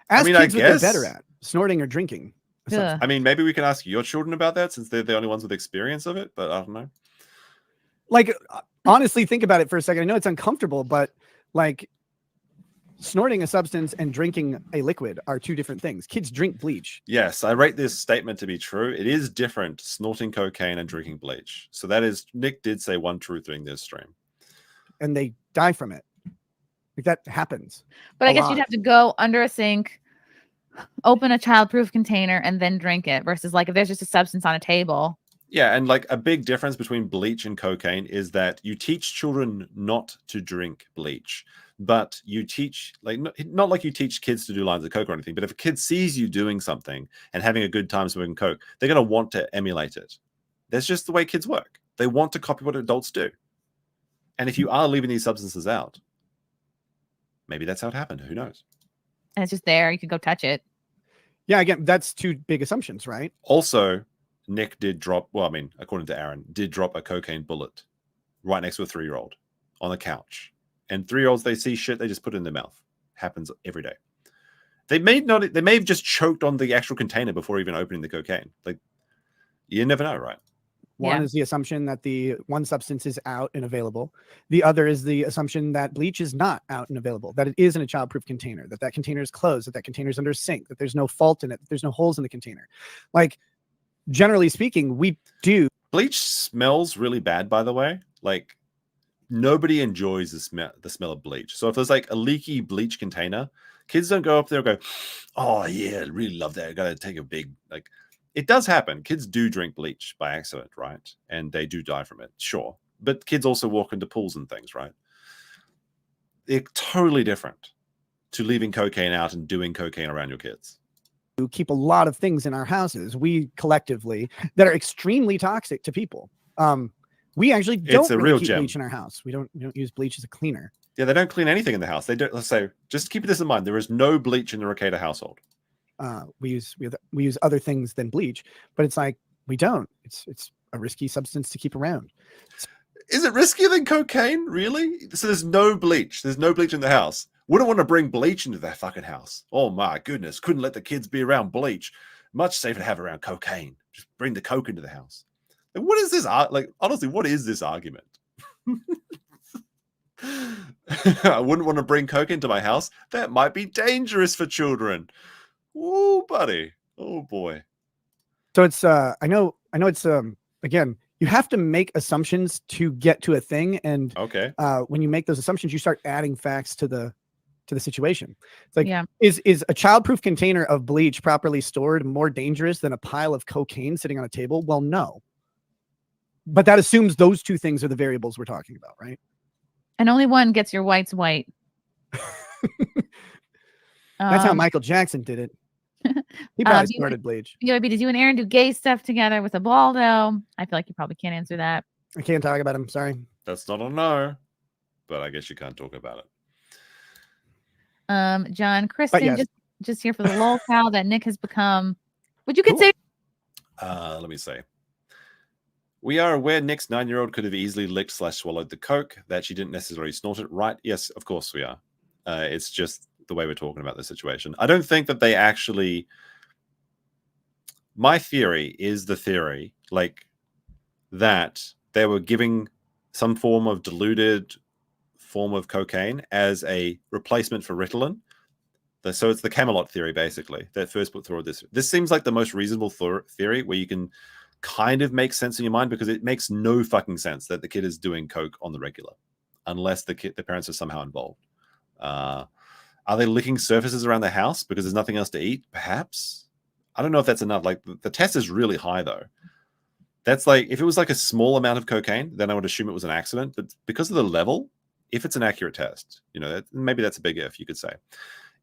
I Ask mean, kids I what they're guess better at, snorting or drinking. Ugh. I mean, maybe we can ask your children about that since they're the only ones with experience of it, but I don't know. Like, honestly, think about it for a second. I know it's uncomfortable, but like snorting a substance and drinking a liquid are two different things. Kids drink bleach. Yes, I rate this statement to be true. It is different snorting cocaine and drinking bleach. So that is, Nick did say one truth during this stream. And they die from it. Like that happens. But I guess you'd have to go under a sink, open a childproof container, and then drink it. Versus like if there's just a substance on a table. Yeah, and like a big difference between bleach and cocaine is that you teach children not to drink bleach, but you teach, like, not like you teach kids to do lines of coke or anything, but if a kid sees you doing something and having a good time smoking coke, they're going to want to emulate it. That's just the way kids work. They want to copy what adults do. And if you are leaving these substances out, maybe that's how it happened. Who knows? And it's just there. You can go touch it. Yeah, again, that's two big assumptions, right? Also, Nick did drop, well, I mean, according to Aaron, did drop a cocaine bullet right next to a 3-year-old on the couch. And 3-year-olds, they see shit, they just put it in their mouth. Happens every day. They may have just choked on the actual container before even opening the cocaine. Like, you never know, right? One is the assumption that the one substance is out and available. The other is the assumption that bleach is not out and available, that it is in a childproof container, that container is closed, that container is under a sink, that there's no fault in it, that there's no holes in the container. Like, generally speaking, we do. Bleach smells really bad, by the way. Like, nobody enjoys the smell of bleach. So if there's like a leaky bleach container, kids don't go up there and go, oh yeah, I really love that. I gotta take a big, like, it does happen. Kids do drink bleach by accident, right? And they do die from it, sure. But kids also walk into pools and things, right? They're totally different to leaving cocaine out and doing cocaine around your kids. We keep a lot of things in our houses, we collectively, that are extremely toxic to people. We actually don't really keep bleach in our house. We don't use bleach as a cleaner. Yeah, they don't clean anything in the house. They don't. Let's say, just keep this in mind. There is no bleach in the Rekieta household. We use other things than bleach, but it's like we don't. It's a risky substance to keep around. Is it riskier than cocaine? Really? So there's no bleach. There's no bleach in the house. Wouldn't want to bring bleach into that fucking house. Oh my goodness! Couldn't let the kids be around bleach. Much safer to have around cocaine. Just bring the coke into the house. And what is this? Like, honestly, what is this argument? I wouldn't want to bring coke into my house. That might be dangerous for children. Oh, buddy. Oh, boy. So it's I know it's again, you have to make assumptions to get to a thing, and okay, when you make those assumptions, you start adding facts to the situation. It's like, is a childproof container of bleach properly stored more dangerous than a pile of cocaine sitting on a table? Well, no. But that assumes those two things are the variables we're talking about, right? And only one gets your whites white. That's how Michael Jackson did it. He probably snorted bleach. BYB, did you and Aaron do gay stuff together with a Balldo? I feel like you probably can't answer that. I can't talk about him. Sorry. That's not a no, but I guess you can't talk about it. John, Kristen, yes. just here for the lol cow that Nick has become. Would you consider? Let me say. We are aware Nick's 9-year-old could have easily licked / swallowed the coke, that she didn't necessarily snort it, right? Yes, of course we are. It's just the way we're talking about the situation. I don't think that they actually... My theory is the theory, like, that they were giving some form of diluted form of cocaine as a replacement for Ritalin. So it's the Camelot theory, basically, that first put forward this. This seems like the most reasonable theory where you can kind of make sense in your mind, because it makes no fucking sense that the kid is doing coke on the regular, unless the parents are somehow involved. Are they licking surfaces around the house because there's nothing else to eat? Perhaps. I don't know if that's enough. Like the test is really high though. That's like if it was like a small amount of cocaine, then I would assume it was an accident. But because of the level, if it's an accurate test, you know, maybe that's a big if, you could say.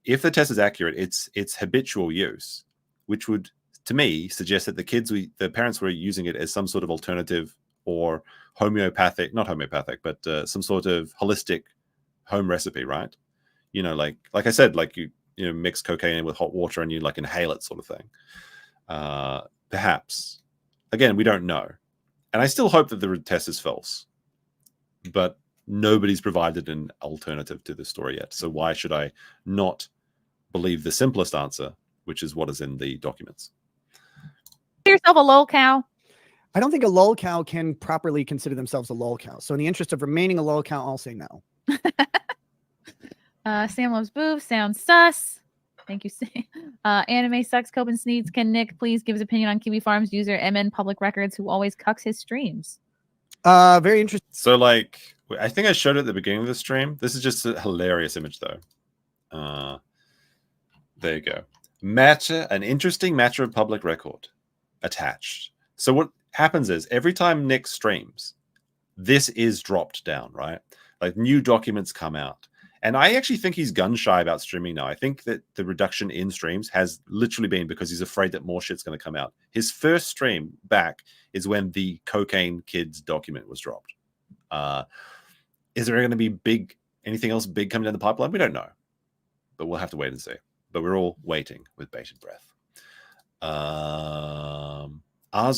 If the test is accurate, it's habitual use, which would, to me, suggest that the parents were using it as some sort of alternative or not homeopathic, but some sort of holistic home recipe, right? You know, like I said, like you mix cocaine in with hot water and you like inhale it, sort of thing. Perhaps. Again, we don't know, and I still hope that the test is false, but nobody's provided an alternative to this story yet. So why should I not believe the simplest answer, which is what is in the documents? Yourself a lol cow. I don't think a lol cow can properly consider themselves a lol cow. So in the interest of remaining a lol cow, I'll say no. Sam loves boobs. Sounds sus. Thank you, Sam. Anime sucks. Copen Sneeds. Can Nick please give his opinion on Kiwi Farms user MN Public Records who always cucks his streams? Very interesting. So like, I think I showed it at the beginning of the stream. This is just a hilarious image though. There you go. An interesting matter of public record attached. So what happens is every time Nick streams, this is dropped down, right? Like new documents come out. And I actually think he's gun shy about streaming now. I think that the reduction in streams has literally been because he's afraid that more shit's going to come out. His first stream back is when the cocaine kids document was dropped. Is there going to be anything else big coming down the pipeline? We don't know, but we'll have to wait and see. But we're all waiting with bated breath. Ars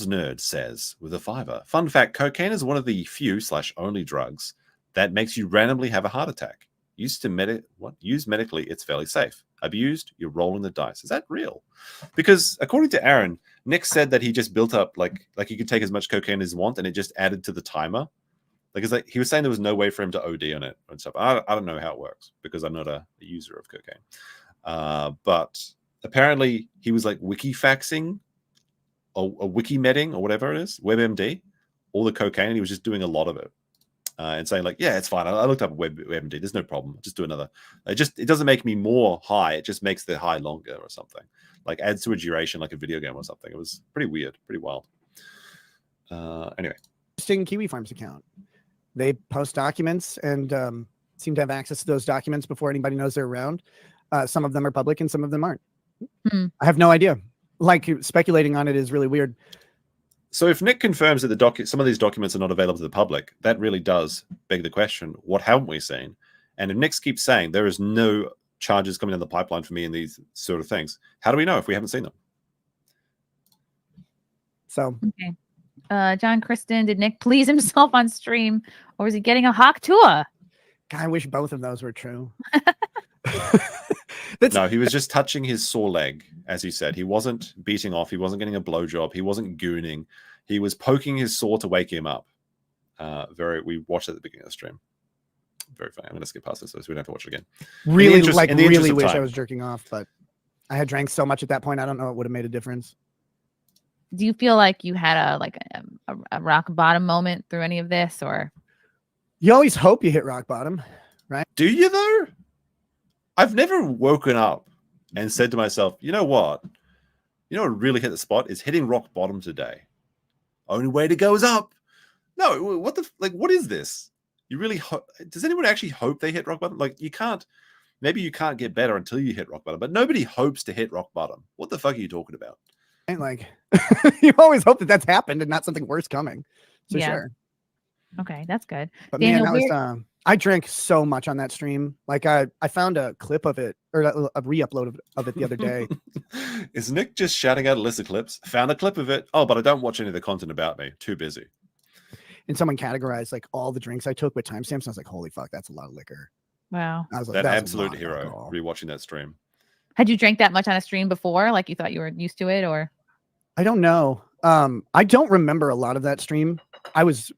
Nerd says with a $5. Fun fact: cocaine is one of the few / only drugs that makes you randomly have a heart attack. Used medically, it's fairly safe. Abused, you're rolling the dice. Is that real? Because according to Aaron, Nick said that he just built up like he could take as much cocaine as he wants, and it just added to the timer. Like it's like he was saying there was no way for him to OD on it and stuff. I don't know how it works because I'm not a user of cocaine. But apparently he was like wikifaxing or wikimedding or whatever it is, WebMD, all the cocaine, and he was just doing a lot of it. And saying like, yeah, it's fine. I looked up WebMD. There's no problem. Just do another. It doesn't make me more high. It just makes the high longer or something. Like adds to a duration like a video game or something. It was pretty weird, pretty wild. Anyway. Interesting Kiwi Farms account. They post documents and seem to have access to those documents before anybody knows they're around. Some of them are public and some of them aren't. I have no idea. Like speculating on it is really weird. So if Nick confirms that some of these documents are not available to the public, that really does beg the question, what haven't we seen? And if Nick keeps saying there is no charges coming down the pipeline for me in these sort of things, how do we know if we haven't seen them? So, okay. John Kristen, did Nick please himself on stream, or is he getting a hawk tour? I wish both of those were true. No, he was just touching his sore leg, as he said. He wasn't beating off. He wasn't getting a blowjob. He wasn't gooning. He was poking his sore to wake him up. We watched it at the beginning of the stream. Very funny. I'm going to skip past this so we don't have to watch it again. Really wish I was jerking off, but I had drank so much at that point. I don't know it would have made a difference. Do you feel like you had a rock bottom moment through any of this, or? You always hope you hit rock bottom, right? Do you though? I've never woken up and said to myself, you know what? You know what really hit the spot is hitting rock bottom today. Only way to go is up. No, what is this? You really does anyone actually hope they hit rock bottom? Like maybe you can't get better until you hit rock bottom, but nobody hopes to hit rock bottom. What the fuck are you talking about? And like you always hope that that's happened and not something worse coming. For sure. Okay, that's good. But Daniel, man, that was I drank so much on that stream. Like I found a clip of it or a re-upload of it the other day. Is Nick just shouting out a list of clips? Found a clip of it. Oh, but I don't watch any of the content about me. Too busy. And someone categorized like all the drinks I took with timestamps. And I was like, holy fuck, that's a lot of liquor. Wow. I was like, that absolute hero rewatching that stream. Had you drank that much on a stream before? Like you thought you were used to it, or? I don't know. I don't remember a lot of that stream. I was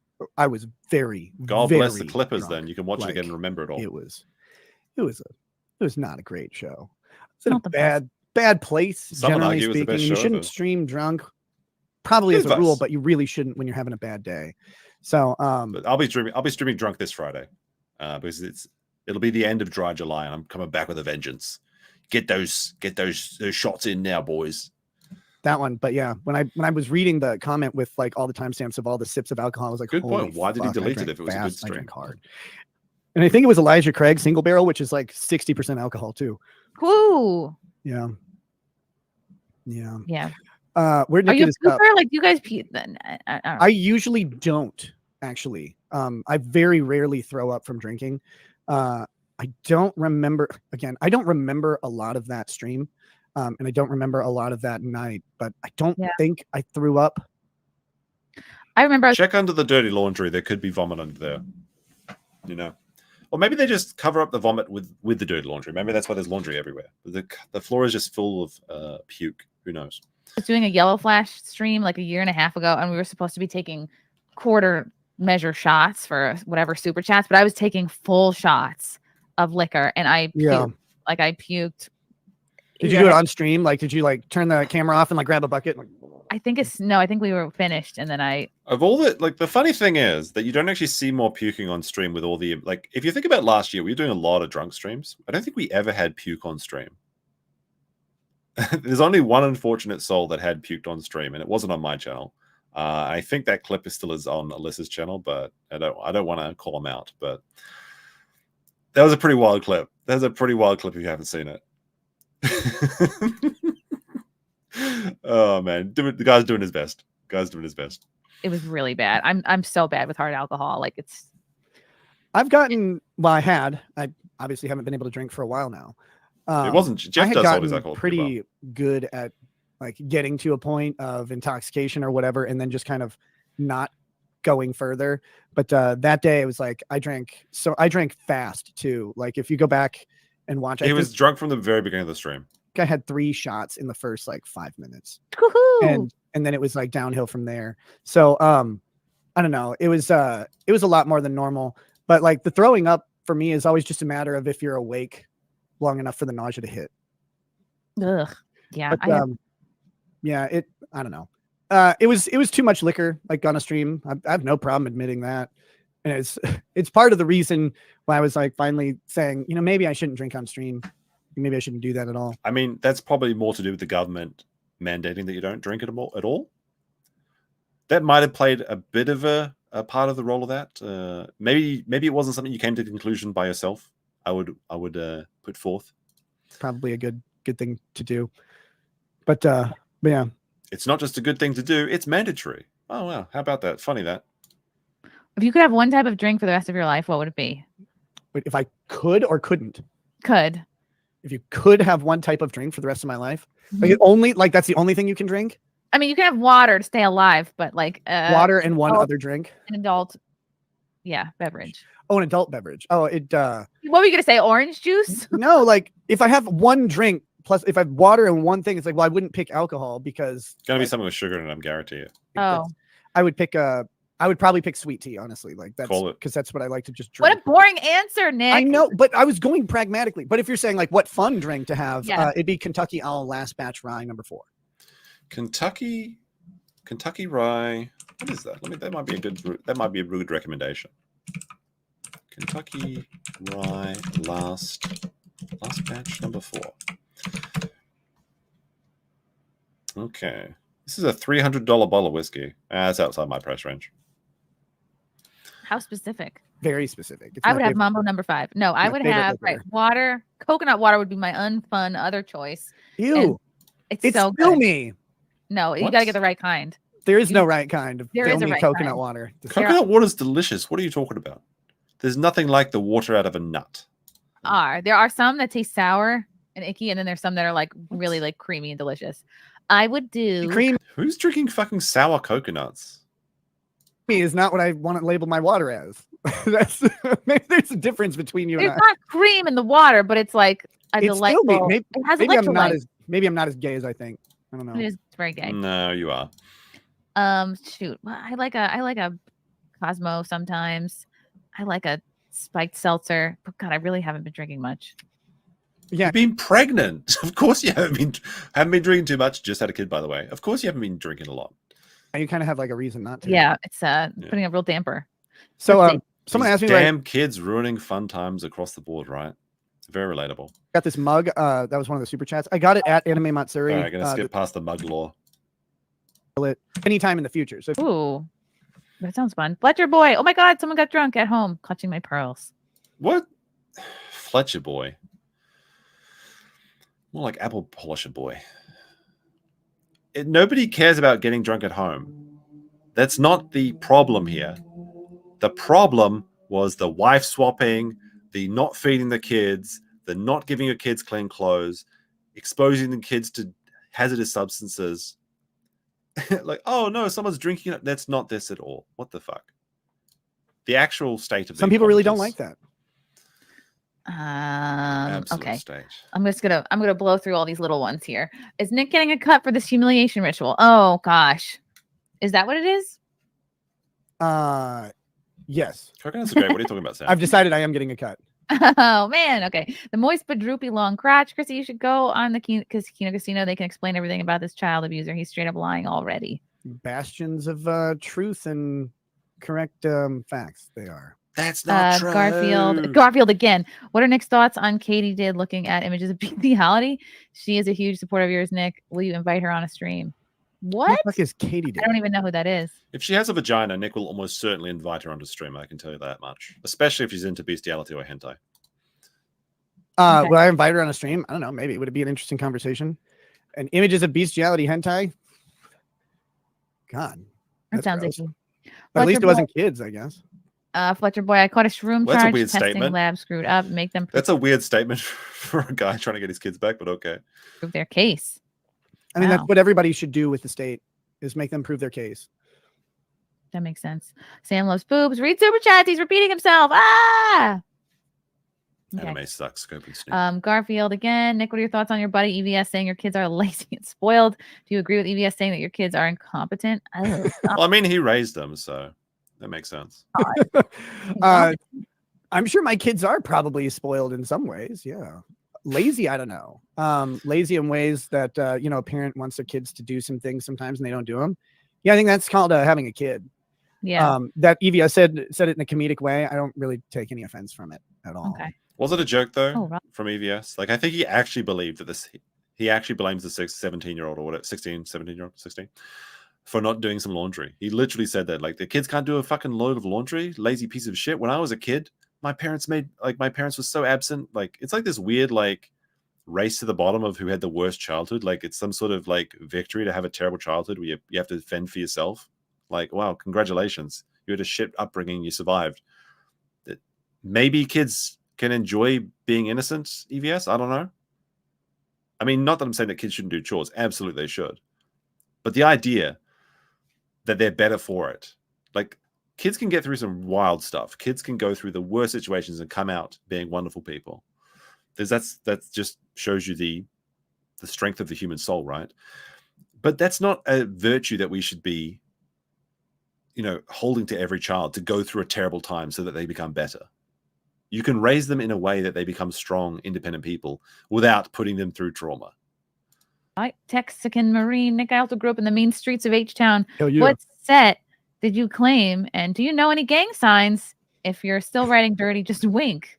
very God very bless the Clippers. drunk. Then you can watch it again and remember it all. It was not a great show. It's in a bad place. Generally speaking, you shouldn't stream drunk. Probably as a rule, but you really shouldn't when you're having a bad day. So, but I'll be streaming drunk this Friday, because it'll be the end of Dry July, and I'm coming back with a vengeance. Get those shots in now, boys. that one. But yeah, when I was reading the comment with like all the timestamps of all the sips of alcohol, I was like, Good holy point. Why did he fuck, I delete it drank if it was a good fast, I stream? drank hard. And I think it was Elijah Craig single barrel, which is like 60% alcohol too. Woo. Yeah. Yeah. Yeah. Where Are Nick you a is up. puker? Like, do you guys puke then? I don't know. I usually don't actually. I very rarely throw up from drinking. I don't remember, again, I don't remember a lot of that stream. And I don't remember a lot of that night, but I don't think I threw up. I remember. Check under the dirty laundry. There could be vomit under there. You know, or maybe they just cover up the vomit with the dirty laundry. Maybe that's why there's laundry everywhere. The floor is just full of puke. Who knows? I was doing a Yellow Flash stream like a year and a half ago, and we were supposed to be taking quarter measure shots for whatever super chats, but I was taking full shots of liquor, and I puked. Like I puked. Did you do it on stream? Like, did you like turn the camera off and like grab a bucket? And, like, I think I think we were finished, and then of all the like the funny thing is that you don't actually see more puking on stream with all the like. If you think about last year, we were doing a lot of drunk streams. I don't think we ever had puke on stream. There's only one unfortunate soul that had puked on stream, and it wasn't on my channel. I think that clip still is on Alyssa's channel, but I don't want to call him out. But that was a pretty wild clip. That's a pretty wild clip if you haven't seen it. Oh man, the guy's doing his best. it was really bad. I'm so bad with hard alcohol. Like it's. I've gotten. Well, I obviously haven't been able to drink for a while now. It wasn't. Jeff does hold his alcohol pretty good at like getting to a point of intoxication or whatever, and then just kind of not going further. But that day it was like I drank fast too. Like if you go back and watch, he was drunk from the very beginning of the stream. I had 3 shots in the first like 5 minutes, Woohoo! and then it was like downhill from there. So I don't know. It was a lot more than normal. But like the throwing up for me is always just a matter of if you're awake long enough for the nausea to hit. Ugh. Yeah. But, I don't know. It was too much liquor, like on a stream. I have no problem admitting that. And it's part of the reason why I was like finally saying, maybe I shouldn't drink on stream. Maybe I shouldn't do that at all. I mean, that's probably more to do with the government mandating that you don't drink at all. That might have played a bit of a part of the role of that. Maybe it wasn't something you came to the conclusion by yourself. I would put forth. Probably a good thing to do. But yeah. It's not just a good thing to do, it's mandatory. Oh wow, how about that? Funny that. If you could have one type of drink for the rest of your life, what would it be? Wait, if I could or couldn't? Could. If you could have one type of drink for the rest of my life, that's the only thing you can drink. I mean, you can have water to stay alive, but like water and one other drink. An adult, beverage. Oh, an adult beverage. Oh, it. What were you gonna say? Orange juice? No, like if I have one drink plus if I have water and one thing, it's like, well, I wouldn't pick alcohol because it's gonna be something with sugar in it. I'm guarantee it. Oh, I would probably pick sweet tea, honestly. Like that's because that's what I like to just drink. What a boring answer, Nick. I know, but I was going pragmatically. But if you're saying like what fun drink to have, it'd be Kentucky Owl Last Batch Rye No. 4. Kentucky Rye. What is that? That might be a good recommendation. Kentucky Rye Last Batch No. 4. Okay. This is a $300 bottle of whiskey. That's outside my price range. How specific? Very specific. I would have Mambo No. 5. No, I would have water. Coconut water would be my unfun other choice. Ew. It's so still good. Me. No, you got to get the right kind. There is no right kind of there is a right coconut kind. water. Coconut water is delicious. What are you talking about? There's nothing like the water out of a nut. There are some that taste sour and icky, and then there's some that are like really like creamy and delicious. I would do cream. Who's drinking fucking sour coconuts? Me is not what I want to label my water as. That's maybe there's a difference between you and I. There's not cream in the water, but it's like a delightful. Maybe I'm not as gay as I think. I don't know. It is very gay. No, you are. Shoot. Well, I like a Cosmo sometimes. I like a spiked seltzer. But God, I really haven't been drinking much. Yeah, you've been pregnant. Of course you haven't been drinking too much. Just had a kid, by the way. Of course you haven't been drinking a lot. And you kind of have like a reason not to. Yeah, it's putting a real damper. So someone asked me, damn kids ruining fun times across the board, right? Very relatable. Got this mug. That was one of the super chats. I got it at Anime Matsuri. All right, gonna skip past the mug law. it anytime in the future. So Ooh, that sounds fun. Fletcher boy. Oh my God, someone got drunk at home, clutching my pearls. What? Fletcher boy. More like apple polisher boy. Nobody cares about getting drunk at home. That's not the problem here. The problem was the wife swapping, the not feeding the kids, the not giving your kids clean clothes, exposing the kids to hazardous substances. Like, oh no, someone's drinking it. That's not this at all. What the fuck? The actual state of some people really don't like that. Okay. State. I'm gonna blow through all these little ones here. Is Nick getting a cut for this humiliation ritual? Oh gosh. Is that what it is? Yes. That's great. What are you talking about, Sam? I've decided I am getting a cut. Oh man, okay. The moist but droopy long crotch. Chrissy, you should go on the Kino Casino. They can explain everything about this child abuser. He's straight up lying already. Bastions of truth and correct facts. They are. That's not true. Garfield again. What are Nick's thoughts on Katie did looking at images of bestiality? She is a huge supporter of yours, Nick. Will you invite her on a stream? What? What the fuck is Katie did? I don't even know who that is. If she has a vagina, Nick will almost certainly invite her onto stream. I can tell you that much. Especially if she's into bestiality or hentai. Okay. Will I invite her on a stream? I don't know. Maybe. Would it be an interesting conversation? And images of bestiality hentai? God. That sounds gross. icky. But at least it wasn't kids, I guess. Fletcher boy, I caught a shroom Well, that's a charge weird testing statement. lab screwed up. Make them That's a weird statement for a guy trying to get his kids back, but okay. prove their case. I mean, Wow. that's what everybody should do with the state is make them prove their case. That makes sense. Sam loves boobs. Read super chats. He's repeating himself. Ah. Okay. Anime sucks. Scope and sneak. Garfield again. Nick, what are your thoughts on your buddy EVS saying your kids are lazy and spoiled? Do you agree with EVS saying that your kids are incompetent? Oh, Well, I mean, he raised them, so that makes sense. I'm sure my kids are probably spoiled in some ways. Yeah. Lazy, I don't know. Lazy in ways that a parent wants their kids to do some things sometimes and they don't do them. Yeah, I think that's called having a kid. Yeah. That EVS said it in a comedic way. I don't really take any offense from it at all. Okay. Was it a joke though Oh, right. from EVS? Like, I think he actually believed that this. He actually blames the 17-year-old or whatever, 17-year-old, 16, for not doing some laundry. He literally said that, like, the kids can't do a fucking load of laundry. Lazy piece of shit. When I was a kid, my parents were so absent. Like, it's like this weird like race to the bottom of who had the worst childhood. Like, it's some sort of like victory to have a terrible childhood where you have to fend for yourself. Like, wow, congratulations, you had a shit upbringing, you survived. That maybe kids can enjoy being innocent. EVS, I don't know. I mean, not that I'm saying that kids shouldn't do chores. Absolutely, they should. But the idea that they're better for it, like, kids can get through some wild stuff. Kids can go through the worst situations and come out being wonderful people. That just shows you the strength of the human soul, right? But that's not a virtue that we should be, holding to every child to go through a terrible time so that they become better. You can raise them in a way that they become strong, independent people without putting them through trauma. Right. Texican Marine. Nick, I also grew up in the mean streets of H-Town. Hell yeah. What set did you claim? And do you know any gang signs? If you're still writing dirty, just wink.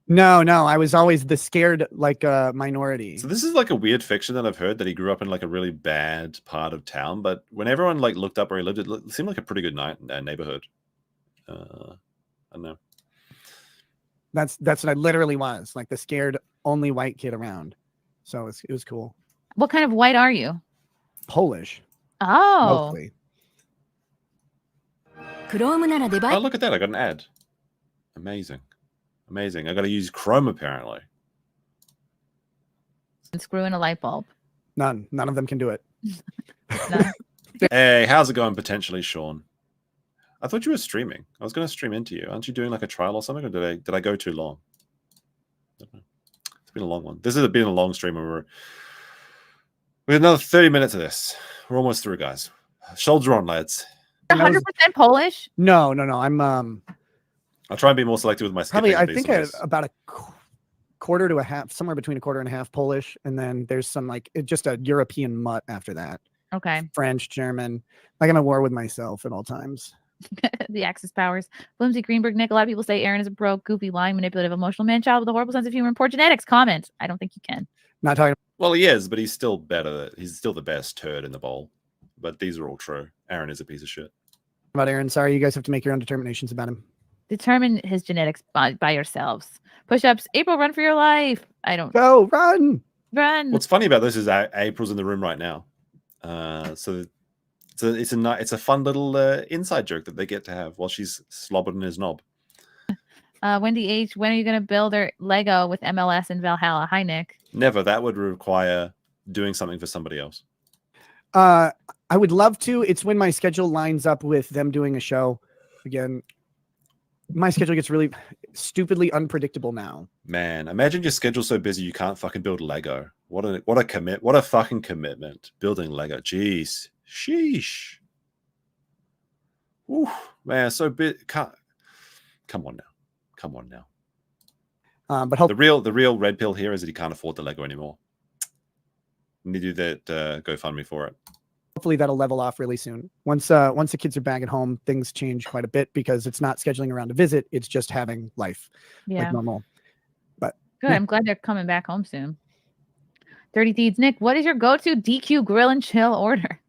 No, I was always the scared minority. So this is like a weird fiction that I've heard, that he grew up in like a really bad part of town. But when everyone like looked up where he lived, it seemed like a pretty good neighborhood. I don't know. That's what I literally was, like the scared only white kid around. So it was cool. What kind of white are you? Polish. Oh. Mostly. Oh, look at that. I got an ad. Amazing. I got to use Chrome apparently. And screw in a light bulb. None of them can do it. Hey, how's it going potentially, Sean? I thought you were streaming. I was going to stream into you. Aren't you doing like a trial or something? Or did I go too long? It's been a long one. This has been a long stream. We have another 30 minutes of this. We're almost through, guys. Shoulder on, lads. 100% Polish? No. I'm I'll try and be more selective with my probably. skipping I of these think ones. about a quarter to a half, somewhere between a quarter and a half Polish, and then there's some just a European mutt after that. Okay. French, German. Like, I'm at war with myself at all times. The Axis powers. Flimsy Greenberg, Nick. A lot of people say Aaron is a broke, goofy, lying, manipulative, emotional man child with a horrible sense of humor and poor genetics. Comment. I don't think you can. Not talking. Well, he is, but he's still better. He's still the best turd in the bowl. but these are all true. Aaron is a piece of shit. About Aaron, sorry, you guys have to make your own determinations about him. Determine his genetics by yourselves. Push-ups. April, run for your life. I don't Go, run. Run. What's funny about this is April's in the room right now. So it's a fun little inside joke that they get to have while she's slobbering his knob. Wendy H, when are you going to build her Lego with MLS and Valhalla? Hi, Nick. Never. That would require doing something for somebody else. I would love to. It's when my schedule lines up with them doing a show. Again, my schedule gets really stupidly unpredictable now. Man, imagine your schedule's so busy you can't fucking build Lego. What a fucking commitment. Building Lego. Jeez. Sheesh. Ooh, man, so big. Come on now. But the real red pill here is that he can't afford the Lego anymore. You need to do that GoFundMe for it. Hopefully that'll level off really soon. Once the kids are back at home, things change quite a bit because it's not scheduling around a visit. It's just having life like normal. But good. I'm glad they're coming back home soon. Dirty Deeds. Nick, what is your go-to DQ grill and chill order?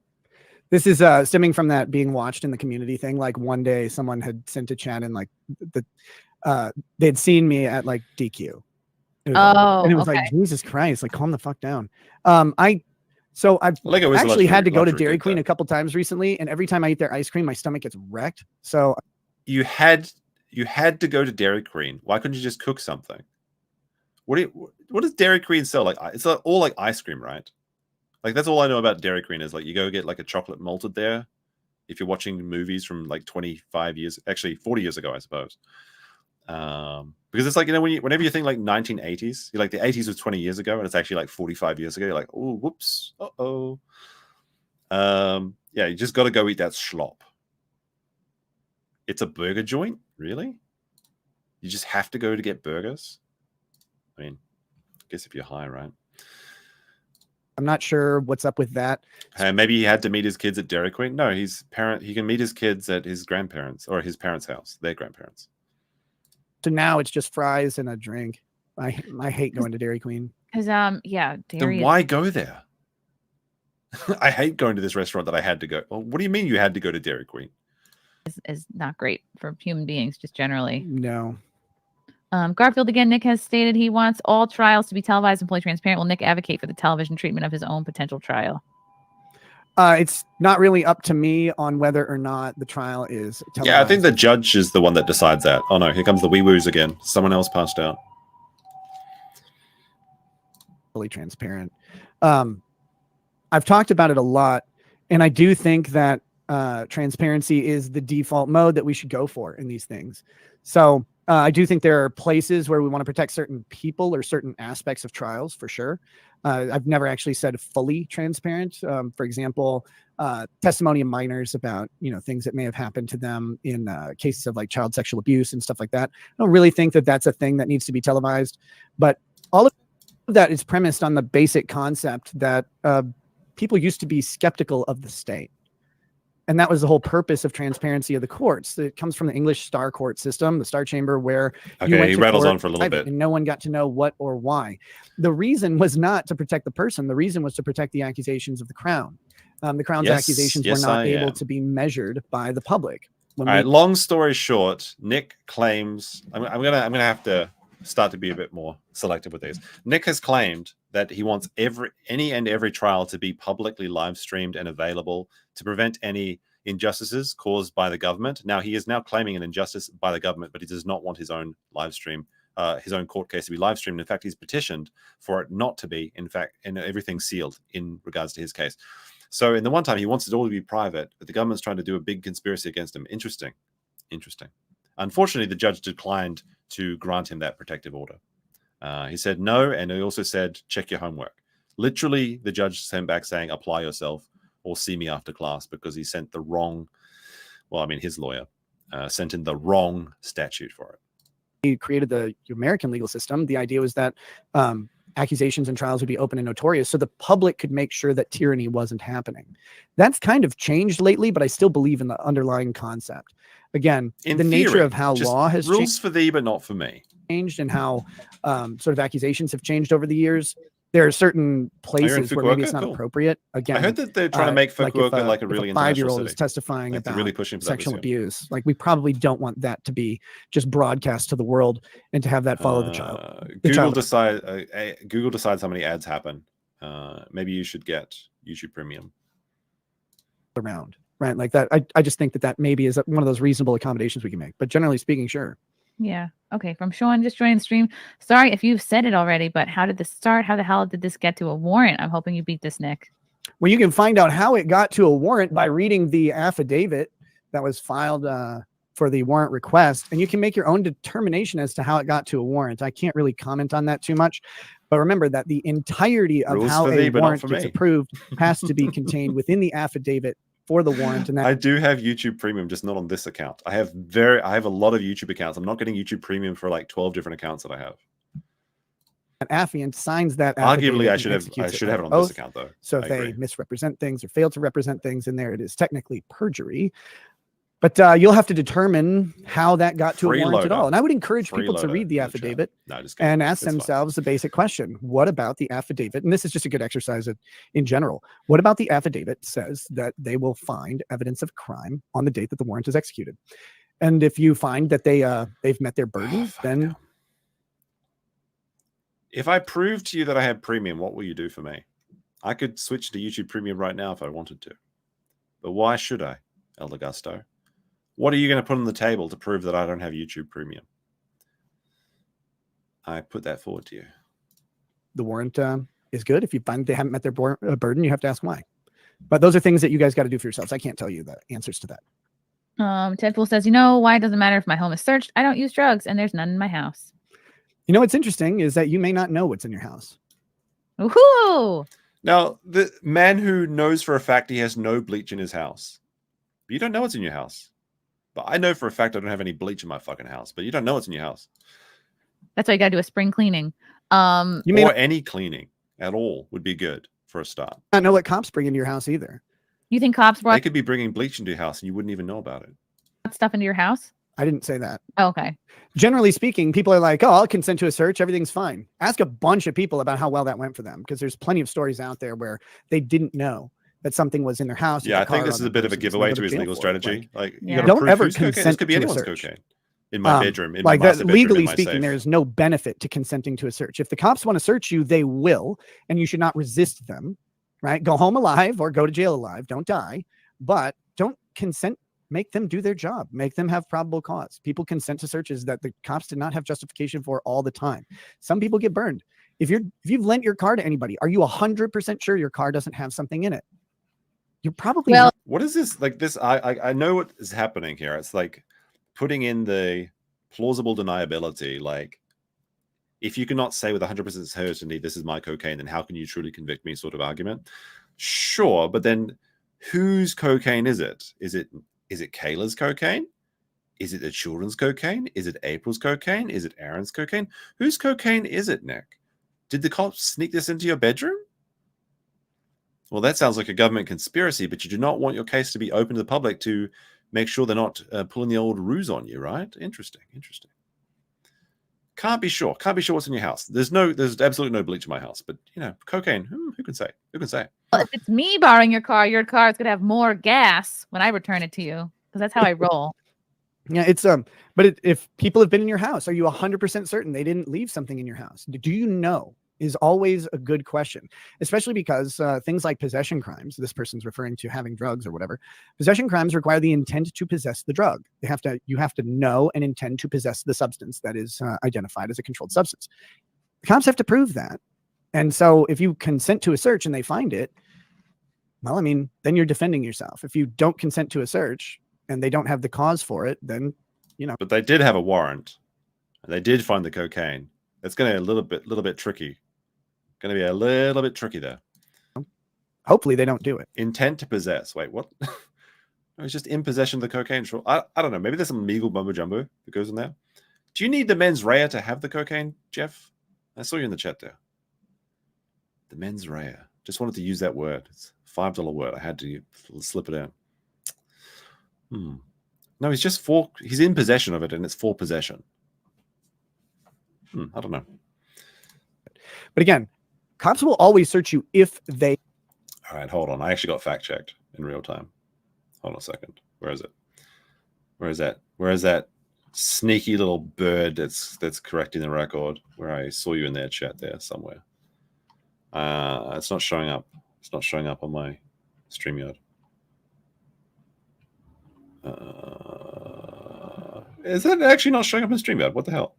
This is stemming from that being watched in the community thing. Like one day someone had sent a chat in like they'd seen me at like DQ. And it was like, Jesus Christ, like calm the fuck down. I've actually had to go to Dairy Queen a couple times recently, and every time I eat their ice cream, my stomach gets wrecked. So you had to go to Dairy Queen. Why couldn't you just cook something? What does Dairy Queen sell? Like it's all like ice cream, right? Like that's all I know about Dairy Queen is like you go get like a chocolate malted there. If you're watching movies from like 25 years, actually 40 years ago, I suppose. Because it's like, whenever you think like 1980s, you're like the 80s was 20 years ago, and it's actually like 45 years ago. You're like, oh, whoops, yeah, you just got to go eat that slop. It's a burger joint, really? You just have to go to get burgers? I mean, I guess if you're high, right? I'm not sure what's up with that. Maybe he had to meet his kids at Dairy Queen. No, he can meet his kids at his grandparents or his parents' house, their grandparents. So now it's just fries and a drink. I hate going to Dairy Queen. Because Dairy. Then why go there? I hate going to this restaurant that I had to go. Well, what do you mean you had to go to Dairy Queen? Is not great for human beings, just generally. No. Garfield again. Nick has stated he wants all trials to be televised and fully transparent. Will Nick advocate for the television treatment of his own potential trial? It's not really up to me on whether or not the trial is televised. Yeah, I think the judge is the one that decides that. Oh no, here comes the wee-woos again. Someone else passed out. Fully transparent. I've talked about it a lot, and I do think that transparency is the default mode that we should go for in these things. So I do think there are places where we want to protect certain people or certain aspects of trials for sure. I've never actually said fully transparent. For example, testimony of minors about, things that may have happened to them in cases of like child sexual abuse and stuff like that. I don't really think that that's a thing that needs to be televised, but all of that is premised on the basic concept that people used to be skeptical of the state. And that was the whole purpose of transparency of the courts. It comes from the English Star Court system, the Star Chamber, where he rattles on for a little bit, and no one got to know what or why. The reason was not to protect the person. The reason was to protect the accusations of the Crown. The Crown's accusations were not able to be measured by the public. All right. Long story short, Nick claims. I'm gonna have to start to be a bit more selective with these. Nick has claimed that he wants any and every trial to be publicly live streamed and available to prevent any injustices caused by the government. Now, he is now claiming an injustice by the government, but he does not want his own live stream, his own court case to be live streamed. In fact, he's petitioned for it not to be, in fact, and everything sealed in regards to his case. So in the one time, he wants it all to be private, but the government's trying to do a big conspiracy against him. Interesting. Unfortunately, the judge declined to grant him that protective order. He said no, and he also said, check your homework. Literally, the judge sent back saying, apply yourself or see me after class, because he sent the wrong, his lawyer sent in the wrong statute for it. He created the American legal system. The idea was that accusations and trials would be open and notorious so the public could make sure that tyranny wasn't happening. That's kind of changed lately, but I still believe in the underlying concept. Again, in the theory, nature of how law has rules for thee, but not for me. Changed, and how sort of accusations have changed over the years. there are certain places where maybe Fukuoka? it's not Cool. appropriate. Again, I heard that they're trying to make Fukuoka like a if really a international 5-year-old is city. testifying Like, they're about really pushing for that sexual this year. abuse. Like, we probably don't want that to be just broadcast to the world and to have that follow the child. Google decides how many ads happen. Maybe you should get YouTube Premium around, right? Like that. I just think that maybe is one of those reasonable accommodations we can make. But generally speaking, sure. Yeah. Okay. From Sean, just joining the stream. Sorry if you've said it already, but how did this start? How the hell did this get to a warrant? I'm hoping you beat this, Nick. Well, you can find out how it got to a warrant by reading the affidavit that was filed for the warrant request, and you can make your own determination as to how it got to a warrant. I can't really comment on that too much, but remember that the entirety of Rules how for a thee, but not warrant for gets me. approved has to be contained within the affidavit for the warrant. And that I do have YouTube Premium, just not on this account. I have a lot of YouTube accounts. I'm not getting YouTube Premium for like 12 different accounts that I have. affiant signs that Arguably, affidavit I and should have executes it on oath. this account though. So if I they agree. misrepresent things or fail to represent things in there, it is technically perjury. But you'll have to determine how that got to a warrant at all. And I would encourage people to read the affidavit and ask themselves the basic question: what about the affidavit? And this is just a good exercise in general. What about the affidavit says that they will find evidence of crime on the date that the warrant is executed? And if you find that they've met their burden, then if I prove to you that I have Premium, what will you do for me? I could switch to YouTube Premium right now if I wanted to. But why should I, Elder Gusto? What are you going to put on the table to prove that I don't have YouTube Premium? I put that forward to you. the warrant is good. If you find they haven't met their burden, you have to ask why. But those are things that you guys got to do for yourselves. I can't tell you the answers to that. Tedpool says, you know why it doesn't matter if my home is searched? I don't use drugs and there's none in my house. You know what's interesting is that you may not know what's in your house. Woohoo! Now, the man who knows for a fact he has no bleach in his house. But you don't know what's in your house. But I know for a fact I don't have any bleach in my fucking house. But you don't know what's in your house. That's why you got to do a spring cleaning. Any cleaning at all would be good for a start. I don't know what cops bring into your house either. You think cops They brought could be bringing bleach into your house and you wouldn't even know about it. stuff into your house? I didn't say that. Oh, okay. Generally speaking, people are like, oh, I'll consent to a search. Everything's fine. Ask a bunch of people about how well that went for them, because there's plenty of stories out there where they didn't know that something was in their house. Yeah, I think this is a bit of a giveaway to his legal strategy. You don't ever consent this could be to a anyone's search. cocaine. In my bedroom, in like my that, master bedroom, legally in my speaking, safe. there is no benefit to consenting to a search. If the cops want to search you, they will, and you should not resist them, right? Go home alive or go to jail alive. Don't die, but don't consent. Make them do their job. Make them have probable cause. People consent to searches that the cops did not have justification for all the time. Some people get burned. If you've lent your car to anybody, are you 100% sure your car doesn't have something in it? You're probably not. What is this? Like this, I know what is happening here. It's like putting in the plausible deniability. Like, if you cannot say with 100% certainty this is my cocaine, then how can you truly convict me? Sort of argument. Sure, but then whose cocaine is it? Is it Kayla's cocaine? Is it the children's cocaine? Is it April's cocaine? Is it Aaron's cocaine? Whose cocaine is it, Nick? Did the cops sneak this into your bedroom? Well, that sounds like a government conspiracy, but you do not want your case to be open to the public to make sure they're not pulling the old ruse on you, right? Interesting. Can't be sure. Can't be sure what's in your house. There's absolutely no bleach in my house, but cocaine. Who can say? Who can say? Well, if it's me borrowing your car is going to have more gas when I return it to you, because that's how I roll. Yeah, it's but if people have been in your house, are you 100% certain they didn't leave something in your house? Do you know? Is always a good question, especially because things like possession crimes, this person's referring to having drugs or whatever. Possession crimes require the intent to possess the drug. You have to know and intend to possess the substance that is identified as a controlled substance. The cops have to prove that. And so if you consent to a search and they find it, well, I mean, then you're defending yourself. If you don't consent to a search and they don't have the cause for it, then, But they did have a warrant. And they did find the cocaine. It's going to be a little bit tricky. Going to be a little bit tricky there. Hopefully they don't do it. Intent to possess. Wait, what? It's just in possession of the cocaine. Sure. I don't know. Maybe there's some legal mumbo jumbo that goes in there. Do you need the mens rea to have the cocaine, Jeff? I saw you in the chat there. The mens rea. Just wanted to use that word. It's a $5 word. I had to slip it out. No, he's in possession of it, and it's for possession. I don't know. But again, Cops will always search you if they. All right, hold on. I actually got fact checked in real time. Hold on a second. Where is it? Where is that? Where is that sneaky little bird that's correcting the record? Where I saw you in their chat there somewhere. It's not showing up. It's not showing up on my StreamYard. Is that actually not showing up in StreamYard? What the hell?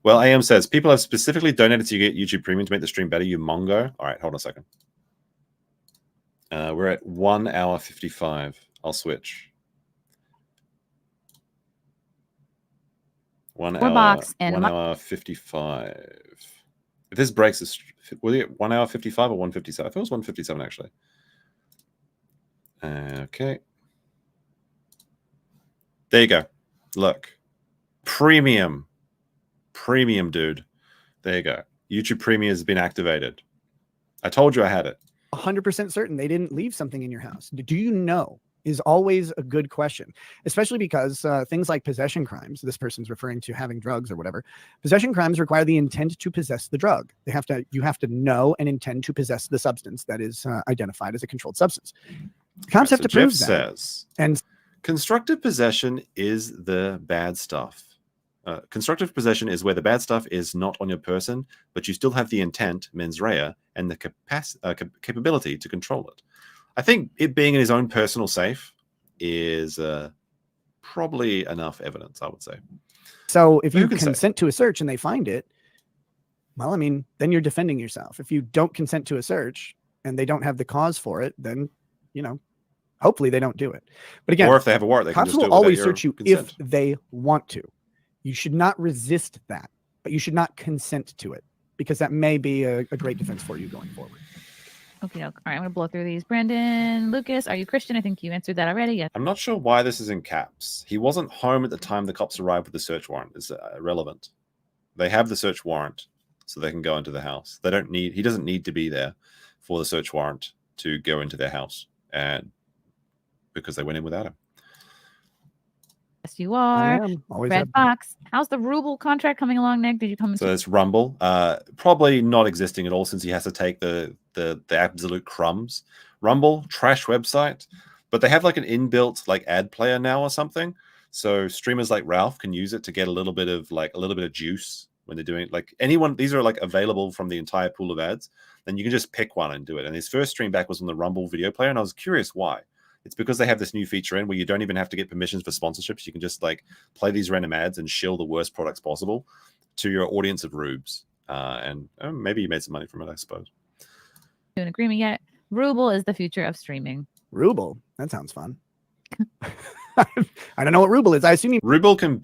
Well, AM says people have specifically donated to you get YouTube Premium to make the stream better. You mongo. All right, hold on a second. We're at 1 hour 55. I'll switch. 1 hour 55. If this breaks, was it 1 hour 55 or 157? I thought it was 157 actually. Okay. There you go. Look. Premium, dude. There you go. YouTube Premium has been activated. I told you I had it. 100% certain they didn't leave something in your house. Do you know? Is always a good question, especially because things like possession crimes, this person's referring to having drugs or whatever. Possession crimes require the intent to possess the drug. You have to know and intend to possess the substance that is identified as a controlled substance. Cops have to prove that. Says, and constructive possession is the bad stuff. Constructive possession is where the bad stuff is not on your person, but you still have the intent, mens rea, and the capability to control it. I think it being in his own personal safe is probably enough evidence, I would say. So if you consent to a search and they find it, well, I mean, then you're defending yourself. If you don't consent to a search and they don't have the cause for it, then, you know, hopefully they don't do it. But again, or if they have a warrant, they can cops just do will it always without search you your consent. if they want to. You should not resist that, but you should not consent to it because that may be a great defense for you going forward. Okay, all right, I'm gonna blow through these. Brandon Lucas, are you Christian? I think you answered that already. Yes. I'm not sure why this is in caps. He wasn't home at the time the cops arrived with the search warrant. It's irrelevant. They have the search warrant, so they can go into the house. They don't need. He doesn't need to be there for the search warrant to go into their house, and because they went in without him. Yes, you are. Red Fox. How's the ruble contract coming along, Nick? Did you come? So it's Rumble. Probably not existing at all since he has to take the absolute crumbs. Rumble, trash website, but they have like an inbuilt like ad player now or something. So streamers like Ralph can use it to get a little bit of juice when they're doing like anyone. These are like available from the entire pool of ads. Then you can just pick one and do it. And his first stream back was on the Rumble video player, and I was curious why. It's because they have this new feature in where you don't even have to get permissions for sponsorships. You can just like play these random ads and shill the worst products possible to your audience of rubes. And maybe you made some money from it, I suppose. An agreement yet? Ruble is the future of streaming. Ruble? That sounds fun. I don't know what Ruble is. I assume Rumble can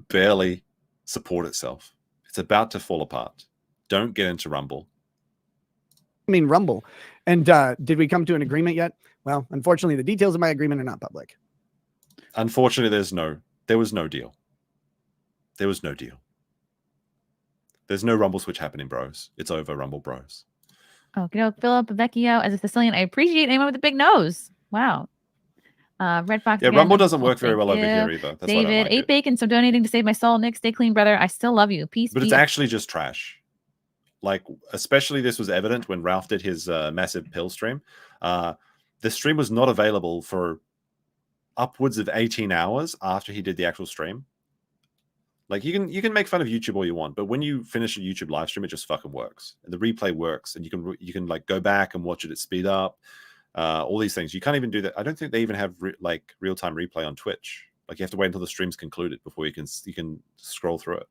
barely support itself. It's about to fall apart. Don't get into Rumble. I mean, Rumble. And did we come to an agreement yet? Well, unfortunately, the details of my agreement are not public. Unfortunately, there was no deal. There was no deal. There's no Rumble switch happening, bros. It's over, Rumble bros. Oh, Philip Vecchio as a Sicilian. I appreciate anyone with a big nose. Wow. Red Fox. Yeah, again. Rumble doesn't work very well Thank over you. here either. That's David, why I don't like 8 it. Bacon, so donating to save my soul. Nick, stay clean, brother. I still love you. Peace. But it's actually just trash. Like, especially this was evident when Ralph did his massive pill stream. The stream was not available for upwards of 18 hours after he did the actual stream. Like, you can make fun of YouTube all you want, but when you finish a YouTube live stream, it just fucking works. And the replay works, and you can like go back and watch it at speed up. All these things. You can't even do that. I don't think they even have real-time replay on Twitch. Like, you have to wait until the stream's concluded before you can scroll through it.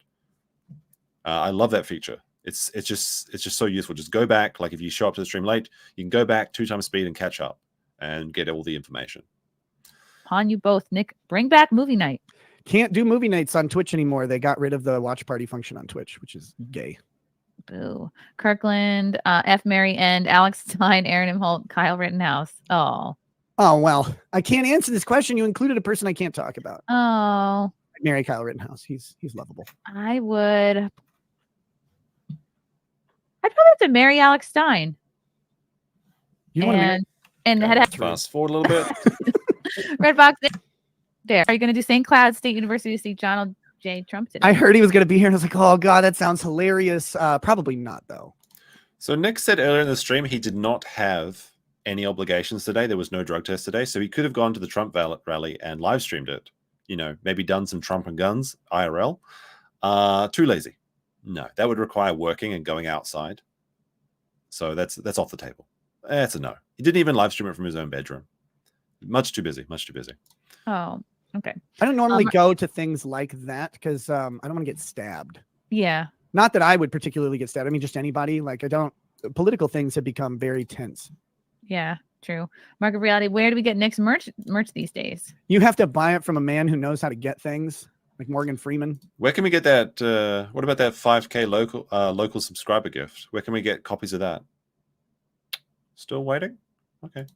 I love that feature. It's just so useful. Just go back. Like, if you show up to the stream late, you can go back 2 times speed and catch up and get all the information. On you both, Nick. Bring back movie night. Can't do movie nights on Twitch anymore. They got rid of the watch party function on Twitch, which is gay. Boo. Kirkland, F. Mary, and Alex Stein, Aaron Imholte, Kyle Rittenhouse. Oh, well, I can't answer this question. You included a person I can't talk about. Oh. I'd marry Kyle Rittenhouse. He's lovable. I'd probably have to marry Alex Stein. You want to marry? And fast forward a little bit. Red Box. There. Are you going to do St. Cloud State University to see Donald J. Trump today? I heard he was going to be here, and I was like, oh, God, that sounds hilarious. Probably not, though. So Nick said earlier in the stream he did not have any obligations today. There was no drug test today, so he could have gone to the Trump rally and live streamed it. You know, maybe done some Trump and guns IRL. Too lazy. No, that would require working and going outside. So that's off the table. That's a no. He didn't even live stream it from his own bedroom. Much too busy. Much too busy. Oh, okay. I don't normally go to things like that because I don't want to get stabbed. Yeah. Not that I would particularly get stabbed. I mean, just anybody. Like, I don't. Political things have become very tense. Yeah, true. Market Reality, where do we get Nick's merch these days? You have to buy it from a man who knows how to get things, like Morgan Freeman. Where can we get that? What about that 5K local subscriber gift? Where can we get copies of that? Still waiting? Okay.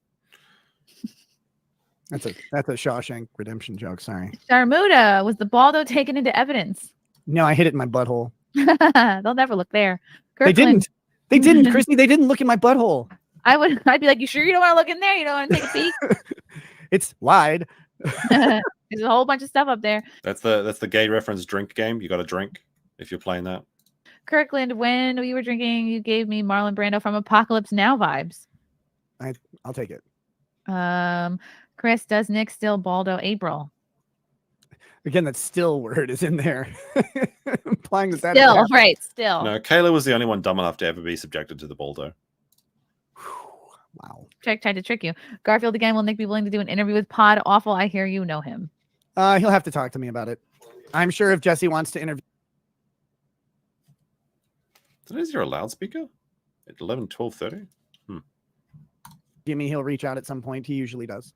That's a Shawshank Redemption joke. Sorry. Sharmuda, was the Balldo taken into evidence? No, I hit it in my butthole. They'll never look there. They Kirkland, didn't, Chrissy. They didn't look in my butthole. I'd be like, you sure you don't want to look in there? You don't want to take a peek? It's wide. There's a whole bunch of stuff up there. That's the gay reference drink game. You got to drink if you're playing that. Kirkland, when we were drinking, you gave me Marlon Brando from Apocalypse Now vibes. I'll take it. Chris, does Nick still Balldo April? Again, that still word is in there. Implying that Still, right, still. No, Kayla was the only one dumb enough to ever be subjected to the Balldo. Wow. Tried to trick you. Garfield again, will Nick be willing to do an interview with Pod? Awful, I hear you know him. He'll have to talk to me about it. I'm sure if Jesse wants to interview. Is there a loudspeaker at 11, 12:30? Gimme, he'll reach out at some point. He usually does.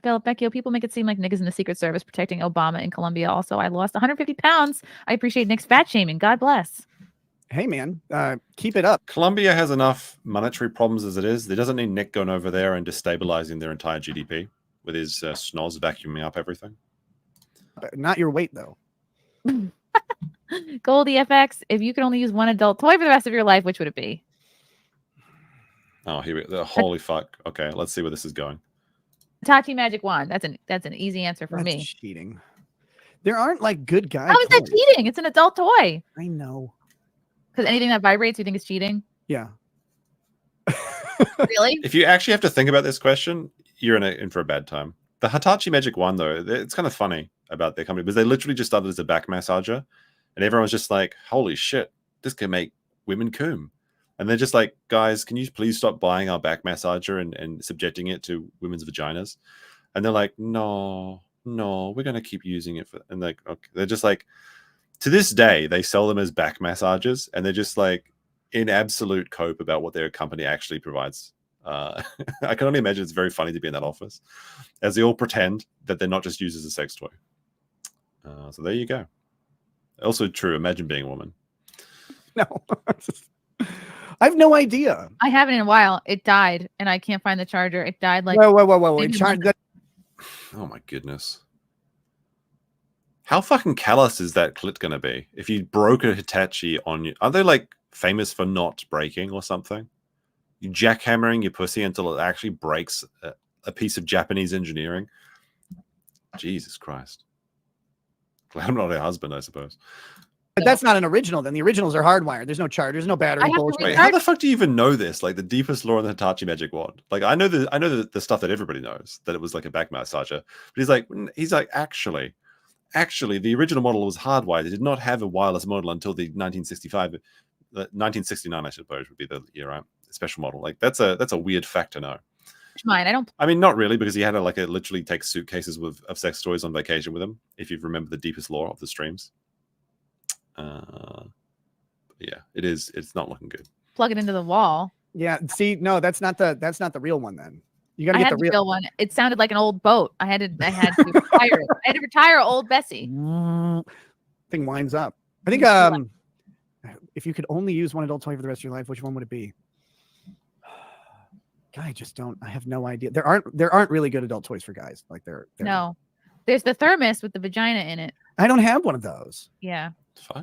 Philip Vecchio, people make it seem like Nick is in the Secret Service protecting Obama in Colombia. Also, I lost 150 pounds. I appreciate Nick's fat shaming. God bless. Hey, man, keep it up. Colombia has enough monetary problems as it is. There doesn't need Nick going over there and destabilizing their entire GDP with his snoz vacuuming up everything. Not your weight, though. Goldie FX, if you could only use one adult toy for the rest of your life, which would it be? Oh, holy fuck. Okay, let's see where this is going. Hitachi Magic Wand. That's an easy answer for me. Cheating. There aren't like good guys. How is that cheating? It's an adult toy. I know. Because anything that vibrates, you think is cheating? Yeah. Really? If you actually have to think about this question, you're in for a bad time. The Hitachi Magic Wand, though, it's kind of funny about their company because they literally just started as a back massager, and everyone's just like, "Holy shit, this can make women cum." And they're just like, guys, can you please stop buying our back massager and subjecting it to women's vaginas? And they're like, no, we're going to keep using it. And like, okay. They're just like, to this day, they sell them as back massagers. And they're just like in absolute cope about what their company actually provides. I can only imagine it's very funny to be in that office as they all pretend that they're not just used as a sex toy. So there you go. Also true. Imagine being a woman. No. I have no idea. I haven't in a while. It died, and I can't find the charger. It died like. Whoa! It Oh my goodness! How fucking callous is that clit gonna be? If you broke a Hitachi on you, are they like famous for not breaking or something? You jackhammering your pussy until it actually breaks a piece of Japanese engineering. Jesus Christ! Glad I'm not her husband, I suppose. But that's not an original. Then the originals are hardwired. There's no chargers, no battery. Wait, how the fuck do you even know this? Like the deepest lore in the Hitachi Magic Wand. Like I know the stuff that everybody knows, that it was like a back massager. But he's like actually, the original model was hardwired. It did not have a wireless model until the 1969, I suppose, would be the year, right? Special model. Like that's a weird fact to know. Mine. I mean, not really, because he had to literally take suitcases of sex toys on vacation with him. If you remember the deepest lore of the streams. Yeah, it's not looking good. Plug it into the wall. Yeah, see, no, that's not the real one. Then you gotta get the real one. It sounded like an old boat. I had to retire it. I had to retire old Bessie. Thing winds up. I think if you could only use one adult toy for the rest of your life, which one would it be? I just don't. I have no idea. There aren't really good adult toys for guys. Like they're no. There's the thermos with the vagina in it. I don't have one of those. Yeah.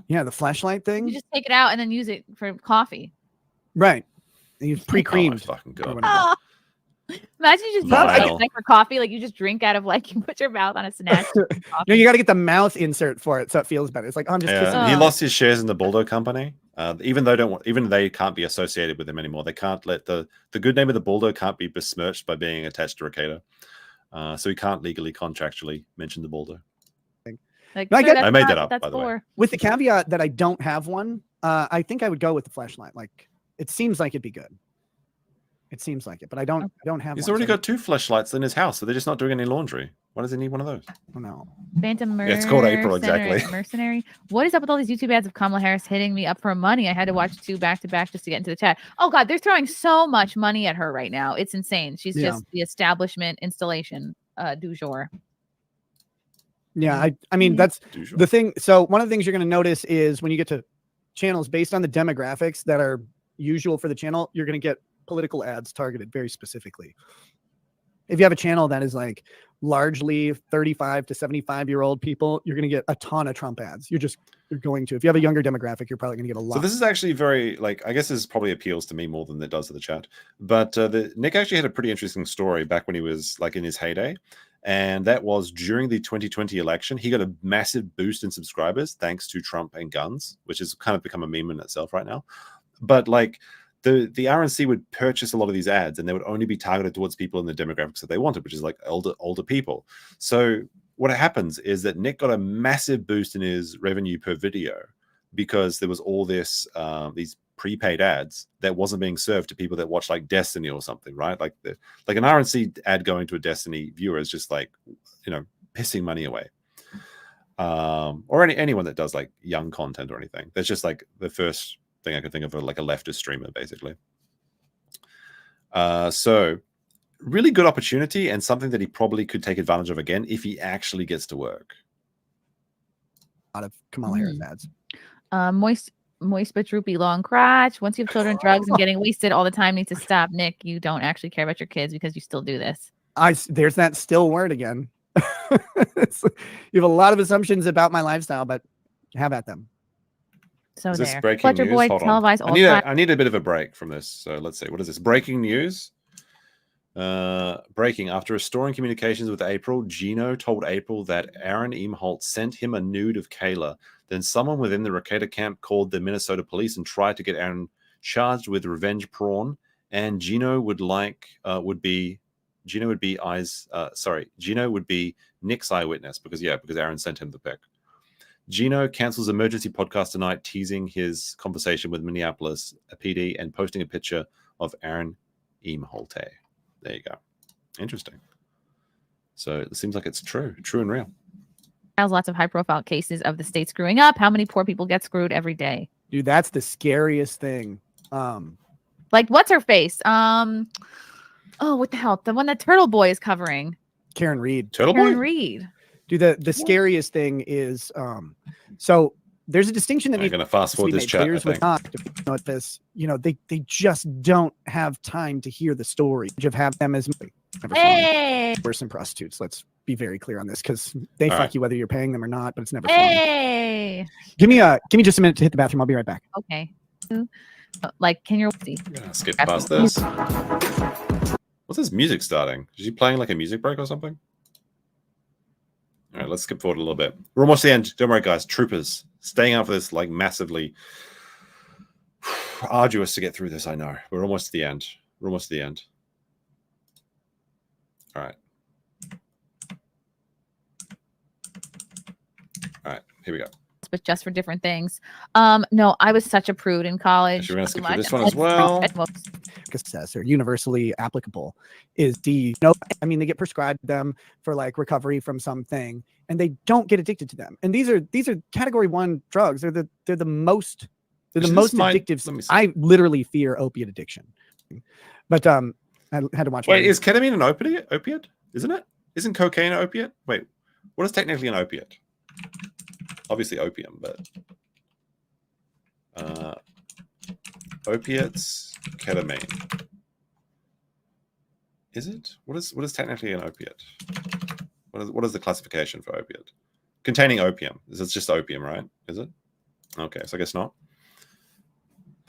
Yeah, the flashlight thing. You just take it out and then use it for coffee. Right. You pre-creamed. Oh, fucking God. Imagine you just Vile. like for coffee, like you just drink out of like you put your mouth on a snatch. No, you got to get the mouth insert for it so it feels better. It's like, oh, I'm just kissing. He lost his shares in the Balldo company. Even they can't be associated with him anymore. They can't let the good name of the Balldo can't be besmirched by being attached to Rekieta. So he can't legally, contractually mention the Balldo. Like, No, I get- I made that up, by the way. With the caveat that I don't have one, I think I would go with the fleshlight. Like, it seems like it'd be good. It seems like it, but I don't have He's one. already so- got 2 fleshlights in his house, so they're just not doing any laundry. Why does he need one of those? Oh, no. Phantom Yeah, it's called April, exactly. Mercenary. What is up with all these YouTube ads of Kamala Harris hitting me up for money? I had to watch 2 back to back just to get into the chat. Oh God, they're throwing so much money at her right now. It's insane. She's just the establishment installation du jour. Yeah, I mean, that's the thing. So one of the things you're going to notice is when you get to channels based on the demographics that are usual for the channel, you're going to get political ads targeted very specifically. If you have a channel that is like largely 35 to 75-year-old people, you're going to get a ton of Trump ads. You're going to. If you have a younger demographic, you're probably going to get a lot. So this is actually very, like, I guess this probably appeals to me more than it does to the chat. But Nick actually had a pretty interesting story back when he was like in his heyday. And that was during the 2020 election. He got a massive boost in subscribers thanks to Trump and guns, which has kind of become a meme in itself right now. But like the RNC would purchase a lot of these ads, and they would only be targeted towards people in the demographics that they wanted, which is like older people. So what happens is that Nick got a massive boost in his revenue per video because there was all this these prepaid ads that wasn't being served to people that watch like Destiny or something, right? Like an RNC ad going to a Destiny viewer is just like, you know, pissing money away. Or anyone that does like young content or anything. That's just like the first thing I could think of, like a leftist streamer, basically. So really good opportunity and something that he probably could take advantage of again if he actually gets to work. A lot of Kamala Harris ads. Moist but droopy long crotch. Once you have children, drugs, and getting wasted all the time needs to stop. Nick, you don't actually care about your kids because you still do this. There's that still word again. You have a lot of assumptions about my lifestyle, but have at them. So Is this there. breaking Fletcher news? Boy Hold on. televised I need a bit of a break from this. So let's see. What is this? Breaking news. Breaking. After restoring communications with April, Gino told April that Aaron Imholte sent him a nude of Kayla. Then someone within the Rekieta camp called the Minnesota police and tried to get Aaron charged with revenge porn. And Gino would be Nick's eyewitness because Aaron sent him the pic. Gino cancels emergency podcast tonight, teasing his conversation with Minneapolis PD and posting a picture of Aaron Imholte. There you go. Interesting. So it seems like it's true and real. Lots of high-profile cases of the state screwing up. How many poor people get screwed every day? Dude, that's the scariest thing. Like, what's her face? Oh, what the hell? The one that Turtle Boy is covering. Karen Reed. Karen Reed. Dude, the scariest thing is, so there's a distinction that I'm going to fast forward this chat. Players would not know this. You know, they just don't have time to hear the story. Of have them as worse than prostitutes. Let's be very clear on this because they fuck you whether you're paying them or not. But it's never. Hey. Give me just a minute to hit the bathroom. I'll be right back. Okay. Like, can you see? Skip past this. What's this music starting? Is she playing like a music break or something? All right, let's skip forward a little bit. We're almost to the end. Don't worry, guys. Troopers, staying out for this like massively arduous to get through this. I know. We're almost to the end. All right. Here we go. But just for different things. No, I was such a prude in college. We're going to skip through this one as well. Or universally applicable is they get prescribed them for like recovery from something and they don't get addicted to them. And these are category 1 drugs. They're the most addictive. I literally fear opiate addiction. But I had to watch. Wait, is ketamine an opiate? Isn't it? Isn't cocaine an opiate? Wait, what is technically an opiate? Obviously opium, but opiates, ketamine. Is it? What is technically an opiate? What is the classification for opiate? Containing opium. Is it just opium, right? Is it? Okay, so I guess not.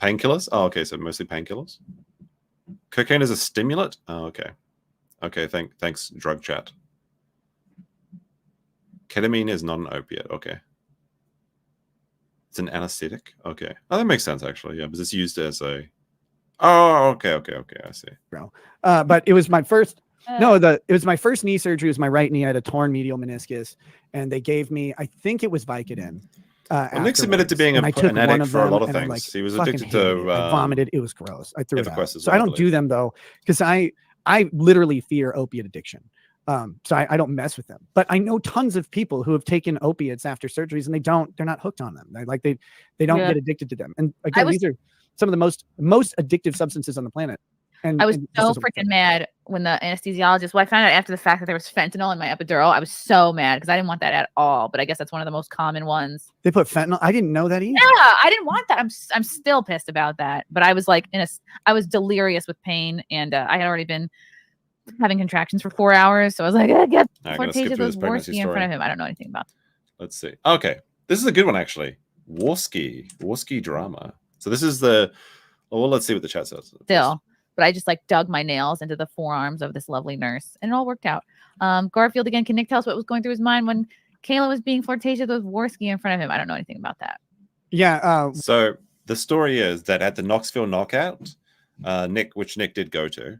Painkillers? Oh, okay, so mostly painkillers. Cocaine is a stimulant? Oh, okay. Okay, thanks, drug chat. Ketamine is not an opiate. Okay. It's an anesthetic. Okay. Oh, that makes sense actually. Yeah, because it's used as a. Oh, okay. I see. But it was my first. No, it was my first knee surgery. It was my right knee. I had a torn medial meniscus, and they gave me, I think it was Vicodin. Well, Nick's admitted to being an addict for a lot of things. He was addicted to. I vomited. It was gross. I threw it out. as So well, I don't do them though, because I literally fear opiate addiction. So I don't mess with them. But I know tons of people who have taken opiates after surgeries, and they're not hooked on them. They don't get addicted to them. And again, these are some of the most addictive substances on the planet. And I was so freaking mad when the anesthesiologist. Well, I found out after the fact that there was fentanyl in my epidural. I was so mad because I didn't want that at all. But I guess that's one of the most common ones. They put fentanyl. I didn't know that either. Yeah, I didn't want that. I'm still pissed about that. But I was like I was delirious with pain, and I had already been having contractions for 4 hours. So I was like, get flirtatious with Worski in front of him. I don't know anything about that. Let's see. Okay, this is a good one actually. Worski drama. So this is the. Well, let's see what the chat says. Still. But I just like dug my nails into the forearms of this lovely nurse, and it all worked out. Garfield again. Can Nick tell us what was going through his mind when Kayla was being flirtatious with Worski in front of him? I don't know anything about that. Yeah. So the story is that at the Knoxville Knockout, which Nick did go to,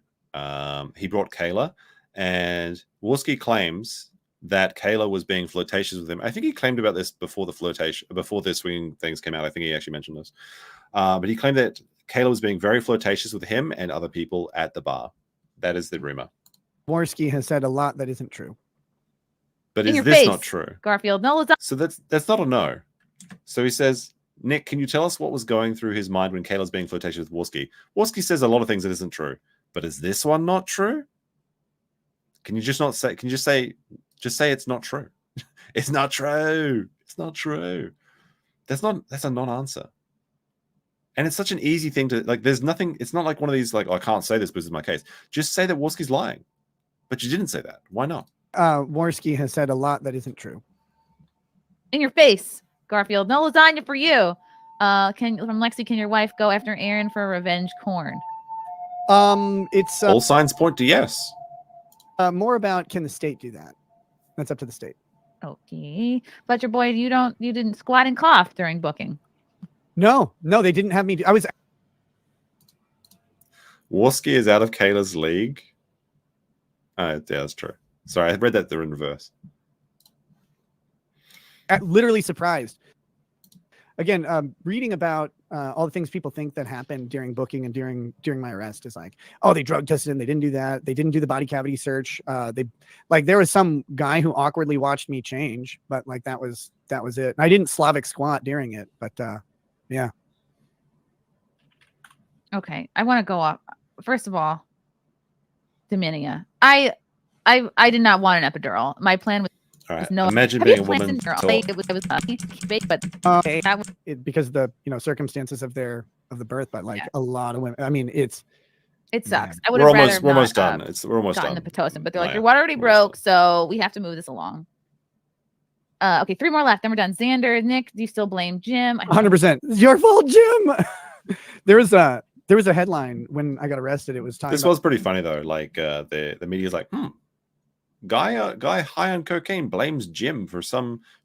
he brought Kayla, and Worski claims that Kayla was being flirtatious with him. I think he claimed about this before the swinging things came out. I think he actually mentioned this, but he claimed that Kayla was being very flirtatious with him and other people at the bar. That is the rumor. Worski has said a lot that isn't true. But is this not true? Garfield, no, it's not. So that's not a no. So he says, Nick, can you tell us what was going through his mind when Kayla's being flirtatious with Worski? Worski says a lot of things that isn't true. But is this one not true? Can you just say it's not true? It's not true. It's not true. That's a non-answer. And it's such an easy thing to like. There's nothing. It's not like one of these like, I can't say this because it's my case. Just say that Worski's lying. But you didn't say that. Why not? Worski has said a lot that isn't true. In your face, Garfield. No lasagna for you. From Lexi, can your wife go after Aaron for revenge corn? It's all signs point to yes. More about, can the state do that? That's up to the state. Okay, but your boy, you didn't squat and cough during booking. No, they didn't have me. I was. Worski is out of Kayla's league. Yeah, that's true. Sorry, I read that in reverse. Literally surprised. Again, reading about all the things people think that happened during booking and during my arrest is like, oh, they drug tested him. They didn't do that. They didn't do the body cavity search. There was some guy who awkwardly watched me change, but like that was it. I didn't Slavic squat during it, but yeah. Okay, I want to go up. First of all, Dominia, I did not want an epidural. My plan was. All right. No, imagine being a woman. It was but that was because of the circumstances of the birth. But like a lot of women, I mean, it sucks. Yeah. I would have rather we're almost done. We're almost gotten done. the Pitocin, but they're like, your water already broke, so we have to move this along. Okay, 3 more left. Then we're done. Xander, Nick, do you still blame Jim? 100%. It's your fault, Jim. There was a headline when I got arrested. It was talking. This was pretty funny though. Like the media's like, guy high on cocaine blames Jim for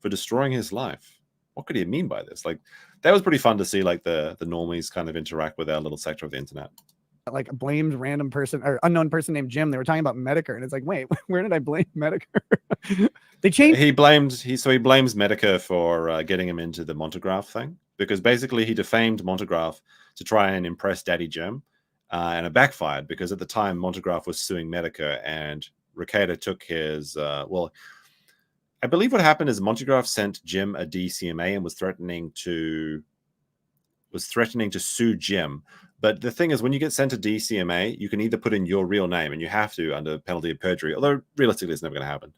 destroying his life. What could he mean by this? Like that was pretty fun to see. Like the normies kind of interact with our little sector of the internet. Like a blamed random person or unknown person named Jim. They were talking about Medicare, and it's like, wait, where did I blame Medicare? They changed. He blames Medicare for getting him into the Montegraph thing because basically he defamed Montegraph to try and impress Daddy Jim, and it backfired because at the time Montegraph was suing Medicare and Rekieta took his. I believe what happened is Montegraph sent Jim a DCMA and was threatening to sue Jim. But the thing is, when you get sent a DCMA, you can either put in your real name, and you have to under penalty of perjury, although realistically it's never going to happen.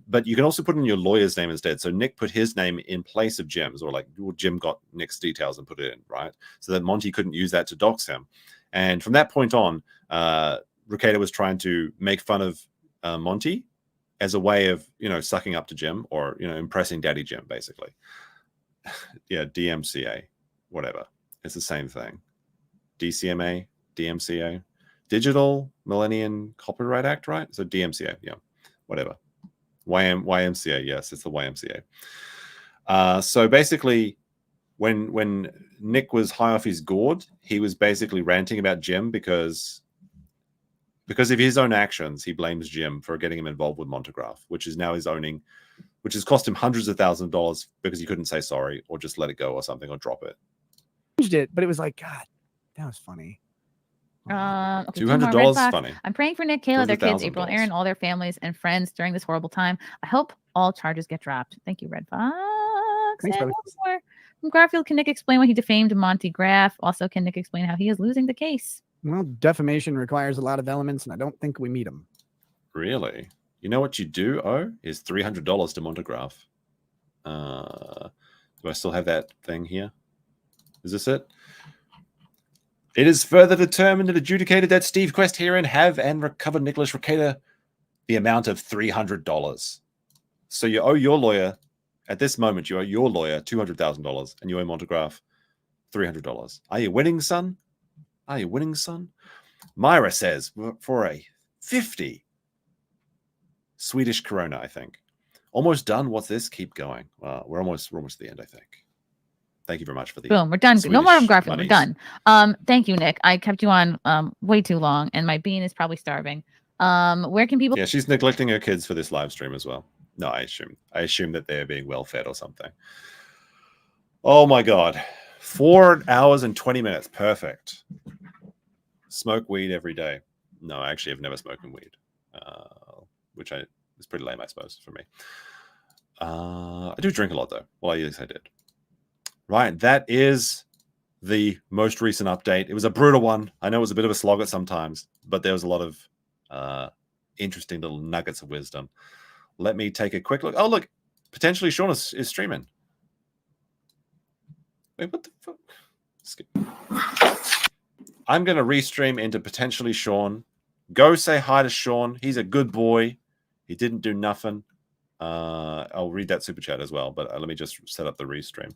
But you can also put in your lawyer's name instead. So Nick put his name in place of Jim's, or like Jim got Nick's details and put it in, right? So that Monty couldn't use that to dox him. And from that point on, Rekieta was trying to make fun of Monty as a way of, sucking up to Jim or, impressing Daddy Jim, basically. Yeah, DMCA, whatever. It's the same thing. DCMA, DMCA. Digital Millennium Copyright Act, right? So DMCA, yeah, whatever. YMCA, yes, it's the YMCA. So basically, when Nick was high off his gourd, he was basically ranting about Jim because of his own actions. He blames Jim for getting him involved with Montegraph, which is now his owning, which has cost him hundreds of thousands of dollars because he couldn't say sorry or just let it go or something or drop it. But it was like, God, that was funny. Okay, $200 funny. I'm praying for Nick, Kayla, their kids, April, $200,000. Aaron, all their families and friends during this horrible time. I hope all charges get dropped. Thank you, Red Fox. Thanks, And brother. one more from Garfield. Can Nick explain why he defamed Monty Graff? Also, can Nick explain how he is losing the case? Well, defamation requires a lot of elements, and I don't think we meet them. Really? You know what you do owe is $300 to Montegraph. Do I still have that thing here? Is this it? It is further determined and adjudicated that Steve Quest herein have and recovered Nicholas Rekieta the amount of $300. So you owe your lawyer, at this moment, you owe your lawyer $200,000 and you owe Montegraph $300. Are you winning, son? Are you winning, son? Myra says for a 50 Swedish krona, I think. Almost done. What's this? Keep going. We're almost at the end, I think. Thank you very much for the boom. We're done. Swedish No more from Garfield. monies. We're done. Thank you, Nick. I kept you on way too long, and my bean is probably starving. Where can people? Yeah, she's neglecting her kids for this live stream as well. No, I assume that they're being well fed or something. Oh my God, 4 hours and 20 minutes. Perfect. Smoke weed every day. No, actually, I've never smoked weed, which is pretty lame, I suppose, for me. I do drink a lot though. Well, yes, I did. Right, that is the most recent update. It was a brutal one. I know it was a bit of a slog at sometimes, but there was a lot of interesting little nuggets of wisdom. Let me take a quick look. Oh, look, potentially Sean is streaming. Wait, what the fuck? Skip. I'm going to restream into potentially Sean. Go say hi to Sean. He's a good boy. He didn't do nothing. I'll read that super chat as well, but let me just set up the restream.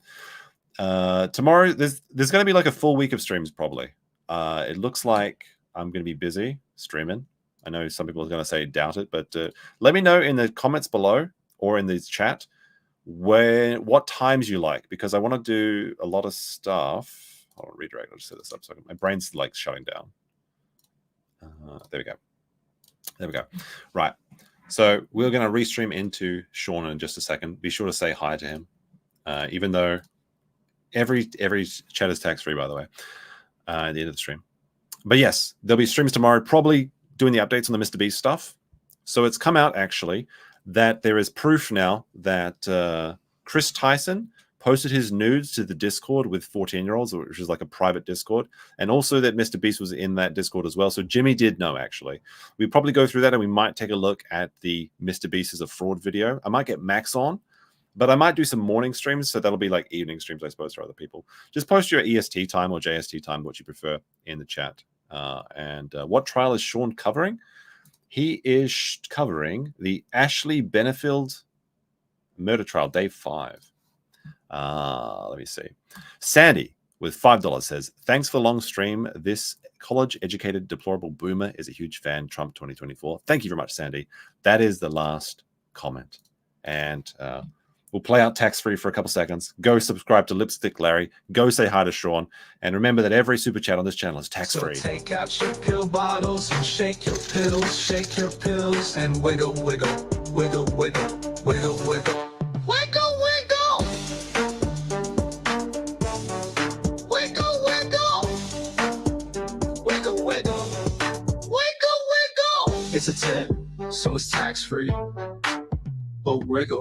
Tomorrow, there's going to be like a full week of streams probably. It looks like I'm going to be busy streaming. I know some people are going to say doubt it, but let me know in the comments below or in the chat what times you like, because I want to do a lot of stuff. Hold on, redirect. I'll just set this up so my brain's like shutting down. There we go. There we go. Right. So we're going to restream into Sean in just a second. Be sure to say hi to him, even though every chat is tax-free, by the way, at the end of the stream. But yes, there'll be streams tomorrow, probably doing the updates on the Mr. Beast stuff. So it's come out, actually, that there is proof now that Chris Tyson posted his nudes to the Discord with 14-year-olds, which is like a private Discord, and also that Mr. Beast was in that Discord as well. So Jimmy did know, actually. We'll probably go through that, and we might take a look at the Mr. Beast is a fraud video. I might get Max on, but I might do some morning streams, so that'll be like evening streams, I suppose, for other people. Just post your EST time or JST time, what you prefer, in the chat. What trial is Sean covering? He is covering the Ashley Benefield murder trial, day 5. Let me see. Sandy with $5 says, thanks for the long stream. This college-educated deplorable boomer is a huge fan. Trump 2024. Thank you very much, Sandy. That is the last comment. And we'll play out tax-free for a couple seconds. Go subscribe to Lipstick Larry. Go say hi to Sean. And remember that every super chat on this channel is tax-free. So take out your pill bottles and shake your pills, and wiggle, wiggle, wiggle, wiggle, wiggle, wiggle. Wiggle, wiggle! Wiggle, wiggle! Wiggle, wiggle! Wiggle, wiggle! It's a tip, so it's tax-free. But wiggle.